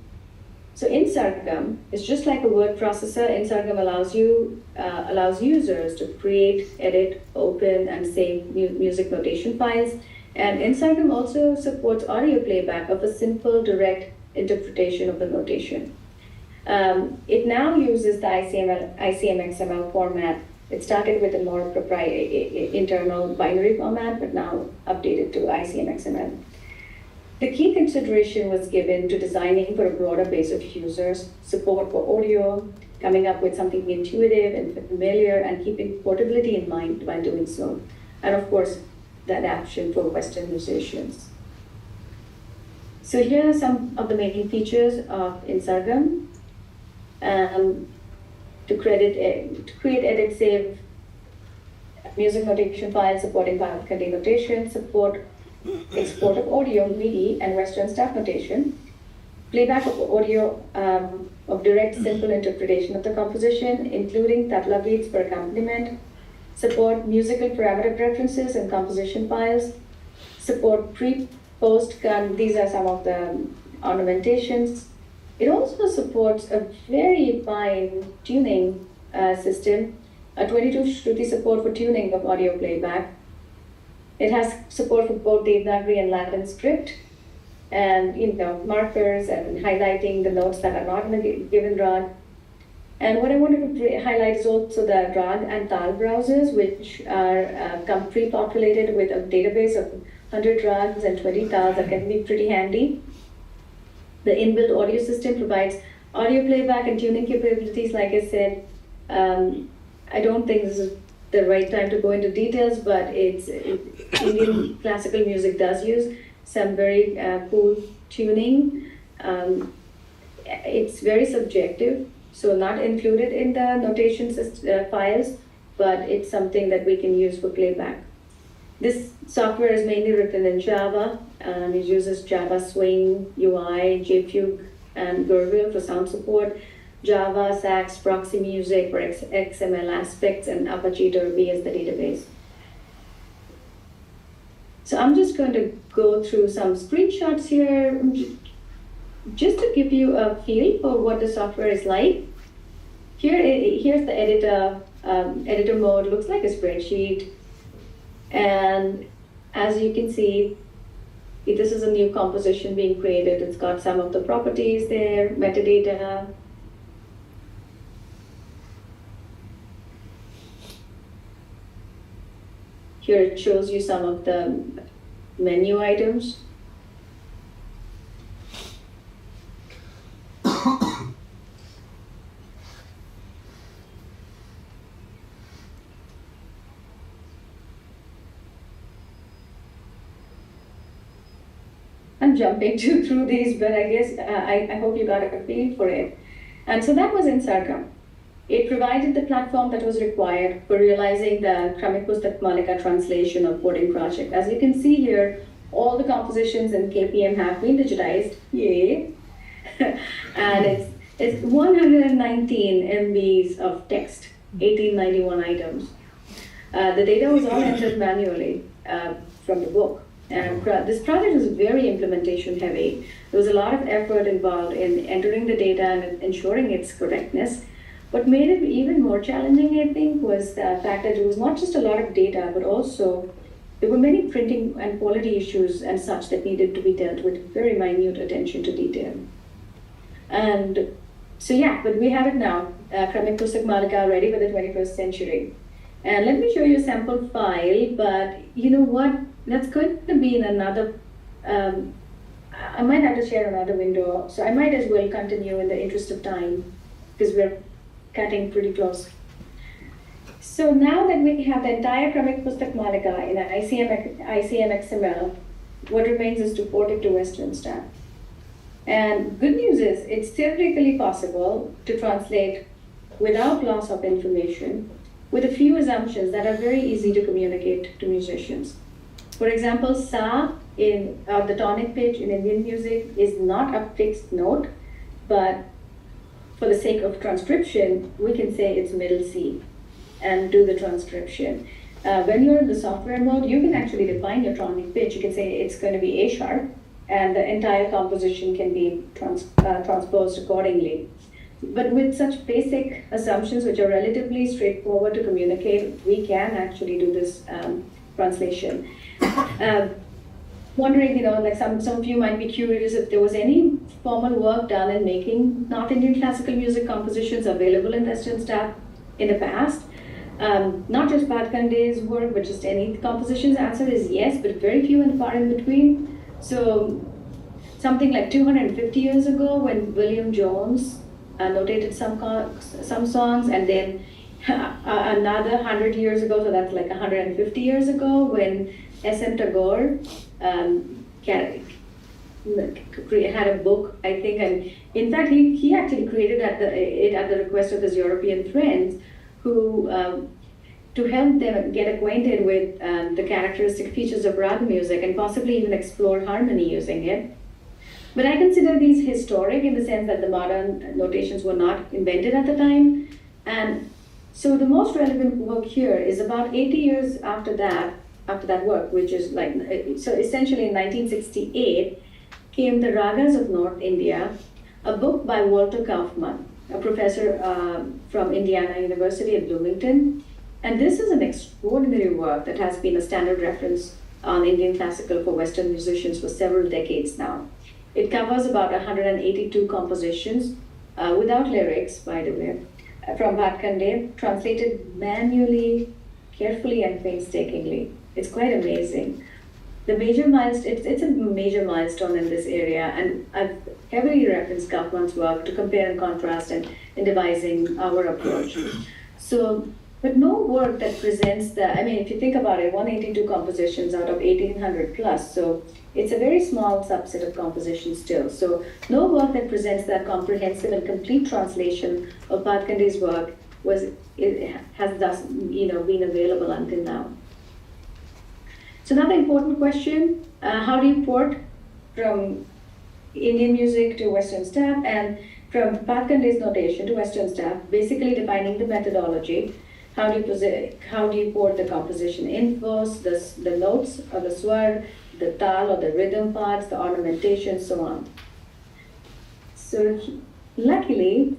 InSargam is just like a word processor. InSargam allows users to create, edit, open, and save music notation files. And InSargam also supports audio playback of a simple, direct interpretation of the notation. It now uses the ICM XML format. It started with a more proprietary internal binary format, but now updated to ICM XML. The key consideration was given to designing for a broader base of users, support for audio, coming up with something intuitive and familiar, and keeping portability in mind while doing so. And of course, the adaptation for Western musicians. So here are some of the main features of InSargam. To create, edit, save music notation files, supporting Bhatkhande notation, support export of audio, MIDI, and Western staff notation. playback of audio of direct, simple interpretation of the composition, including tabla beats for accompaniment, support musical parameter preferences and composition files, support pre-post, these are some of the ornamentations. It also supports a very fine tuning system, a 22 Shruti support for tuning of audio playback. It has support for both Devanagari and Latin script, and markers and highlighting the notes that are not in the given rag. And what I wanted to highlight is also the rag and tal browsers, which are come pre-populated with a database of 100 rags and 20 tals that can be pretty handy. The inbuilt audio system provides audio playback and tuning capabilities, like I said. I don't think this is the right time to go into details, but Indian classical music does use some very cool tuning. It's very subjective, so not included in the notation files, but it's something that we can use for playback. This software is mainly written in Java, and it uses Java Swing, UI, JFugue, and Gurville for sound support, Java, Sax, Proxy Music for XML aspects, and Apache Derby as the database. So I'm just going to go through some screenshots here, just to give you a feel for what the software is like. Here's the editor. Editor mode looks like a spreadsheet. And as you can see, this is a new composition being created. It's got some of the properties there, metadata. Here it shows you some of the menu items. I'm jumping through these, but I guess I hope you got a feel for it. And so that was in Sargam. It provided the platform that was required for realizing the Kramik Pustak Malika translation of coding project. As you can see here, all the compositions in KPM have been digitized. Yay! And it's 119 MBs of text, 1891 items. The data was all entered manually from the book. And this project was very implementation heavy. There was a lot of effort involved in entering the data and ensuring its correctness. What made it even more challenging, I think, was the fact that it was not just a lot of data, but also there were many printing and quality issues and such that needed to be dealt with very minute attention to detail. And so yeah, but we have it now, Kramik Pustak Malika ready for the 21st century. And let me show you a sample file, but you know what? That's going to be in another, I might have to share another window, so I might as well continue in the interest of time, because we're cutting pretty close. So now that we have the entire Kramik Pustak Malika in an ICM XML, what remains is to port it to Western stack. And good news is, it's theoretically possible to translate without loss of information, with a few assumptions that are very easy to communicate to musicians. For example, sa in the tonic pitch in Indian music is not a fixed note, but for the sake of transcription, we can say it's middle C and do the transcription. When you're in the software mode, you can actually define your tonic pitch. You can say it's going to be A sharp, and the entire composition can be transposed accordingly. But with such basic assumptions, which are relatively straightforward to communicate, we can actually do this translation. Wondering, like some of you might be curious if there was any formal work done in making North Indian classical music compositions available in Western stack in the past. Not just Bhatkande's work, but just any compositions. Answer is yes, but very few and far in between. So something like 250 years ago, when William Jones notated some songs, and then another 100 years ago, so that's like 150 years ago, when S.M. Tagore had a book, I think, and in fact he actually created it at the request of his European friends, who to help them get acquainted with the characteristic features of rag music and possibly even explore harmony using it. But I consider these historic in the sense that the modern notations were not invented at the time. And so the most relevant work here is about 80 years after that work, which is like, so essentially in 1968 came The Ragas of North India, a book by Walter Kaufman, a professor from Indiana University at Bloomington. And this is an extraordinary work that has been a standard reference on Indian classical for Western musicians for several decades now. It covers about 182 compositions, without lyrics, by the way, from Bhatkhande, translated manually, carefully and painstakingly. It's quite amazing. The major milestone, it's a major milestone in this area, and I've heavily referenced Kaufman's work to compare and contrast and in devising our approach. So, but no work that presents the, I mean, if you think about it, 182 compositions out of 1800 plus, so it's a very small subset of compositions still. So no work that presents that comprehensive and complete translation of Bhatkhande's work has thus, been available until now. So another important question, how do you port from Indian music to Western staff and from Bhatkhande's notation to Western staff, basically defining the methodology. How do you port the composition infos, the notes or the swar, the tal or the rhythm parts, the ornamentation, so on. So luckily,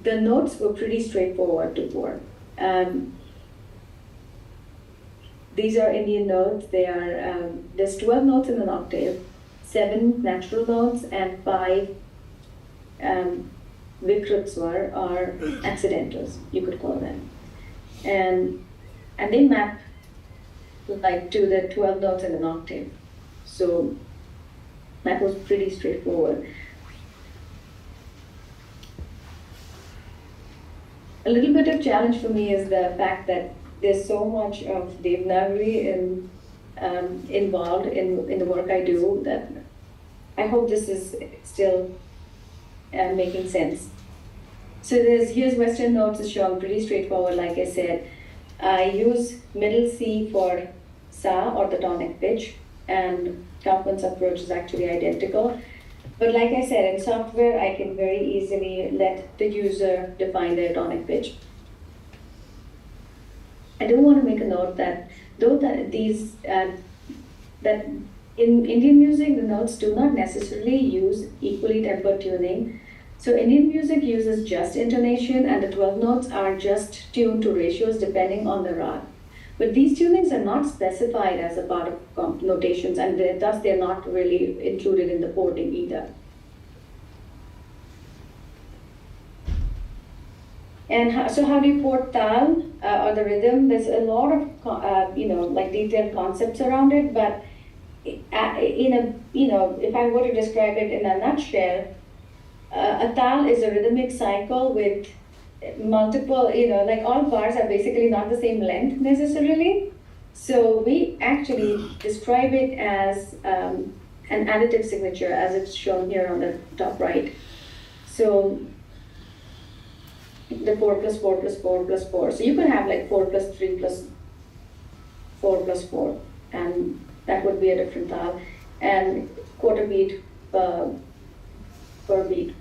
the notes were pretty straightforward to port. These are Indian notes. They are there's 12 notes in an octave, 7 natural notes, and 5 vikrit swar or accidentals, you could call them. And they map like to the 12 notes in an octave. So that was pretty straightforward. A little bit of challenge for me is the fact that there's so much of Devanagari involved in the work I do that I hope this is still making sense. So here's Western notes is shown pretty straightforward, like I said. I use middle C for sa or the tonic pitch, and Kaufman's approach is actually identical. But like I said, in software, I can very easily let the user define their tonic pitch. I do want to make a note that though that in Indian music, the notes do not necessarily use equally tempered tuning. So Indian music uses just intonation, and the 12 notes are just tuned to ratios depending on the rag. But these tunings are not specified as a part of notations, and thus they're not really included in the porting either. And so how do you port tal or the rhythm? There's a lot of like detailed concepts around it, but if I were to describe it in a nutshell, a tal is a rhythmic cycle with multiple, like all bars are basically not the same length necessarily. So we actually describe it as an additive signature, as it's shown here on the top right. So the 4 plus 4 plus 4 plus 4. So you could have like 4 plus 3 plus 4 plus 4, and that would be a different tal. And quarter beat per beat,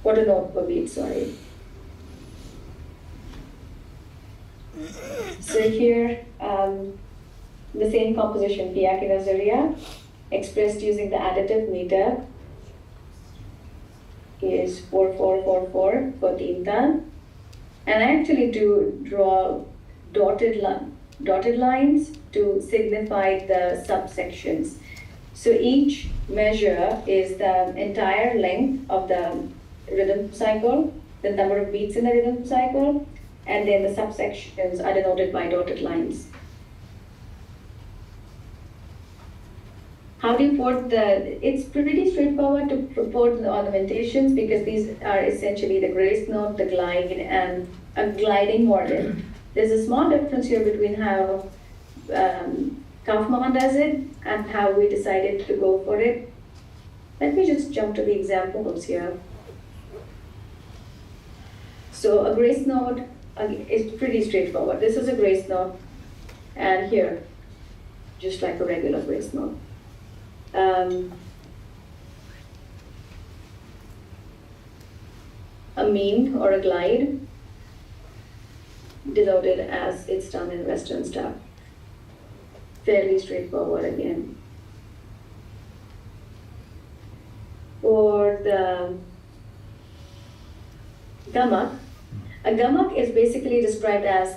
quarter note per beat, sorry. So here, the same composition, Piya Ki Nazariya, expressed using the additive meter, is 4444 for teen tal. And I actually do draw dotted lines to signify the subsections. So each measure is the entire length of the rhythm cycle, the number of beats in the rhythm cycle, and then the subsections are denoted by dotted lines. How do you port it's pretty straightforward to port the ornamentations, because these are essentially the grace note, the glide, and a gliding model. There's a small difference here between how Kaufman does it and how we decided to go for it. Let me just jump to the examples here. So a grace note is pretty straightforward. This is a grace note, and here, just like a regular grace note. a mean or a glide, denoted as it's done in Western style. Fairly straightforward again. For the gamak, a gamak is basically described as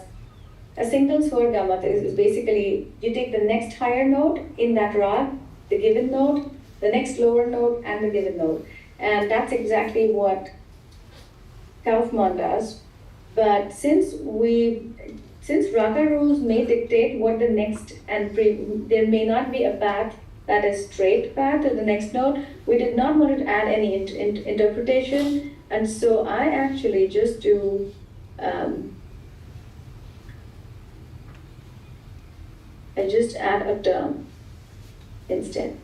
a single swar gamak. Is basically you take the next higher note in that rag, the given note, the next lower note, and the given note. And that's exactly what Kaufman does. But since raga rules may dictate what the next, and there may not be a path that is straight path to the next note, we did not want to add any interpretation, and so I actually just do I just add a term instead.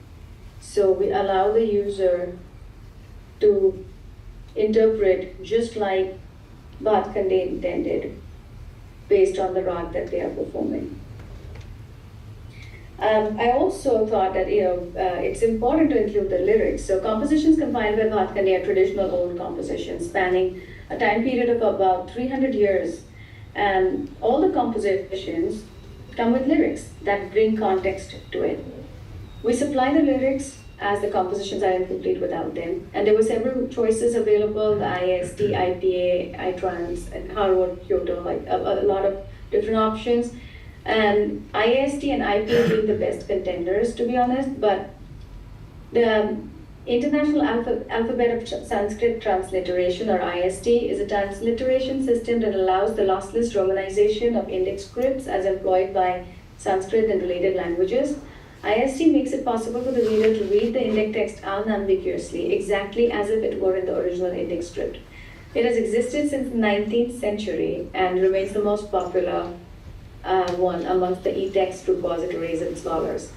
So we allow the user to interpret just like Bhatkhande intended, based on the rag that they are performing. I also thought that it's important to include the lyrics. So compositions compiled by Bhatkhande are traditional old compositions spanning a time period of about 300 years, and all the compositions come with lyrics that bring context to it. We supply the lyrics as the compositions are incomplete without them, and there were several choices available: the IST, IPA, iTrans, and Harvard, Kyoto, like a lot of different options. And IST and IPA being the best contenders, to be honest, but the International Alphabet of Sanskrit Transliteration, or IST, is a transliteration system that allows the lossless romanization of index scripts as employed by Sanskrit and related languages. IST makes it possible for the reader to read the index text unambiguously, exactly as if it were in the original index script. It has existed since the 19th century and remains the most popular one amongst the e-text repositories and scholars.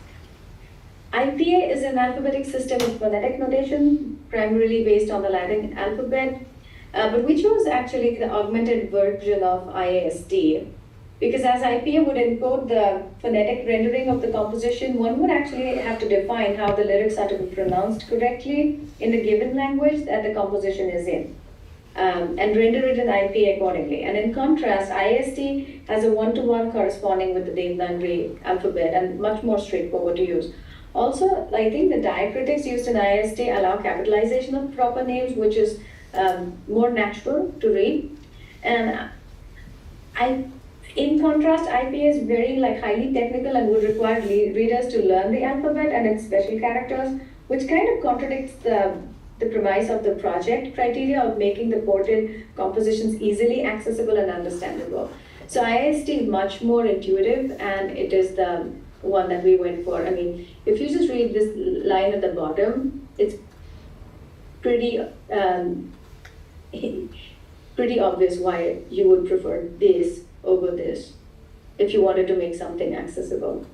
IPA is an alphabetic system of phonetic notation, primarily based on the Latin alphabet, but we chose actually the augmented version of IAST, because as IPA would encode the phonetic rendering of the composition, one would actually have to define how the lyrics are to be pronounced correctly in the given language that the composition is in, and render it in IPA accordingly. And in contrast, IST has a one-to-one corresponding with the Devanagari alphabet and much more straightforward to use. Also, I think the diacritics used in IST allow capitalization of proper names, which is more natural to read. And in contrast, IPA is very highly technical and would require readers to learn the alphabet and its special characters, which kind of contradicts the premise of the project criteria of making the ported compositions easily accessible and understandable. So IST is much more intuitive, and it is the one that we went for. I mean, if you just read this line at the bottom, it's pretty pretty obvious why you would prefer this over this if you wanted to make something accessible.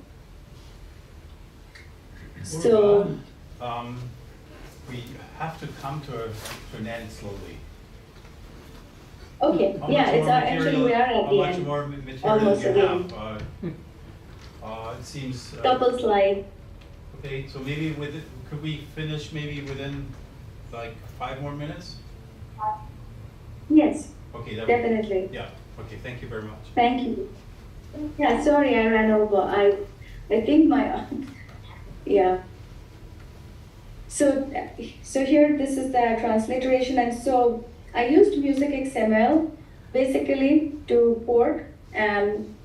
So we have to come to an end slowly. Okay, actually we are at the end. How much more material Almost do you again. have? It seems. Couple slide. Okay, so maybe could we finish maybe within 5 more minutes? Yes. Okay, definitely. Yeah. Okay. Thank you very much. Thank you. Yeah, sorry I ran over. I think my yeah. So here this is the transliteration, and so I used Music XML basically to port and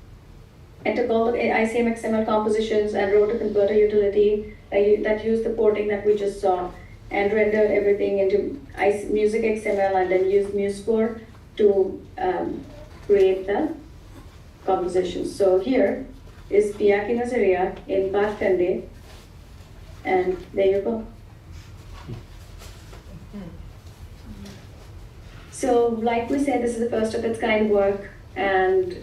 took all the ICM XML compositions and wrote a converter utility that used the porting that we just saw and rendered everything into Music XML, and then used MuseScore to create the compositions. So here is Piya Ki Nazariya in Bhatkhande, and there you go. So like we said, this is the first of its kind work, and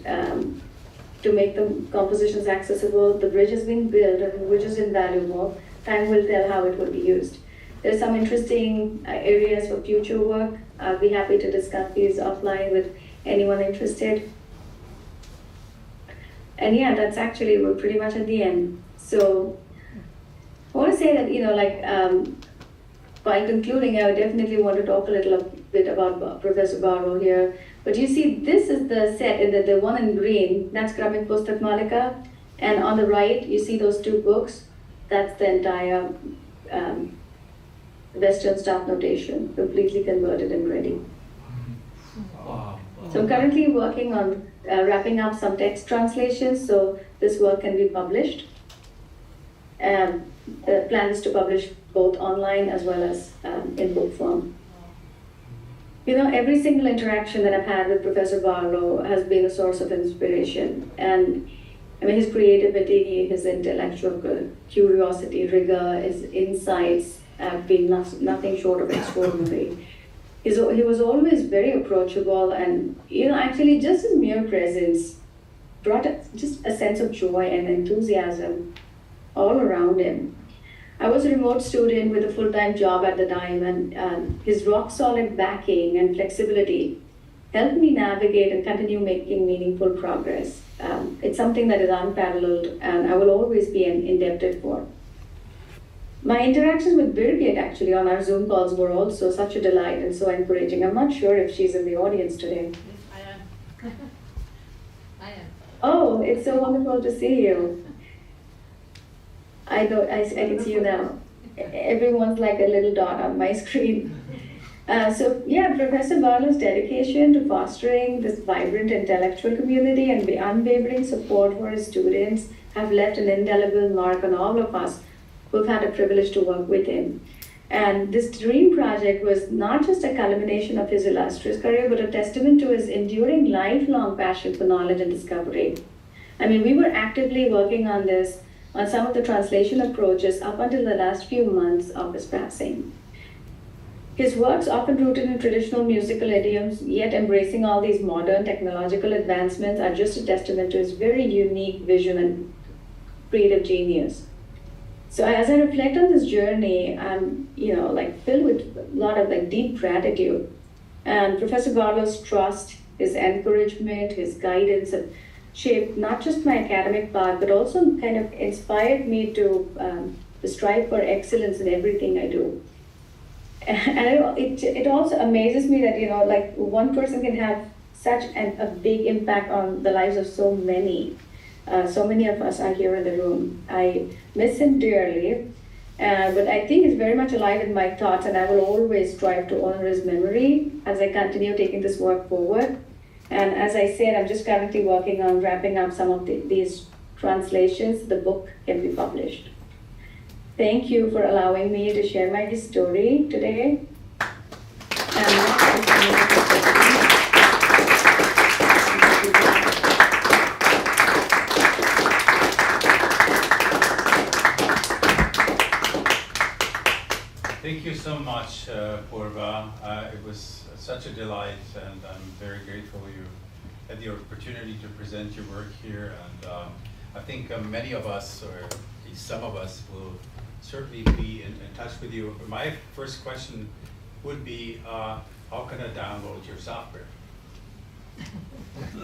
to make the compositions accessible, the bridge has been built, which is invaluable. Time will tell how it will be used. There are some interesting areas for future work. I'll be happy to discuss these offline with anyone interested. And yeah, that's actually, we're pretty much at the end. So I want to say that, by concluding, I would definitely want to talk a little bit about Professor Barlow here. But you see, this is the set, and the one in green, that's Kramik Pustak Malika. And on the right, you see those two books. That's the entire Western staff notation, completely converted and ready. Wow. So I'm currently working on wrapping up some text translations, so this work can be published. The plan is to publish both online as well as in book form. You know, every single interaction that I've had with Professor Barlow has been a source of inspiration. And I mean, his creativity, his intellectual curiosity, rigor, his insights have been nothing short of extraordinary. He was always very approachable, and you know, actually just his mere presence brought just a sense of joy and enthusiasm all around him. I was a remote student with a full-time job at the time, and his rock-solid backing and flexibility helped me navigate and continue making meaningful progress. It's something that is unparalleled, and I will always be indebted for. My interactions with Birgit actually on our Zoom calls were also such a delight and so encouraging. I'm not sure if she's in the audience today. I am. I am. Oh, it's so wonderful to see you. I can see you now. Everyone's like a little dot on my screen. So yeah, Professor Barlow's dedication to fostering this vibrant intellectual community and the unwavering support for his students have left an indelible mark on all of us who've had a privilege to work with him. And this dream project was not just a culmination of his illustrious career, but a testament to his enduring lifelong passion for knowledge and discovery. I mean, we were actively working on some of the translation approaches up until the last few months of his passing. His works, often rooted in traditional musical idioms, yet embracing all these modern technological advancements, are just a testament to his very unique vision and creative genius. So as I reflect on this journey, I'm, filled with a lot of deep gratitude. And Professor Barlow's trust, his encouragement, his guidance have shaped not just my academic path, but also kind of inspired me to strive for excellence in everything I do. And it also amazes me that, one person can have such a big impact on the lives of so many. So many of us are here in the room. I miss him dearly, but I think he's very much alive in my thoughts, and I will always strive to honor his memory as I continue taking this work forward. And as I said, I'm just currently working on wrapping up some of these translations. The book can be published. Thank you for allowing me to share my story today. Thank you so much, Purva. It was such a delight, and I'm very grateful you had the opportunity to present your work here. And I think many of us, or at least some of us, will certainly be in touch with you. My first question would be, how can I download your software?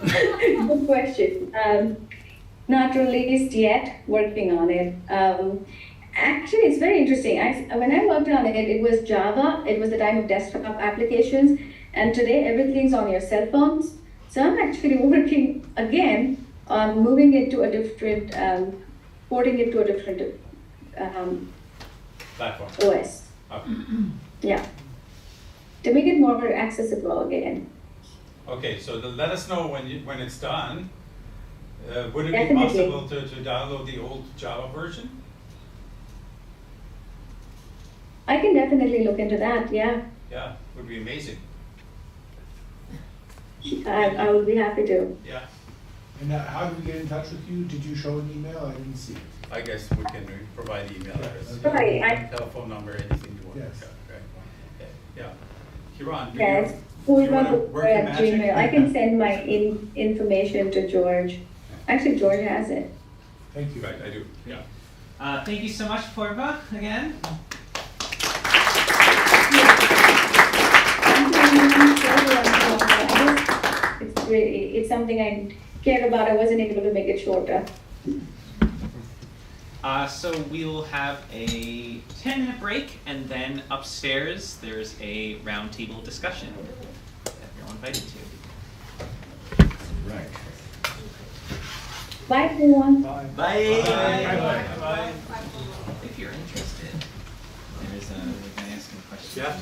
Good question. Not released yet, working on it. Actually, it's very interesting. When I worked on it, it was Java. It was the time of desktop applications. And today, everything's on your cell phones. So I'm actually working again on moving it to a different, porting it to a different platform. OS. Okay. Yeah. To make it more accessible again. Okay, so let us know when it's done. Would it Definitely. be possible to download the old Java version? I can definitely look into that, yeah. Yeah, would be amazing. I would be happy to. Yeah. And how do we get in touch with you? Did you show an email? I didn't see it. I guess we can provide email address, Right, telephone number, anything you want. Yes. Right. Yeah. Kiran, Yes, do you want to work your at magic? Gmail. I can send my information to George. Actually, George has it. Thank you. Right, I do, yeah. Thank you so much, Purva, again. It's something I care about. I wasn't able to make it shorter. So we'll have a 10-minute break, and then upstairs there's a roundtable discussion that you're all invited to. Right. Bye, everyone. Bye. Bye. Bye. Bye. If you're interested, there's a guy asking questions. Yeah.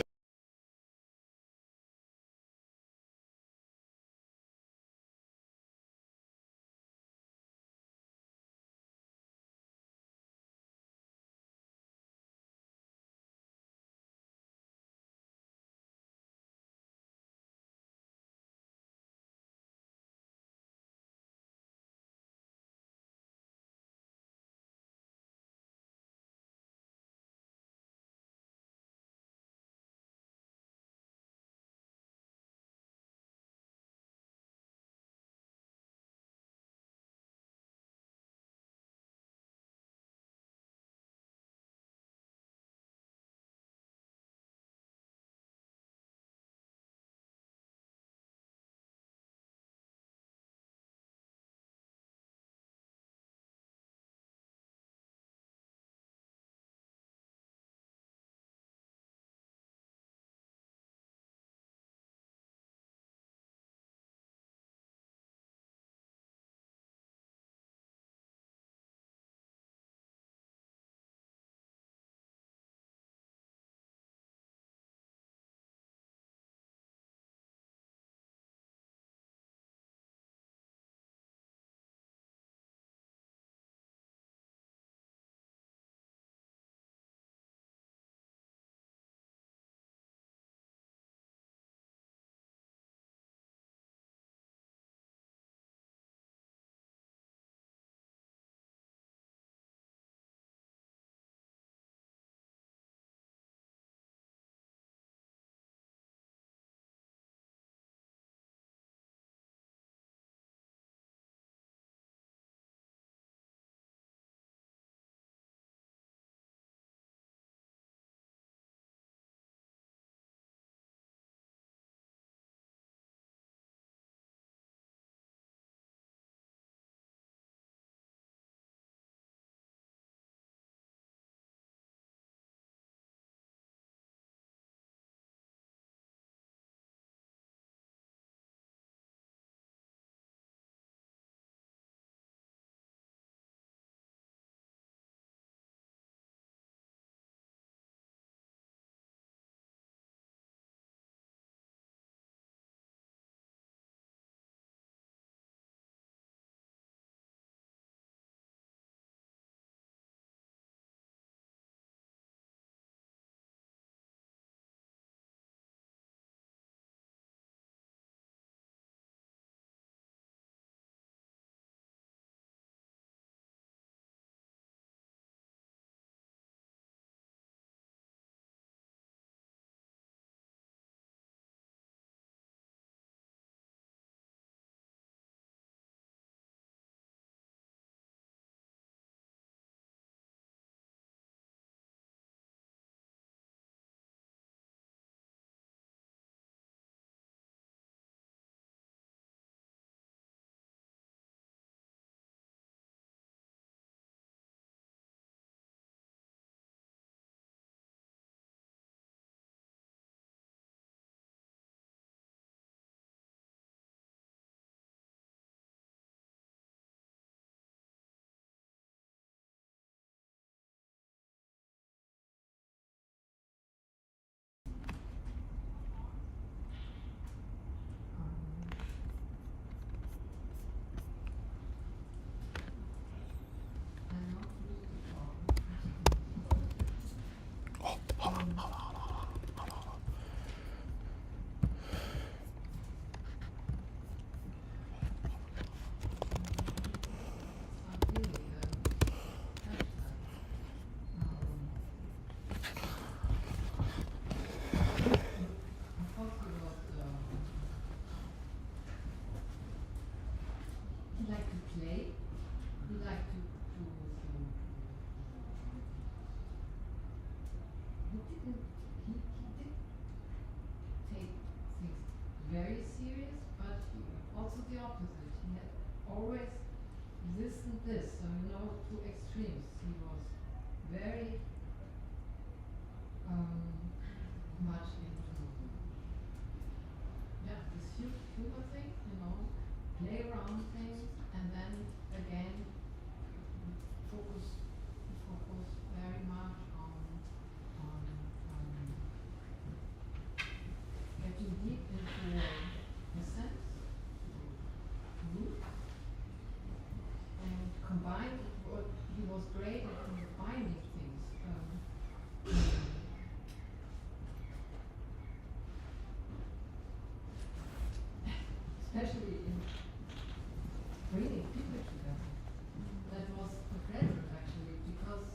very serious, but also the opposite. He had always this and this, so you know, two extremes. He was very much into this humor thing, you know, play around things, and then again focus very much on getting deep into the sense, root, and combined. He was great at combining things. Especially in bringing people together. That was a pleasure actually, because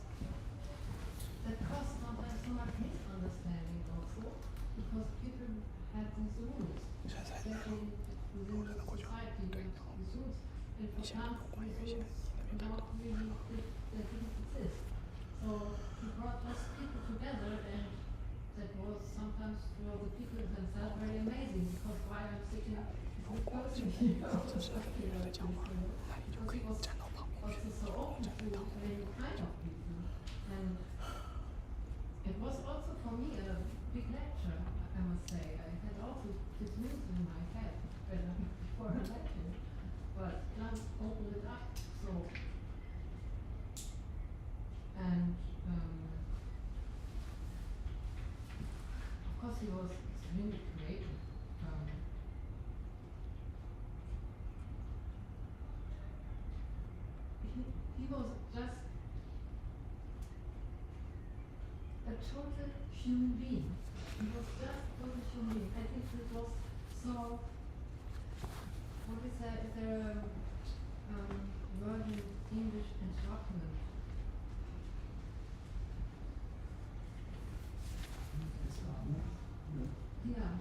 that caused sometimes so much misunderstanding also, because people had these rules, especially within the society, these rules, and for some these rules not really that didn't exist. So he brought us people together, and that was sometimes for the people themselves very amazing, because why I'm sitting with person here, because he was also so open to many kind of people. And it was also for me a big lecture, I must say. I had also this news in my head before a lecture, but just opened it up. So, and of course he was extremely creative. He was just a total human being. He was just a total human being. I think it was so, what is that? Is there a word in English, entrapment? Yeah.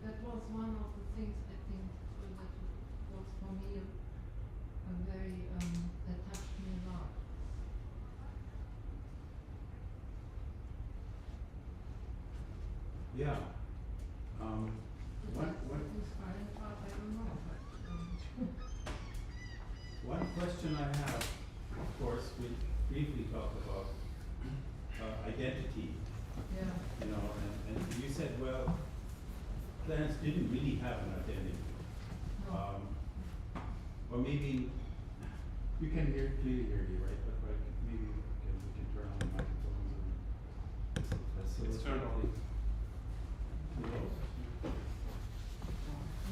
That was one of the things I think that was for me a very that touched me a lot. Yeah. Inspiring part, I don't know, but one question I have, of course, we briefly talked about identity. Yeah. You know, and you said, well, Clarence didn't really have an identity. No. Or maybe you can clearly hear you, right? But maybe we can turn on the microphones and It's turned on.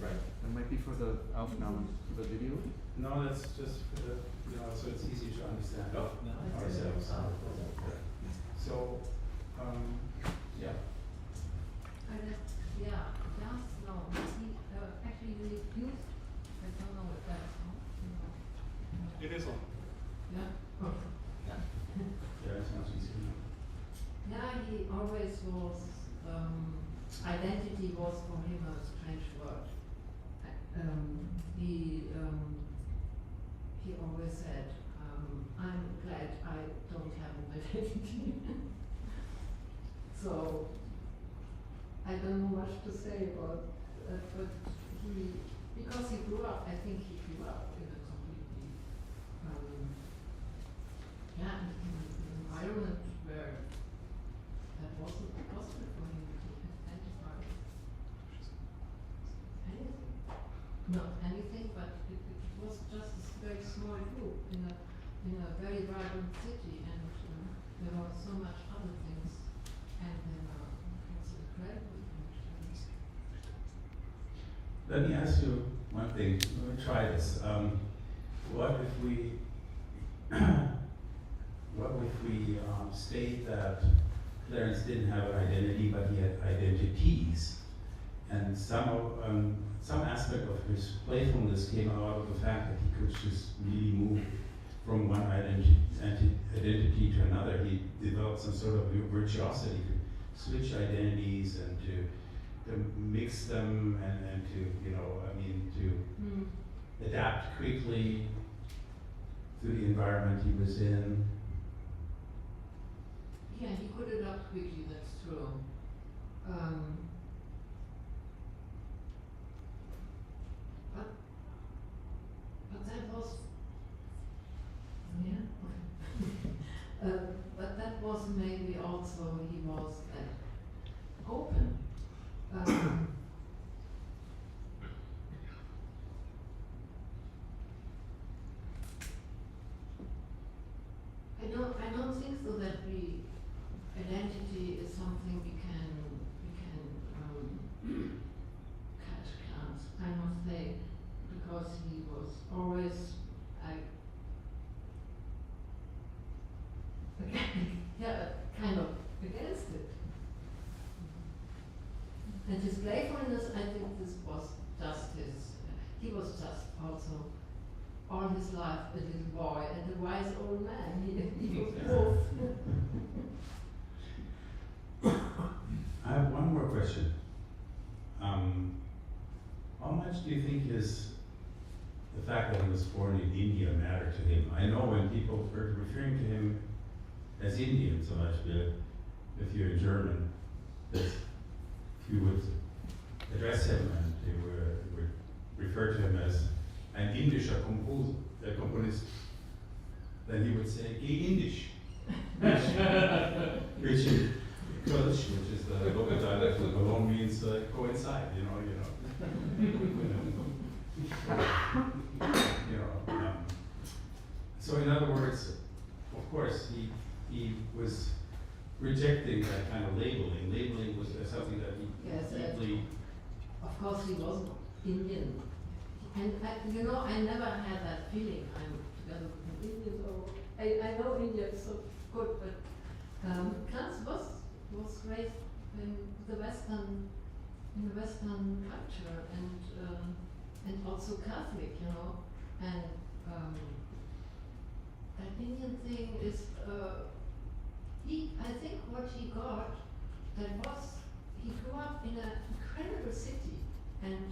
Right. That might be for the Aufnahmen, the video. No, that's just for the, you know, so it's easy to understand ourselves. So, yeah. No, he actually refused. I don't know if that's on. It is on. Yeah. Yeah, it sounds easy. Yeah, he always was, identity was for him a strange word. He always said, I'm glad I don't have an identity. So, I don't know much to say about that, but because he grew up, I think he grew up in a completely, in an environment where that wasn't possible for him to identify anything. Not anything, but it was just a very small group in a very vibrant city, and there were so much other things, and then it was incredible. Let me ask you one thing. Let me try this. What if we state that Clarence didn't have an identity, but he had identities, and some aspect of his playfulness came out of the fact that he could just really move from one identity to another. He developed some sort of virtuosity to switch identities and to mix them and to, you know, to adapt quickly to the environment he was in. Yeah, he could adapt quickly, that's true. his playfulness, I think this was just his, he was just also all his life a little boy and a wise old man. He was both. I have one more question. How much do you think the fact that he was born in India mattered to him? I know when people were referring to him as Indian, so much, if you're a German, that you would address him and you would refer to him as an Indischer componist, then he would say, "Geh Indisch," which in Kurdish, which is the local dialect of Cologne, means go inside, so in other words, of course, he was rejecting that kind of labeling. Labeling was something that he deeply... Of course he wasn't Indian. And I never had that feeling I'm together with an Indian, or I know India is so good, but Clarence was raised in the Western culture and also Catholic, and that Indian thing is I think what he got, he grew up in an incredible city, and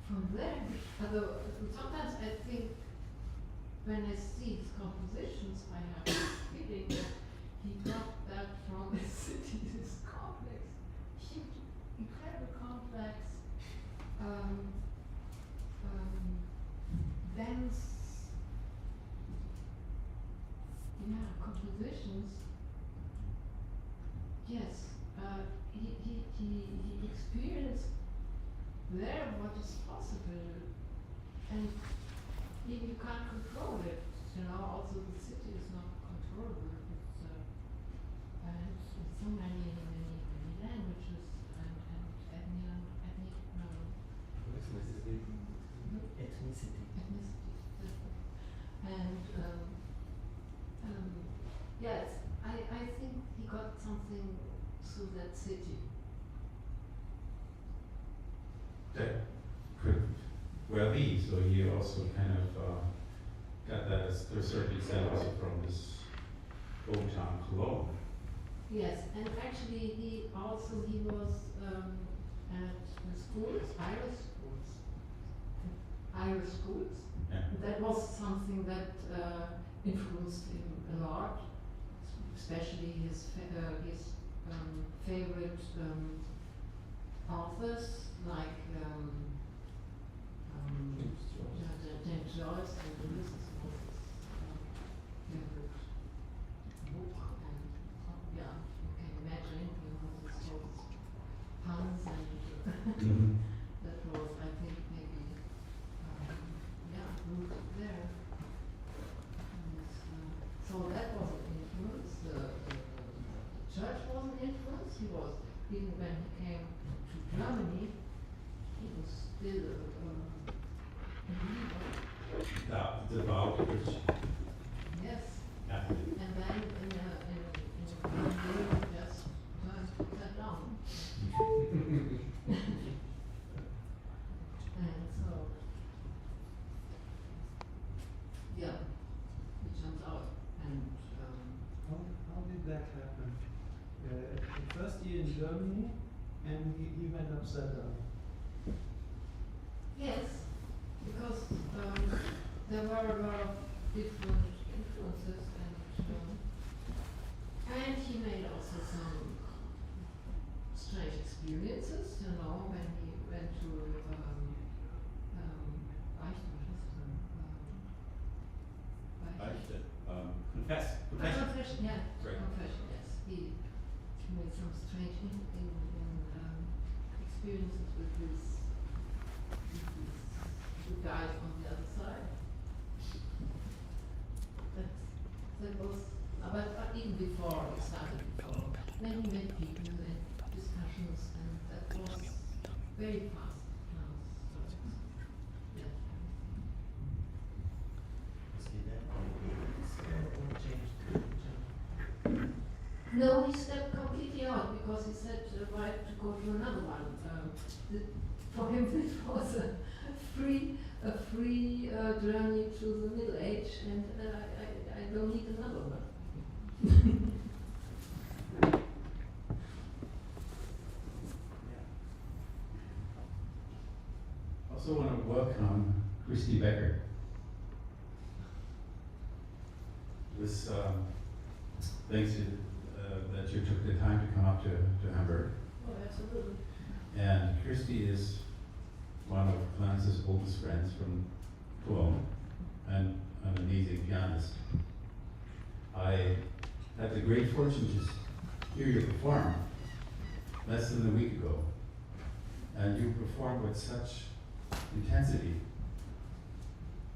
from there, although sometimes I think when I see his compositions, I have this feeling that he got that from the city, this complex, huge, incredible complex, dense, compositions. Yes, he experienced there what is possible, and you can't control it. Also the city is not controllable. It's so many languages and ethnic ethnicity. And yes, I think he got something through that city. That could well be. So he also kind of got that to a certain extent also from his hometown Cologne. Yes, and actually he was at the schools, Irish schools. Yeah. That was something that influenced him a lot, especially his favorite authors like James Joyce and Ulysses was his favorite book, and you can imagine this was puns and that was, I think, maybe rooted there. And, so that was an influence. The church was an influence. He was, even when he came to Germany, he was still a believer. Devout Christian. Yes. Yeah. And then in one day he just turned that down. And so, yeah, he jumped out. And how did that happen? The first year in Germany, and he went upside down. yes, because there were a lot of different influences, and he made also some strange experiences, when he went to Confession, yeah. Right. Confession, yes. He made some strange experiences with this guy on the other side. That was, but even before it started, then he met people and discussions, and that was very fast. No, he stepped completely out because he said, to go to another one. For him, this was a free journey to the Middle Age, and I don't need another one. Also want to welcome Christy Becker. This thanks to, that you took the time to come up to Hamburg. Oh, absolutely. And Christy is one of Clarence's oldest friends from Cologne and an amazing pianist. I had the great fortune to hear you perform less than a week ago. And you performed with such intensity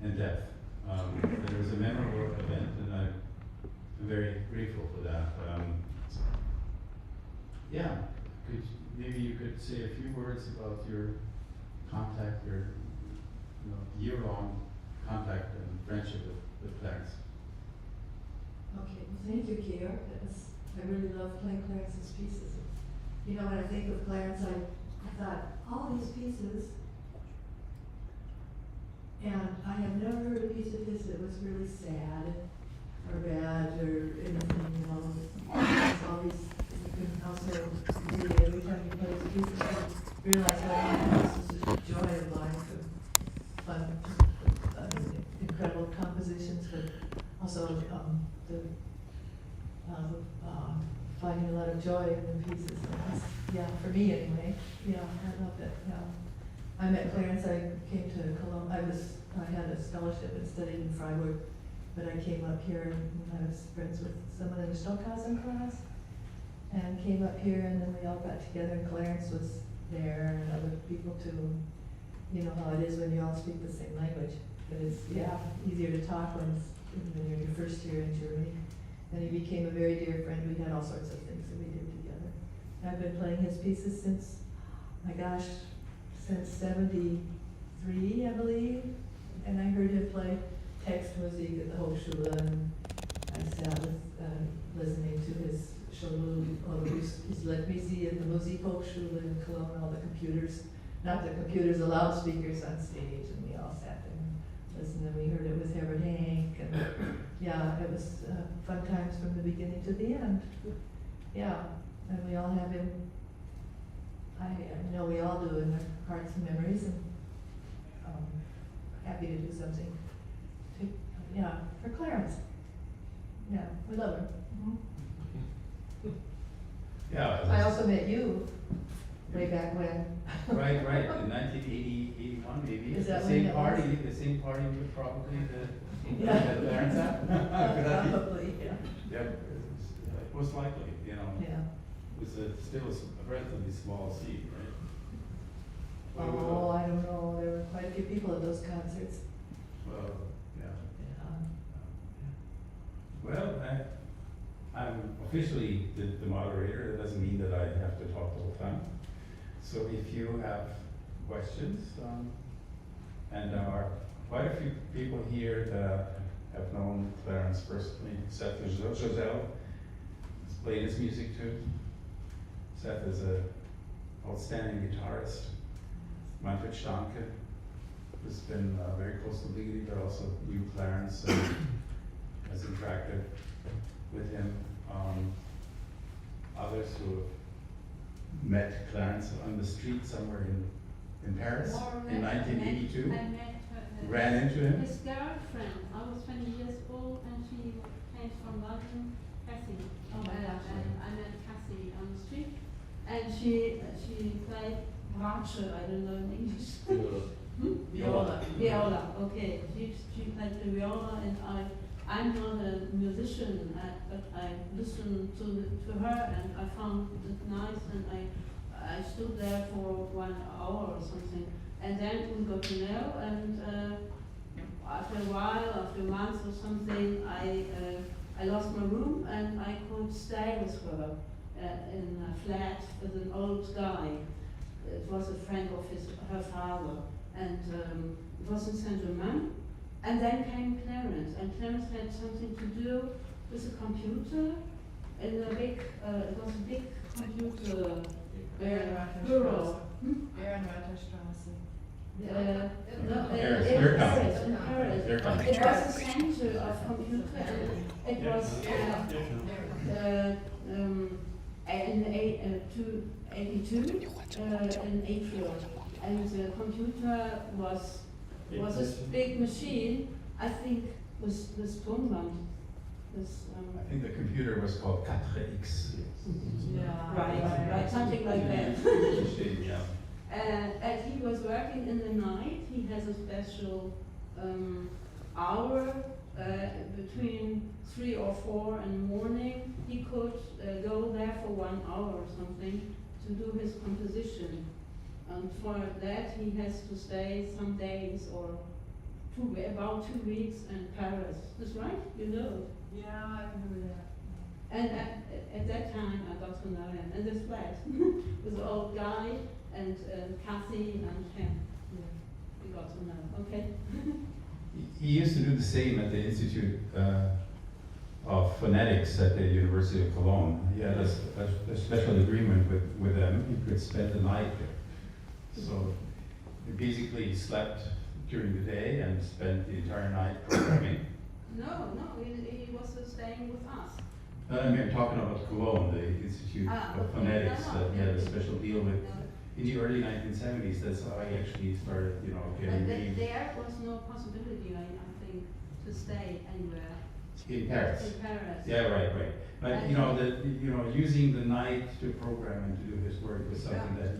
and depth. It was a memorable event, and I'm very grateful for that. Maybe you could say a few words about your contact, your year-long contact and friendship with Clarence. Okay, well, thank you, Georg. I really love playing Clarence's pieces. You know, when I think of Clarence, I thought, all these pieces, and I have never heard a piece of his that was really sad or bad or anything, you know. It's always, you can also really, every time you play his pieces, you realize how this is a joy of life, and fun, incredible compositions, but also finding a lot of joy in the pieces. Yeah, for me anyway. Yeah, I love it. Yeah. I met Clarence. I came to Cologne. I had a scholarship and studied in Freiburg, but I came up here and I was friends with someone in the Stockhausen class, and came up here, and then we all got together. And Clarence was there, and other people too. You know how it is when you all speak the same language. But it's easier to talk when you're your first year in Germany. And he became a very dear friend. We had all sorts of things that we did together. I've been playing his pieces since, my gosh, since '73, I believe. And I heard him play Textmusik at the Hochschule, and I sat with, listening to his Schule, his let me see at the Musikhochschule in Cologne, all the computers, not the computers, the loudspeakers on stage, and we all sat there and listened, and we heard it with Herbert Hank, and yeah, it was fun times from the beginning to the end. Yeah, and we all have him, I know we all do in our hearts and memories, and happy to do something for Clarence. Yeah, we love her. Mm-hmm. Yeah. I also met you way back when. Right, in 1980, 81 maybe. Is that the when same it party, was? the same party with probably Yeah. Clarence at? Probably, yeah. Yeah, most likely, you know. Yeah. It was still a relatively small seat, right? Oh, I don't know. There were quite a few people at those concerts. Well, yeah. Well, I'm officially the moderator. That doesn't mean that I have to talk the whole time. So if you have questions, and there are quite a few people here that have known Clarence personally. Seth Josel has played his music too. Seth is an outstanding guitarist. Manfred Stanke has been very close to Ligeti, but also knew Clarence and has interacted with him. Others who have met Clarence on the street somewhere in Paris in 1982. I met her, ran into him. His girlfriend. I was 20 years old, and she came from London, Cassie. And I met Cassie on the street, and she played Bratsche, I don't know in English. Viola. Okay. She played the viola, and I'm not a musician, but I listened to her, and I found it nice, and I stood there for 1 hour or something, and then we got to know, and after a while, after a month or something, I lost my room, and I could stay with her in a flat with an old guy. It was a friend of her father, and it was in Saint-Germain. And then came Clarence, and Clarence had something to do with a computer, and it was a big computer Bureau. Ehrenretterstraße. In Paris. It was a center of computer. It was in 82 in April, and the computer was a big machine. I think with Tonband. I think the computer was called 4X. Yeah, right, something like that. Yeah. And he was working in the night. He has a special hour between 3 or 4 in the morning. He could go there for 1 hour or something to do his composition. And for that he has to stay some days or about 2 weeks in Paris. That's right? You know. Yeah, I remember that. And at that time I got to know him in this flat with the old guy and Kathy and him. Yeah. We got to know. Okay. He used to do the same at the Institute of Phonetics at the University of Cologne. He had a special agreement with them. He could spend the night there. So he basically slept during the day and spent the entire night programming. No, he was staying with us. I'm talking about Cologne, the Institute of Phonetics, that he had a special deal with. In the early 1970s, that's how I actually started, getting reading. There was no possibility, I think, to stay anywhere. In Paris. In Paris. Yeah, right. But using the night to program and to do his work was something that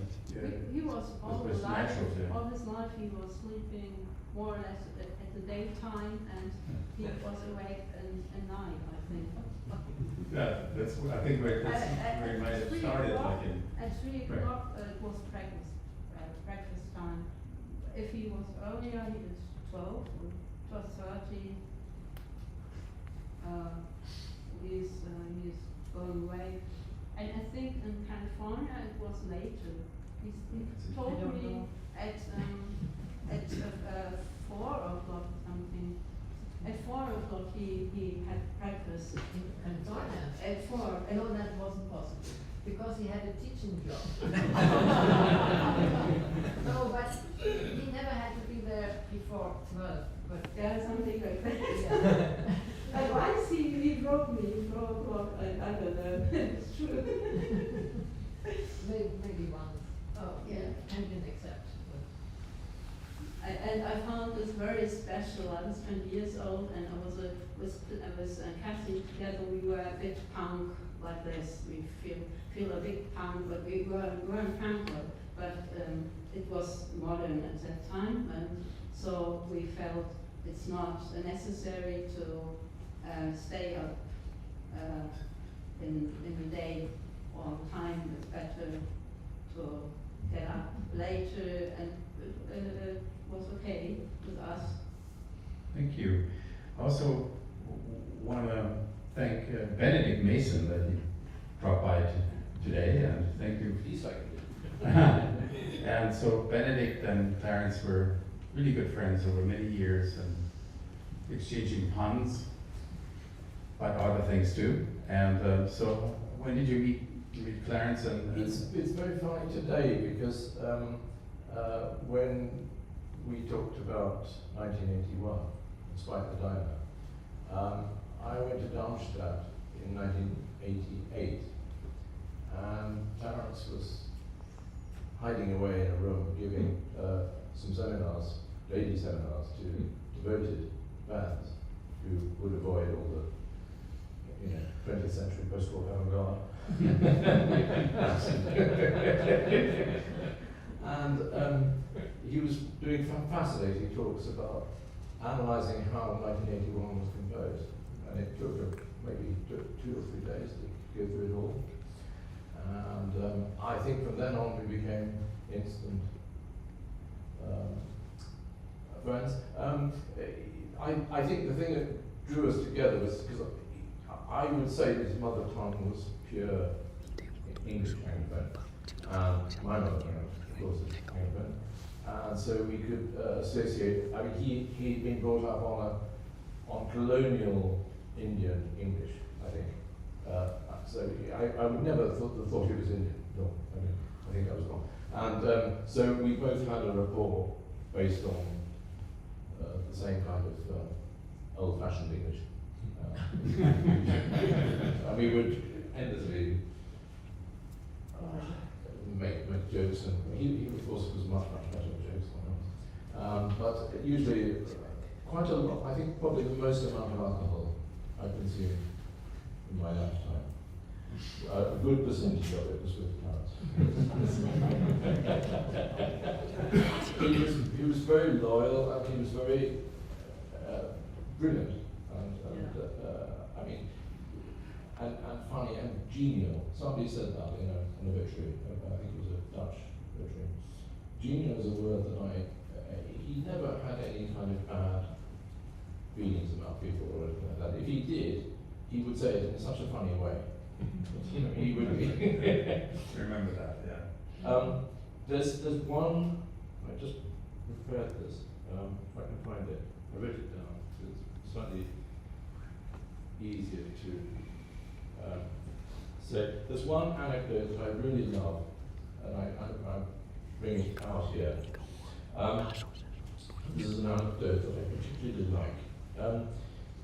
he was all was natural to him. All his life he was sleeping more or less at the daytime, and he was awake at night, I think. Yeah, I think where he might have started, like in. At 3 o'clock it was breakfast time. If he was earlier, it's 12 or 12:30. He's going away. And I think in California it was later. He told me at 4 o'clock or something. At 4 o'clock he had breakfast. In California? At 4. No, that wasn't possible, because he had a teaching job. No, but he never had to be there before 12. But yeah, something like that. Yeah. Like once he broke me 4 o'clock, I don't know. It's true. Maybe once. Oh, yeah, I didn't accept. And I found this very special. I was 20 years old, and I was Kathy together. We were a bit punk like this. We feel a bit punk, but we weren't punk, but it was modern at that time, and so we felt it's not necessary to stay up in the day all the time. It's better to get up later, and it was okay with us. Thank you. Also want to thank Benedict Mason that he dropped by today, and thank you. And so Benedict and Clarence were really good friends over many years, and exchanging puns, but other things too. And so when did you meet Clarence? And it's very funny today, because when we talked about 1981, despite the diner, I went to Darmstadt in 1988, and Clarence was hiding away in a room giving some seminars, lady seminars, to devoted fans who would avoid all the 20th century post-war avant-garde. And he was doing fascinating talks about analysing how 1981 was composed, and it took maybe 2 or 3 days to go through it all. And I think from then on we became instant friends. I think the thing that drew us together was because I would say that his mother tongue was pure English Anglophone, and my mother tongue, of course, is Anglophone. And so we could associate. I mean, he'd been brought up on colonial Indian English, I think. So I would never have thought he was Indian. No, I mean, think I was wrong. And so we both had a rapport based on the same kind of old-fashioned English. And we would endlessly make jokes, and he of course was much better at jokes than I was. But usually quite a lot, I think probably the most amount of alcohol I consumed in my lifetime. A good percentage of it was with Clarence. he was very loyal, and he was very brilliant, and funny and genial. Somebody said that in an obituary. I think it was a Dutch obituary. Genial is a word that he never had any kind of bad feelings about people or anything like that. If he did, he would say it in such a funny way. He would be. Remember that, yeah. There's one, I just prepared this, if I can find it. I wrote it down, so it's slightly easier to say. There's one anecdote that I really love, and I bring it out here. This is an anecdote that I particularly like.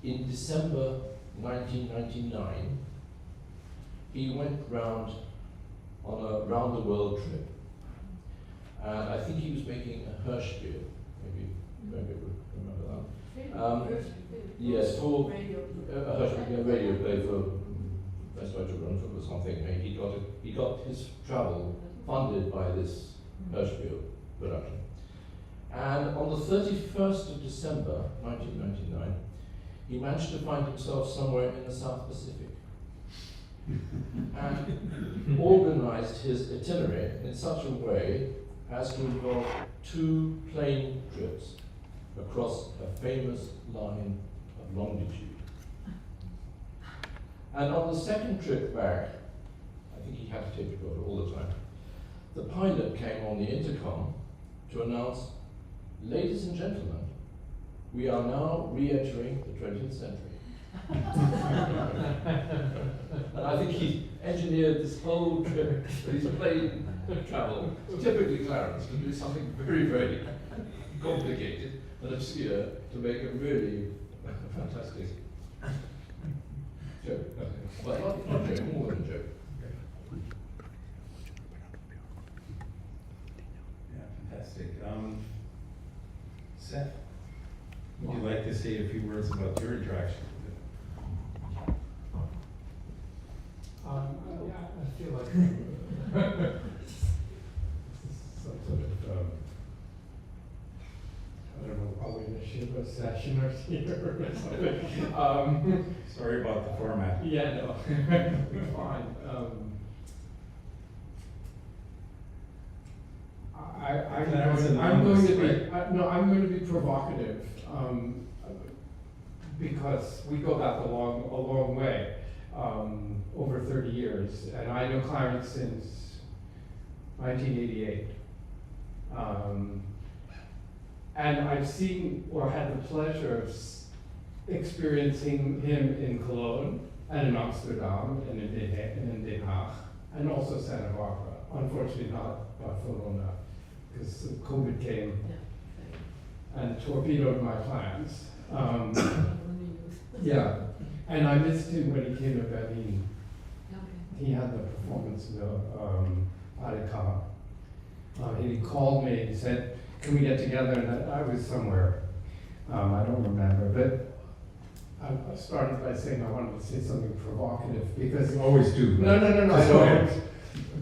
In December 1999, he went round on a round-the-world trip, and I think he was making a Hörspiel, maybe would remember that. Yes, for a Hörspiel, a radio play for Westdeutsche Rundfunk or something. He got his travel funded by this Hörspiel production. And on the 31st of December 1999, he managed to find himself somewhere in the South Pacific. And organized his itinerary in such a way as to involve 2 plane trips across a famous line of longitude. And on the second trip back, I think he had a tape recorder all the time, the pilot came on the intercom to announce, "Ladies and gentlemen, we are now re-entering the 20th century." And I think he engineered this whole trip, his plane travel, typically Clarence, to do something very, very complicated and obscure to make a really fantastic joke. Well, not joke, more than a joke. Yeah, fantastic. Seth, would you like to say a few words about your interaction with him? I feel like some sort of, I don't know, are we in a Shiva session or here or something? Sorry about the format. Yeah, no, fine. I'm going to be provocative because we go back a long way, over 30 years, and I know Clarence since 1988. And I've seen or had the pleasure of experiencing him in Cologne and in Amsterdam and in Den Haag and also Santa Barbara. Unfortunately not Barcelona, because COVID came and torpedoed my plans. Yeah, and I missed him when he came to Berlin. He had the performance in the Paddhati. He called me and he said, "Can we get together?" And I was somewhere, I don't remember, but I started by saying I wanted to say something provocative because you always do. No, I don't.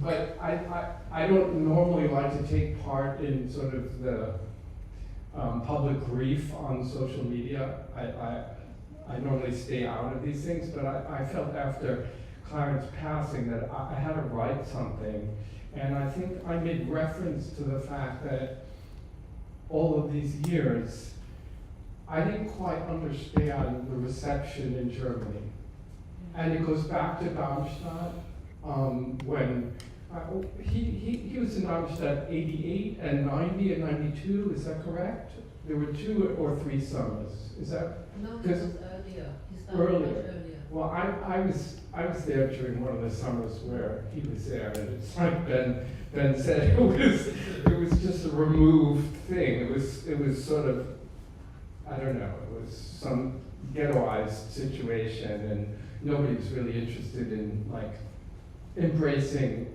But I don't normally like to take part in sort of the public grief on social media. I normally stay out of these things, but I felt after Clarence passing that I had to write something, and I think I made reference to the fact that all of these years, I didn't quite understand the reception in Germany. And it goes back to Darmstadt, when he was in Darmstadt 88 and 90 and 92, is that correct? There were 2 or 3 summers, is that? No, it was earlier. He started Earlier. much earlier. Well, I was there during one of the summers where he was there, and it's like Ben said, it was just a removed thing. It was sort of, I don't know, it was some ghettoized situation, and nobody was really interested in like embracing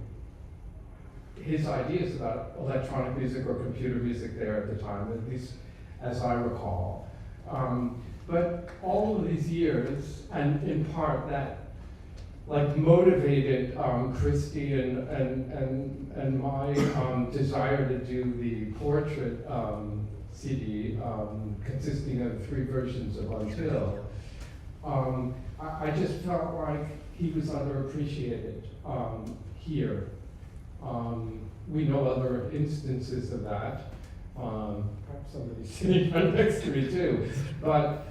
his ideas about electronic music or computer music there at the time, at least as I recall. But all of these years, and in part that like motivated Christy and my desire to do the portrait CD consisting of 3 versions of Until. I just felt like he was underappreciated here. We know other instances of that. Perhaps somebody's sitting right next to me too. But,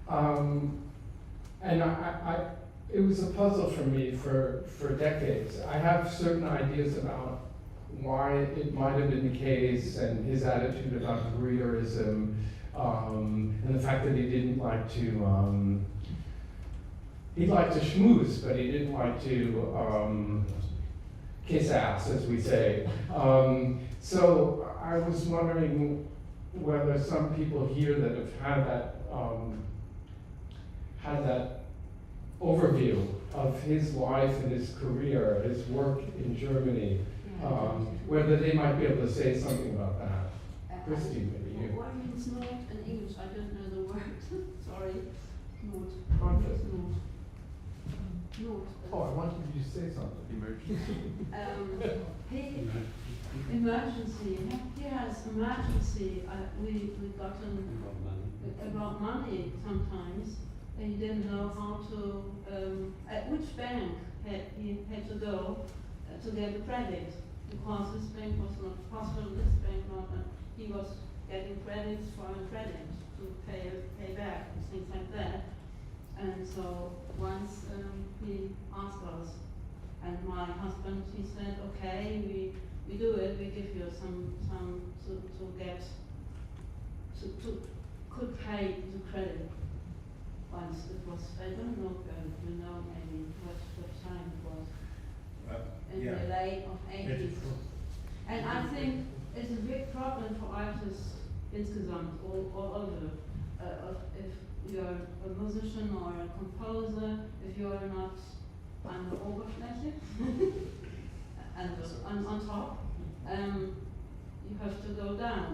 and it was a puzzle for me for decades. I have certain ideas about why it might have been the case, and his attitude about careerism, and the fact that he didn't like to, he liked to schmooze, but he didn't like to kiss ass, as we say. So I was wondering whether some people here that have had that overview of his life and his career, his work in Germany, whether they might be able to say something about that. Christy, maybe you. What means note in English? I don't know the word. Sorry. Note. Contrast. Note. Note. Oh, I wanted you to say something. Emergency. He has emergency. We got about money sometimes. And he didn't know how to, at which bank he had to go to get the credit, because this bank was not possible, this bank not, and he was getting credits for a credit to pay back and things like that. And so once he asked us, and my husband, he said, okay, we do it, we give you some could pay the credit. Once it was, I don't know, you know maybe what time it was, in the late of 80s. And I think it's a big problem for artists insgesamt, all over. If you're a musician or a composer, if you're not on the Oberfläche, and on top, you have to go down.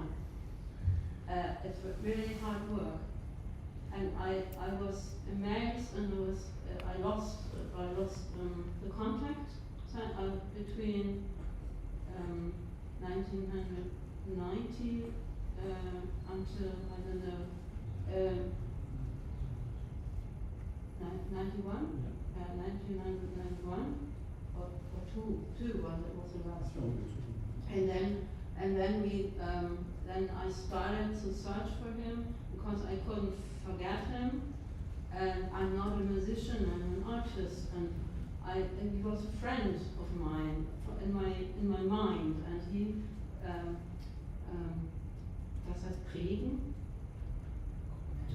It's really hard work. And I was amazed, and I lost the contact between 1990 until, I don't know, 91, 1991, or two was the last one. And then I started to search for him, because I couldn't forget him, and I'm not a musician, I'm an artist, and he was a friend of mine in my mind, and he das heißt prägen,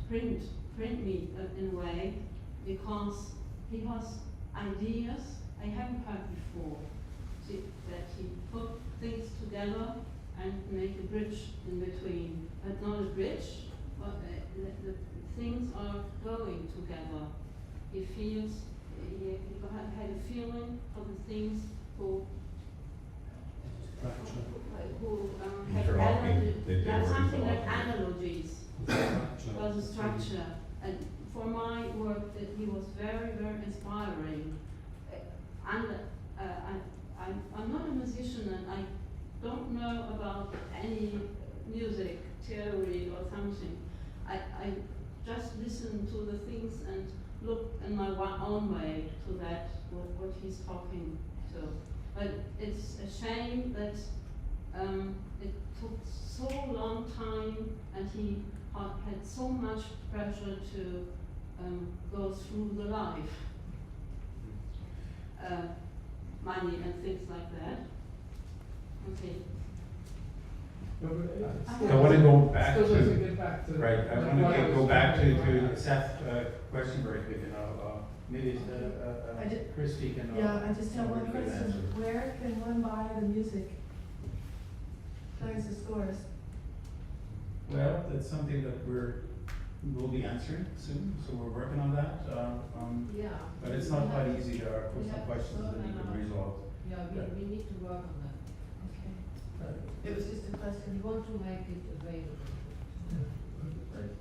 print me in a way, because he has ideas I haven't heard before, that he put things together and make a bridge in between, but not a bridge, but the things are going together. He feels, he had a feeling of the things who had something like analogies, was a structure. And for my work, he was very, very inspiring. And I'm not a musician, and I don't know about any music theory or something. I just listen to the things and look in my own way to that, what he's talking to. But it's a shame that it took so long time, and he had so much pressure to go through the life. Money and things like that. Okay. I want to go back to, right. I want to go back to Seth's question very quick. maybe Christy can. Yeah, I just have one give an question. answer. Where can one buy the music? Clarence's scores. Well, that's something that we'll be answering soon, so we're working on that. Yeah. But it's not quite easy. There are We some have questions that need to be resolved. Yeah, we need to work on that. Okay. It was just a question. We want to make it available.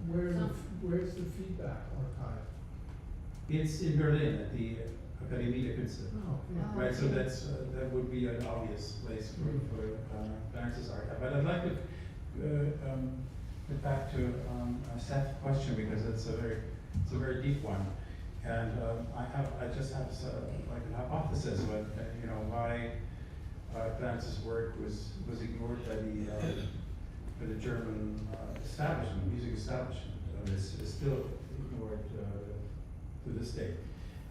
Where's the feedback archive? It's in Berlin at the Akademie der Künste. Oh, yeah. Right, so that's that would be an obvious place for Clarence's archive. But I'd like to get back to Seth's question because it's a very deep one, and I just have like a hypothesis about why Clarence's work was ignored by the German establishment, music establishment. Is still ignored to this day.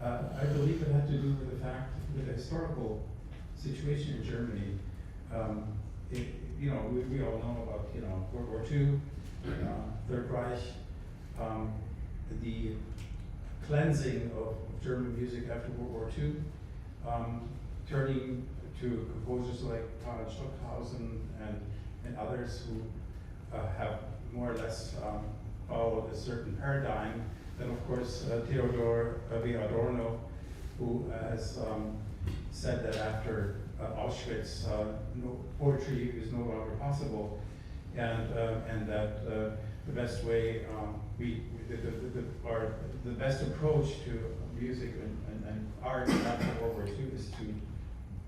I believe it had to do with the fact, with the historical situation in Germany. We all know about World War II, Third Reich, the cleansing of German music after World War II, turning to composers like Karl Stockhausen and others who have more or less followed a certain paradigm. Then, of course, Theodor W. Adorno, who has said that after Auschwitz, poetry is no longer possible, and that the best way, the best approach to music and art after World War II is to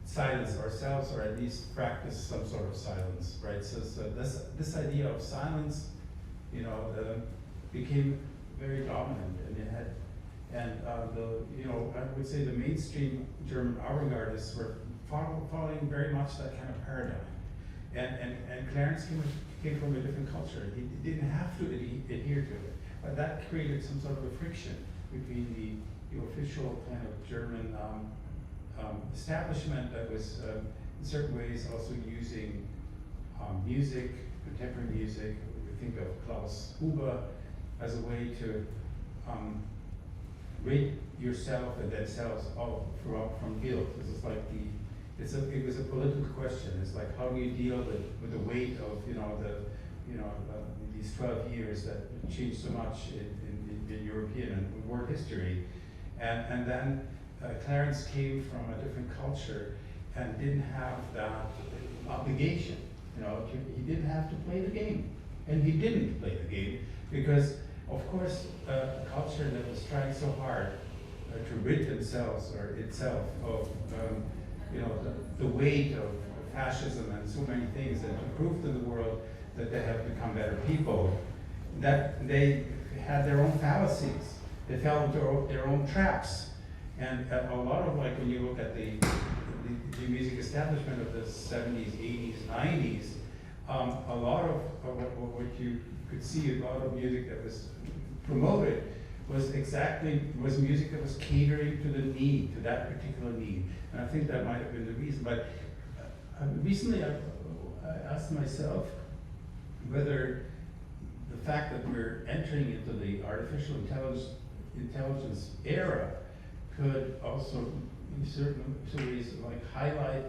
silence ourselves, or at least practice some sort of silence, right? So this idea of silence, became very dominant, and I would say the mainstream German avant-gardists were following very much that kind of paradigm, and Clarence came from a different culture. He didn't have to adhere to it, but that created some sort of a friction between the official kind of German establishment that was in certain ways also using music, contemporary music. We think of Klaus Huber as a way to rid yourself and themselves from guilt. This is like it was a political question. It's like, how do you deal with the weight of these 12 years that changed so much in European and world history, and then Clarence came from a different culture and didn't have that obligation. He didn't have to play the game, and he didn't play the game because, of course, a culture that was trying so hard to rid themselves or itself of the weight of fascism and so many things, and to prove to the world that they have become better people, that they had their own fallacies. They fell into their own traps. And a lot of, like, when you look at the music establishment of the 70s, 80s, 90s, a lot of what you could see, a lot of music that was promoted was music that was catering to the need, to that particular need. And I think that might have been the reason. But recently I asked myself whether the fact that we're entering into the artificial intelligence era could also, in certain ways, like highlight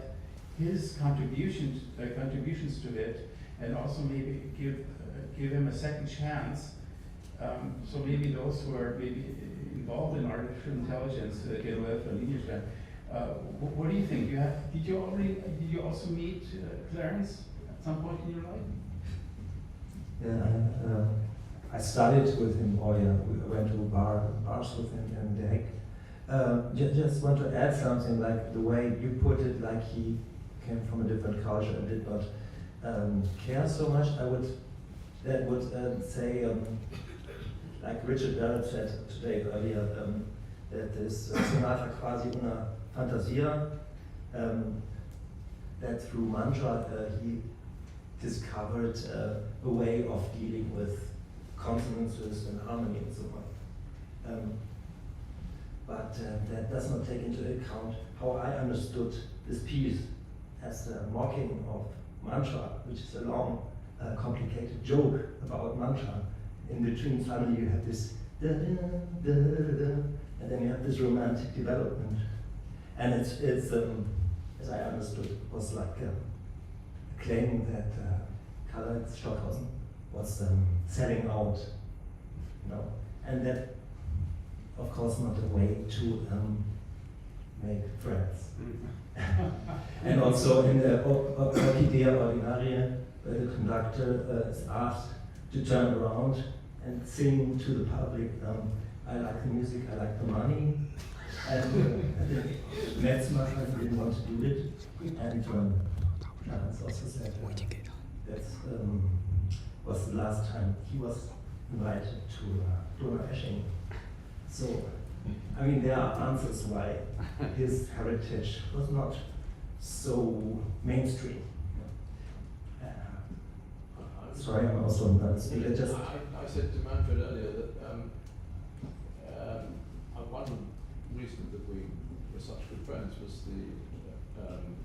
his contributions to it, and also maybe give him a second chance. So maybe those who are maybe involved in artificial intelligence, Georg and Lucie, what do you think? Did you also meet Clarence at some point in your life? Yeah, I studied with him. We went to bars with him in The Hague. Just want to add something, like the way you put it, like he came from a different culture and did not care so much. I would say, like Richard Barrett said today earlier, that this sonata quasi una fantasia, that through mantra he discovered a way of dealing with consonances and harmony and so on. But that does not take into account how I understood this piece as a mocking of mantra, which is a long, complicated joke about mantra. In between, suddenly you have this da da da da and then you have this romantic development. And it's as I understood, was like claiming that Karl-Heinz Stockhausen was selling out, you know, and that, of course, not a way to make friends. And also in the Orchidea Ordinaria, where the conductor is asked to turn around and sing to the public, I like the music, I like the money. And I think Metzmacher didn't want to do it. And Clarence also said that was the last time he was invited to Donau Esching. So, I mean, there are answers why his heritage was not so mainstream. Sorry, I'm also not speaking. I said to Manfred earlier that one reason that we were such good friends was the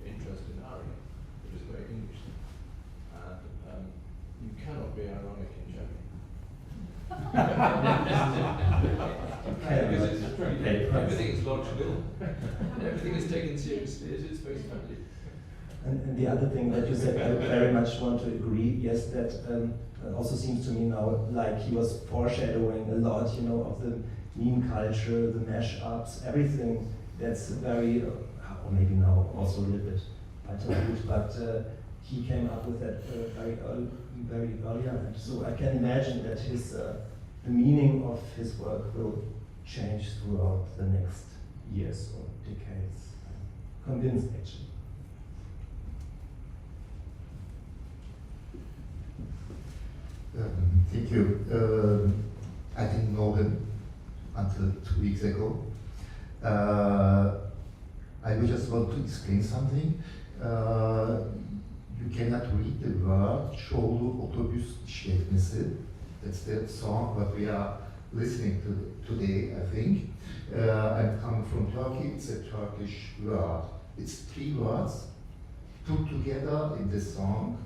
interest in aria, which is very English. And you cannot be ironic in German. Because it's true. Everything is logical. Everything is taken seriously. It's very funny. And the other thing that you said, I very much want to agree. Yes, that also seems to me now like he was foreshadowing a lot, you know, of the meme culture, the mashups, everything that's very, or maybe now also a little bit Paddhati, but he came up with that very earlier, and so I can imagine that his the meaning of his work will change throughout the next years or decades. I'm convinced, actually. Thank you. I didn't know him until 2 weeks ago. I would just want to explain something. You cannot read the word Çoğulu otobüs işletmesi. That's the song what we are listening to today, I think. I'm coming from Turkey. It's a Turkish word. It's 3 words put together in this song,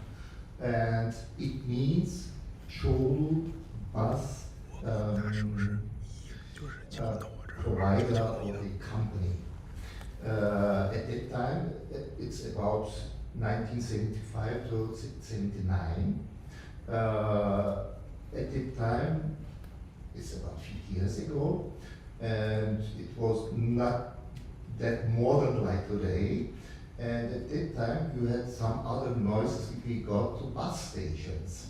and it means Çoğulu bus provider of the company. At that time, it's about 1975 to 79. At that time, it's about 50 years ago, and it was not that modern like today. And at that time, you had some other noises with regard to bus stations.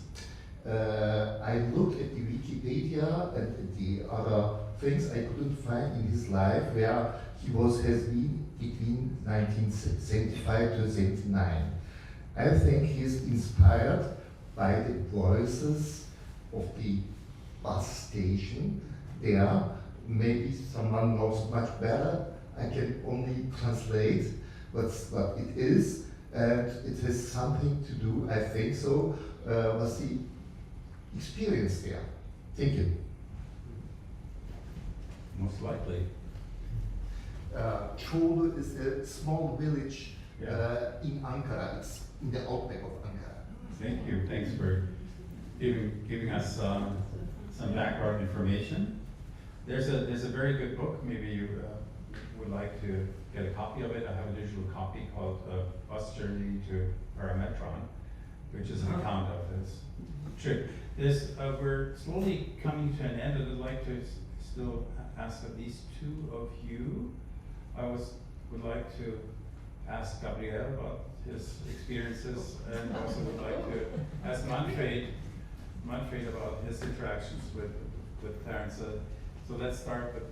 I looked at the Wikipedia and the other things I couldn't find in his life where he has been between 1975 to 79. I think he's inspired by the voices of the bus station there. Maybe someone knows much better. I can only translate what it is, and it has something to do, I think so, with the experience there. Thank you. Most likely. Çoğulu is a small village in Ankara. It's in the outback of Ankara. Thank you. Thanks for giving us some background information. There's a very good book. Maybe you would like to get a copy of it. I have a digital copy called Bus Journey to Parametron, which is an account of this trip. We're slowly coming to an end, and I'd like to still ask at least 2 of you. I would like to ask Gabriel about his experiences, and also would like to ask Manfred about his interactions with Clarence. So let's start with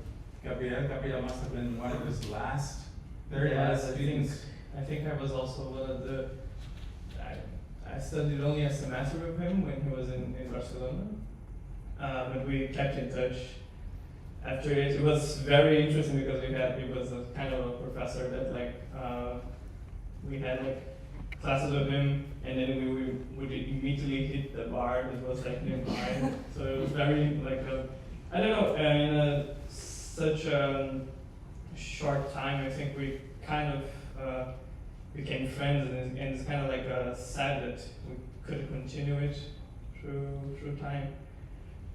Gabriel. Gabriel must have been one of his very last students. I think I was also one of the. I studied only a semester with him when he was in Barcelona, but we kept in touch. After it was very interesting because he was a kind of a professor that we had classes with him, and then we would immediately hit the bar that was nearby. So it was very I don't know, in such a short time. I think we kind of became friends, and it's kind of sad that we couldn't continue it through time.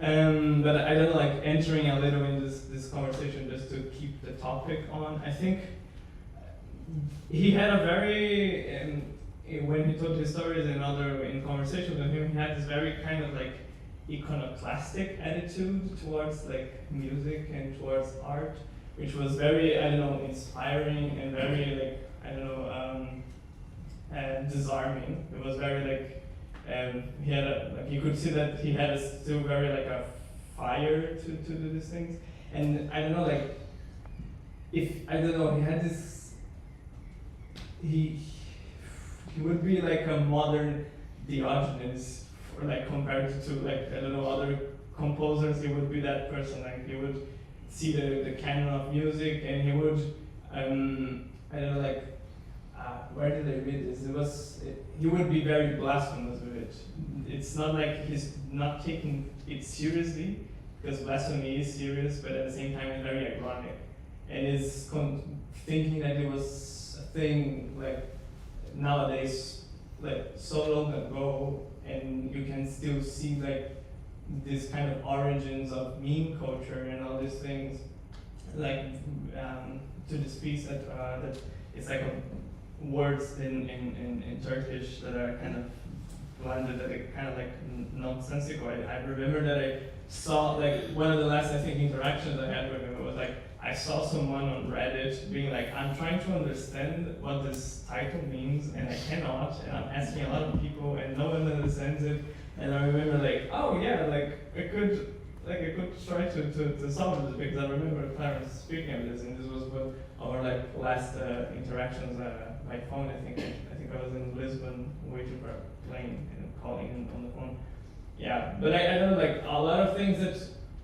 But I don't like entering a little in this conversation just to keep the topic on. I think he had a very, when he told his stories and in conversations with him, he had this very kind of like iconoclastic attitude towards like music and towards art, which was very, I don't know, inspiring and very like, I don't know, disarming. It was very like, he had like you could see that he had still very like a fire to do these things, and I don't know, like if I don't know, he had this. He would be like a modern Diogenes, or like compared to like I don't know other composers. He would be that person. Like he would see the canon of music, and he would I don't know, like where did I read this? He would be very blasphemous with it. It's not like he's not taking it seriously, because blasphemy is serious, but at the same time it's very ironic, and is thinking that it was a thing like nowadays, like so long ago, and you can still see like this kind of origins of meme culture and all these things, like to this piece that it's like words in Turkish that are kind of blended, that are kind of like nonsensical. I remember that I saw like one of the last I think interactions I had with him was like I saw someone on Reddit being like, I'm trying to understand what this title means and I cannot, and I'm asking a lot of people and no one understands it, and I remember like, oh yeah, like I could try to solve this, because I remember Clarence speaking of this, and this was one of our like last interactions by phone. I think I was in Lisbon waiting for a plane and calling him on the phone. Yeah, but I don't know, like a lot of things that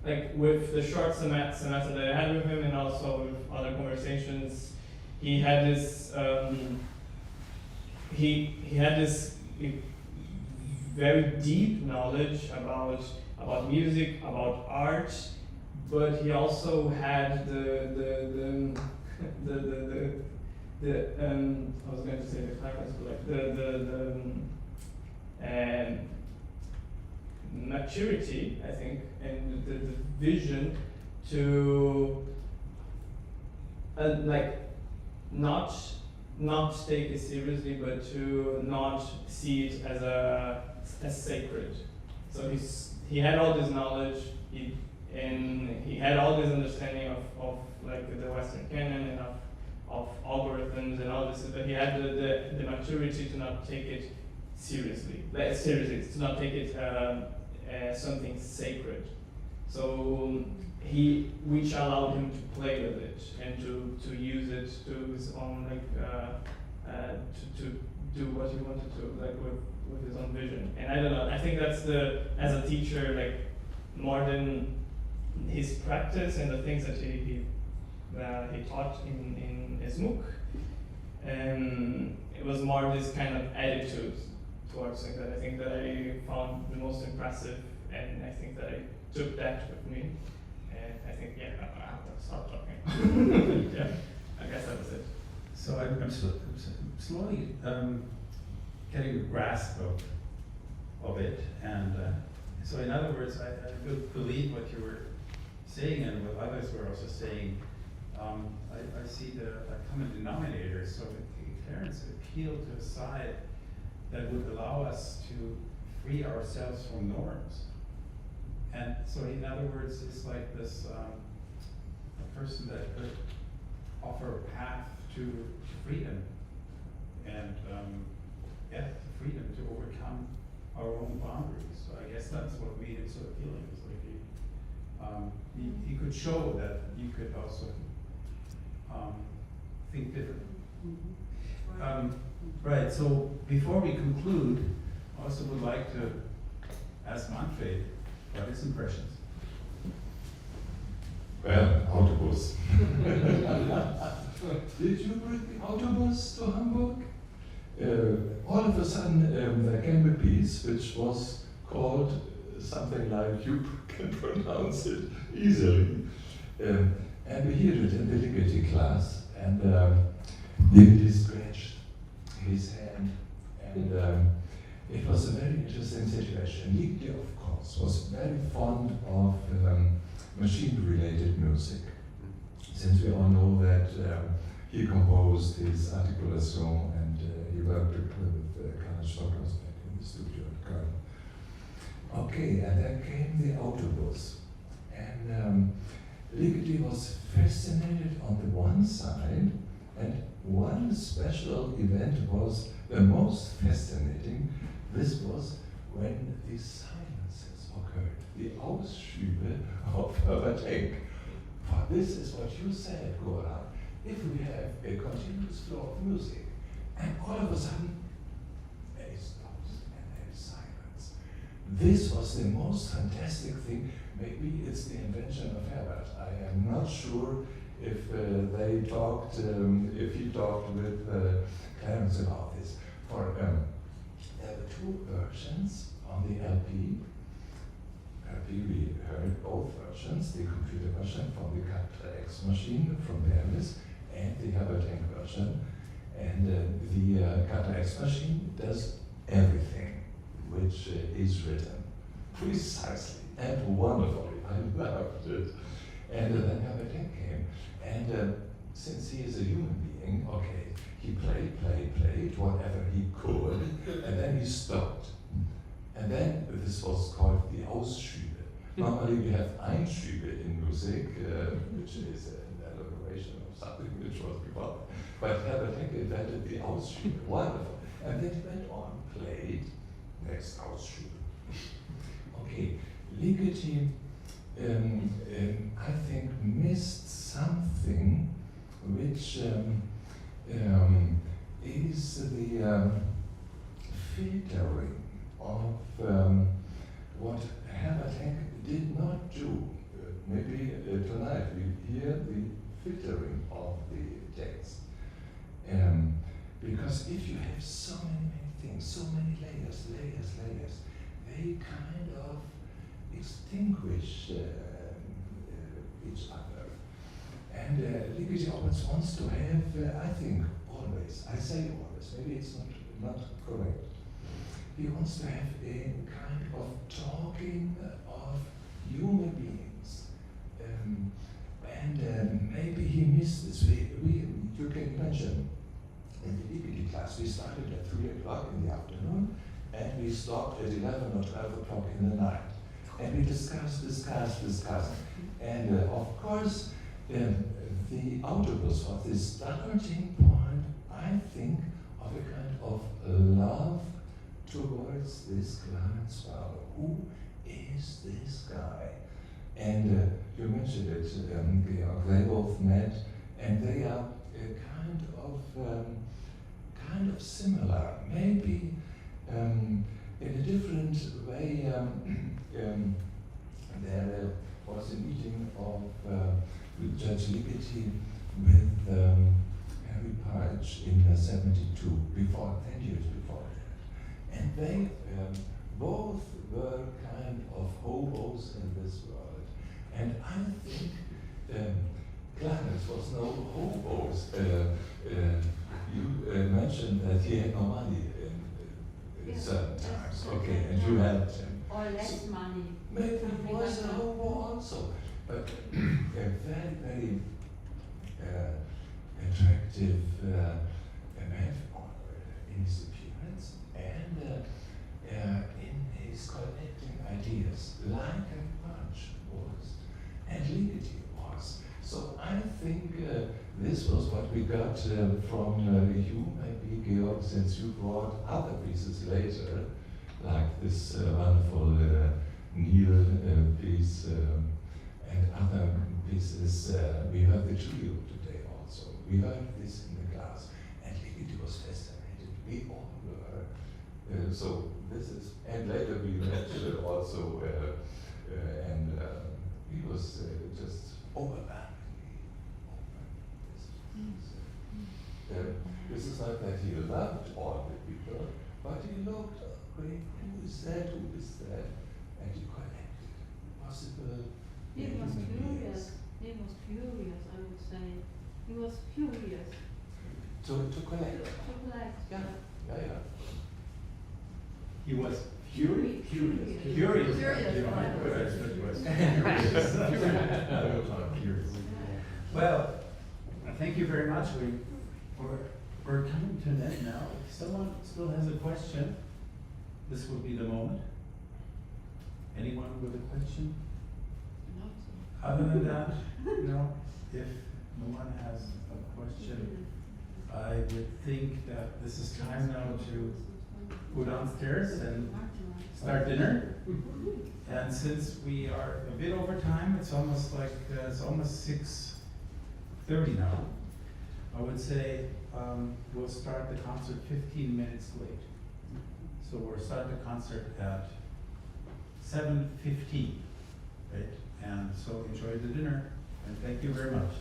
like with the short semester that I had with him, and also with other conversations, he had this he had this very deep knowledge about music, about art, but he also had the I was going to say the Clarence, but like the maturity, I think, and the vision to like not take it seriously, but to not see it as sacred. So he had all this knowledge, and he had all this understanding of like the Western canon and of algorithms and all this, but he had the maturity to not take it seriously, to not take it as something sacred. So which allowed him to play with it and to use it to his own to do what he wanted to, like with his own vision. And I don't know, I think that's as a teacher, like more than his practice and the things that he taught in his MOOC, it was more this kind of attitude towards things that I think that I found the most impressive, and I think that I took that with me. And I think, yeah, I have to stop talking. Yeah, I guess that was it. So I'm slowly getting a grasp of it, and so in other words, I believe what you were saying and what others were also saying. I see the common denominator. So Clarence appealed to a side that would allow us to free ourselves from norms. And so in other words, it's like this a person that could offer a path to freedom, and the freedom to overcome our own boundaries. So I guess that's what made it so appealing. It's like he could show that you could also think differently. Right, so before we conclude, I also would like to ask Manfred what his impressions. Well, autobus. Did you bring the autobus to Hamburg? All of a sudden, there came a piece which was called something like, you can pronounce it easily. And we heard it in the Ligeti class, and Ligeti scratched his hand, and it was a very interesting situation. Ligeti, of course, was very fond of machine-related music. Since we all know that he composed his articulation and he worked with Clarence Barlow in the studio at Köln. Okay, and then came the autobus. And Ligeti was fascinated on the one side, and one special event was the most fascinating. This was when the silences occurred, the Ausschübe of Purva. For this is what you said, Gujar. If we have a continuous flow of music, and all of a sudden, there is stops and there is silence. This was the most fantastic thing. Maybe it's the invention of Herbert. I am not sure if they talked, if he talked with Clarence about this. For there were two versions on the LP. We heard both versions, the computer version from the Cat-X machine from Paris and the Herbert version. And the Cat-X machine does everything which is written precisely and wonderfully. I loved it. And then Herbert came. And since he is a human being, okay, he played whatever he could, and then he stopped. And then this was called the Ausschübe. Normally we have Einschübe in music, which is an elaboration of something which was before. But Herbert invented the Ausschübe. Wonderful. And then he went on, played, next Ausschübe. Okay, Ligeti, I think, missed something which is the filtering of what Herbert did not do. Maybe tonight we hear the filtering of the text. Because if you have so many things, so many layers, they kind of extinguish each other. And Ligeti always wants to have, I think, always, I say always, maybe it's not correct. He wants to have a kind of talking of human beings. And maybe he missed this. You can imagine, in the Ligeti class, we started at 3 o'clock in the afternoon, and we stopped at 11 or 12 o'clock in the night. And we discussed. And of course, the autobus was the starting point, I think, of a kind of love towards this Clarence Barlow. Who is this guy? And you mentioned it, Georg, they both met, and they are kind of similar, maybe in a different way. There was a meeting of Judge Ligeti with Harry Page in '72, 10 years before that. And they both were kind of hobos in this world. And I think Clarence was no hobos. You mentioned that he had no money in certain times. Okay, and you helped him. Or less money. Maybe he was a hobo also. But a very, very attractive man in his appearance and in his collecting ideas, like a Marc was, and Ligeti was. So I think this was what we got from you, maybe, Georg, since you brought other pieces later, like this wonderful Nile piece and other pieces. We heard the trio today also. We heard this in the class, and Ligeti was fascinated. We all were. So this is, and later we met also, and he was just overwhelmingly open. This is not that he loved all the people, but he looked, okay, who is that, and he collected possible. He was curious. He was curious, I would say. He was curious. To collect. To collect. Yeah. He was Curious. Well, thank you very much. We're coming to an end now. If someone still has a question, this will be the moment. Anyone with a question? Other than that, no. If no one has a question, I would think that this is time now to go downstairs and start dinner. And since we are a bit over time, it's almost 6:30 now. I would say we'll start the concert 15 minutes late. So we'll start the concert at 7:15, right? And so enjoy the dinner, and thank you very much.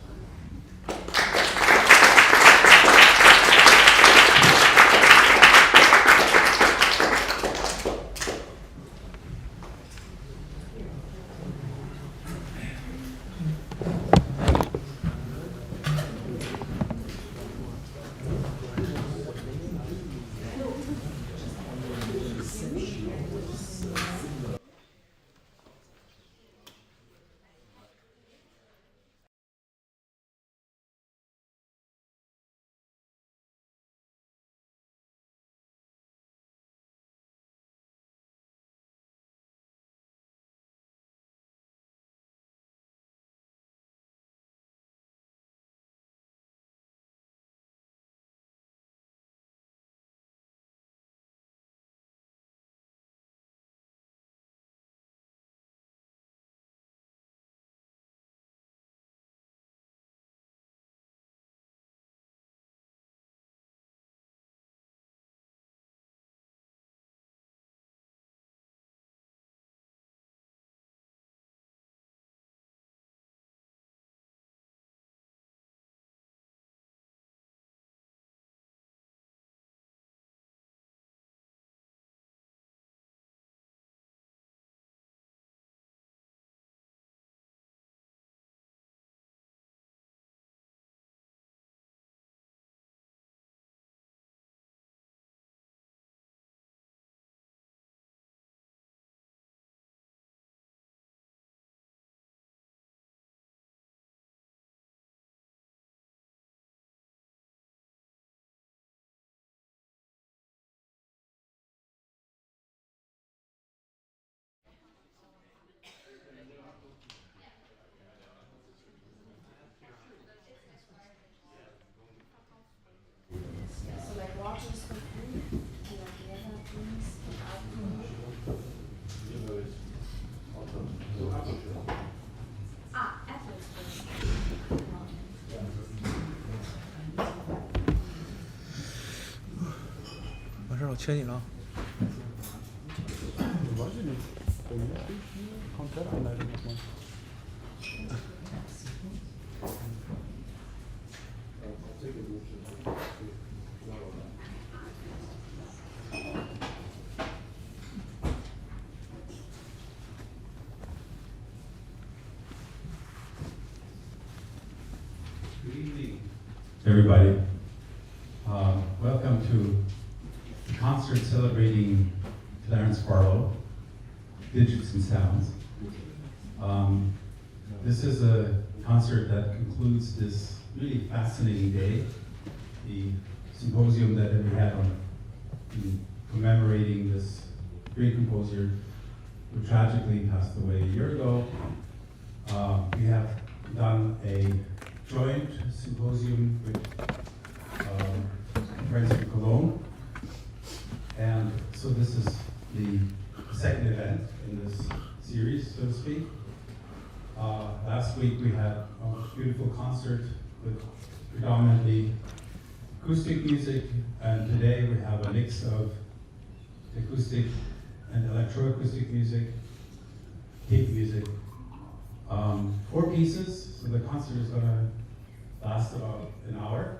缺你了。Good evening, everybody. Welcome to the concert celebrating Clarence Barlow, Digits and Sounds. This is a concert that concludes this really fascinating day, the symposium that we had on commemorating this great composer who tragically passed away a year ago. We have done a joint symposium with friends from Cologne. And so this is the second event in this series, so to speak. Last week we had a beautiful concert with predominantly acoustic music, and today we have a mix of acoustic and electroacoustic music, tape music. 4 pieces, so the concert is going to last about an hour.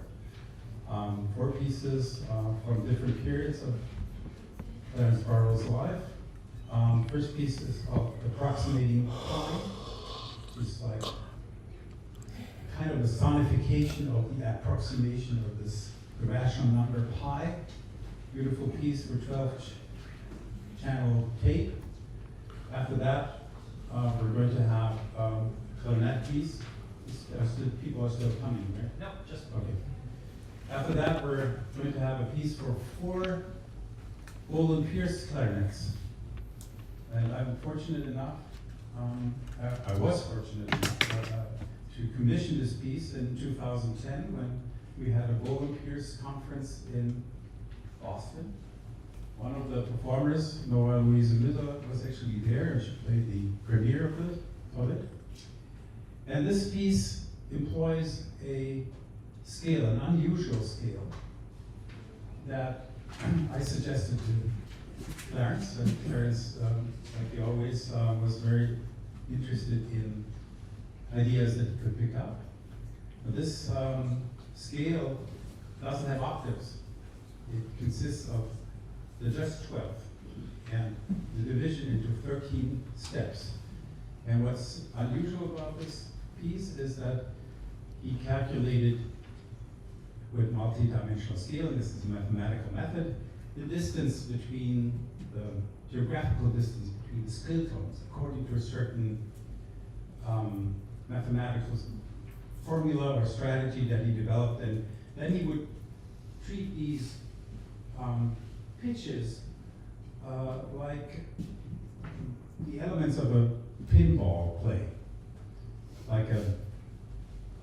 4 pieces from different periods of Clarence Barlow's life. First piece is called Approximating Pi, which is like kind of a sonification of the approximation of this irrational number pi. Beautiful piece for 12 channel tape. After that, we're going to have clarinet piece. People are still coming, right? No, just okay. After that, we're going to have a piece for 4 Bowl and Pierce clarinets. And I'm fortunate enough, I was fortunate enough to commission this piece in 2010 when we had a Bowl and Pierce conference in Boston. One of the performers, Noah Louise Müller, was actually there, and she played the premiere of it. And this piece employs a scale, an unusual scale, that I suggested to Clarence, and Clarence, like he always, was very interested in ideas that he could pick up. But this scale doesn't have octaves. It consists of the just 12 and the division into 13 steps. And what's unusual about this piece is that he calculated with multi-dimensional scaling, this is a mathematical method, the distance between the geographical distance between the scale tones according to a certain mathematical formula or strategy that he developed, and then he would treat these pitches like the elements of a pinball play, like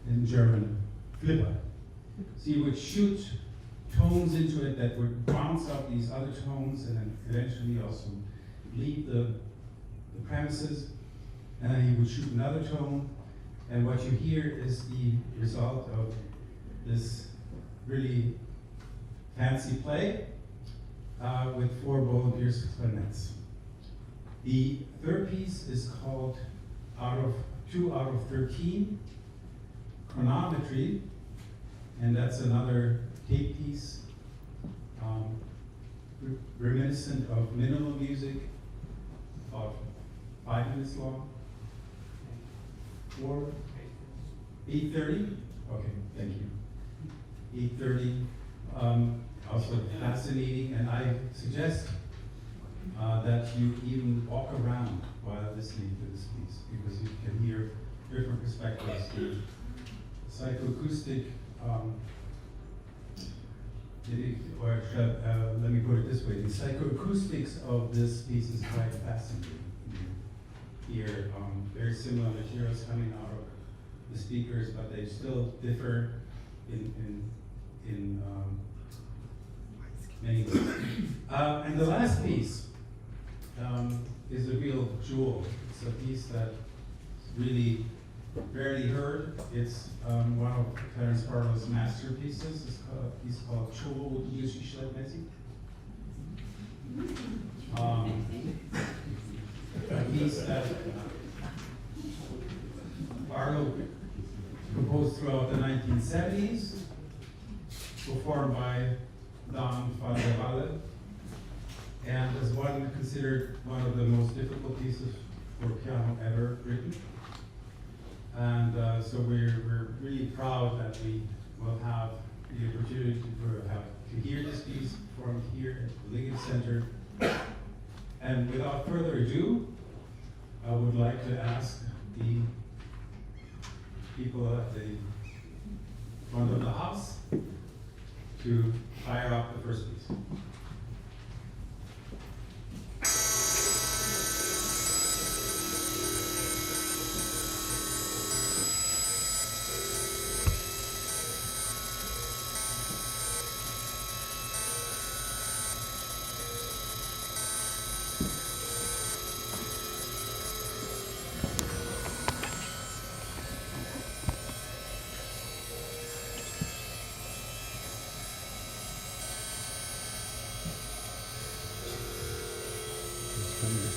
in German, Flipper. So you would shoot tones into it that would bounce out these other tones and then eventually also leave the premises, and then he would shoot another tone, and what you hear is the result of this really fancy play with 4 Bowl and Pierce clarinets. The third piece is called 2 out of 13, Chronometry, and that's another tape piece, reminiscent of minimal music, about 5 minutes long. 8:30? Okay, thank you. 8:30, also fascinating, and I suggest that you even walk around while listening to this piece, because you can hear different perspectives. The psychoacoustic, let me put it this way, the psychoacoustics of this piece is quite fascinating. You hear very similar materials coming out of the speakers, but they still differ in many ways. And the last piece is a real jewel. It's a piece that's really rarely heard. It's one of Clarence Barlow's masterpieces. It's a piece called Czoło Lucie Ślepneci. A piece that Barlow composed throughout the 1970s, performed by Don Valle, and is considered one of the most difficult pieces for piano ever written. And so we're really proud that we will have the opportunity to hear this piece performed here at the Liggett Center. And without further ado, I would like to ask the people at the front of the house to fire up the first piece.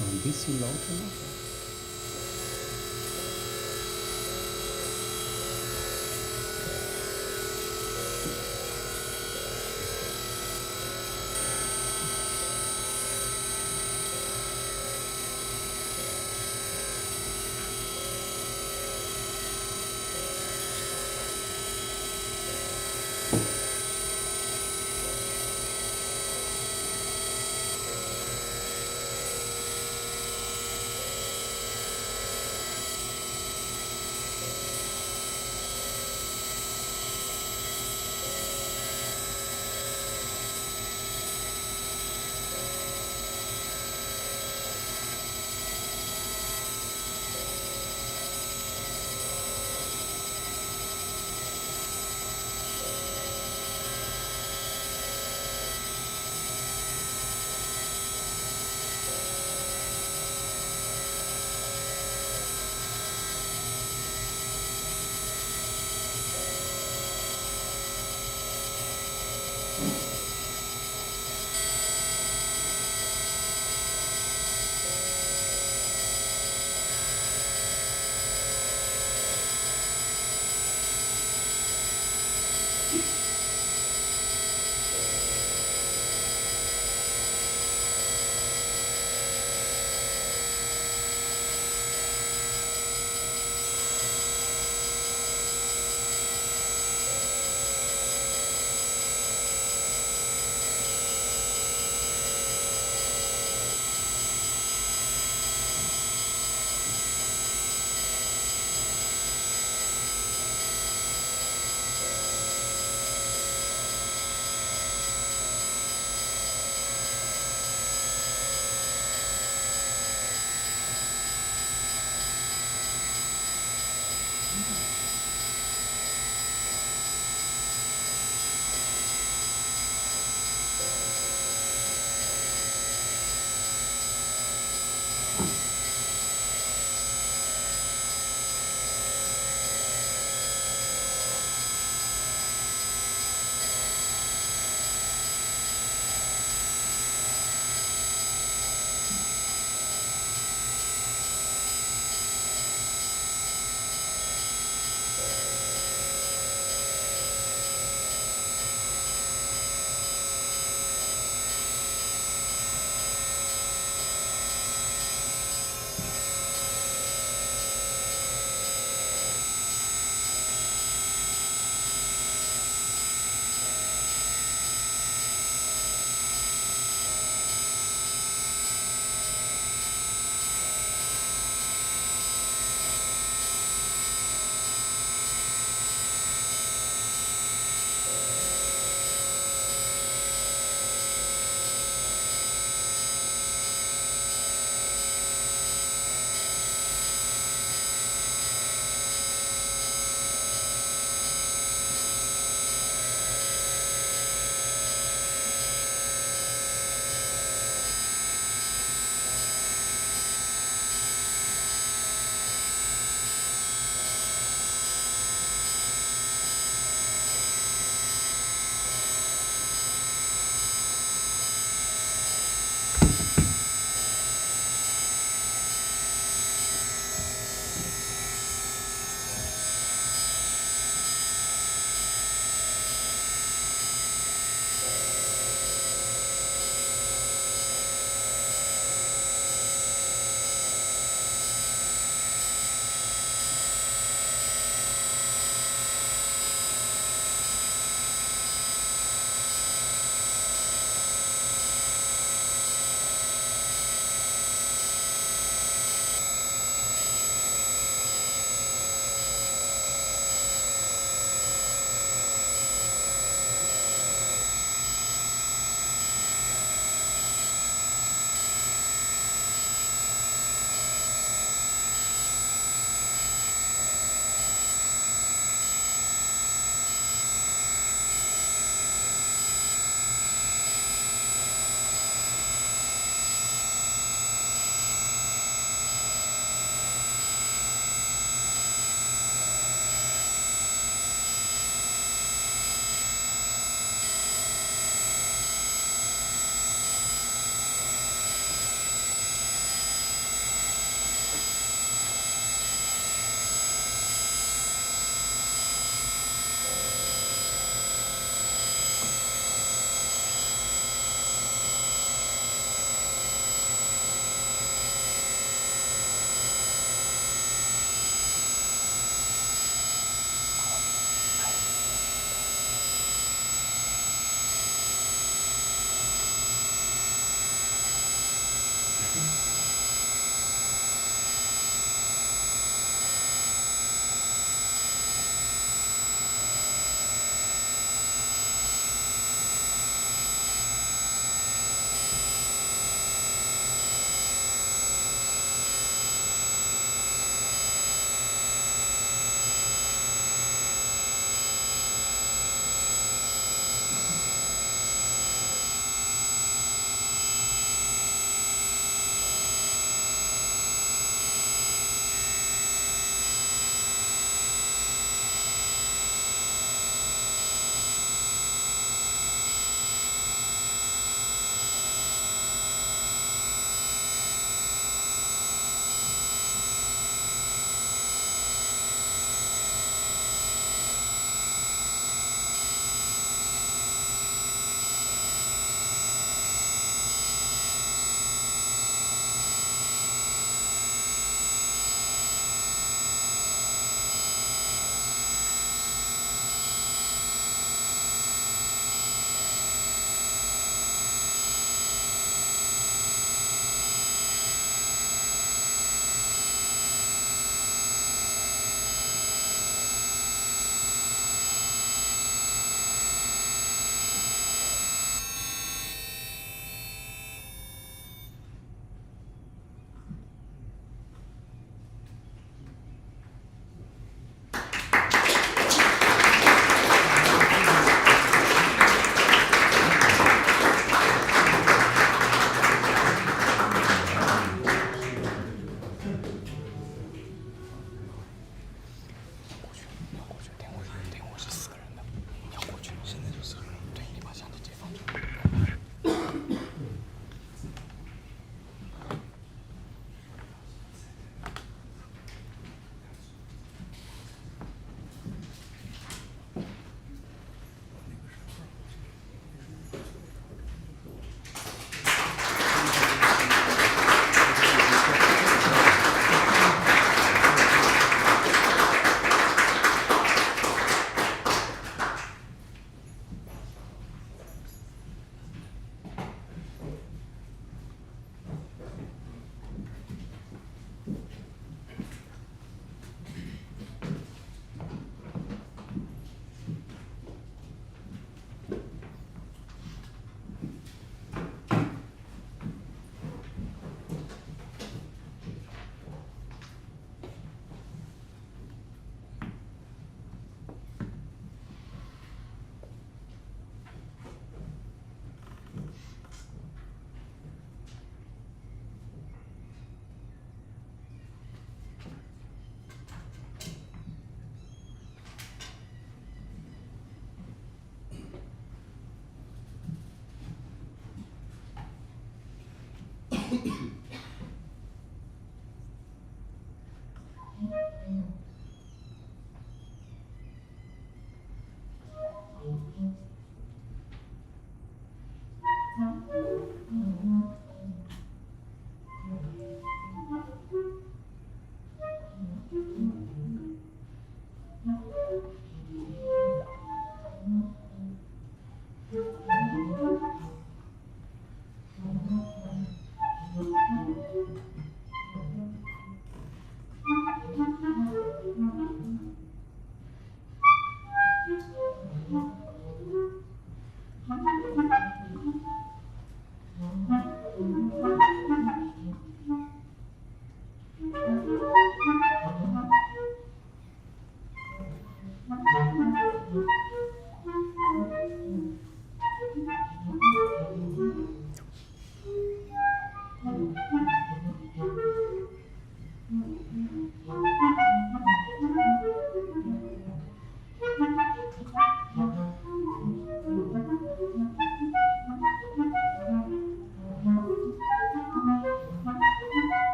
Ein bisschen lauter machen.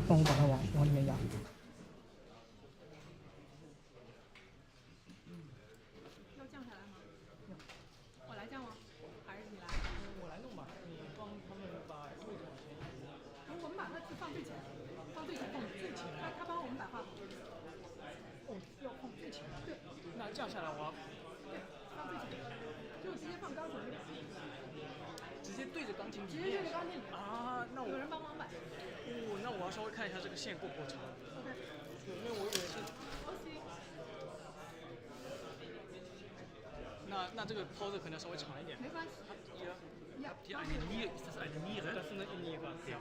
帮我把它往里面压。要降下来吗？我来降吗？还是你来？我来弄吧，你帮他们把位置往前移。我们把它放最前，放最前，放最前。他帮我们摆画。哦，要放最前。对。那降下来我。对，放最前，就直接放钢琴里面。直接对着钢琴里面。直接对着钢琴里面。啊，那我有人帮忙摆。哦，那我要稍微看一下这个线够不够长。OK。因为我以为是。那这个 pause 可能稍微长一点。没关系。Habt ihr eine Niere? Ist das eine Niere? Das ist eine Niere. Ja.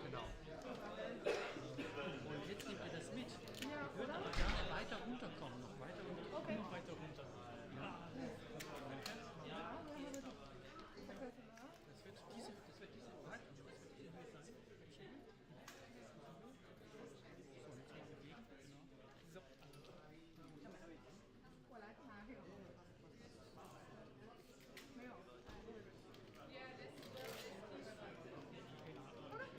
Genau. Und jetzt nehmt ihr das mit. Ja. Würde aber gerne weiter runterkommen, noch weiter runter. Okay. Noch weiter runter. Ja. Das wird diese Part. So, jetzt mal bewegen. Genau. So. 我来拿这个。没有。OK。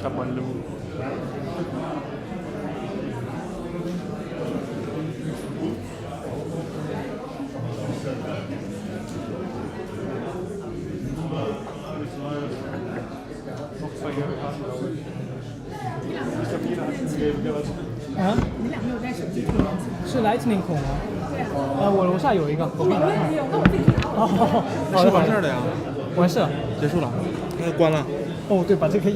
someone Lu.啊？你俩没有带手机充电器？是 Lightning 孔吗？对啊。我楼下有一个，我给你拿看。那我自己拿。哦，是完事儿了呀？完事了，结束了，那关了。哦，对，把这个音。